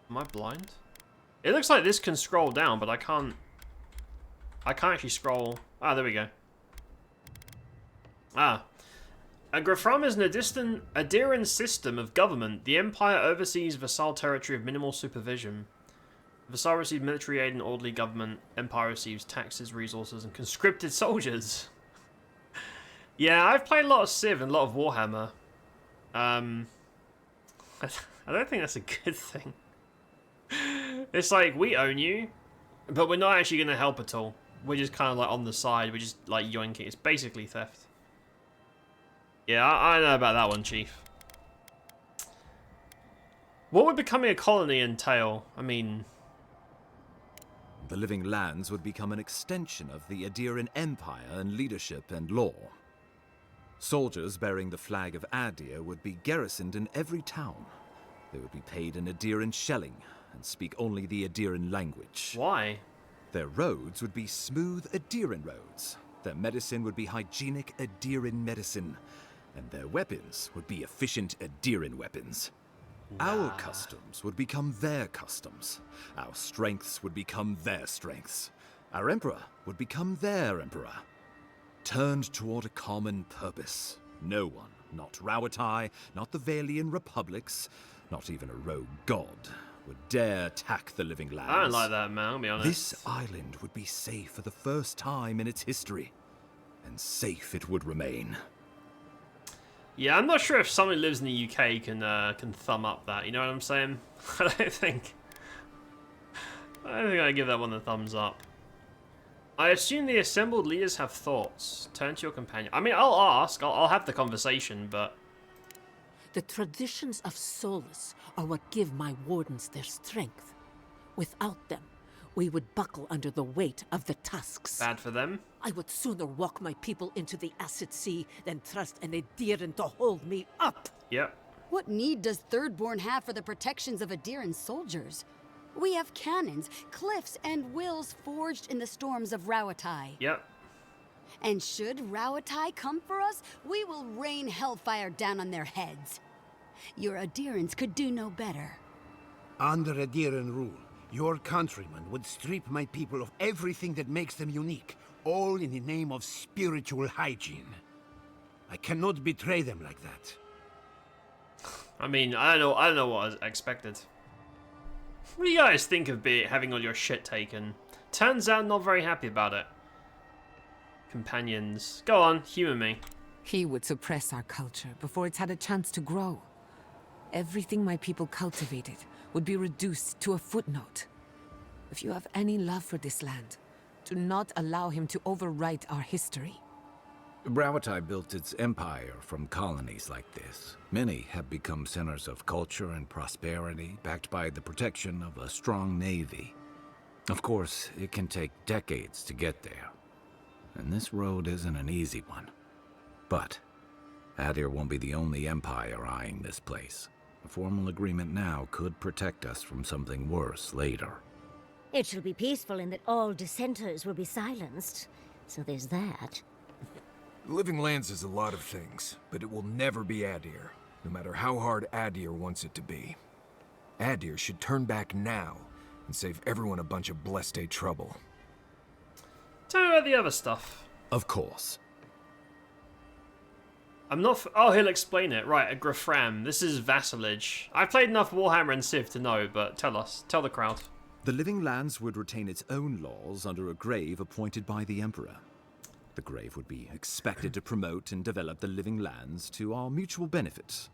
Am I blind? It looks like this can scroll down, but I can't I can't actually scroll. Ah, there we go. Ah. A Grafram is an Adiran system of government. The Empire oversees vassal territory of minimal supervision. Vassal receives military aid and orderly government. Empire receives taxes, resources, and conscripted soldiers. Yeah, I've played a lot of Civ and a lot of Warhammer. I don't think that's a good thing. It's like, we own you, but we're not actually going to help at all. We're just kind of like on the side. We're just like yoinking. It's basically theft. Yeah, I know about that one, Chief. What would becoming a colony entail? I mean... The Living Lands would become an extension of the Adiran Empire in leadership and law. Soldiers bearing the flag of Adir would be garrisoned in every town. They would be paid in Adiran shelling and speak only the Adiran language. Why? Their roads would be smooth Adiran roads. Their medicine would be hygienic Adiran medicine. And their weapons would be efficient Adiran weapons. Our customs would become their customs. Our strengths would become their strengths. Our emperor would become their emperor. Turned toward a common purpose. No one, not Rawatai, not the Valian republics, not even a rogue god, would dare attack the Living Lands. I don't like that, man, I'll be honest. This island would be safe for the first time in its history. And safe it would remain. Yeah, I'm not sure if someone who lives in the UK can thumb up that. You know what I'm saying? I don't think I give that one the thumbs up. I assume the assembled leaders have thoughts. Turn to your companion. I mean, I'll ask. I'll have the conversation, but... The traditions of solace are what give my wardens their strength. Without them, we would buckle under the weight of the tusks. Bad for them? I would sooner walk my people into the acid sea than trust an Adiran to hold me up. Yep. What need does Thirdborn have for the protections of Adiran soldiers? We have cannons, cliffs, and wills forged in the storms of Rawatai. Yep. And should Rawatai come for us, we will rain hellfire down on their heads. Your Adirans could do no better. Under Adiran rule, your countrymen would strip my people of everything that makes them unique, all in the name of spiritual hygiene. I cannot betray them like that. I mean, I don't know what I expected. What do you guys think of having all your shit taken? Turns out not very happy about it. Companions. Go on, humor me. He would suppress our culture before it's had a chance to grow. Everything my people cultivated would be reduced to a footnote. If you have any love for this land, do not allow him to overwrite our history. Rawatai built its empire from colonies like this. Many have become centers of culture and prosperity, backed by the protection of a strong navy. Of course, it can take decades to get there. And this road isn't an easy one. But Adir won't be the only empire eyeing this place. A formal agreement now could protect us from something worse later. It shall be peaceful in that all dissenters will be silenced. So there's that. Living Lands is a lot of things, but it will never be Adir, no matter how hard Adir wants it to be. Adir should turn back now and save everyone a bunch of Blessed trouble. Tell me about the other stuff. Of course. I'm not. Oh, he'll explain it. Right, a Grafram. This is vassalage. I've played enough Warhammer and Civ to know, but tell us. Tell the crowd. The Living Lands would retain its own laws under a grave appointed by the Emperor. The grave would be expected to promote and develop the Living Lands to our mutual benefit.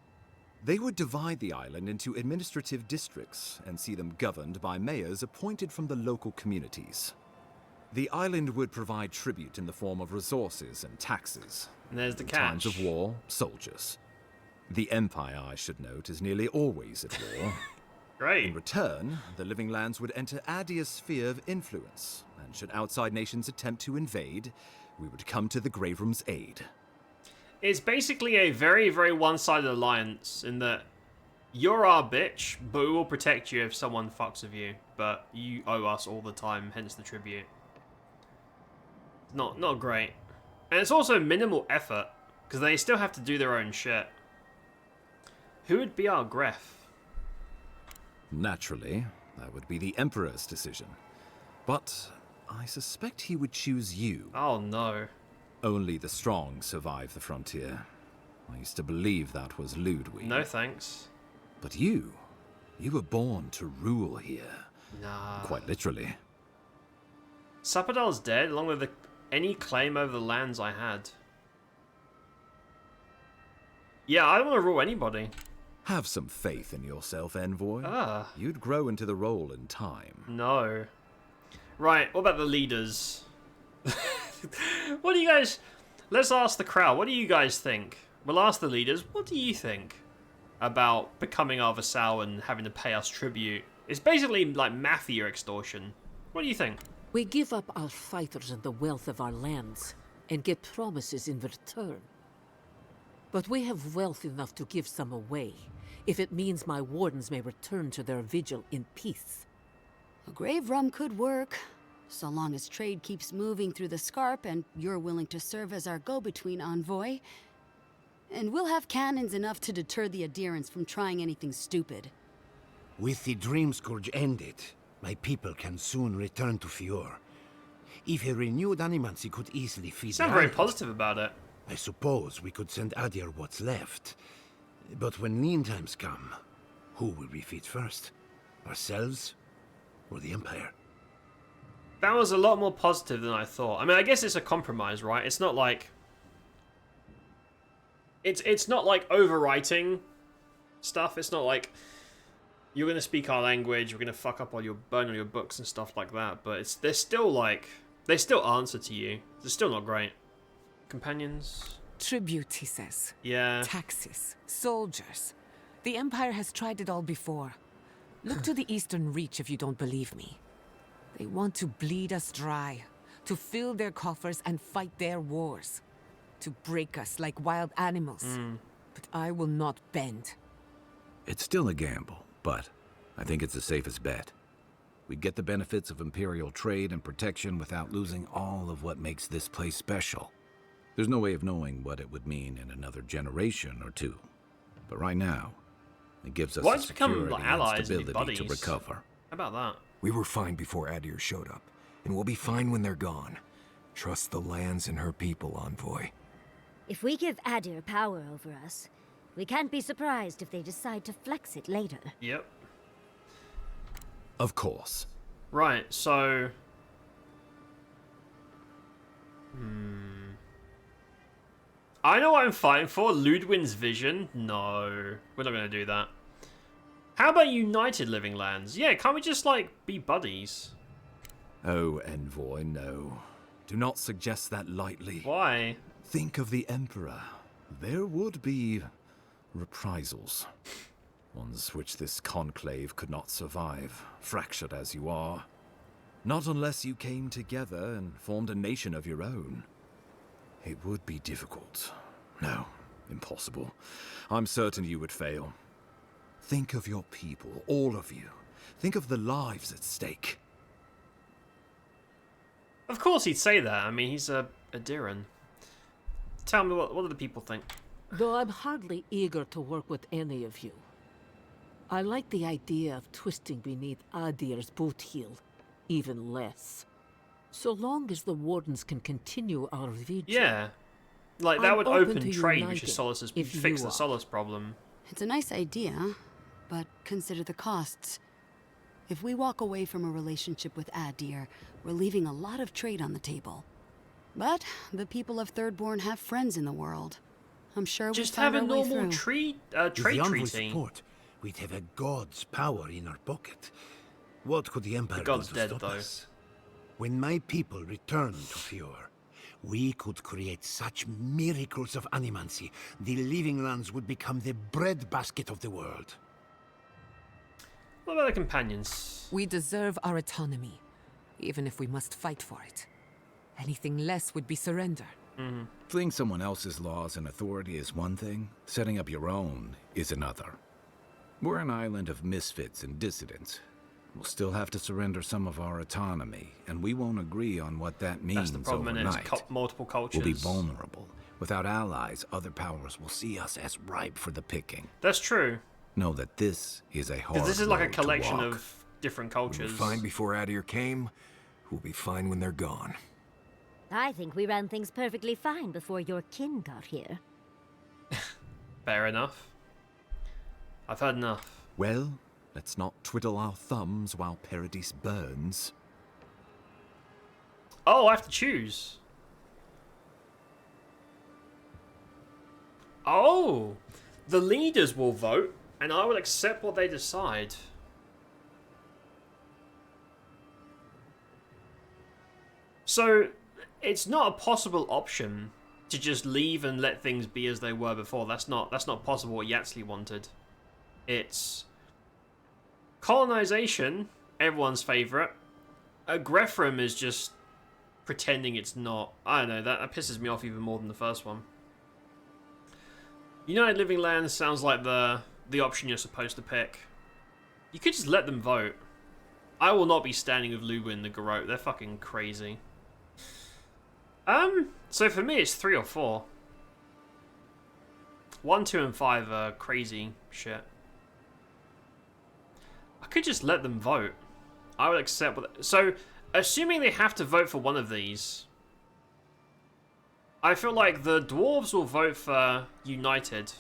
They would divide the island into administrative districts and see them governed by mayors appointed from the local communities. The island would provide tribute in the form of resources and taxes. And there's the in catch. times of war, soldiers. The Empire, I should note, is nearly always at war. Great. In return, the Living Lands would enter Adir's sphere of influence, and should outside nations attempt to invade, we would come to the Grave Room's aid. It's basically a very, very one-sided alliance in that you're our bitch, but we will protect you if someone fucks with you. But you owe us all the time, hence the tribute. Not great. And it's also minimal effort, because they still have to do their own shit. Who would be our Gref? Naturally, that would be the Emperor's decision. But I suspect he would choose you. Oh no. Only the strong survive the frontier. I used to believe that was Ludwig. No thanks. But you were born to rule here. Nah. Quite literally. Sapadal's dead, along with any claim over the lands I had. Yeah, I don't want to rule anybody. Have some faith in yourself, Envoy. Ah. You'd grow into the role in time. No. Right, what about the leaders? What do you guys... Let's ask the crowd. What do you guys think? We'll ask the leaders. What do you think about becoming our vassal and having to pay us tribute? It's basically like mafia extortion. What do you think? We give up our fighters and the wealth of our lands and get promises in return. But we have wealth enough to give some away, if it means my wardens may return to their vigil in peace. A grave rum could work, so long as trade keeps moving through the Scarp and you're willing to serve as our go-between envoy. And we'll have cannons enough to deter the adherents from trying anything stupid. With the Dream Scourge ended, my people can soon return to Fior. If a renewed animancy could easily feed You sound the very island, positive about it. I suppose we could send Adir what's left. But when lean times come, who will we feed first? Ourselves or the Empire? That was a lot more positive than I thought. I mean, I guess it's a compromise, right? It's not like... It's not like overwriting stuff. It's not like you're going to speak our language, we're going to fuck up burn all your books and stuff like that. But they're still like... They still answer to you. They're still not great. Companions? Tribute, he says. Yeah. Taxes. Soldiers. The Empire has tried it all before. Look to the Eastern Reach if you don't believe me. They want to bleed us dry, to fill their coffers and fight their wars, to break us like wild animals. But I will not bend. It's still a gamble, but I think it's the safest bet. We get the benefits of Imperial trade and protection without losing all of what makes this place special. There's no way of knowing what it would mean in another generation or two. But right now, it gives us Why the don't you become security like and allies and be stability to buddies? recover. How about that? We were fine before Adir showed up, and we'll be fine when they're gone. Trust the lands and her people, Envoy. If we give Adir power over us, we can't be surprised if they decide to flex it later. Yep. Of course. Right, so... I know what I'm fighting for. Ludwin's vision? No. We're not going to do that. How about United Living Lands? Yeah, can't we just, like, be buddies? Oh, Envoy, no. Do not suggest that lightly. Why? Think of the Emperor. There would be reprisals. Ones which this conclave could not survive, fractured as you are. Not unless you came together and formed a nation of your own. It would be difficult. No, impossible. I'm certain you would fail. Think of your people, all of you. Think of the lives at stake. Of course he'd say that. I mean, he's a Diran. Tell me, what do the people think? Though I'm hardly eager to work with any of you. I like the idea of twisting beneath Adir's boot heel, even less. So long as the Wardens can continue our vigil. Yeah. Like, that I'm would open open to trade, which uniting, is Solus's if fix you the are. Solus problem. It's a nice idea, but consider the costs. If we walk away from a relationship with Adir, we're leaving a lot of trade on the table. But the people of Thirdborn have friends in the world. I'm sure we'll Just find have a our way normal through. trade With the Envoy's treaty. support, we'd have a god's power in our pocket. What could the Empire The god's do to dead, stop though. us? When my people return to Fior, we could create such miracles of animancy, the Living Lands would become the breadbasket of the world. What about the companions? We deserve our autonomy, even if we must fight for it. Anything less would be surrender. Fleeing someone else's laws and authority is one thing, setting up your own is another. We're an island of misfits and dissidents. We'll still have to surrender some of our autonomy, and we won't agree on what that means That's the problem, and overnight. it's multiple cultures. We'll be vulnerable. Without allies, other powers will see us as ripe for the picking. That's true. Know that this is a hard Because this is like a road to collection walk. of different We were cultures. fine before Adir came. We'll be fine when they're gone. I think we ran things perfectly fine before your kin got here. Fair enough. I've heard enough. Well, let's not twiddle our thumbs while Paradis burns. Oh, I have to choose. Oh, the leaders will vote, and I will accept what they decide. So, it's not a possible option to just leave and let things be as they were before. That's not possible what Yatsley wanted. It's colonization, everyone's favourite. Grefrim is just pretending it's not. I don't know, that pisses me off even more than the first one. United Living Lands sounds like the option you're supposed to pick. You could just let them vote. I will not be standing with Ludwig and the Garrote. They're fucking crazy. So for me it's 3 or 4. 1, 2, and 5 are crazy shit. I could just let them vote. I would accept what... So, assuming they have to vote for one of these, I feel like the dwarves will vote for United.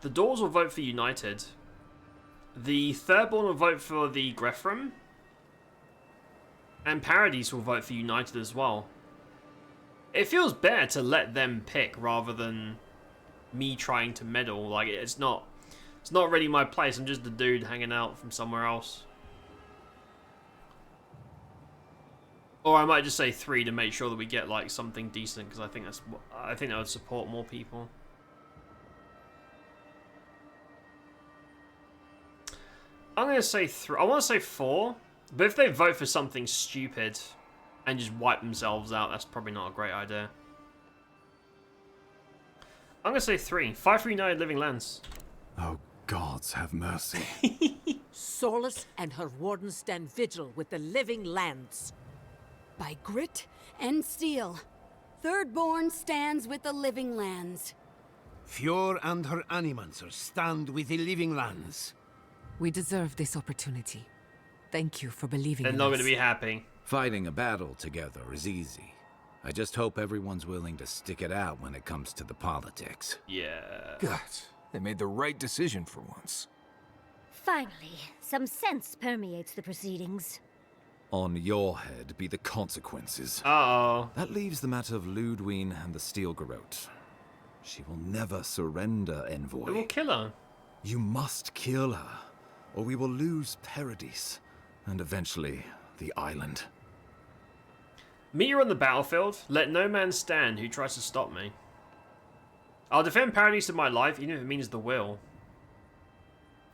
The dwarves will vote for United. The Thirdborn will vote for the Grefrim. And Paradis will vote for United as well. It feels better to let them pick rather than me trying to meddle. Like, it's not really my place. I'm just a dude hanging out from somewhere else. Or I might just say 3 to make sure that we get like something decent, because I think that would support more people. I'm gonna say 3. I want to say 4, but if they vote for something stupid and just wipe themselves out, that's probably not a great idea. I'm gonna say 3. 5 for United Living Lands. Oh, gods have mercy. Solus and her wardens stand vigil with the Living Lands. By grit and steel, Thirdborn stands with the Living Lands. Fjord and her animancers stand with the Living Lands. We deserve this opportunity. Thank you for believing in us. They're not going to be happy. Fighting a battle together is easy. I just hope everyone's willing to stick it out when it comes to the politics. Yeah. God, they made the right decision for once. Finally, some sense permeates the proceedings. On your head be the consequences. Uh-oh. That leaves the matter of Ludwig and the Steel Garrote. She will never surrender, Envoy. They will kill her. You must kill her, or we will lose Paradis, and eventually the island. Meet her on the battlefield. Let no man stand who tries to stop me. I'll defend Paradis to my life, even if it means the will.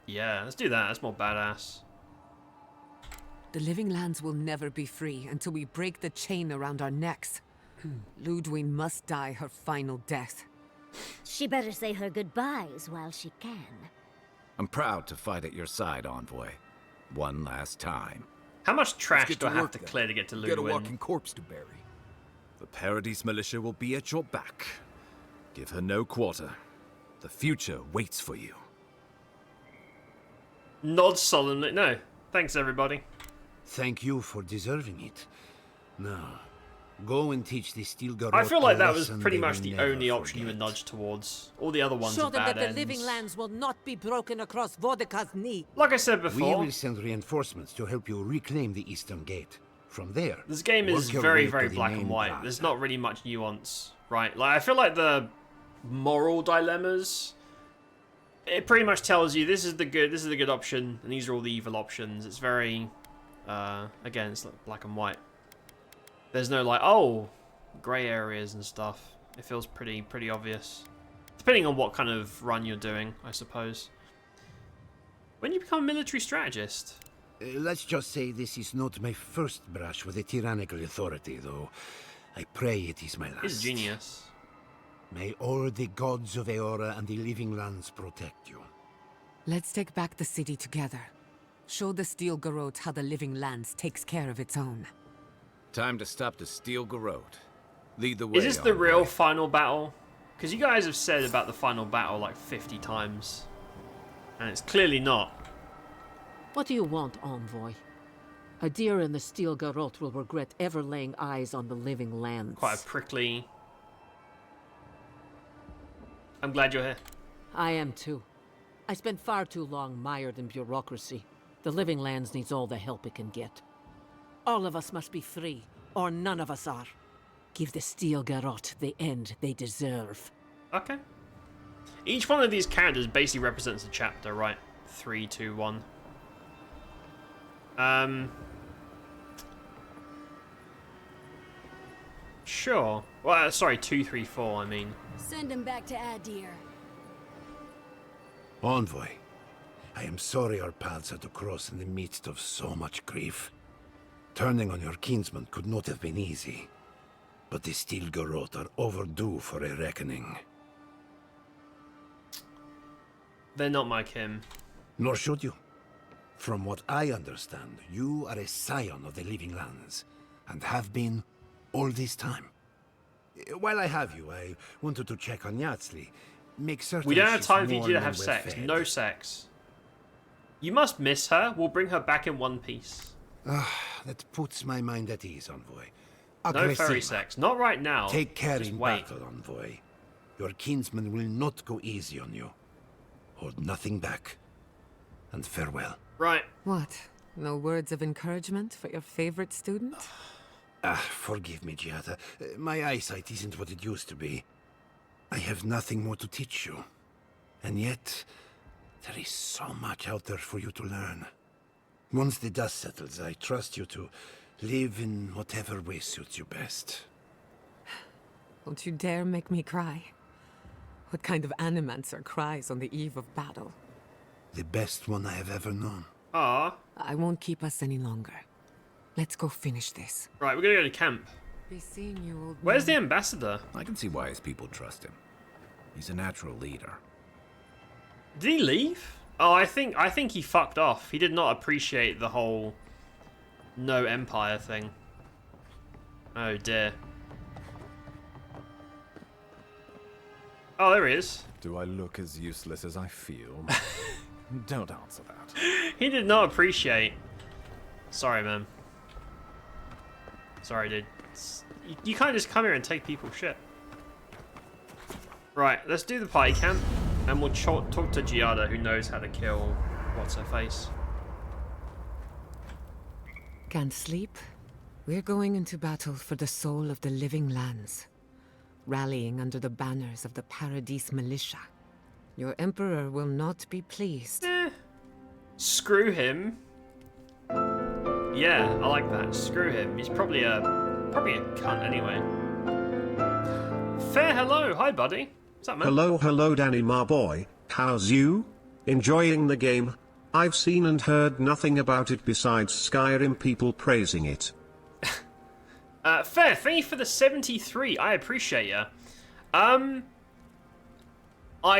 Yeah, let's do that. That's more badass. The Living Lands will never be free until we break the chain around our necks. Ludwig must die her final death. She better say her goodbyes while she can. I'm proud to fight at your side, Envoy. One last time. How much trash do I have to clear to get to Ludwig? Got a walking corpse to bury. The Paradis militia will be at your back. Give her no quarter. The future waits for you. Nod solemnly. No. Thanks, everybody. Thank you for deserving it. Now, go and teach the Steel Garrote. I feel like that was lesson pretty they much will the never only option you forget. would nudge towards. All the other ones Show are them bad that the ends. Living Lands will not be broken across Vodka's knee. Like I said We before, will send reinforcements to help you reclaim the Eastern Gate. From there, this game is work your very, way very to the black main and white. plaza. There's not really much nuance, right? Like, I feel like the moral dilemmas, it pretty much tells you this is the good option, and these are all the evil options. It's very, again, it's like black and white. There's no like, oh, grey areas and stuff. It feels pretty obvious. Depending on what kind of run you're doing, I suppose. When you become a military strategist? Let's just say this is not my first brush with a tyrannical authority, though. I pray it is my last. He's a genius. May all the gods of Eora and the Living Lands protect you. Let's take back the city together. Show the Steel Garrote how the Living Lands takes care of its own. Time to stop the Steel Garrote. Lead the way. Is this the Envoy. real final battle? Because you guys have said about the final battle like 50 times. And it's clearly not. What do you want, envoy? A deer in the Steel Garrote will regret ever laying eyes on the living lands. Quite a prickly... I'm glad you're here. I am too. I spent far too long mired in bureaucracy. The living lands needs all the help it can get. All of us must be free, or none of us are. Give the Steel Garrote the end they deserve. Okay. Each one of these characters basically represents a chapter, right? 3, 2, 1. Sure. Well, sorry, 2, 3, 4, I mean. Send him back to Adir. Envoy, I am sorry our paths had to cross in the midst of so much grief. Turning on your kinsman could not have been easy. But the Steel Garrote are overdue for a reckoning. They're not my kin. Nor should you. From what I understand, you are a scion of the Living Lands, and have been all this time. While I have you, I wanted to check on Yatsli. Make certain We don't have she's time for you warm to have and sex. well-fed. No sex. You must miss her. We'll bring her back in one piece. That puts my mind at ease, Envoy. No furry Aggressiva. sex. Not right now. Take care Just in wait. battle, Envoy. Your kinsman will not go easy on you. Hold nothing back. And farewell. Right. What? No words of encouragement for your favorite student? Forgive me, Giada. My eyesight isn't what it used to be. I have nothing more to teach you. And yet, there is so much out there for you to learn. Once the dust settles, I trust you to live in whatever way suits you best. Don't you dare make me cry. What kind of animancer cries on the eve of battle? The best one I have ever known. Ah. I won't keep us any longer. Let's go finish this. Right, we're gonna go to camp. Be seeing you, old Where's the man. ambassador? I can see why his people trust him. He's a natural leader. Did he leave? Oh, I think he fucked off. He did not appreciate the whole no empire thing. Oh dear. Oh, there he is. Do I look as useless as I feel? Don't answer that. He did not appreciate. Sorry, man. Sorry, dude. You can't just come here and take people's shit. Right, let's do the party camp, and we'll talk to Giada, who knows how to kill what's-her-face. Can't sleep? We're going into battle for the soul of the living lands. Rallying under the banners of the Paradise Militia. Your Emperor will not be pleased. Screw him. Yeah, I like that. Screw him. He's probably a cunt anyway. Fair hello. Hi, buddy. What's up, man? Hello Danny my boy, how's you? Enjoying the game? I've seen and heard nothing about it besides Skyrim people praising it. Fair, thank you for the 73. I appreciate ya. I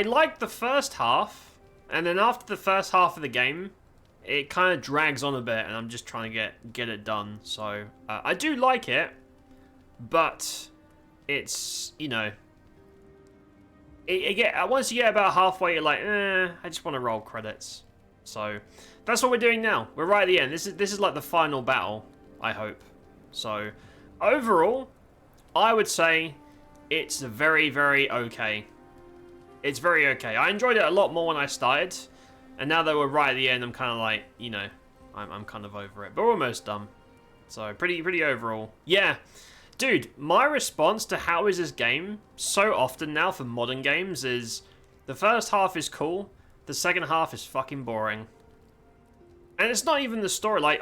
liked the first half, and then after the first half of the game, it kind of drags on a bit, and I'm just trying to get it done. So I do like it, but it's, you know, once you get about halfway, you're like, I just want to roll credits. So that's what we're doing now. We're right at the end. This is like the final battle, I hope. So overall, I would say it's very, very okay. It's very okay. I enjoyed it a lot more when I started, and now that we're right at the end, I'm kind of like, you know, I'm kind of over it. But we're almost done. So pretty overall. Yeah. Dude, my response to how is this game so often now for modern games is the first half is cool, the second half is fucking boring. And it's not even the story. Like,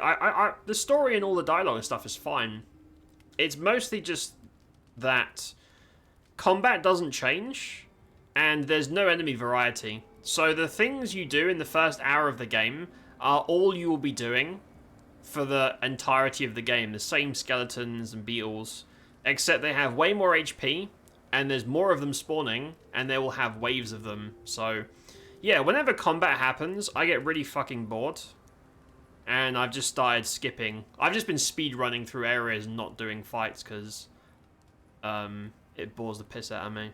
the story and all the dialogue and stuff is fine. It's mostly just that combat doesn't change, and there's no enemy variety. So the things you do in the first hour of the game are all you will be doing for the entirety of the game. The same skeletons and beetles, except they have way more HP, and there's more of them spawning, and they will have waves of them. So, yeah, whenever combat happens, I get really fucking bored. And I've just started skipping. I've just been speed running through areas and not doing fights because it bores the piss out of me.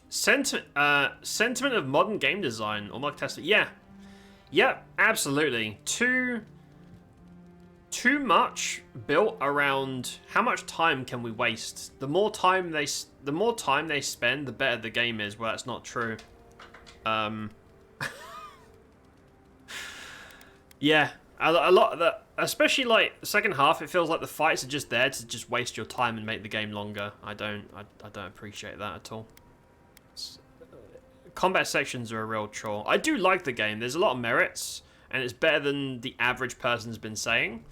Sentiment of modern game design, or Mark Tester. Yeah, Yep, absolutely. Too much built around how much time can we waste. The more time they spend, the better the game is. Well, that's not true. Yeah, a lot of the, especially like the second half, it feels like the fights are just there to just waste your time and make the game longer. I don't appreciate that at all. Combat sections are a real chore. I do like the game. There's a lot of merits, and it's better than the average person's been saying.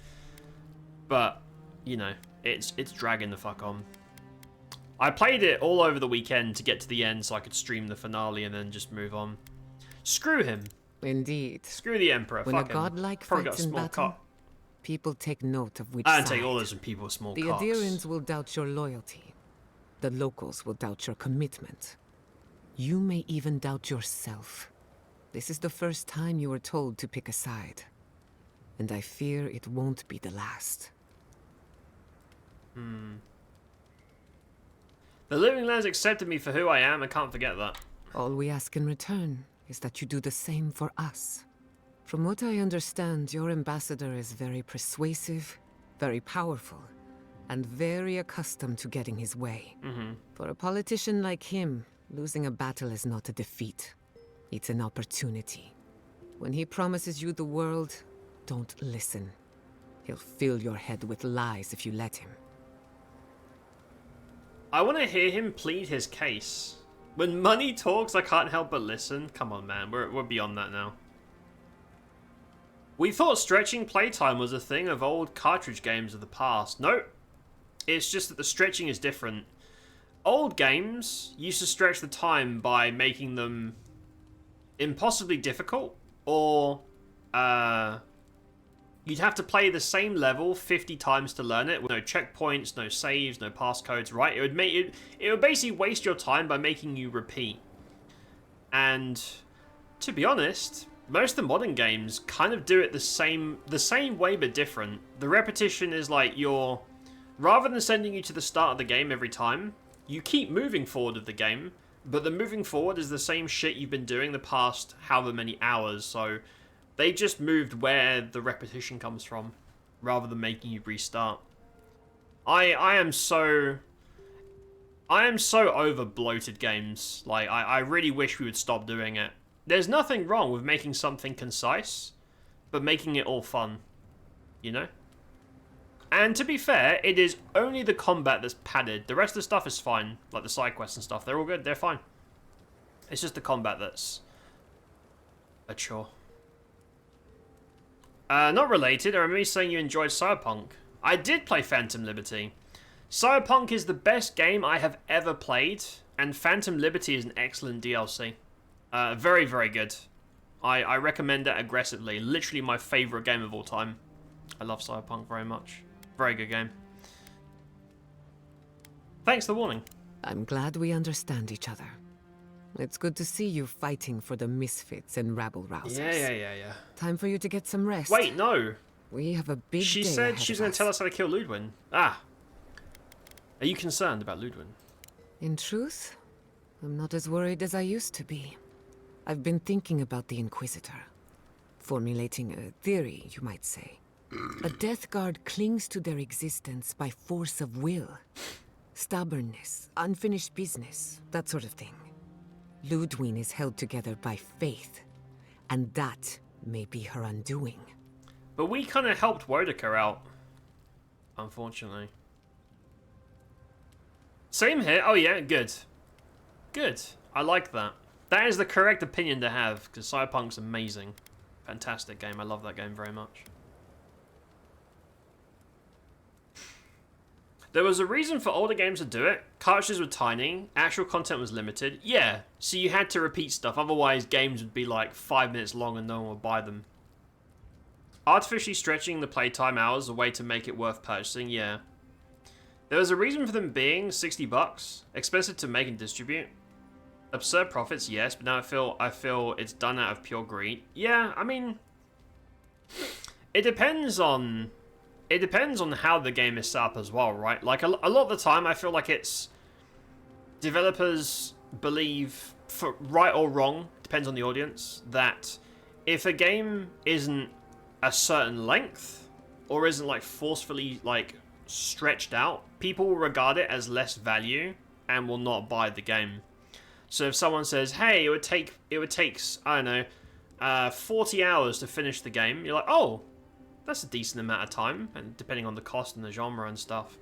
But, you know, it's dragging the fuck on. I played it all over the weekend to get to the end so I could stream the finale and then just move on. Screw him. Indeed. Screw the Emperor. When Fuck a godlike Probably fights got a in small battle, cock. people take note of which I side. don't take orders from people with small The cocks. Adirians will doubt your loyalty. The locals will doubt your commitment. You may even doubt yourself. This is the first time you were told to pick a side. And I fear it won't be the last. The Living Lands accepted me for who I am. I can't forget that. All we ask in return is that you do the same for us. From what I understand, your ambassador is very persuasive, very powerful, and very accustomed to getting his way. For a politician like him, losing a battle is not a defeat. It's an opportunity. When he promises you the world, don't listen. He'll fill your head with lies if you let him. I want to hear him plead his case. When money talks, I can't help but listen. Come on, man. We're beyond that now. We thought stretching playtime was a thing of old cartridge games of the past. Nope. It's just that the stretching is different. Old games used to stretch the time by making them impossibly difficult, or you'd have to play the same level 50 times to learn it with no checkpoints, no saves, no passcodes, right? It would basically waste your time by making you repeat. And to be honest, most of the modern games kind of do it the same way but different. The repetition is like rather than sending you to the start of the game every time, you keep moving forward of the game, but the moving forward is the same shit you've been doing the past however many hours, so they just moved where the repetition comes from, rather than making you restart. I am so over bloated games. Like, I really wish we would stop doing it. There's nothing wrong with making something concise, but making it all fun. You know? And to be fair, it is only the combat that's padded. The rest of the stuff is fine. Like the side quests and stuff, they're all good, they're fine. It's just the combat that's a chore. Not related, I remember you saying you enjoyed Cyberpunk. I did play Phantom Liberty. Cyberpunk is the best game I have ever played, and Phantom Liberty is an excellent DLC. Very, very good. I recommend it aggressively. Literally my favourite game of all time. I love Cyberpunk very much. Very good game. Thanks for the warning. I'm glad we understand each other. It's good to see you fighting for the misfits and rabble-rousers. Yeah. Time for you to get some rest. Wait, no. We have a big She day said ahead she's of going us. to tell us how to kill Ludwin. Ah. Are you concerned about Ludwin? In truth, I'm not as worried as I used to be. I've been thinking about the Inquisitor. Formulating a theory, you might say. A Death Guard clings to their existence by force of will. Stubbornness, unfinished business, that sort of thing. Ludwin is held together by faith, and that may be her undoing. But we kind of helped Wodaka out, unfortunately. Same here. Oh yeah, good. Good. I like that. That is the correct opinion to have, because Cyberpunk's amazing. Fantastic game. I love that game very much. There was a reason for older games to do it. Cartridges were tiny, actual content was limited. Yeah, so you had to repeat stuff, otherwise games would be like 5 minutes long and no one would buy them. Artificially stretching the playtime hours a way to make it worth purchasing, yeah. There was a reason for them being $60, expensive to make and distribute. Absurd profits, yes, but now I feel it's done out of pure greed. Yeah, I mean, it depends on how the game is set up as well, right? Like a lot of the time, I feel like it's developers believe, for right or wrong, depends on the audience, that if a game isn't a certain length or isn't like forcefully like stretched out, people will regard it as less value and will not buy the game. So if someone says, "Hey, it would take I don't know, 40 hours to finish the game," you're like, "Oh, that's a decent amount of time," and depending on the cost and the genre and stuff.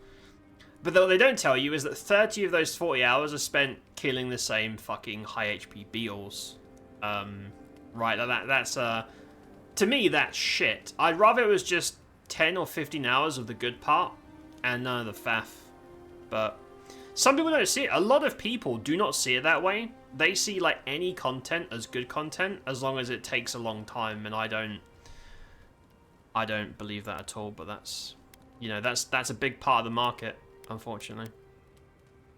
But what they don't tell you is that 30 of those 40 hours are spent killing the same fucking high HP beetles. Right, that's to me, that's shit. I'd rather it was just 10 or 15 hours of the good part and none of the faff. But some people don't see it. A lot of people do not see it that way. They see like any content as good content as long as it takes a long time, and I don't believe that at all. But that's, you know, that's a big part of the market, unfortunately.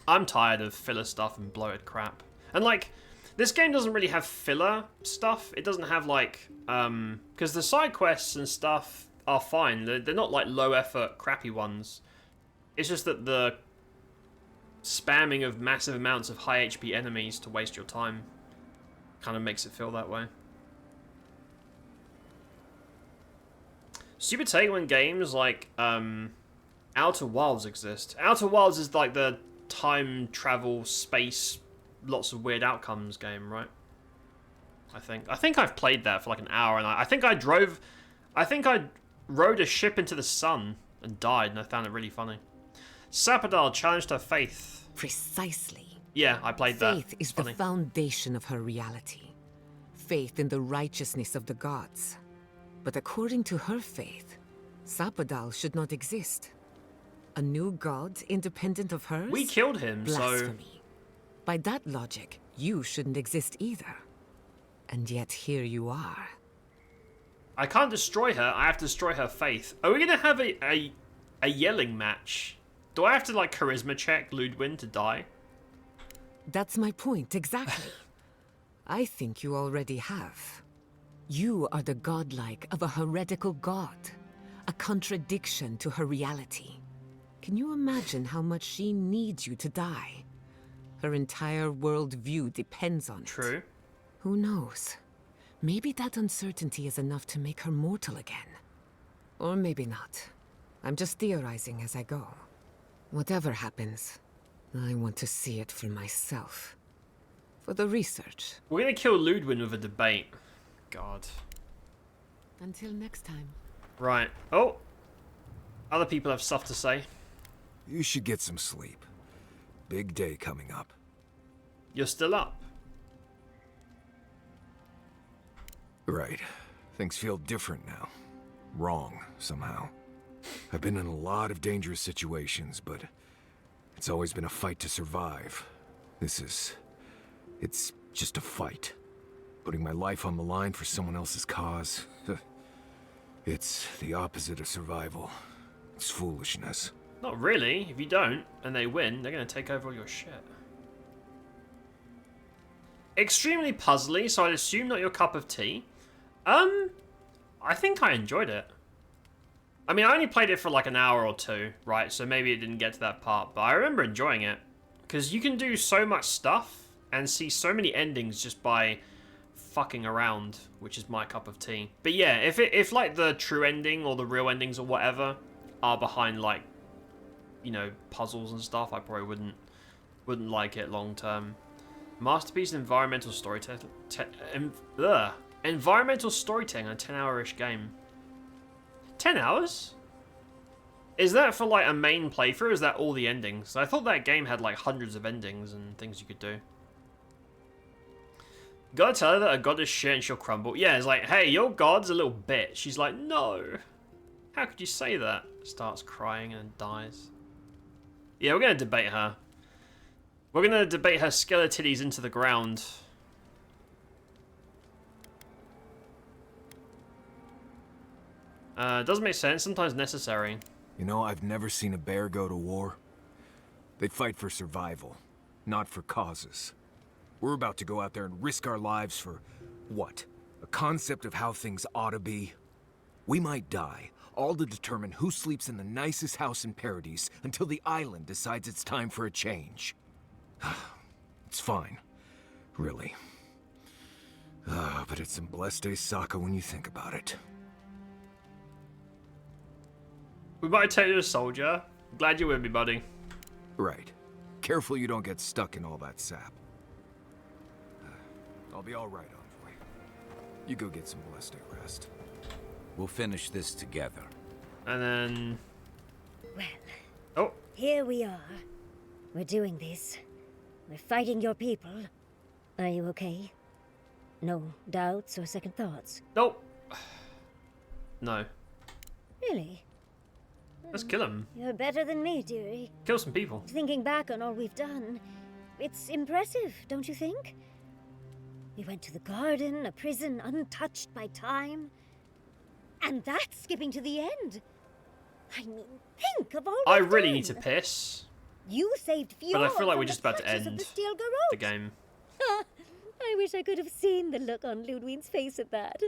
I'm tired of filler stuff and bloated crap. And like, this game doesn't really have filler stuff. It doesn't have like, because the side quests and stuff are fine. They're not like low effort, crappy ones. It's just that the spamming of massive amounts of high HP enemies to waste your time kind of makes it feel that way. Super take when games like Outer Wilds exist. Outer Wilds is like the time travel space, lots of weird outcomes game, right? I think I've played that for like an hour, and I think I rode a ship into the sun and died, and I found it really funny. Sapadal challenged her faith. Precisely. Yeah, I played that. Faith is the foundation of her reality. Faith in the righteousness of the gods. But according to her faith, Sapadal should not exist. A new god independent of hers? We killed him, Blasphemy. so... By that logic, you shouldn't exist either. And yet here you are. I can't destroy her, I have to destroy her faith. Are we gonna have a yelling match? Do I have to like charisma check Ludwin to die? That's my point, exactly. I think you already have. You are the godlike of a heretical god. A contradiction to her reality. Can you imagine how much she needs you to die? Her entire worldview depends on it. True. Who knows? Maybe that uncertainty is enough to make her mortal again. Or maybe not. I'm just theorizing as I go. Whatever happens, I want to see it for myself. For the research. We're gonna kill Ludwin with a debate. God. Until next time. Right. Oh! Other people have stuff to say. You should get some sleep. Big day coming up. You're still up? Right. Things feel different now. Wrong, somehow. I've been in a lot of dangerous situations, but it's always been a fight to survive. It's just a fight. Putting my life on the line for someone else's cause. It's the opposite of survival. It's foolishness. Not really. If you don't, and they win, they're gonna take over all your shit. Extremely puzzly, so I'd assume not your cup of tea. I think I enjoyed it. I mean, I only played it for like an hour or two, right? So maybe it didn't get to that part, but I remember enjoying it. Because you can do so much stuff and see so many endings just by fucking around, which is my cup of tea. But yeah, if like the true ending or the real endings or whatever are behind like, you know, puzzles and stuff, I probably wouldn't like it long term. Masterpiece environmental storytelling. Environmental storytelling, a 10-hour-ish game. 10 hours? Is that for like a main playthrough, or is that all the endings? I thought that game had like hundreds of endings and things you could do. Gotta tell her that a god is shit and she'll crumble. Yeah, it's like, hey, your god's a little bitch. She's like, no. How could you say that? Starts crying and dies. Yeah, we're gonna debate her. We're gonna debate her skeletitties into the ground. Doesn't make sense, sometimes necessary. You know, I've never seen a bear go to war. They fight for survival, not for causes. We're about to go out there and risk our lives for, what? A concept of how things ought to be? We might die, all to determine who sleeps in the nicest house in Paradise until the island decides it's time for a change. It's fine, really. But it's some blessed day Sokka when you think about it. We might take you a soldier. Glad you're with me, buddy. Right. Careful you don't get stuck in all that sap. I'll be alright, Envoy. You go get some blessed day rest. We'll finish this together. And then... Well... Oh. Here we are. We're doing this. We're fighting your people. Are you okay? No doubts or second thoughts? Nope. No. Really? Let's kill him. You're better than me, dearie. Kill some people. Thinking back on all we've done, it's impressive, don't you think? We went to the garden, a prison untouched by time. And that's skipping to the end. I mean, think of all I we've really done. need to piss. You saved Fjord, But I feel like we're from just the about to clutches of end the Steel the game. I wish I could have seen the look on Ludwine's face at that.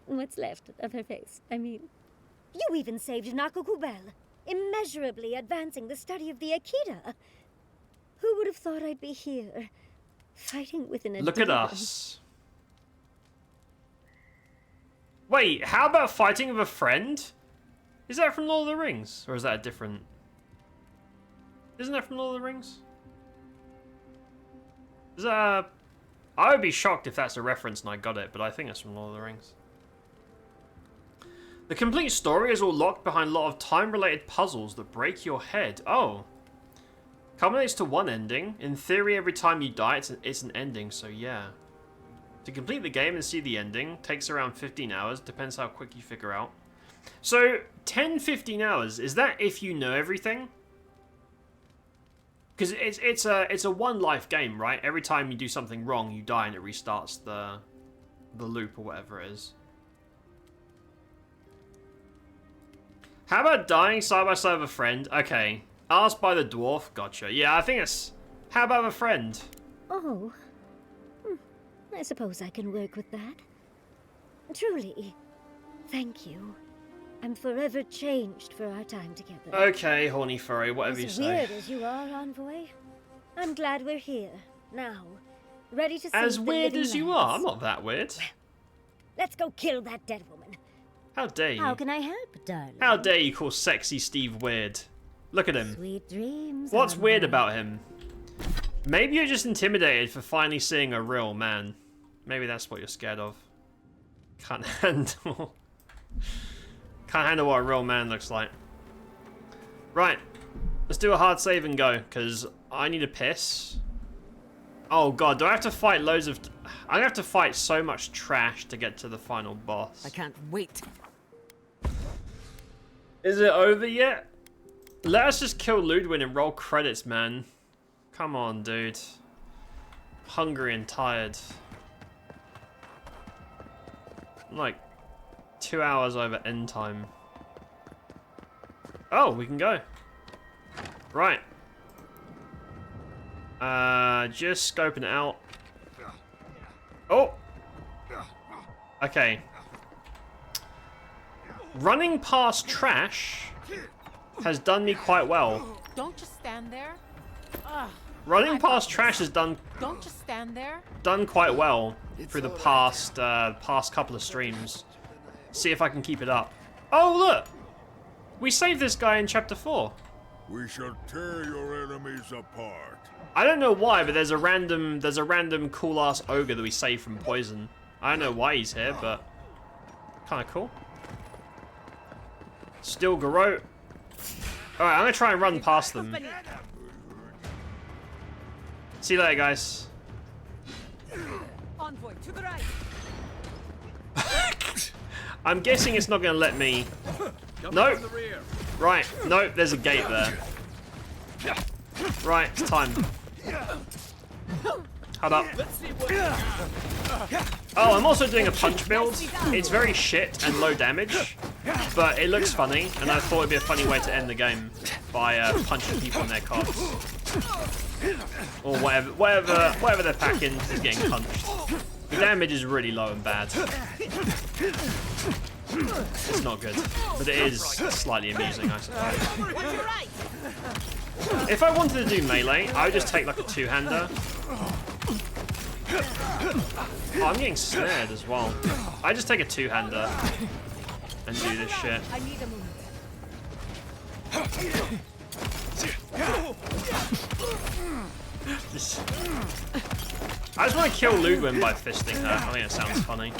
What's left of her face, I mean. You even saved Nakokubel, immeasurably advancing the study of the Akita. Who would have thought I'd be here, fighting with an Look at us. Wait, how about fighting with a friend? Is that from Lord of the Rings? Or is that a different... Isn't that from Lord of the Rings? Is that... I would be shocked if that's a reference and I got it, but I think it's from Lord of the Rings. The complete story is all locked behind a lot of time-related puzzles that break your head. Oh. Culminates to one ending. In theory, every time you die, it's an ending, so yeah. To complete the game and see the ending takes around 15 hours, depends how quick you figure out. So, 10-15 hours, is that if you know everything? Because it's a one-life game, right? Every time you do something wrong, you die and it restarts the loop or whatever it is. How about dying side by side with a friend? Okay. Asked by the dwarf. Gotcha. Yeah, I think it's... How about a friend? Oh. I suppose I can work with that. Truly. Thank you. I'm forever changed for our time together. Okay, horny furry, whatever you As say. weird as you are, Envoy, I'm glad we're here, now, ready to see As the weird living as you lands. are, I'm not that weird. Let's go kill that dead woman. How dare you? How can I help, darling? How dare you call sexy Steve weird? Look at him. Sweet dreams. What's Envoy. weird about him? Maybe you're just intimidated for finally seeing a real man. Maybe that's what you're scared of. Can't handle... Can't handle what a real man looks like. Right. Let's do a hard save and go, because I need a piss. Oh god, do I have to fight loads of... I'm gonna have to fight so much trash to get to the final boss. I can't wait. Is it over yet? Let us just kill Ludwin and roll credits, man. Come on, dude. Hungry and tired. I'm like 2 hours over end time. Oh, we can go. Right. Just scoping it out. Oh! Okay. Running past trash has done me quite well. Don't just stand there. Ugh. Running past trash has done Don't just stand there. quite well through the past couple of streams. See if I can keep it up. Oh look! We saved this guy in chapter 4. We shall tear your enemies apart. I don't know why, but there's a random cool ass ogre that we saved from poison. I don't know why he's here, but kind of cool. Still Garrote. Alright, I'm gonna try and run past them. See you later, guys. Envoy to the right. I'm guessing it's not gonna let me. Nope. Right, nope, there's a gate there. Right, it's time. Hold up. Oh, I'm also doing a punch build. It's very shit and low damage, but it looks funny, and I thought it'd be a funny way to end the game by punching people in their cops. Or whatever they're packing is getting punched. The damage is really low and bad. It's not good, but it is slightly amusing, I suppose. If I wanted to do melee, I would just take like a two-hander. Oh, I'm getting snared as well. I just take a two-hander and do this shit. I need a moment. I just want to kill Ludwig by fisting her. I think it sounds funny.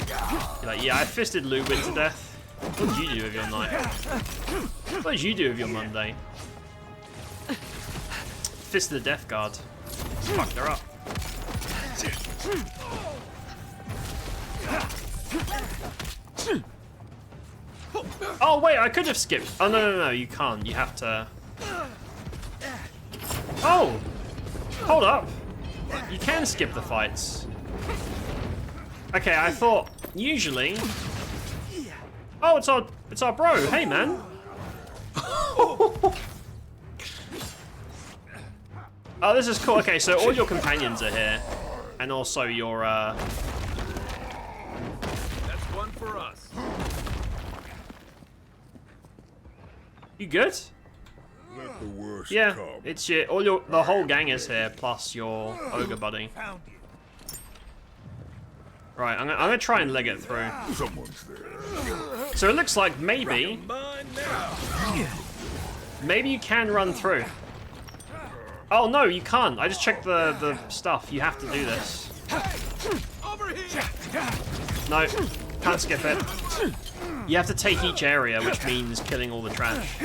You're like, yeah, I fisted Ludwig to death. What did you do with your night? What did you do with your Monday? Fisted the Death Guard. Fucked her up. Oh wait, I could have skipped. Oh no, you can't. You have to. Oh, hold up. You can skip the fights. Okay, I thought usually. Oh, it's our bro. Hey, man. Oh, this is cool. Okay, so all your companions are here, and also your. That's one for us. You good? Let the worst Yeah, come. it's the whole gang is here, plus your ogre buddy. Right, I'm gonna try and leg it through. Someone's there. So it looks like maybe you can run through. Oh no, you can't. I just checked the stuff. You have to do this. No, can't skip it. You have to take each area, which means killing all the trash.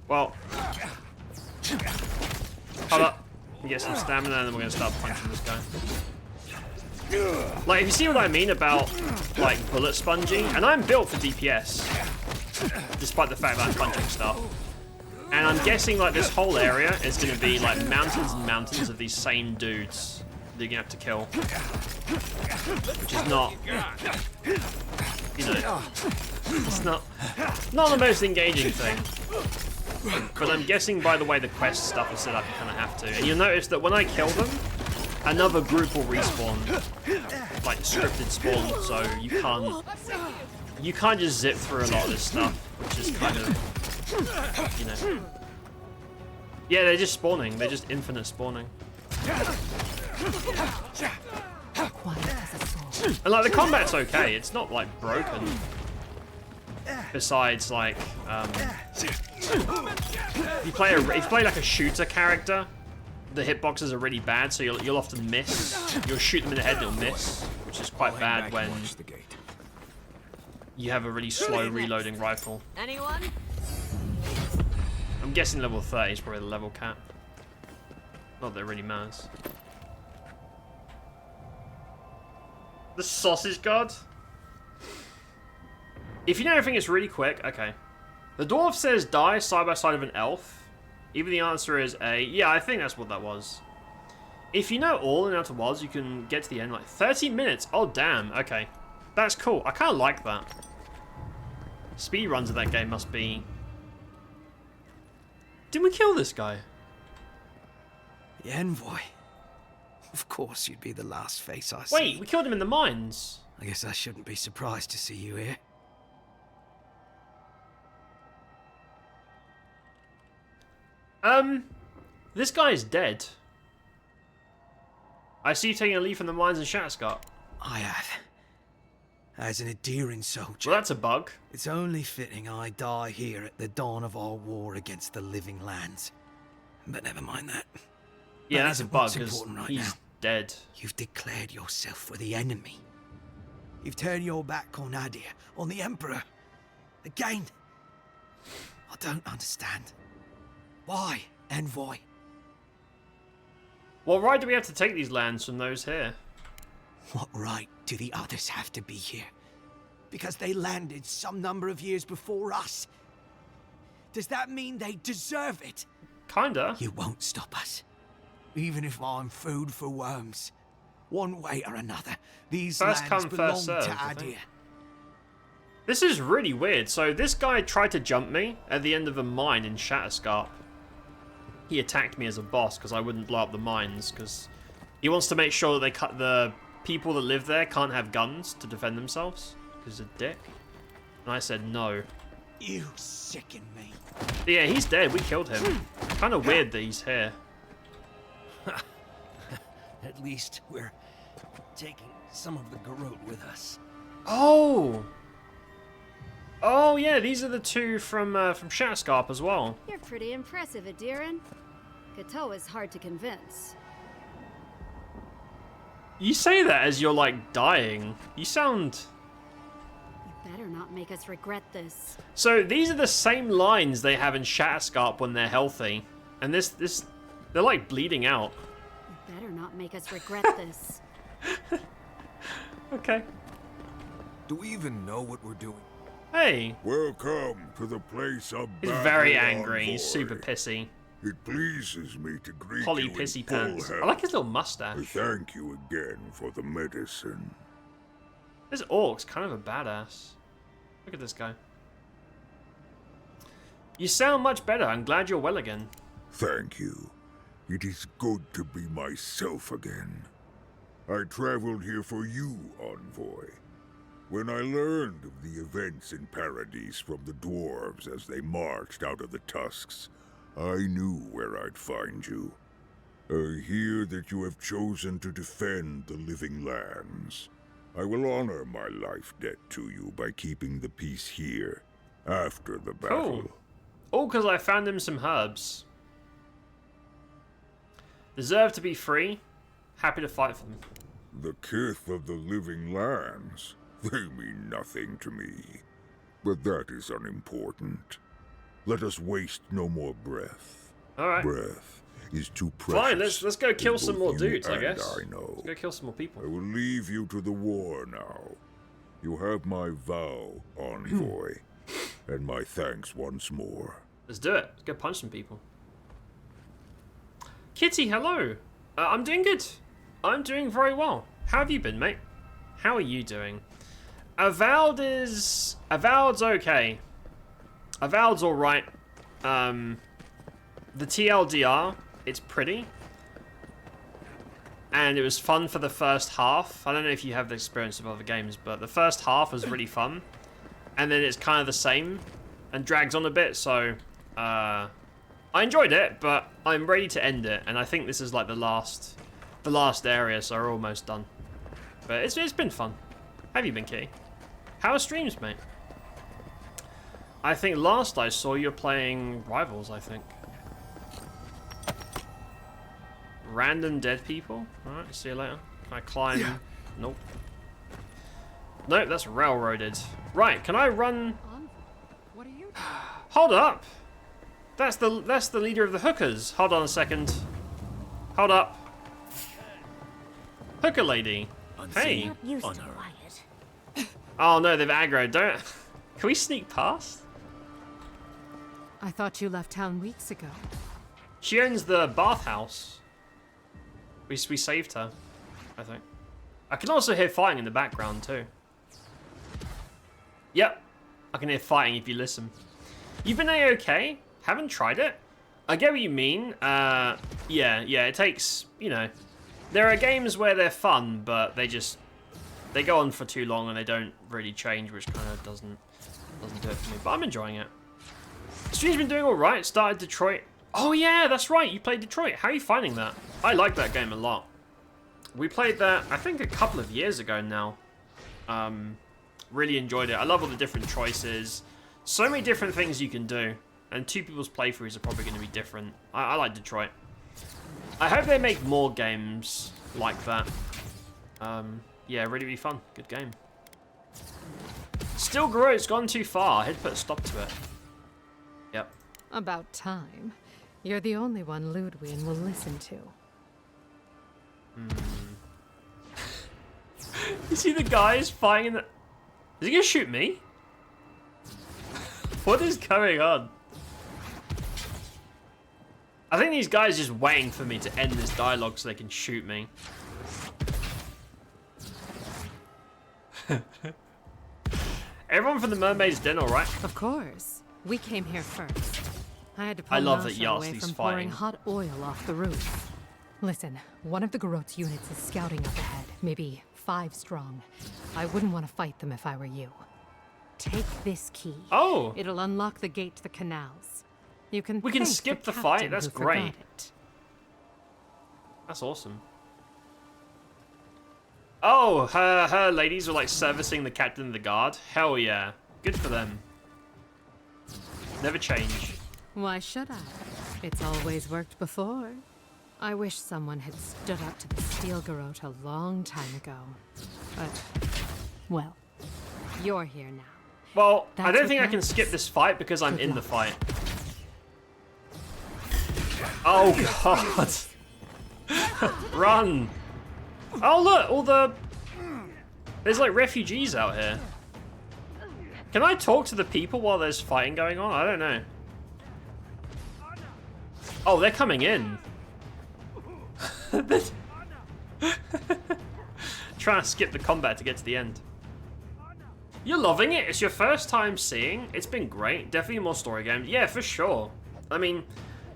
Well, hold up. We get some stamina, and then we're gonna start punching this guy. Like, if you see what I mean about like bullet sponging, and I'm built for DPS, despite the fact that I'm punching stuff. And I'm guessing like this whole area is gonna be like mountains and mountains of these same dudes that you're gonna have to kill, which is not, you know, it's not the most engaging thing. But I'm guessing by the way the quest stuff is set up, you kind of have to. And you'll notice that when I kill them, another group will respawn, like scripted spawn. So you can't just zip through a lot of this stuff, which is kind of, you know. Yeah, they're just spawning. They're just infinite spawning. And like the combat's okay. It's not like broken. Besides, like, if you play like a shooter character, the hitboxes are really bad, so you'll often miss. You'll shoot them in the head and you'll miss, which is quite bad when you have a really slow reloading rifle. Anyone? I'm guessing level 30 is probably the level cap. Not that it really matters. The sausage god? If you know everything, it's really quick. Okay. The dwarf says die side by side with an elf. Either the answer is A. Yeah, I think that's what that was. If you know all in Outer Wilds, you can get to the end in like 30 minutes. Oh, damn. Okay. That's cool. I kind of like that. Speed runs of that game must be... Didn't we kill this guy? The envoy. Of course you'd be the last face I see. Wait, we killed him in the mines. I guess I shouldn't be surprised to see you here. This guy is dead. I see you taking a leaf from the mines in Shatterscott. I have. As an endearing soldier. Well, that's a bug. It's only fitting I die here at the dawn of our war against the living lands. But never mind that. Yeah, that that's a isn't bug, what's because important right he's now. dead. You've declared yourself for the enemy. You've turned your back on Adir, on the Emperor. Again. I don't understand. Why, envoy? What right do we have to take these lands from those here? What right do the others have to be here? Because they landed some number of years before us. Does that mean they deserve it? Kinda. You won't stop us. Even if I'm food for worms. One way or another, these First lands come, belong first served, to I think. Adir. This is really weird. So this guy tried to jump me at the end of a mine in Shatterscott. He attacked me as a boss because I wouldn't blow up the mines, because he wants to make sure that the people that live there can't have guns to defend themselves, because he's a dick. And I said no. You sicken me. But yeah, he's dead. We killed him. Kind of weird that he's here. At least we're taking some of the garrote with us. Oh! Oh yeah, these are the two from Shatterscarp as well. You're pretty impressive, Adiran. Kato is hard to convince. You say that as you're like dying. You sound... You better not make us regret this. So these are the same lines they have in Shatterscarp when they're healthy. And this they're like bleeding out. You better not make us regret this. Okay. Do we even know what we're doing? Hey. Welcome to the place of He's battle, very angry. envoy. He's super pissy. It pleases me to greet Polly you in pissy full pants. health. I like his little mustache. I thank you again for the medicine. This orc's kind of a badass. Look at this guy. You sound much better. I'm glad you're well again. Thank you. It is good to be myself again. I traveled here for you, envoy. When I learned of the events in Paradise from the dwarves as they marched out of the tusks, I knew where I'd find you. I hear that you have chosen to defend the living lands. I will honor my life debt to you by keeping the peace here, after the battle. Cool. All because I found him some herbs. Deserve to be free. Happy to fight for them. The kith of the living lands, they mean nothing to me. But that is unimportant. Let us waste no more breath. Alright. Breath is too precious. Fine, let's go kill some more both you dudes, I and guess. I know. Let's go kill some more people. I will leave you to the war now. You have my vow, envoy, and my thanks once more. Let's do it. Let's go punch some people. Kitty, hello. I'm doing good. I'm doing very well. How have you been, mate? How are you doing? Avowed's okay. Avowed's alright. The TLDR, it's pretty. And it was fun for the first half. I don't know if you have the experience of other games, but the first half was really fun. And then it's kind of the same and drags on a bit, so I enjoyed it, but I'm ready to end it, and I think this is like the last area, so we're almost done. But it's been fun. How have you been, Kitty? How are streams, mate? I think last I saw you were playing Rivals, I think. Random dead people? Alright, see you later. Can I climb? Yeah. Nope. Nope, that's railroaded. Right, can I run? What are you doing? Hold up! That's the leader of the hookers. Hold on a second. Hold up. Hooker lady. Hey. Not used to quiet. Oh no, they've aggroed. Don't. Can we sneak past? I thought you left town weeks ago. She owns the bathhouse. We saved her, I think. I can also hear fighting in the background too. Yep, I can hear fighting if you listen. You've been A-okay? Haven't tried it? I get what you mean. Yeah, it takes, you know, there are games where they're fun, but they go on for too long and they don't really change, which kind of doesn't do it for me. But I'm enjoying it. Stream's been doing all right. Started Detroit. Oh yeah, that's right. You played Detroit. How are you finding that? I like that game a lot. We played that, I think, a couple of years ago now. Really enjoyed it. I love all the different choices. So many different things you can do. And two people's playthroughs are probably going to be different. I like Detroit. I hope they make more games like that. Yeah, really, really fun. Good game. Still grow. It's gone too far. I had to put a stop to it. Yep. About time. You're the only one Ludwig will listen to. You see the guys fighting in the... Is he gonna shoot me? What is going on? I think these guys are just waiting for me to end this dialogue so they can shoot me. Everyone from the Mermaid's Den, alright? Of course. We came here first. I had to pull I love that Masha away Yarsly's from pouring fighting. hot oil off the roof. Listen, one of the Garot's units is scouting up ahead, maybe 5 strong. I wouldn't want to fight them if I were you. Take this key. Oh! It'll unlock the gate to the canals. You can We can thank skip the captain fight? That's who forgot great. it. That's awesome. Oh, her ladies were like servicing the captain of the guard. Hell yeah. Good for them. Never change. Why should I? It's always worked before. I wish someone had stood up to the Steel Garrote a long time ago. But, well, you're here now. Well, I That's don't what think I can matters. skip this fight because I'm in the fight. Oh god. Run. Oh look, all the... There's like refugees out here. Can I talk to the people while there's fighting going on? I don't know. Oh, they're coming in. Trying to skip the combat to get to the end. You're loving it? It's your first time seeing? It's been great. Definitely more story games. Yeah, for sure. I mean,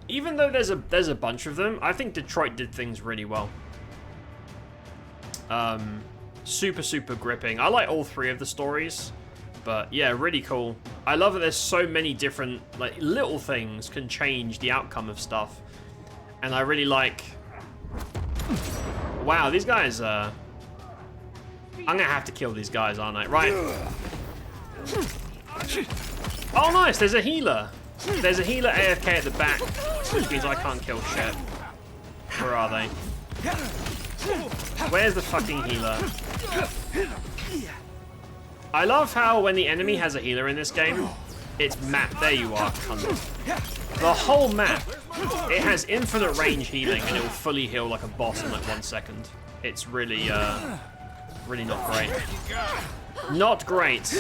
even though there's a bunch of them, I think Detroit did things really well. Super, super gripping. I like all three of the stories. But yeah, really cool. I love that there's so many different, like, little things can change the outcome of stuff. And I really like... Wow, these guys, I'm gonna have to kill these guys, aren't I? Right. Oh, nice, there's a healer. There's a healer AFK at the back, which means I can't kill shit. Where are they? Where's the fucking healer? I love how when the enemy has a healer in this game, it's map. There you are, cunt. The whole map, it has infinite range healing and it will fully heal like a boss in like 1 second. It's really, really not great. Not great.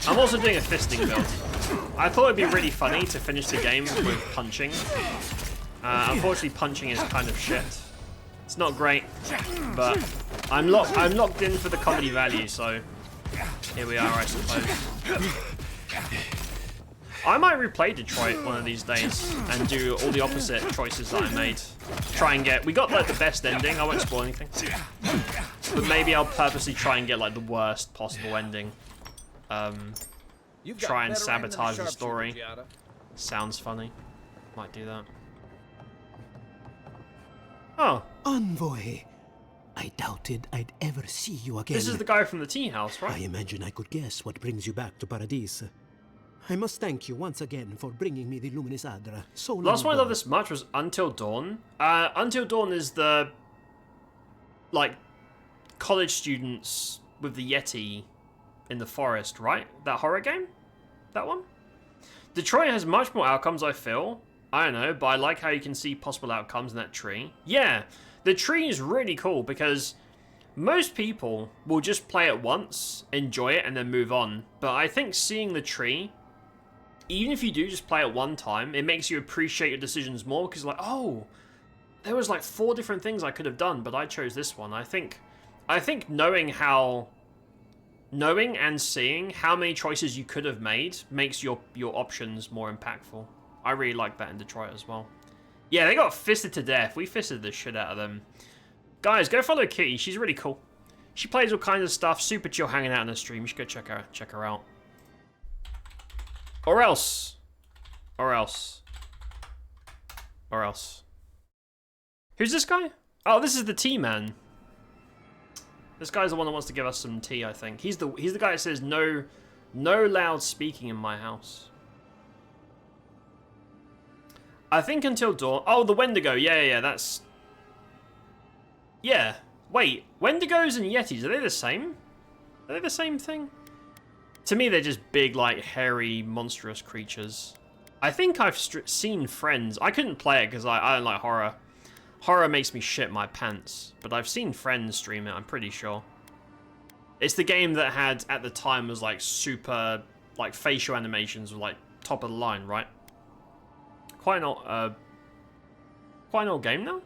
I'm also doing a fisting build. I thought it'd be really funny to finish the game with punching. Unfortunately, punching is kind of shit. It's not great, but I'm locked in for the comedy value, so here we are, I suppose. I might replay Detroit one of these days and do all the opposite choices that I made. Try and get... We got like the best ending. I won't spoil anything. But maybe I'll purposely try and get like the worst possible ending. Try and sabotage the story. Sounds funny. Might do that. Oh. Envoy. I doubted I'd ever see you again. This is the guy from the tea house, right? I imagine I could guess what brings you back to Paradis. I must thank you once again for bringing me the Luminous Adra so long Last one I ago. loved this much was Until Dawn. Until Dawn is the, like, college students with the Yeti in the forest, right? That horror game? That one? Detroit has much more outcomes, I feel. I don't know, but I like how you can see possible outcomes in that tree. Yeah, the tree is really cool because most people will just play it once, enjoy it, and then move on. But I think seeing the tree, even if you do just play it one time, it makes you appreciate your decisions more because like, oh, there was like 4 different things I could have done, but I chose this one. I think knowing and seeing how many choices you could have made makes your options more impactful. I really like that in Detroit as well. Yeah, they got fisted to death. We fisted the shit out of them. Guys, go follow Kitty. She's really cool. She plays all kinds of stuff. Super chill hanging out on the stream. You should go check her out. Or else. Who's this guy? Oh, this is the tea man. This guy's the one that wants to give us some tea, I think. He's the guy that says no loud speaking in my house. I think Until Dawn. Oh, the Wendigo. Yeah, that's... Yeah. Wait, Wendigos and Yetis, are they the same? Are they the same thing? To me, they're just big, like, hairy, monstrous creatures. I think I've seen Friends. I couldn't play it because I don't like horror. Horror makes me shit my pants. But I've seen Friends stream it, I'm pretty sure. It's the game that had, at the time, was, like, super... Like, facial animations were, like, top of the line, right? Quite an old game now? A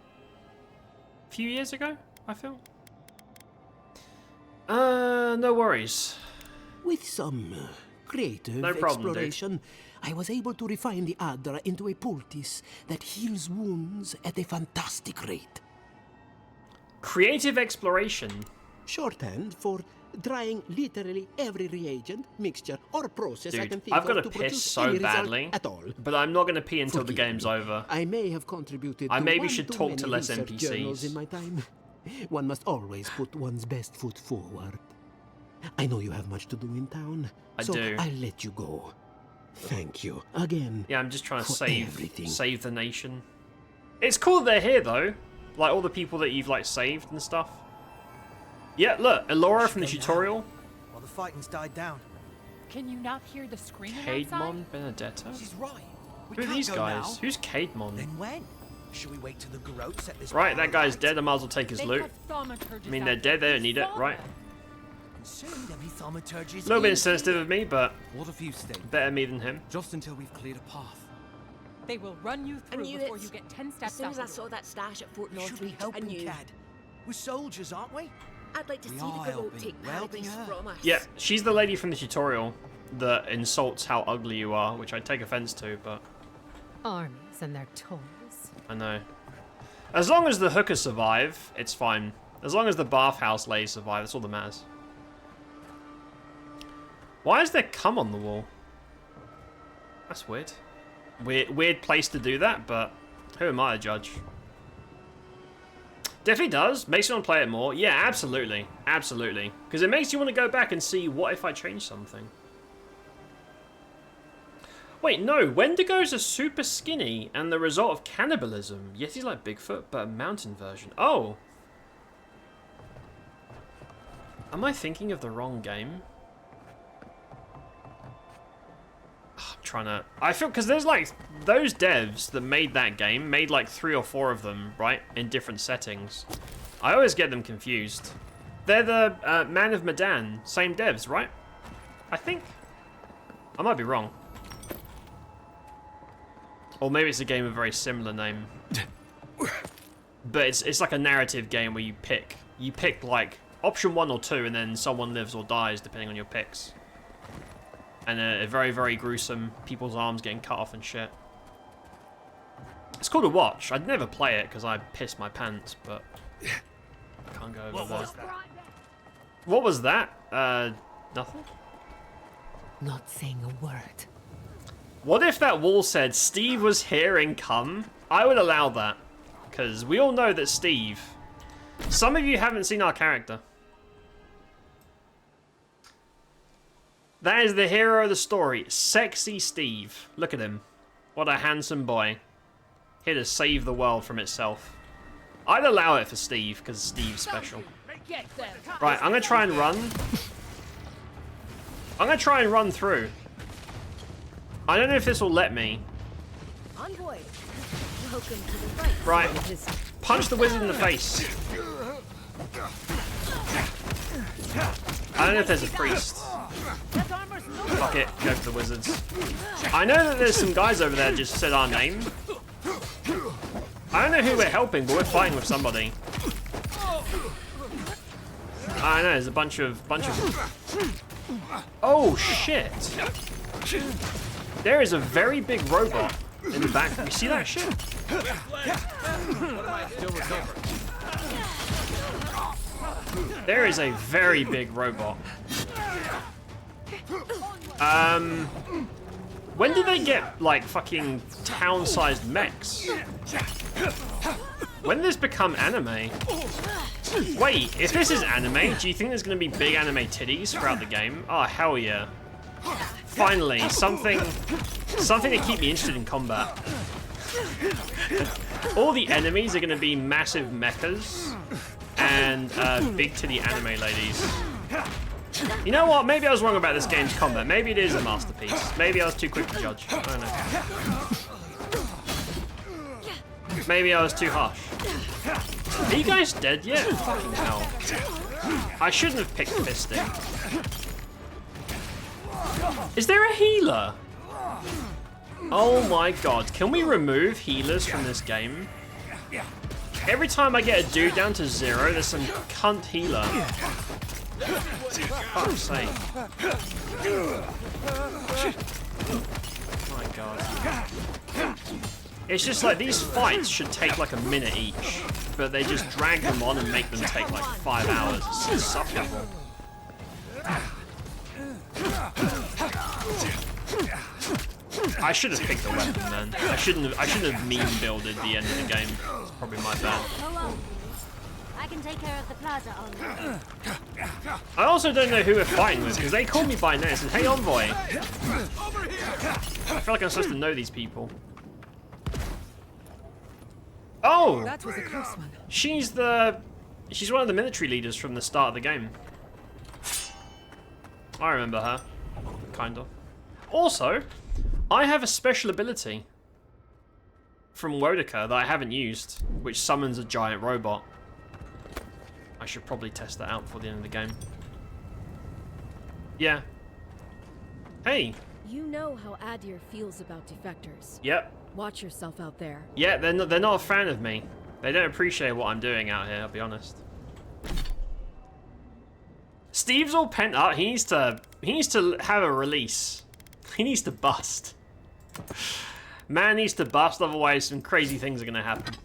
few years ago, I feel. No worries. With some creative No problem, exploration, I was able to refine the Adra into a poultice that heals wounds at a fantastic rate. Creative exploration? Shorthand for trying literally every reagent, mixture, or process I can Dude, think I've got of to to piss produce so any result badly, at all. but I'm not going to pee until the Forgive game's me. over. I may have contributed I to maybe one should too talk many to less research journals in NPCs. my time. One must always put one's best foot forward. I know you have much to do in town, I so do. I'll let you go. Thank you again. Yeah, I'm just trying to for save everything. save the nation. It's cool that they're here though, like all the people that you've like saved and stuff. Yeah, look, Elora from the tutorial. While the fighting's died down. Can you not hear the screaming Caedmon outside? Benedetto? She's right. We Who are can't these go guys? now. Who's Caedmon? Then when? Should we wait till the Garrote set this? Right, that power guy's right? dead. I might as well take his They loot. have thaumaturges I mean, out they're there. dead. They don't need it, Saw right? them. And soon there'll be thaumaturges. A little bit in insensitive of me, but What if you stay? better me than him. Just until we've cleared a path. They will run you I through knew before it. you get 10 As steps soon out as the I door. saw that stash at Fort Should we Northreach, help I them, knew. Cad? We're soldiers, aren't we? I'd like to We see are the Garrote helping. take We're helping Paradise her. from us. Yeah, she's the lady from the tutorial that insults how ugly you are, which I take offense to, but Armies and their toys. I know. As long as the hookers survive, it's fine. As long as the bathhouse ladies survive, that's all that matters. Why is there cum on the wall? That's weird. Weird place to do that, but who am I to judge? Definitely does. Makes you want to play it more. Yeah, absolutely. Absolutely. Because it makes you want to go back and see, what if I change something? Wait, no. Wendigos are super skinny and the result of cannibalism. Yes, he's like Bigfoot, but a mountain version. Oh. Am I thinking of the wrong game? I'm trying to... I feel... Because there's like... Those devs that made that game made like 3 or 4 of them, right? In different settings. I always get them confused. They're the Man of Medan. Same devs, right? I think. I might be wrong. Or maybe it's a game with a very similar name. But it's like a narrative game where you pick. You pick like option 1 or 2 and then someone lives or dies depending on your picks. And a very, very gruesome, people's arms getting cut off and shit. It's cool to watch. I'd never play it because I piss my pants, but I can't go over there. What was that? Nothing? Not saying a word. What if that wall said Steve was here and come? I would allow that. Because we all know that Steve... Some of you haven't seen our character. That is the hero of the story. Sexy Steve. Look at him. What a handsome boy. Here to save the world from itself. I'd allow it for Steve, because Steve's special. Right, I'm going to try and run. I'm going to try and run through. I don't know if this will let me. Envoy, welcome to the fight. Right. Punch the wizard in the face. I don't know if there's a priest. Fuck it, go for the wizards. I know that there's some guys over there that just said our name. I don't know who we're helping, but we're fighting with somebody. I know, there's a bunch of... Oh, shit. There is a very big robot in the back. You see that shit? There is a very big robot. When do they get, like, fucking town-sized mechs? When did this become anime? Wait, if this is anime, do you think there's gonna be big anime titties throughout the game? Oh, hell yeah. Finally, something to keep me interested in combat. All the enemies are gonna be massive mechas and big titty anime ladies. You know what? Maybe I was wrong about this game's combat. Maybe it is a masterpiece. Maybe I was too quick to judge. I don't know. Maybe I was too harsh. Are you guys dead yet? Fucking hell. I shouldn't have picked fisting. Is there a healer? Oh my god. Can we remove healers from this game? Every time I get a dude down to 0, there's some cunt healer. Fuck's sake. My god. It's just like these fights should take like a minute each, but they just drag them on and make them take like 5 hours. It's insufferable. I should have picked a weapon, man. I shouldn't have meme builded the end of the game. It's probably my bad. Hello. I can take care of the plaza only. I also don't know who we're fighting with, because they call me by name and said, "Hey, Envoy." I feel like I'm supposed to know these people. Oh! That was a close one. She's one of the military leaders from the start of the game. I remember her. Kind of. Also, I have a special ability from Wodaka that I haven't used, which summons a giant robot. I should probably test that out before the end of the game. Yeah. Hey. You know how Adir feels about defectors. Yep. Watch yourself out there. Yeah, they're not a fan of me. They don't appreciate what I'm doing out here, I'll be honest. Steve's all pent up. He needs to have a release. He needs to bust. Man needs to bust, otherwise some crazy things are gonna happen.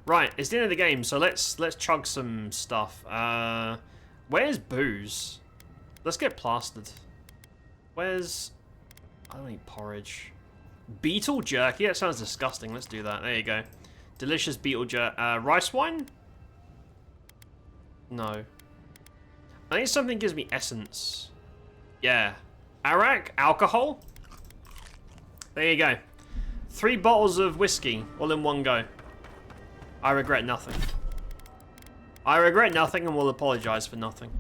Right, it's the end of the game, so let's chug some stuff. Where's booze? Let's get plastered. Where's... I don't eat porridge. Beetle jerky? That sounds disgusting. Let's do that. There you go. Delicious beetle jerky. Rice wine? No. I think something gives me essence. Yeah. Arak? Alcohol? There you go. 3 bottles of whiskey, all in one go. I regret nothing. I regret nothing and will apologize for nothing.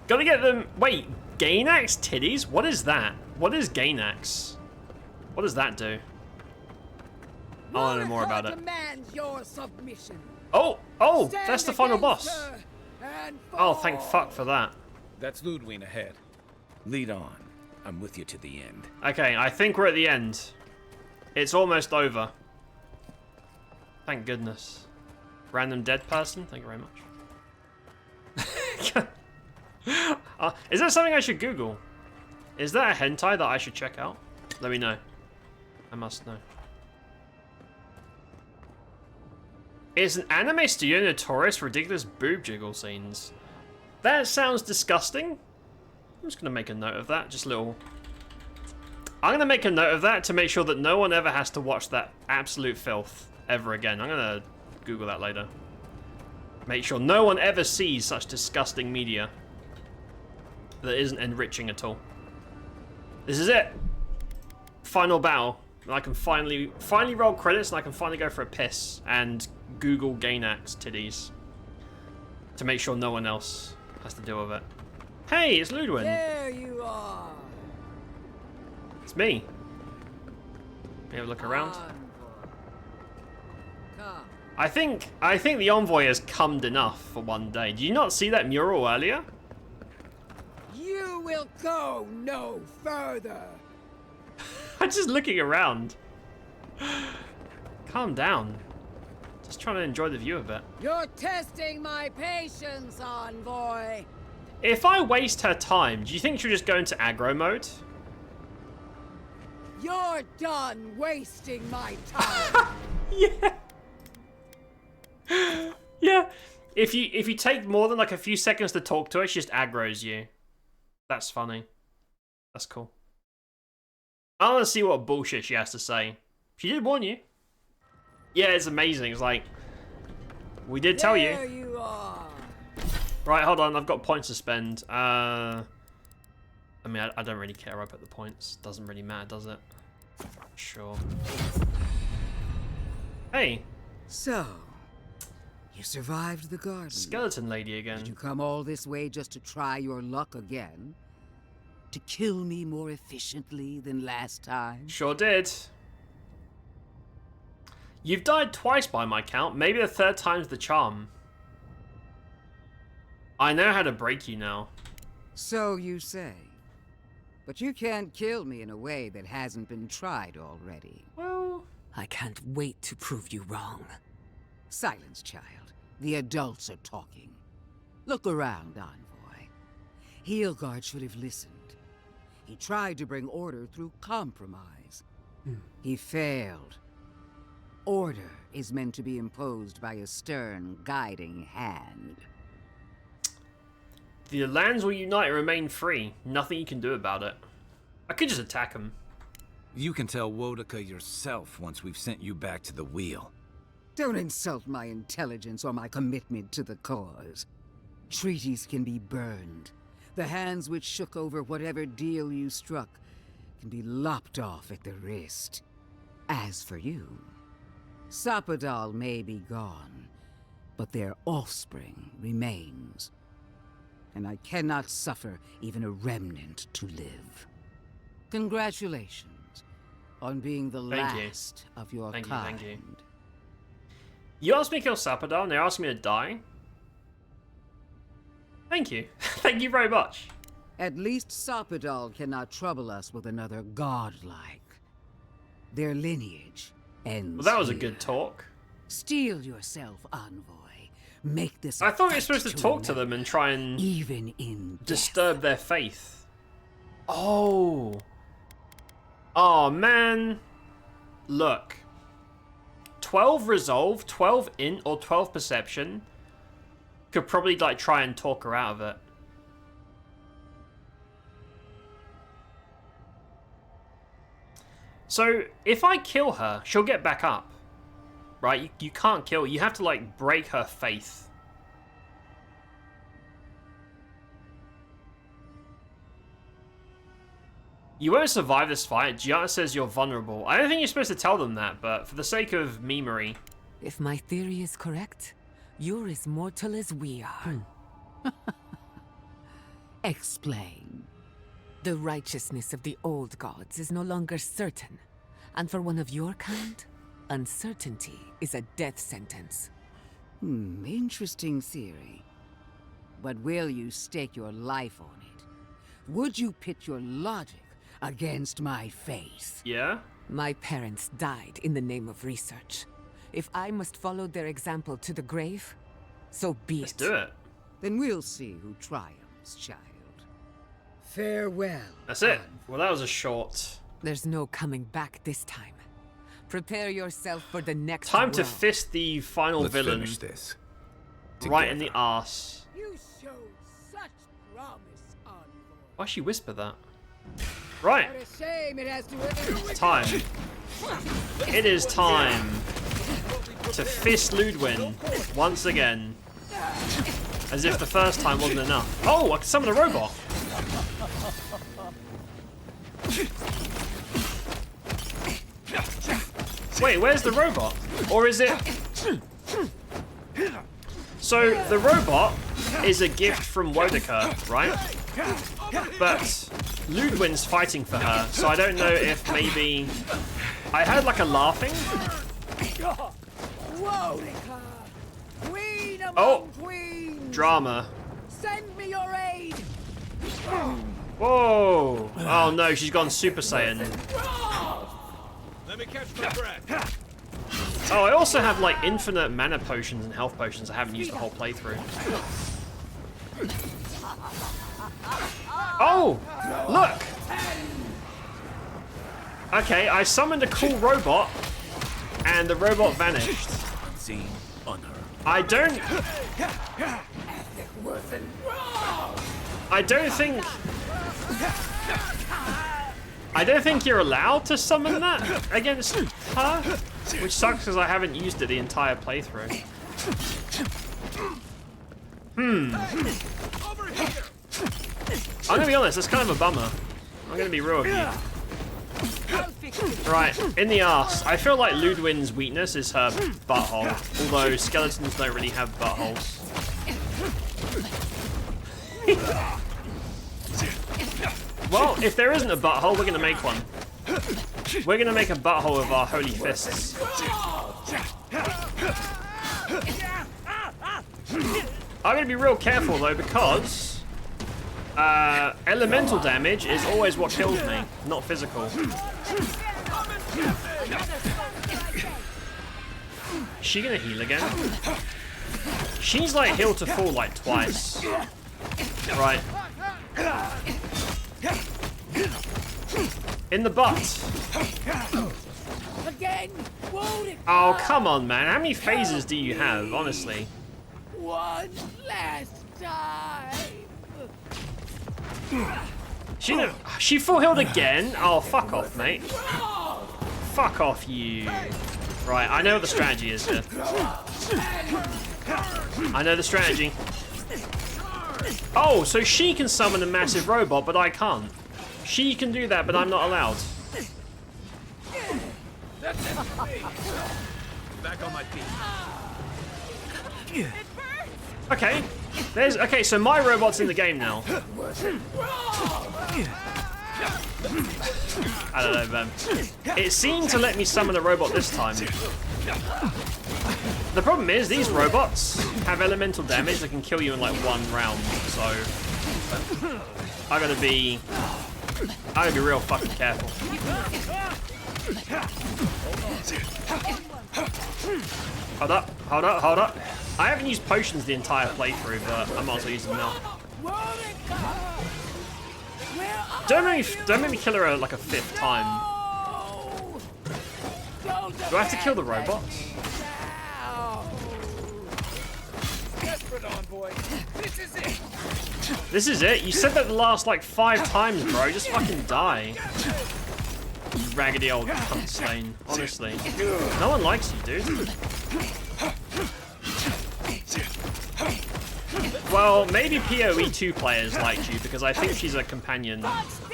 Gotta get them... Wait, Gainax titties? What is that? What is Gainax? What does that do? I want to know more about it. Your submission. Oh, that's the final boss. Oh, thank fuck for that. That's Ludwig ahead. Lead on. I'm with you to the end. Okay, I think we're at the end. It's almost over. Thank goodness. Random dead person? Thank you very much. Is that something I should Google? Is that a hentai that I should check out? Let me know. I must know. Is an anime studio notorious for ridiculous boob jiggle scenes? That sounds disgusting. I'm just going to make a note of that. Just a little... I'm going to make a note of that to make sure that no one ever has to watch that absolute filth ever again. I'm going to Google that later. Make sure no one ever sees such disgusting media that isn't enriching at all. This is it. Final battle. I can finally roll credits and I can finally go for a piss and Google Gainax titties to make sure no one else has to deal with it. Hey, it's Ludwig. There you are. It's me. Let me have a look around. I think the Envoy has cummed enough for one day. Did you not see that mural earlier? You will go no further. I'm just looking around. Calm down. Just trying to enjoy the view a bit. You're testing my patience, Envoy. If I waste her time, do you think she'll just go into aggro mode? You're done wasting my time. Yeah. Yeah. If you take more than like a few seconds to talk to her, she just aggroes you. That's funny. That's cool. I want to see what bullshit she has to say. She did warn you. Yeah, it's amazing. It's like, we did tell you. There you are. Right, hold on. I've got points to spend. I mean, I don't really care. I put the points. Doesn't really matter, does it? Sure. Hey. So, you survived the garden. Skeleton lady again. Did you come all this way just to try your luck again? To kill me more efficiently than last time? Sure did. You've died twice by my count. Maybe the third time's the charm. I know how to break you now. So you say. But you can't kill me in a way that hasn't been tried already. Well... I can't wait to prove you wrong. Silence, child. The adults are talking. Look around, Envoy. Heelguard should have listened. He tried to bring order through compromise. He failed. Order is meant to be imposed by a stern, guiding hand. The lands will unite and remain free. Nothing you can do about it. I could just attack them. You can tell Wodaka yourself once we've sent you back to the wheel. Don't insult my intelligence or my commitment to the cause. Treaties can be burned. The hands which shook over whatever deal you struck can be lopped off at the wrist. As for you, Sapadal may be gone, but their offspring remains. And I cannot suffer even a remnant to live. Congratulations on being the last of your kind. Thank you. You asked me to kill Sapadal, and they're asking me to die? Thank you. Thank you very much. At least Sapadal cannot trouble us with another godlike. Their lineage ends. Well, that was a here. good talk. Steel yourself, envoy. Make this. I thought you were supposed to talk to them and try and even in disturb their faith. Oh. Oh man. Look. 12 resolve, 12 int, or 12 perception could probably like try and talk her out of it. So if I kill her, she'll get back up. Right? You can't kill her. You have to like break her faith. You won't survive this fight. Gianna says you're vulnerable. I don't think you're supposed to tell them that, but for the sake of memery. If my theory is correct, you're as mortal as we are. Explain. The righteousness of the old gods is no longer certain. And for one of your kind, uncertainty is a death sentence. Interesting theory. But will you stake your life on it? Would you pit your logic against my faith? Yeah? My parents died in the name of research. If I must follow their example to the grave, so be it. Let's do it. Then we'll see who triumphs, child. Farewell. That's it. Well, that was a short. There's no coming back this time. Prepare yourself for the next time to round. fist the final Let's villain. finish this. Right in the arse. You showed such promise, envoy. Why'd she whisper that? Right. What a shame it has to It's time. It is time to fist Ludwin once again. As if the first time wasn't enough. Oh, I can summon a robot. Wait, where's the robot? Or is it... So, the robot is a gift from Wodaka, right? But Ludwin's fighting for her, so I don't know if maybe... I heard like a laughing. Wodaka, queen among Oh, queens. drama. Send me your aid. Whoa! Oh no, she's gone Super Saiyan. Let me catch my breath. Oh, I also have like infinite mana potions and health potions I haven't used the whole playthrough. Oh! Look! Okay, I summoned a cool robot, and the robot vanished. Unseen, unheard. I don't think you're allowed to summon that against her, which sucks because I haven't used it the entire playthrough. I'm gonna be honest, that's kind of a bummer. I'm gonna be real with you. Right, in the arse. I feel like Ludwin's weakness is her butthole, although skeletons don't really have buttholes. Well, if there isn't a butthole, we're gonna make one. We're gonna make a butthole of our holy fists. I'm gonna be real careful though, because elemental damage is always what kills me, not physical. Is she gonna heal again? She's like healed to full like twice. Right. In the butt. Again, Oh, come on, man. How many phases do you have, honestly? one last time. She full healed again? Oh, fuck off, mate. Fuck off, you. Right, I know what the strategy is here. I know the strategy. Oh, so she can summon a massive robot, but I can't. She can do that, but I'm not allowed. Back on my feet. Okay. Okay, so my robot's in the game now. I don't know, man. It seemed to let me summon a robot this time. The problem is, these robots have elemental damage that can kill you in like 1 round, so I gotta be real fucking careful. Hold up, hold up, hold up. I haven't used potions the entire playthrough, but I might as well use them now. Don't make me kill her like a 5th time. Do I have to kill the robots? This is it? You said that the last like 5 times, bro. Just fucking die. You raggedy old cunt stain. Honestly. No one likes you, dude. Well, maybe PoE 2 players liked you because I think she's a companion.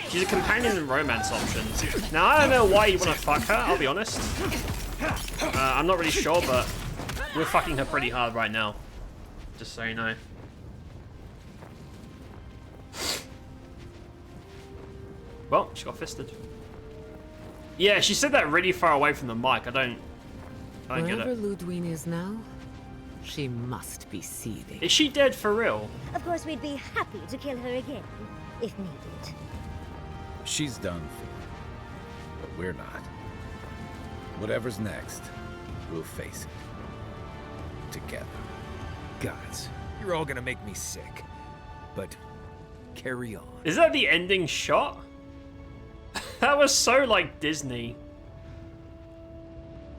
She's a companion and romance option. Now, I don't know why you want to fuck her, I'll be honest. I'm not really sure, but we're fucking her pretty hard right now. Just so you know. Well, she got fisted. Yeah, she said that really far away from the mic. I don't get Wherever it. Ludwine is now, she must be seething. Is she dead for real? Of course, we'd be happy to kill her again, if needed. She's done for. But we're not. Whatever's next, we'll face it. Together. Gods, you're all gonna make me sick. But carry on. Is that the ending shot? That was so like Disney.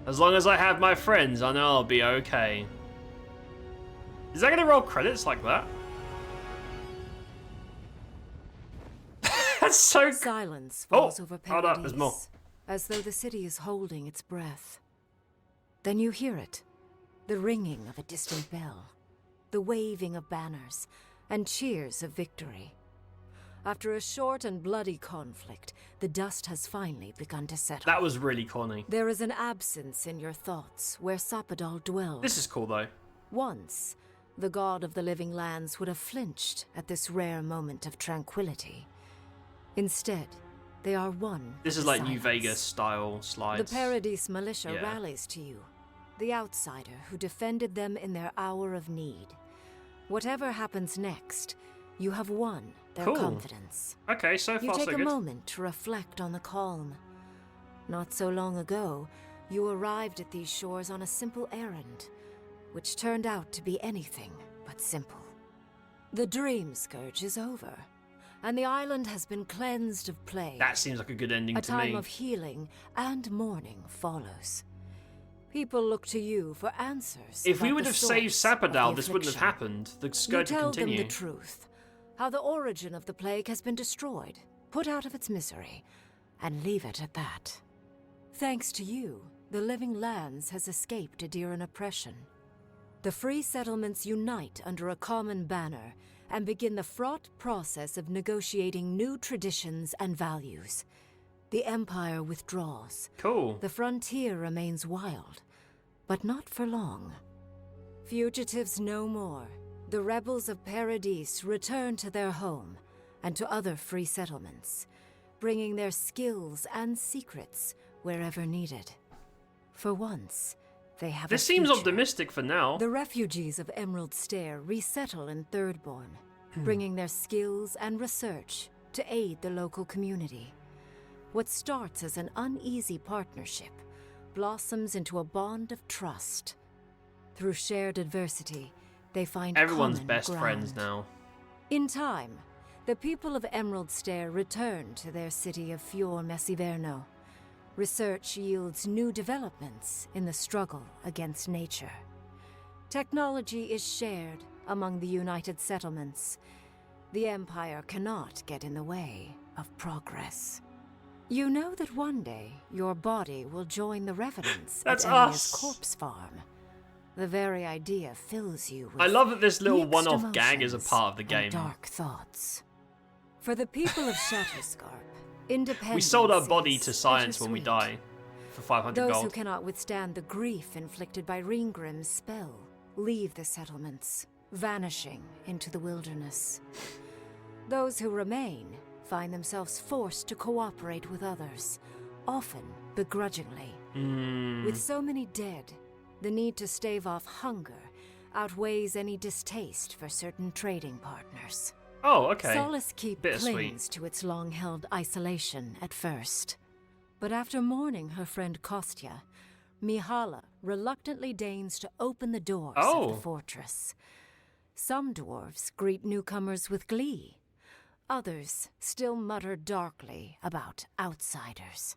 As long as I have my friends, I know I'll be okay. Is that gonna roll credits like that? That's so. Silence falls over hold up, there's more. Paradise, as though the city is holding its breath. Then you hear it, the ringing of a distant bell, the waving of banners, and cheers of victory. After a short and bloody conflict, the dust has finally begun to settle. That was really corny. There is an absence in your thoughts where Sapadal dwelled. This is cool though. Once, the god of the living lands would have flinched at this rare moment of tranquility. Instead, they are one. This is like New Vegas style slides. The Paradise militia Yeah. rallies to you, the outsider who defended them in their hour of need. Whatever happens next, you have won their Cool. confidence. Okay, so You far take so a good. moment to reflect on the calm. Not so long ago, you arrived at these shores on a simple errand, which turned out to be anything but simple. The Dream Scourge is over, and the island has been cleansed of plague. That seems like a good ending A to time me. of healing and mourning follows. People look to you for answers. If we about would the have saved source of Sapadal, the this wouldn't have affliction. happened. The You scourge tell would continue. them the truth. How the origin of the plague has been destroyed, put out of its misery, and leave it at that. Thanks to you, the living lands has escaped Adiran oppression. The free settlements unite under a common banner and begin the fraught process of negotiating new traditions and values. The Empire withdraws. Cool. The frontier remains wild, but not for long. Fugitives no more. The rebels of Paradise return to their home and to other free settlements, bringing their skills and secrets wherever needed. For once, they have This a seems future. optimistic for now. The refugees of Emerald Stair resettle in Thirdborn, bringing their skills and research to aid the local community. What starts as an uneasy partnership blossoms into a bond of trust. Through shared adversity, they find Everyone's common best ground. friends now. In time, the people of Emerald Stair return to their city of Fior Messiverno. Research yields new developments in the struggle against nature. Technology is shared among the united settlements. The Empire cannot get in the way of progress. You know that one day your body will join the revenants That's at Ennia's us. corpse farm. The very idea fills you with I love that this little mixed one-off gag is a emotions part of the and game. dark thoughts. For the people of Shatterscarp, independence We sold our body to is science when we bittersweet. die for 500 Those gold. who cannot withstand the grief inflicted by Ringgrim's spell leave the settlements, vanishing into the wilderness. Those who remain find themselves forced to cooperate with others, often begrudgingly. With so many dead, the need to stave off hunger outweighs any distaste for certain trading partners. Oh, okay. Solace Keep Bittersweet. clings to its long-held isolation at first. But after mourning her friend Kostya, Mihala reluctantly deigns to open the doors of the fortress. Some dwarves greet newcomers with glee. Others still mutter darkly about outsiders.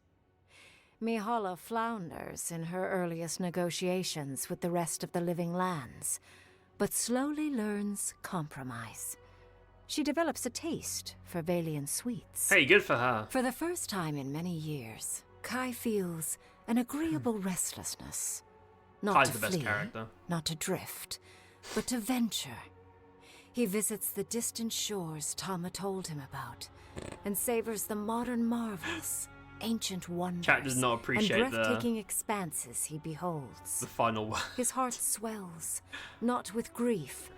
Mihala flounders in her earliest negotiations with the rest of the living lands, but slowly learns compromise. She develops a taste for Valian sweets. Hey, good for her. For the first time in many years, Kai feels an agreeable restlessness. Not Kai's to the best flee, character. not to drift, but to venture. He visits the distant shores Tama told him about, and savors the modern marvels, ancient wonders, Cat does not appreciate and breathtaking expanses he beholds. the final one. His heart swells, not with grief,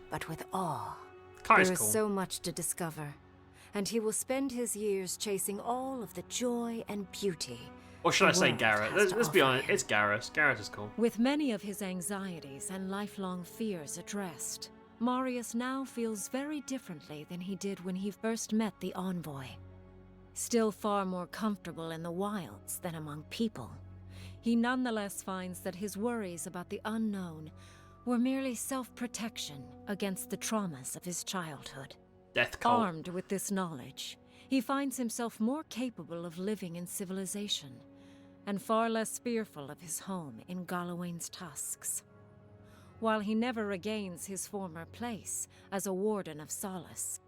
but with awe. Kai's There is cool. so much to discover, and he will spend his years chasing all of the joy and beauty. Or should I the say world Garrett? has to Let's be offer honest, him. it's Garrus. Garrus is cool. With many of his anxieties and lifelong fears addressed, Marius now feels very differently than he did when he first met the envoy. Still far more comfortable in the wilds than among people, he nonetheless finds that his worries about the unknown were merely self-protection against the traumas of his childhood. Death cult. Armed with this knowledge, he finds himself more capable of living in civilization, and far less fearful of his home in Galawain's tusks. While he never regains his former place as a warden of Solace,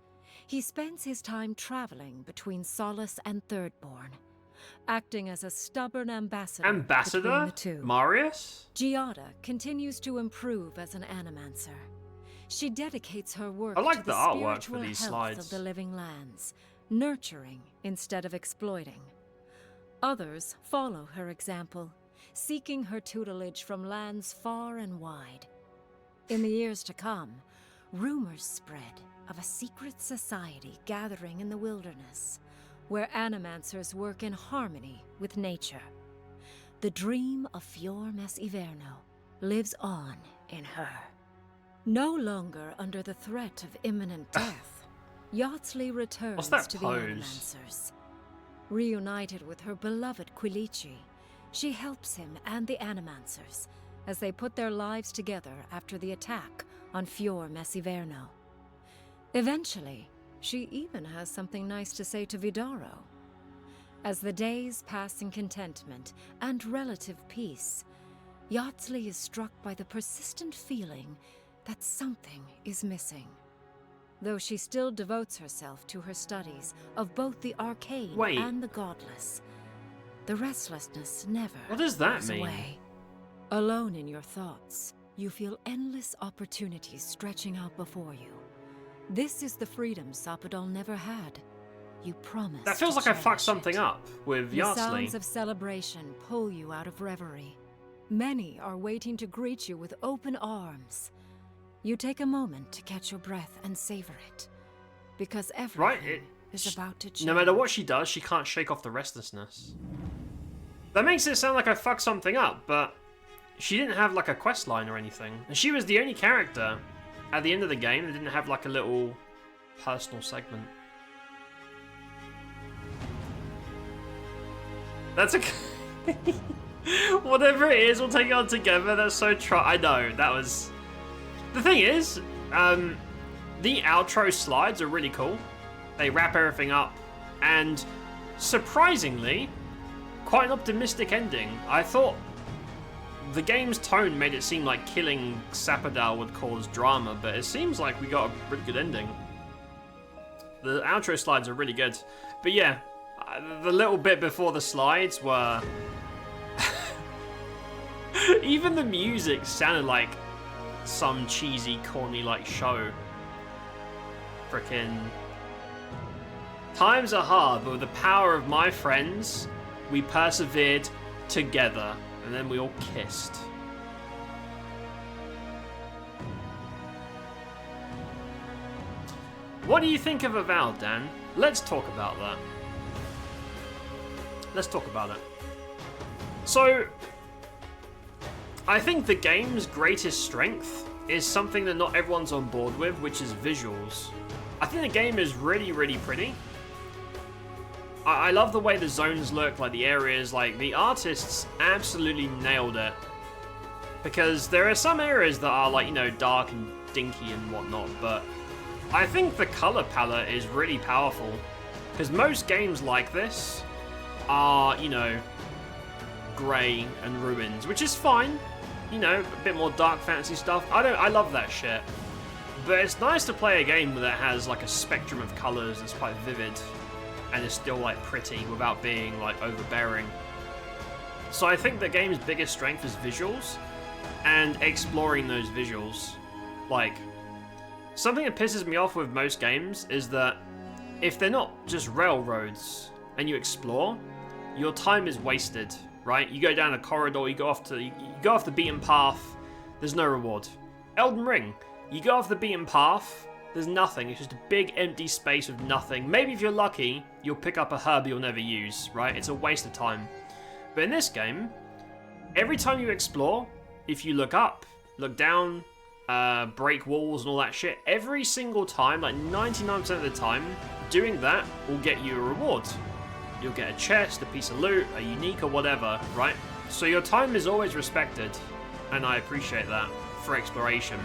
he spends his time traveling between Solace and Thirdborn, acting as a stubborn ambassador between Ambassador? the two. Marius? Giada continues to improve as an animancer. She dedicates her work I like to the the artwork for spiritual these health slides. of the living lands, nurturing instead of exploiting. Others follow her example, seeking her tutelage from lands far and wide. In the years to come, rumors spread of a secret society gathering in the wilderness, where animancers work in harmony with nature. The dream of Fior Mes Iverno lives on in her. No longer under the threat of imminent death, Yachtley returns What's that to the pose? Animancers. Reunited with her beloved Quilici, she helps him and the Animancers as they put their lives together after the attack on Fior Mes Iverno. Eventually, she even has something nice to say to Vidaro. As the days pass in contentment and relative peace, Yachtley is struck by the persistent feeling that something is missing. Though she still devotes herself to her studies of both the arcane Wait. and the godless, the restlessness never What does that goes mean? away. Alone in your thoughts, you feel endless opportunities stretching out before you. This is the freedom Sapadal never had. You promised. That feels to like I fucked cherish something it. up with The sounds Yardley. of celebration pull you out of reverie. Many are waiting to greet you with open arms. You take a moment to catch your breath and savor it, because Right? everything is about to change. No matter what she does, she can't shake off the restlessness. That makes it sound like I fucked something up, but she didn't have like a quest line or anything. And she was the only character at the end of the game that didn't have like a little personal segment. That's a... Whatever it is, we'll take it on together. That's so I know, that was... The thing is, the outro slides are really cool. They wrap everything up, and surprisingly, quite an optimistic ending. I thought the game's tone made it seem like killing Sapadal would cause drama, but it seems like we got a pretty good ending. The outro slides are really good. But yeah, the little bit before the slides were... Even the music sounded like some cheesy, corny, like, show. Frickin'... Times are hard, but with the power of my friends, we persevered together. And then we all kissed. What do you think of Avowed, Dan? Let's talk about that. Let's talk about it. So, I think the game's greatest strength is something that not everyone's on board with, which is visuals. I think the game is really, really pretty. I love the way the zones look, like the areas, like the artists absolutely nailed it. Because there are some areas that are like, you know, dark and dinky and whatnot, but I think the color palette is really powerful. Because most games like this are, you know, grey and ruins, which is fine. You know, a bit more dark fantasy stuff. I love that shit. But it's nice to play a game that has like a spectrum of colors that's quite vivid and is still like pretty without being like overbearing. So I think the game's biggest strength is visuals and exploring those visuals. Like, something that pisses me off with most games is that if they're not just railroads and you explore, your time is wasted, right? You go down a corridor, you go off the beaten path, there's no reward. Elden Ring, you go off the beaten path, there's nothing. It's just a big empty space with nothing. Maybe if you're lucky, you'll pick up a herb you'll never use, right? It's a waste of time. But in this game, every time you explore, if you look up, look down, break walls and all that shit, every single time, like 99% of the time, doing that will get you a reward. You'll get a chest, a piece of loot, a unique or whatever, right? So your time is always respected, and I appreciate that for exploration.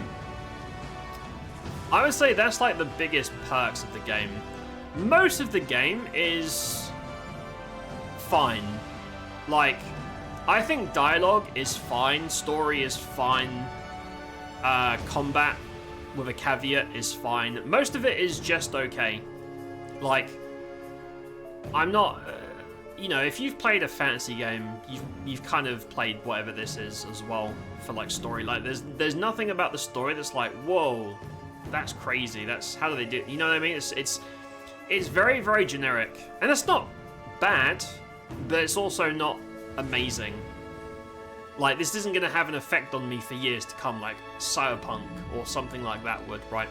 I would say that's like the biggest perks of the game. Most of the game is fine. Like, I think dialogue is fine, story is fine, combat with a caveat is fine. Most of it is just okay. Like, I'm not, you know, if you've played a fantasy game, you've kind of played whatever this is as well for like story. Like, there's nothing about the story that's like, whoa, that's crazy. That's, how do they do? You know what I mean? It's very, very generic, and it's not bad, but it's also not amazing. Like, this isn't going to have an effect on me for years to come, like Cyberpunk or something like that would, right?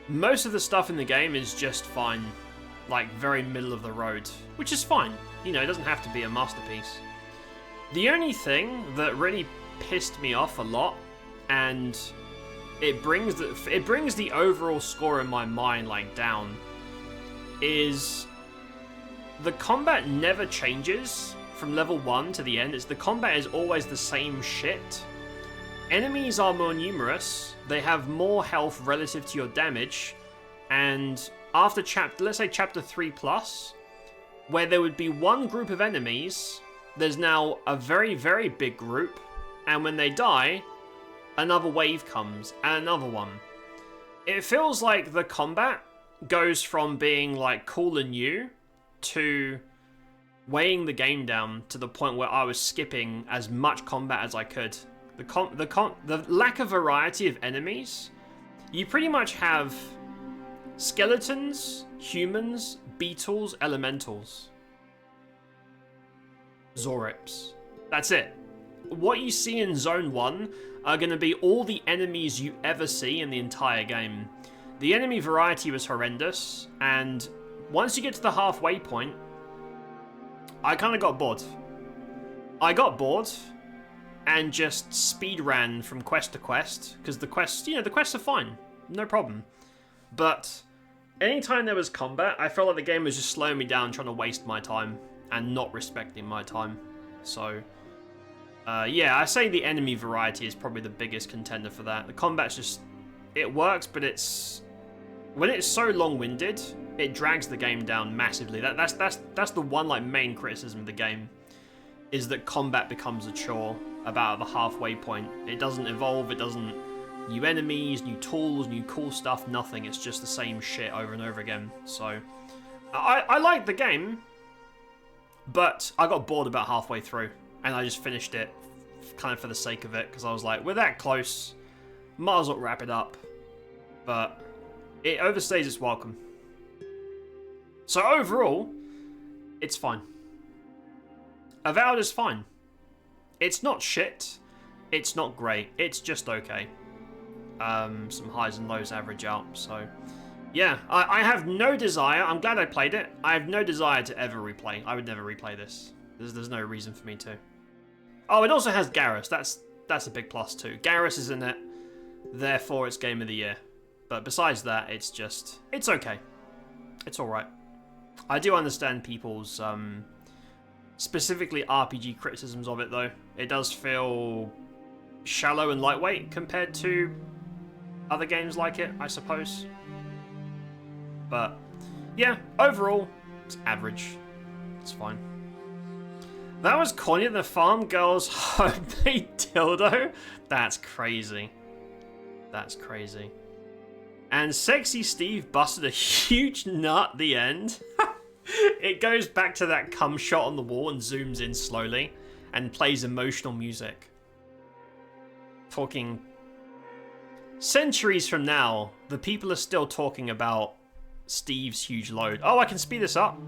Most of the stuff in the game is just fine, like very middle of the road, which is fine. You know, it doesn't have to be a masterpiece. The only thing that really pissed me off a lot, and it brings the overall score in my mind like down, is the combat never changes from level 1 to the end. The combat is always the same shit. Enemies are more numerous, they have more health relative to your damage, and after let's say chapter 3+, where there would be one group of enemies, there's now a very, very big group, and when they die, another wave comes, and another one. It feels like the combat goes from being like cool and new to weighing the game down to the point where I was skipping as much combat as I could. The lack of variety of enemies, you pretty much have skeletons, humans, beetles, elementals, Zorips. That's it. What you see in Zone 1 are going to be all the enemies you ever see in the entire game. The enemy variety was horrendous, and once you get to the halfway point, I kind of got bored. I got bored and just speed ran from quest to quest, because the quests, you know, the quests are fine, no problem. But anytime there was combat, I felt like the game was just slowing me down, trying to waste my time and not respecting my time. So, yeah, I say the enemy variety is probably the biggest contender for that. The combat's just, it works, but when it's so long-winded, it drags the game down massively. That's the one like main criticism of the game, is that combat becomes a chore about the halfway point. It doesn't evolve, it doesn't new enemies, new tools, new cool stuff, nothing. It's just the same shit over and over again. So, I liked the game, but I got bored about halfway through, and I just finished it kind of for the sake of it, because I was like, we're that close, might as well wrap it up. But it overstays its welcome. So overall, it's fine. Avowed is fine. It's not shit. It's not great. It's just okay. Some highs and lows average out. So, yeah, I have no desire. I'm glad I played it. I have no desire to ever replay. I would never replay this. There's no reason for me to. Oh, it also has Garrus. That's a big plus too. Garrus is in it. Therefore, it's Game of the Year. But besides that, it's okay. It's alright. I do understand people's, specifically RPG criticisms of it, though. It does feel shallow and lightweight compared to other games like it, I suppose. But, yeah, overall, it's average. It's fine. That was Connie and the Farm Girl's homemade dildo? That's crazy. That's crazy. And Sexy Steve busted a huge nut at the end. It goes back to that cum shot on the wall and zooms in slowly and plays emotional music. Talking centuries from now, the people are still talking about Steve's huge load. Oh, I can speed this up.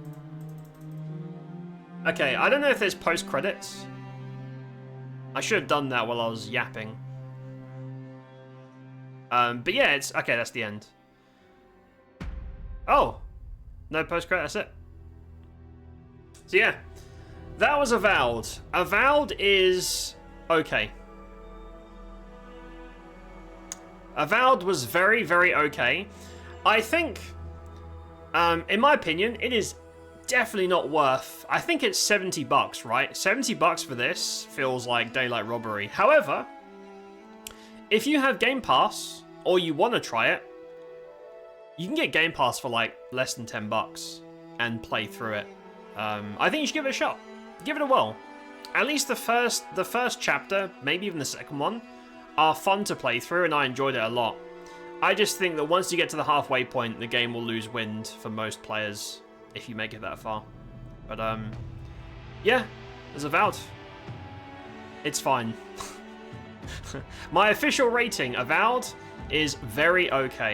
Okay, I don't know if there's post-credits. I should have done that while I was yapping. But yeah, it's... Okay, that's the end. Oh! No post-credit, that's it. So yeah, that was Avowed. Avowed is... okay. Avowed was very, very okay. I think, in my opinion, it is definitely not worth... I think it's $70, right? $70 for this feels like daylight robbery. However, if you have Game Pass, or you want to try it, you can get Game Pass for like less than $10 and play through it. I think you should give it a shot. Give it a whirl. At least the first chapter, maybe even the second one, are fun to play through, and I enjoyed it a lot. I just think that once you get to the halfway point, the game will lose wind for most players if you make it that far. But yeah, there's Avowed. It's fine. My official rating, Avowed, is very okay.